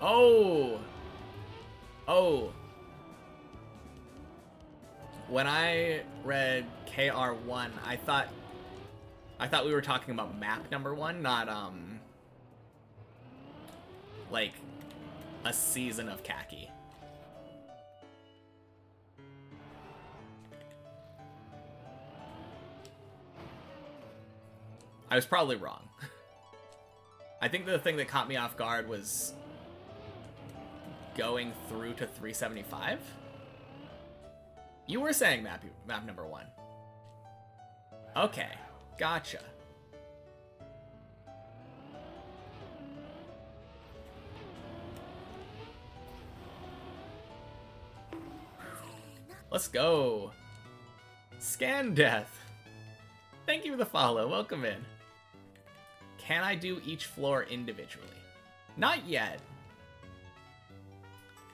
Oh! When I read KR1, I thought we were talking about map number 1, not like a season of khaki. I was probably wrong. I think the thing that caught me off guard was going through to 375. You were saying map number 1. Okay, gotcha. Let's go. Scan Death. Thank you for the follow. Welcome in. Can I do each floor individually? Not yet.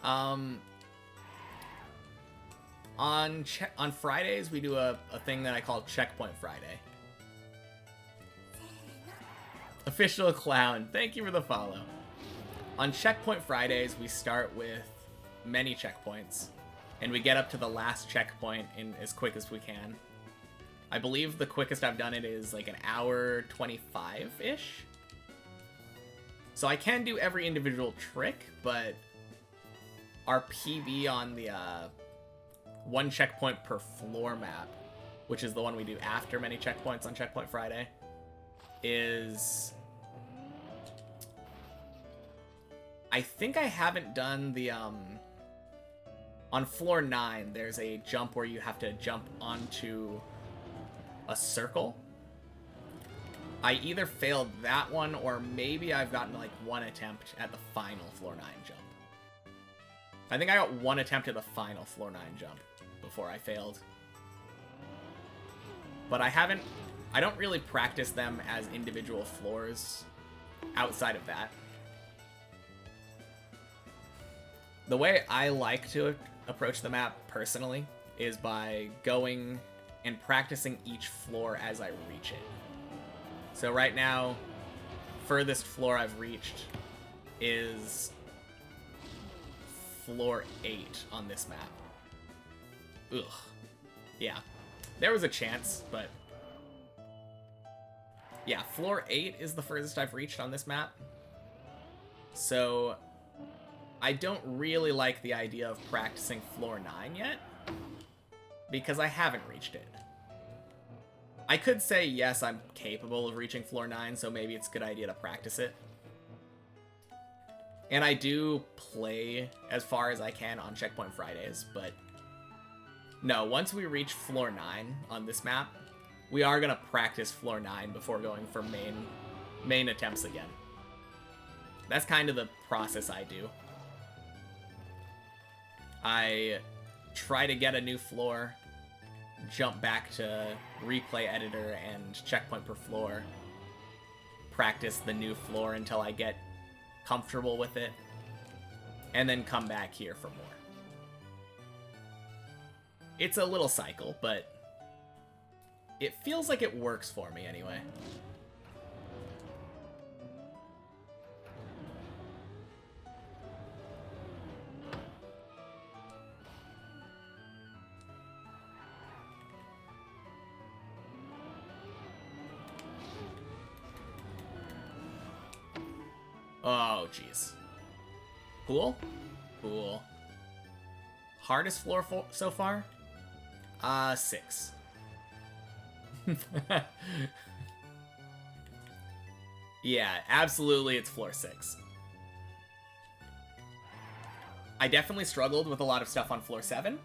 On Fridays, we do a thing that I call Checkpoint Friday. Official Clown, thank you for the follow. On Checkpoint Fridays, we start with many checkpoints, and we get up to the last checkpoint in as quick as we can. I believe the quickest I've done it is like an hour 25-ish. So I can do every individual trick, but our PB on the 1 checkpoint per floor map, which is the one we do after many checkpoints on Checkpoint Friday, is... I think I haven't done the... on floor 9, there's a jump where you have to jump onto a circle. I either failed that one, or maybe I've gotten like one attempt at the final floor 9 jump. I think I got one attempt at the final floor 9 jump before I failed. But I don't really practice them as individual floors outside of that. The way I like to approach the map personally is by going and practicing each floor as I reach it. So right now, furthest floor I've reached is floor 8 on this map. Ugh. Yeah. There was a chance, but... yeah, floor 8 is the furthest I've reached on this map. So, I don't really like the idea of practicing floor 9 yet, because I haven't reached it. I could say, yes, I'm capable of reaching floor 9, so maybe it's a good idea to practice it. And I do play as far as I can on Checkpoint Fridays, but no, once we reach floor 9 on this map, we are going to practice floor 9 before going for main attempts again. That's kind of the process I do. I try to get a new floor, jump back to replay editor and checkpoint per floor, practice the new floor until I get comfortable with it, and then come back here for more. It's a little cycle, but it feels like it works for me anyway. Oh, jeez. Cool? Cool. Hardest floor so far? 6. Yeah, absolutely it's floor 6. I definitely struggled with a lot of stuff on floor 7.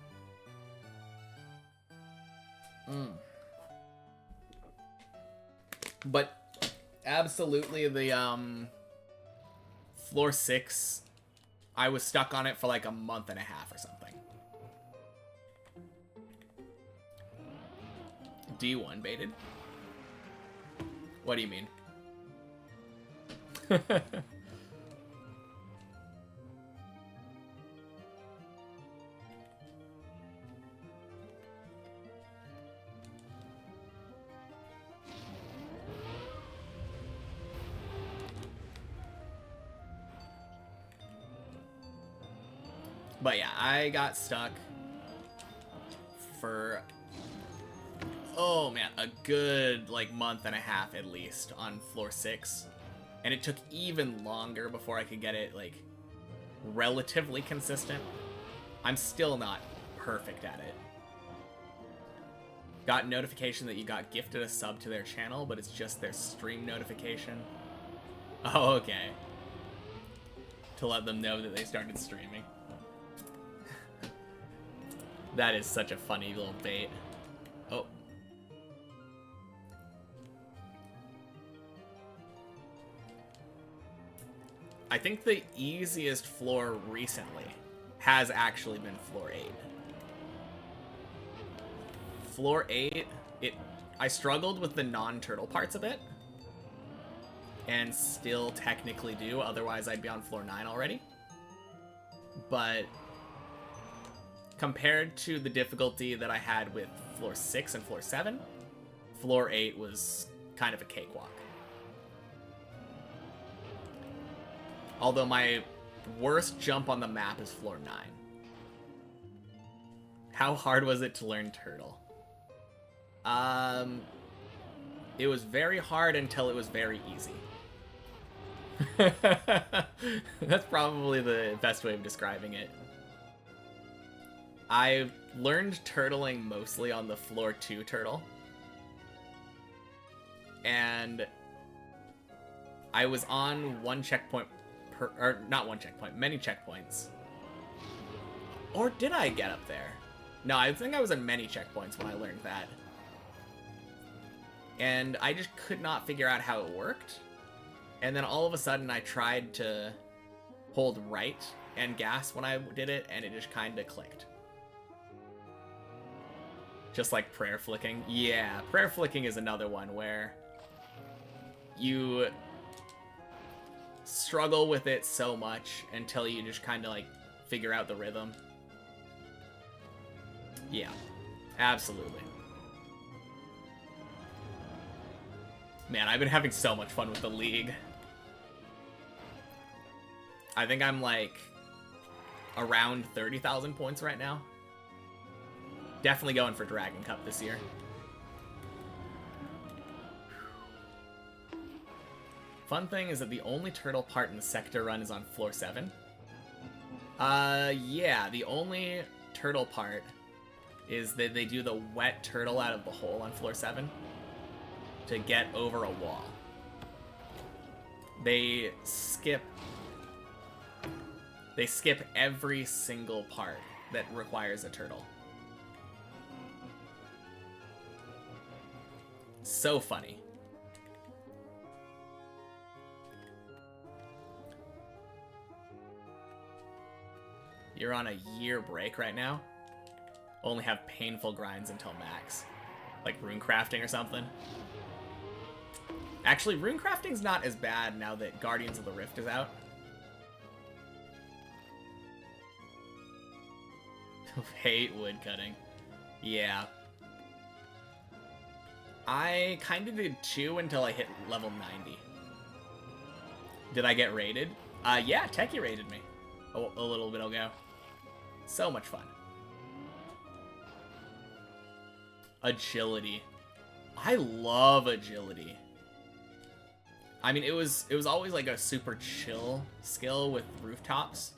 But absolutely the floor 6, I was stuck on it for like a month and a half or something. D1 baited? What do you mean? But yeah, I got stuck for, oh man, a good like month and a half at least on floor 6. And it took even longer before I could get it like relatively consistent. I'm still not perfect at it. Got notification that you got gifted a sub to their channel, but it's just their stream notification. Oh, okay. To let them know that they started streaming. That is such a funny little bait. Oh. I think the easiest floor recently has actually been floor 8. Floor 8, I struggled with the non-turtle parts a bit. And still technically do, otherwise I'd be on floor 9 already. But compared to the difficulty that I had with floor 6 and floor 7, floor 8 was kind of a cakewalk. Although my worst jump on the map is floor 9. How hard was it to learn turtle? It was very hard until it was very easy. That's probably the best way of describing it. I learned turtling mostly on the floor 2 turtle. And I was on one checkpoint or not one checkpoint, many checkpoints. Or did I get up there? No, I think I was in many checkpoints when I learned that. and I just could not figure out how it worked. And then all of a sudden I tried to hold right and gas when I did it, and it just kind of clicked. Just like prayer flicking. Yeah, prayer flicking is another one where you struggle with it so much until you just kind of like figure out the rhythm. Yeah, absolutely. Man, I've been having so much fun with the league. I think I'm like around 30,000 points right now. Definitely going for Dragon Cup this year. Fun thing is that the only turtle part in the sector run is on floor 7. Yeah, the only turtle part is that they do the wet turtle out of the hole on floor 7 to get over a wall. They skip every single part that requires a turtle. So funny. You're on a year break right now? Only have painful grinds until max. Like rune crafting or something? Actually, rune crafting's not as bad now that Guardians of the Rift is out. Hate woodcutting. Yeah. I kind of did 2 until I hit level 90. Did I get raided? Yeah, Techie raided me a little bit ago. So much fun. Agility. I love agility. I mean, it was always like a super chill skill with rooftops.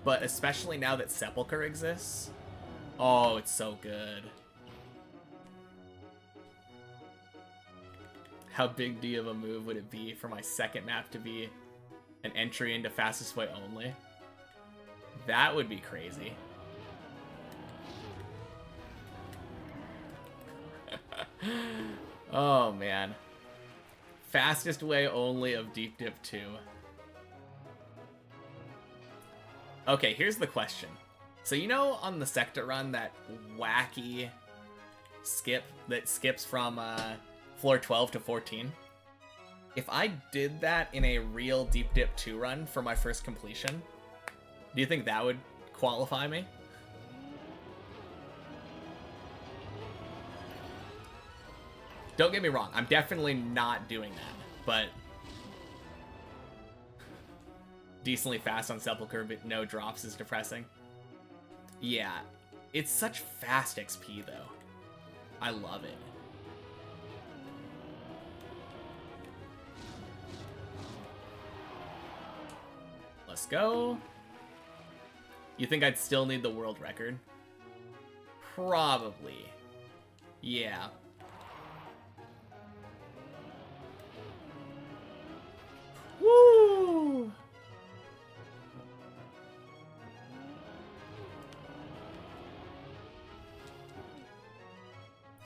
But especially now that Sepulchre exists. Oh, it's so good. How big D of a move would it be for my second map to be an entry into fastest way only? That would be crazy. Oh, man. Fastest way only of Deep Dip 2. Okay, here's the question. So you know on the sector run, that wacky skip that skips from floor 12 to 14? If I did that in a real Deep Dip 2 run for my first completion, do you think that would qualify me? Don't get me wrong, I'm definitely not doing that, but decently fast on Sepulchre, but no drops is depressing. Yeah, it's such fast XP though. I love it. Let's go. You think I'd still need the world record? Probably. Yeah. Woo!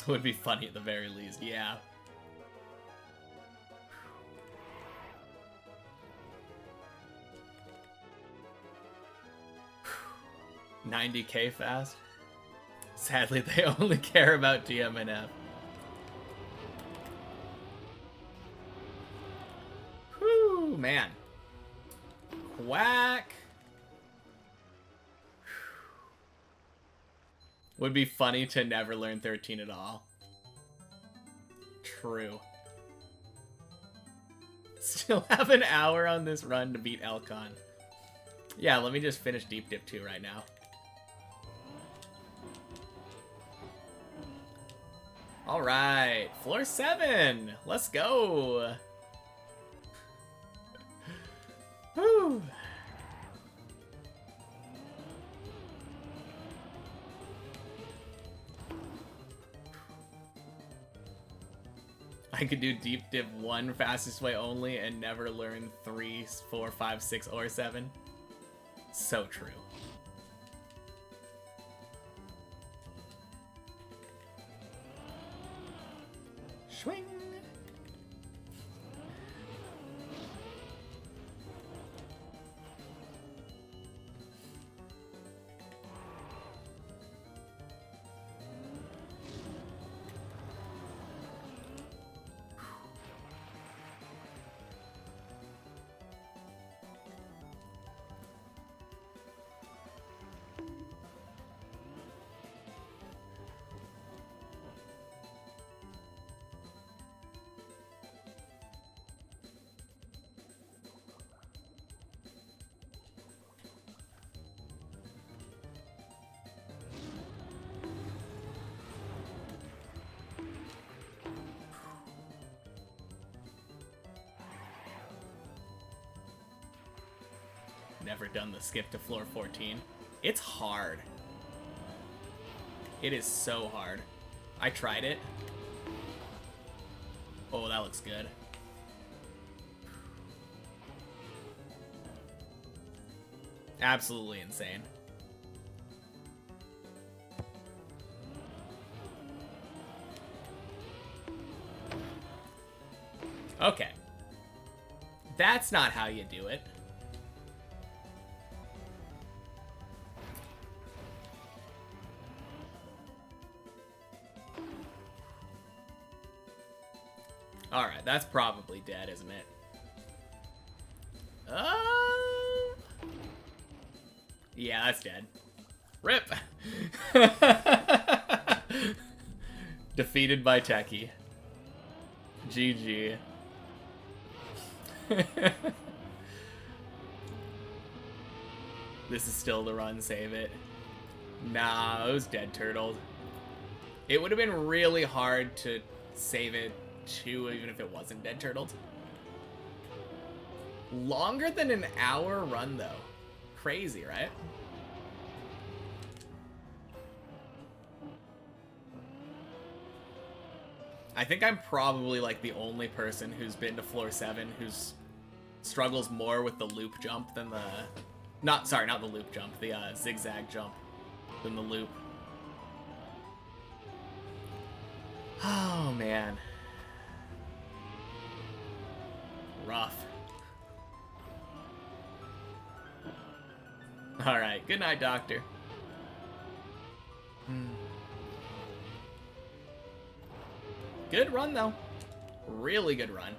Would be funny at the very least, yeah. 90k fast. Sadly, they only care about DMNF. Whew, man. Quack. Would be funny to never learn 13 at all. True. Still have an hour on this run to beat Elcon. Yeah, let me just finish Deep Dip 2 right now. Alright, floor 7! Let's go! Whew! I could do Deep Dip 1 fastest way only and never learn 3, 4, 5, 6, or 7. So true. Swing. Never done the skip to floor 14. It's hard. It is so hard. I tried it. Oh, that looks good. Absolutely insane. Okay. That's not how you do it. Alright, that's probably dead, isn't it? Yeah, that's dead. RIP! Defeated by Techie. GG. This is still the run, save it. Nah, it was dead turtled. It would have been really hard to save it too, even if it wasn't dead turtled. Longer than an hour run, though. Crazy, right? I think I'm probably like the only person who's been to floor 7 who's struggles more with the loop jump than the... not the loop jump, the zigzag jump than the loop. Oh, man. Rough. Alright, good night, Doctor. Good run, though. Really good run.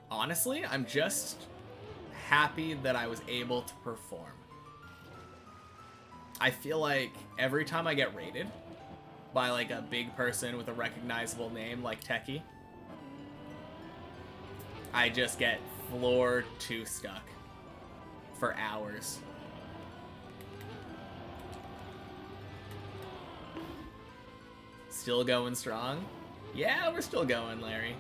Honestly, I'm just happy that I was able to perform. I feel like every time I get rated by like a big person with a recognizable name like Techie, I just get floor 2 stuck for hours. Still going strong? Yeah, we're still going, Larry.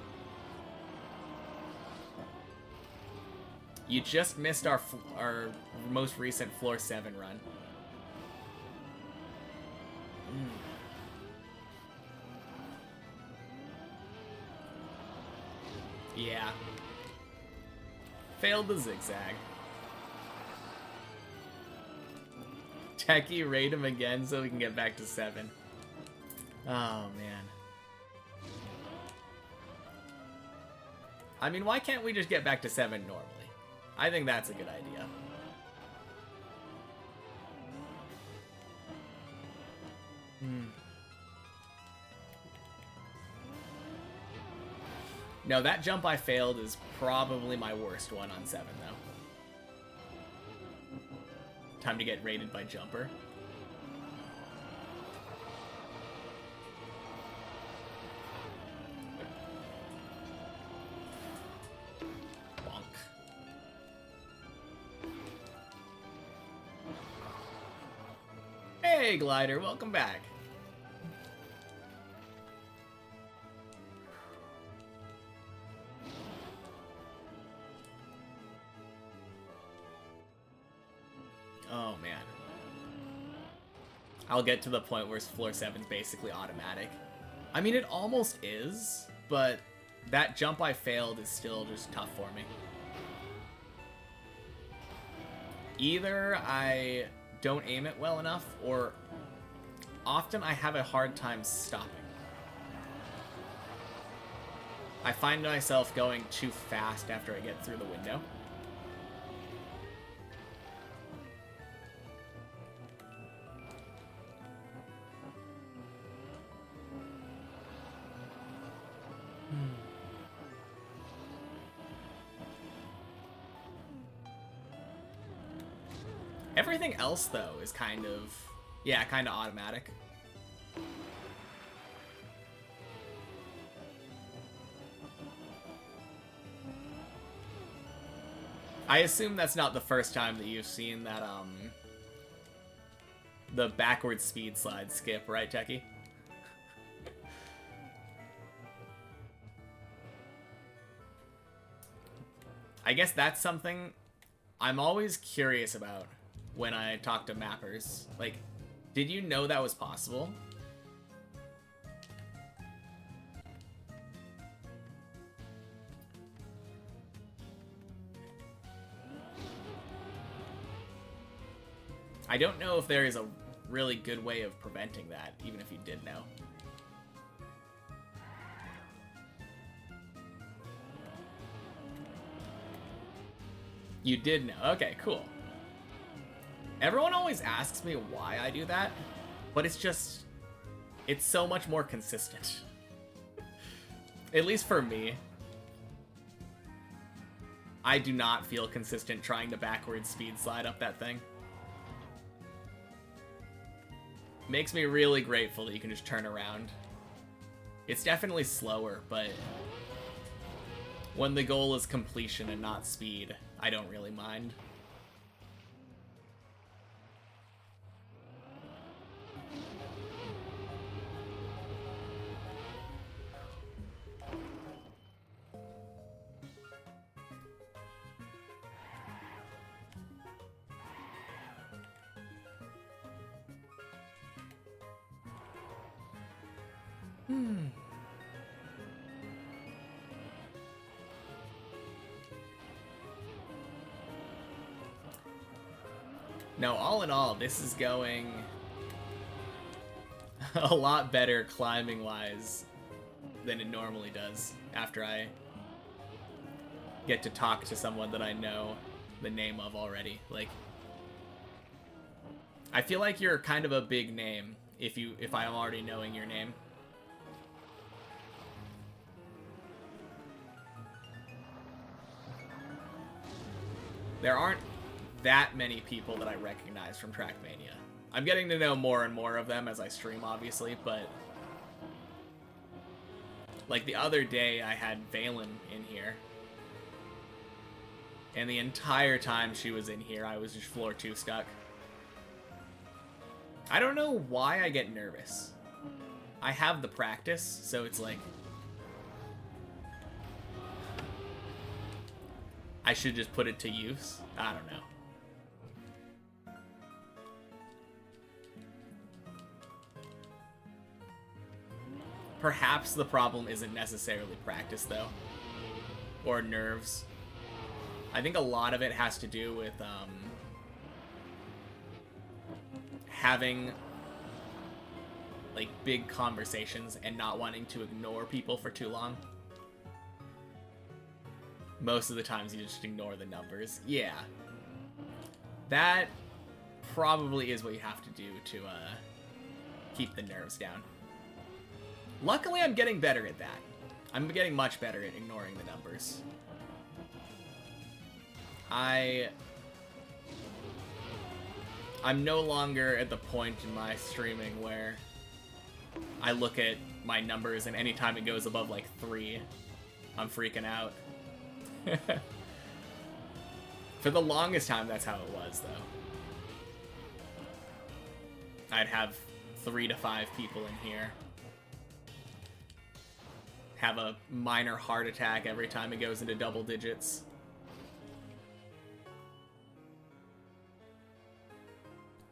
You just missed our most recent floor 7 run. Yeah. Failed the zigzag. Techie, raid him again so we can get back to 7. Oh, man. I mean, why can't we just get back to 7 normally? I think that's a good idea. No, that jump I failed is probably my worst one on 7, though. Time to get raided by Jumper. Bonk. Hey, Glider, welcome back. Oh, man. I'll get to the point where floor 7's basically automatic. I mean, it almost is, but that jump I failed is still just tough for me. Either I don't aim it well enough, or often I have a hard time stopping. I find myself going too fast after I get through the window. Everything else, though, is kind of, yeah, kind of automatic. I assume that's not the first time that you've seen that, the backwards speed slide skip, right, Techie? I guess that's something I'm always curious about when I talk to mappers. Like, did you know that was possible? I don't know if there is a really good way of preventing that, even if you did know. You did know. Okay, cool. Everyone always asks me why I do that, but it's just, it's so much more consistent. At least for me. I do not feel consistent trying to backwards speed slide up that thing. Makes me really grateful that you can just turn around. It's definitely slower, but when the goal is completion and not speed, I don't really mind. No, all in all, this is going a lot better climbing-wise than it normally does after I get to talk to someone that I know the name of already. Like, I feel like you're kind of a big name if I'm already knowing your name. There aren't that many people that I recognize from Trackmania. I'm getting to know more and more of them as I stream, obviously, but like the other day I had Valen in here, and the entire time she was in here I was just floor 2 stuck. I don't know why I get nervous. I have the practice, so it's like I should just put it to use. I don't know. Perhaps the problem isn't necessarily practice, though. Or nerves. I think a lot of it has to do with having like big conversations and not wanting to ignore people for too long. Most of the times you just ignore the numbers. Yeah. That probably is what you have to do to keep the nerves down. Luckily, I'm getting better at that. I'm getting much better at ignoring the numbers. I'm no longer at the point in my streaming where I look at my numbers and anytime it goes above like 3, I'm freaking out. For the longest time, that's how it was, though. I'd have 3 to 5 people in here. Have a minor heart attack every time it goes into double digits.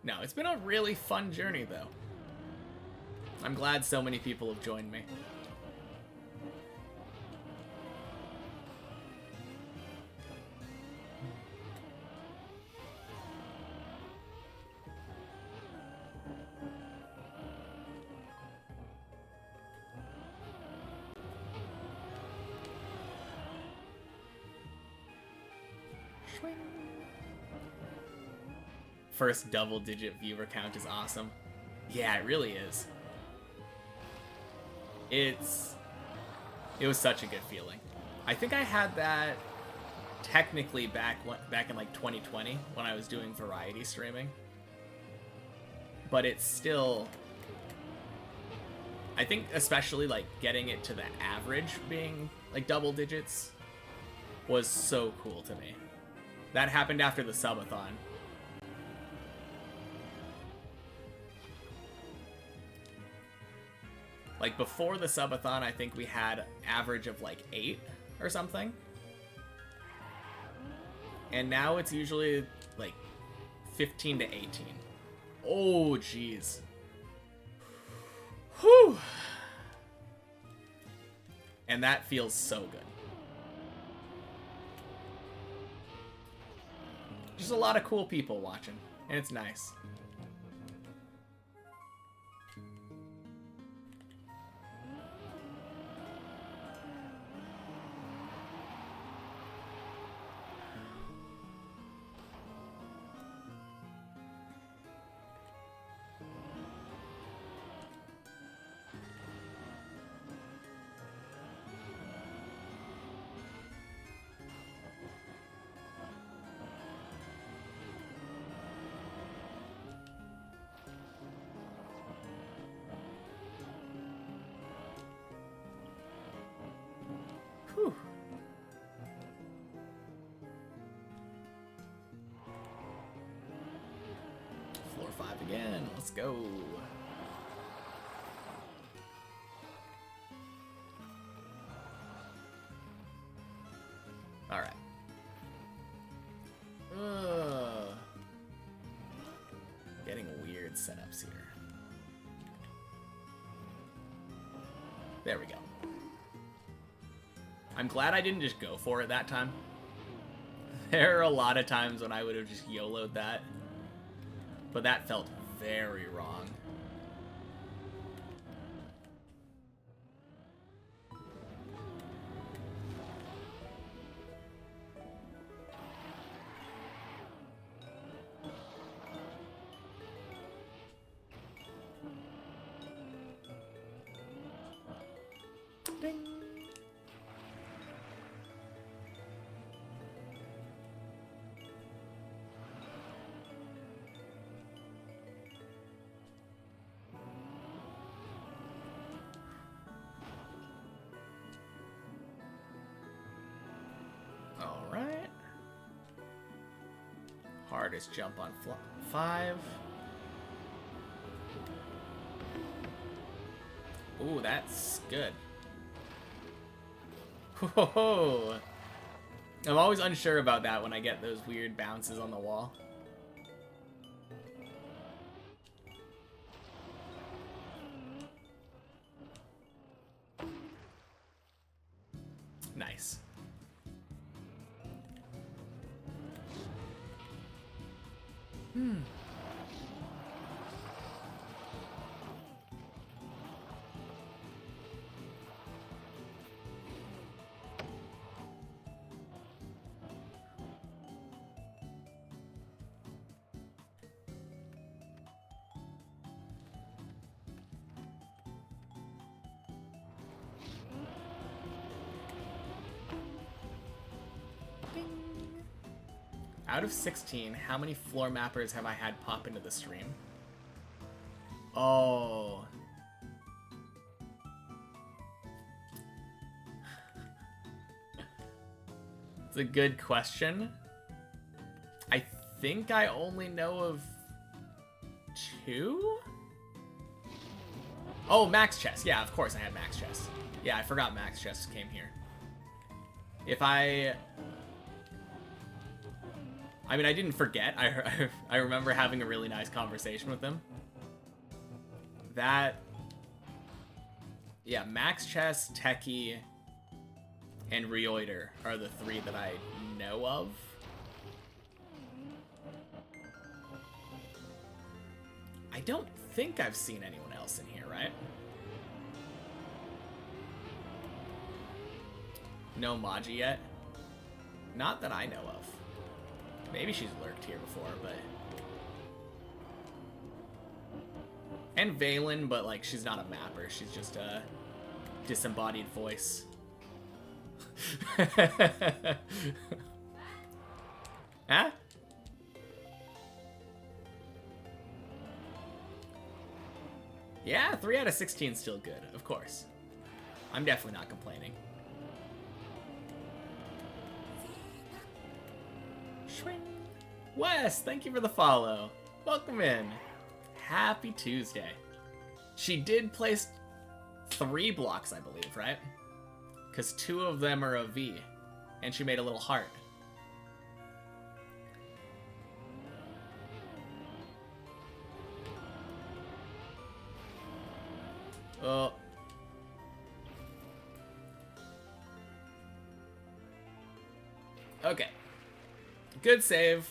No, it's been a really fun journey, though. I'm glad so many people have joined me. First double-digit viewer count is awesome. Yeah, it really is. It was such a good feeling. I think I had that technically back in like 2020 when I was doing variety streaming. But it's still, I think especially like getting it to the average being like double digits was so cool to me. That happened after the subathon. Like before the subathon, I think we had average of like 8 or something. And now it's usually like 15 to 18. Oh, jeez. Whew. And that feels so good. Just a lot of cool people watching, and it's nice. Whew. Floor 5 again. Let's go. All right. Getting weird setups here. There we go. I'm glad I didn't just go for it that time. There are a lot of times when I would have just YOLO'd that. But that felt very wrong. Ding. All right. Hardest jump on 5. Ooh, that's good. Whoa. I'm always unsure about that when I get those weird bounces on the wall. Nice. Out of 16, how many floor mappers have I had pop into the stream? Oh. It's a good question. I think I only know of 2? Oh, Max Chess. Yeah, of course I had Max Chess. Yeah, I forgot Max Chess came here. If I mean, I didn't forget. I remember having a really nice conversation with him. Yeah, Max Chess, Techie, and Reoiter are the 3 that I know of. I don't think I've seen anyone else in here, right? No Maji yet? Not that I know of. Maybe she's lurked here before, but... And Valen, but, like, she's not a mapper. She's just a disembodied voice. Huh? Yeah, 3 out of 16 is still good, of course. I'm definitely not complaining. Swing. Wes, thank you for the follow. Welcome in. Happy Tuesday. She did place 3 blocks, I believe, right? Because 2 of them are a V. And she made a little heart. Oh. Okay. Good save.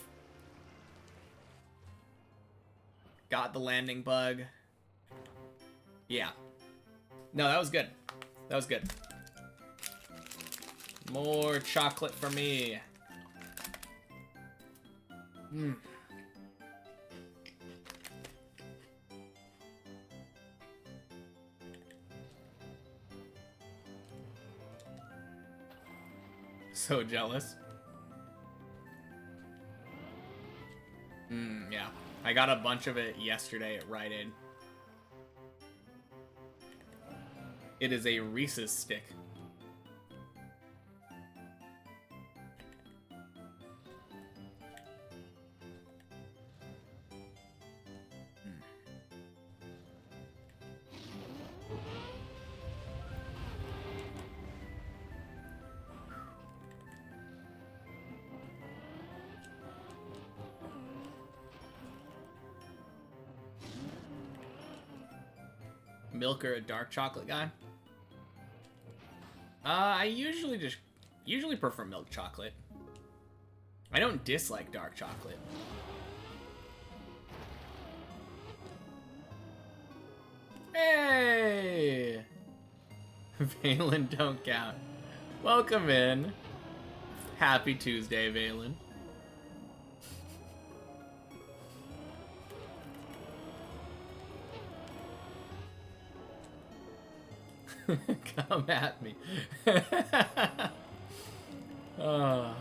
Got the landing bug. Yeah. No, that was good. That was good. More chocolate for me. Hmm. So jealous. Yeah. I got a bunch of it yesterday at Rite Aid. It is a Reese's stick. Milk or a dark chocolate guy? I usually prefer milk chocolate. I don't dislike dark chocolate. Hey! Valen don't count. Welcome in. Happy Tuesday, Valen. Come at me. Oh.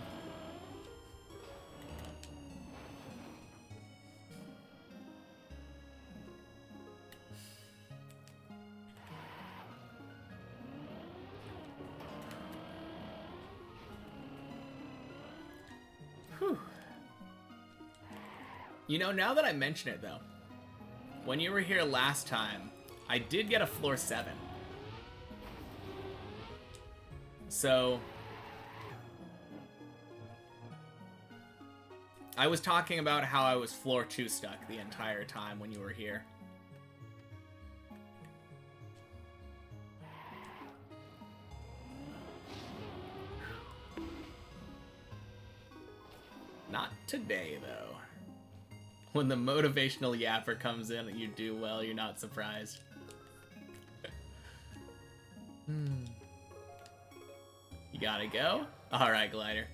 Whew. You know, now that I mention it, though, when you were here last time, I did get a floor 7. So, I was talking about how I was floor 2 stuck the entire time when you were here. Not today, though. When the motivational yapper comes in and you do well, you're not surprised. You gotta go? Alright, Glider.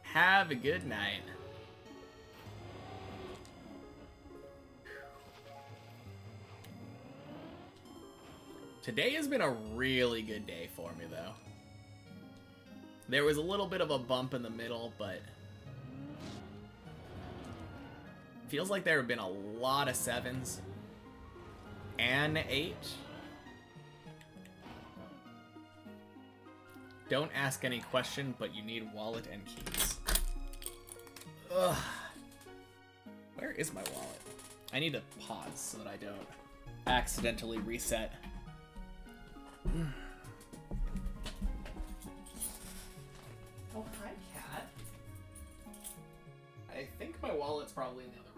Have a good night. Today has been a really good day for me, though. There was a little bit of a bump in the middle, but... feels like there have been a lot of 7s. And 8. Don't ask any question, but you need wallet and keys. Ugh. Where is my wallet? I need to pause so that I don't accidentally reset. Oh, hi, cat. I think my wallet's probably in the other room.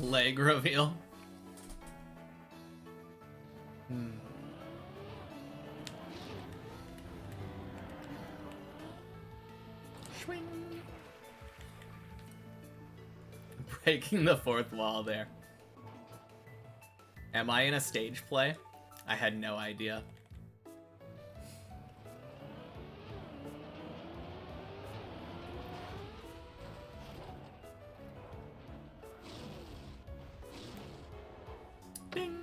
Leg reveal. Swing. Breaking the fourth wall there. Am I in a stage play? I had no idea. Ding.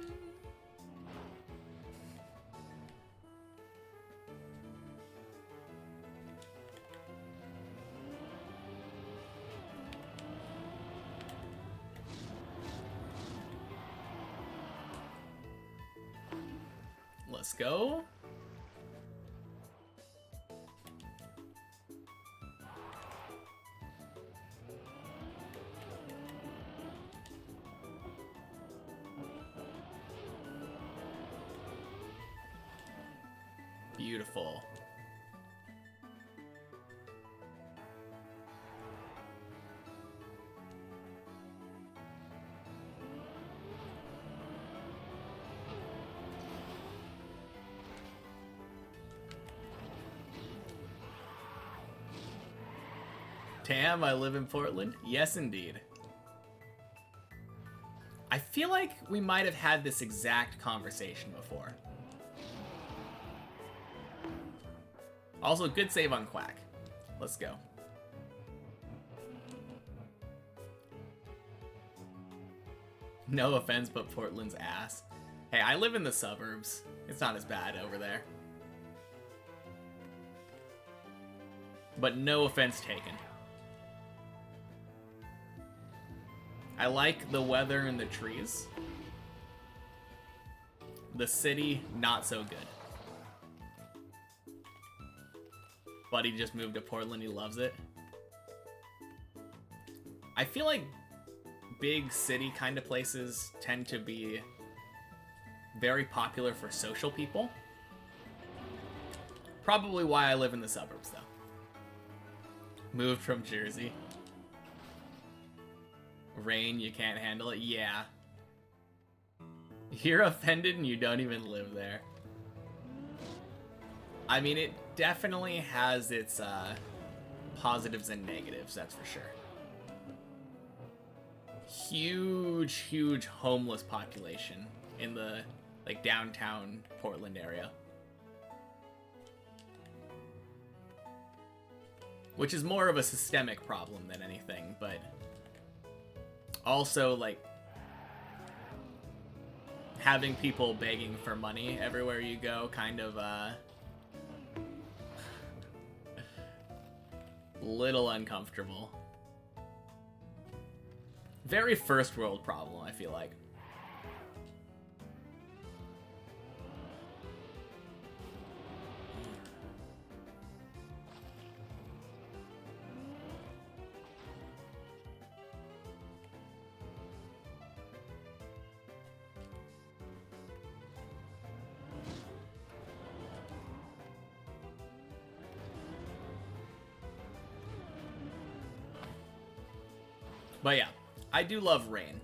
Let's go. Beautiful. Tam, I live in Portland? Yes, indeed. I feel like we might have had this exact conversation before. Also, good save on Quack. Let's go. No offense, but Portland's ass. Hey, I live in the suburbs. It's not as bad over there. But no offense taken. I like the weather and the trees. The city, not so good. Buddy just moved to Portland, he loves it. I feel like big city kind of places tend to be very popular for social people. Probably why I live in the suburbs, though. Moved from Jersey. Rain, you can't handle it? Yeah. You're offended and you don't even live there. I mean, it definitely has its positives and negatives, that's for sure. Huge homeless population in the like downtown Portland area. Which is more of a systemic problem than anything, but also like having people begging for money everywhere you go kind of little uncomfortable. Very first world problem, I feel like. But yeah, I do love rain.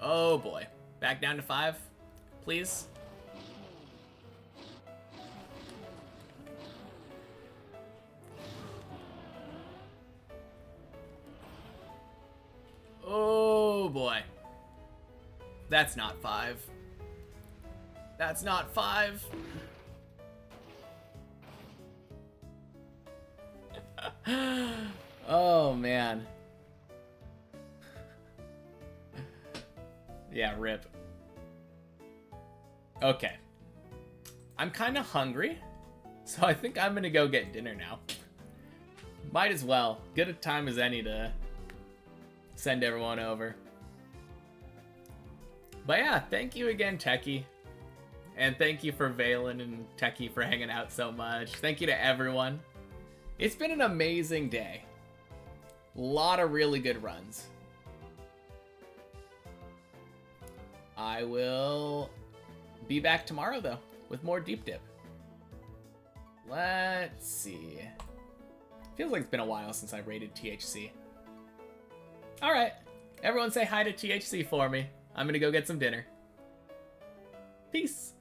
Oh boy. Back down to 5, please. Oh boy. That's not 5. That's not 5. Oh man. Yeah, rip. Okay. I'm kind of hungry, so I think I'm gonna go get dinner now. Might as well. Good a time as any to send everyone over. But yeah, thank you again, Techie. And thank you for Valen and Techie for hanging out so much. Thank you to everyone. It's been an amazing day. A lot of really good runs. I will be back tomorrow, though, with more Deep Dip. Let's see. Feels like it's been a while since I rated THC. Alright. Everyone say hi to THC for me. I'm gonna go get some dinner. Peace.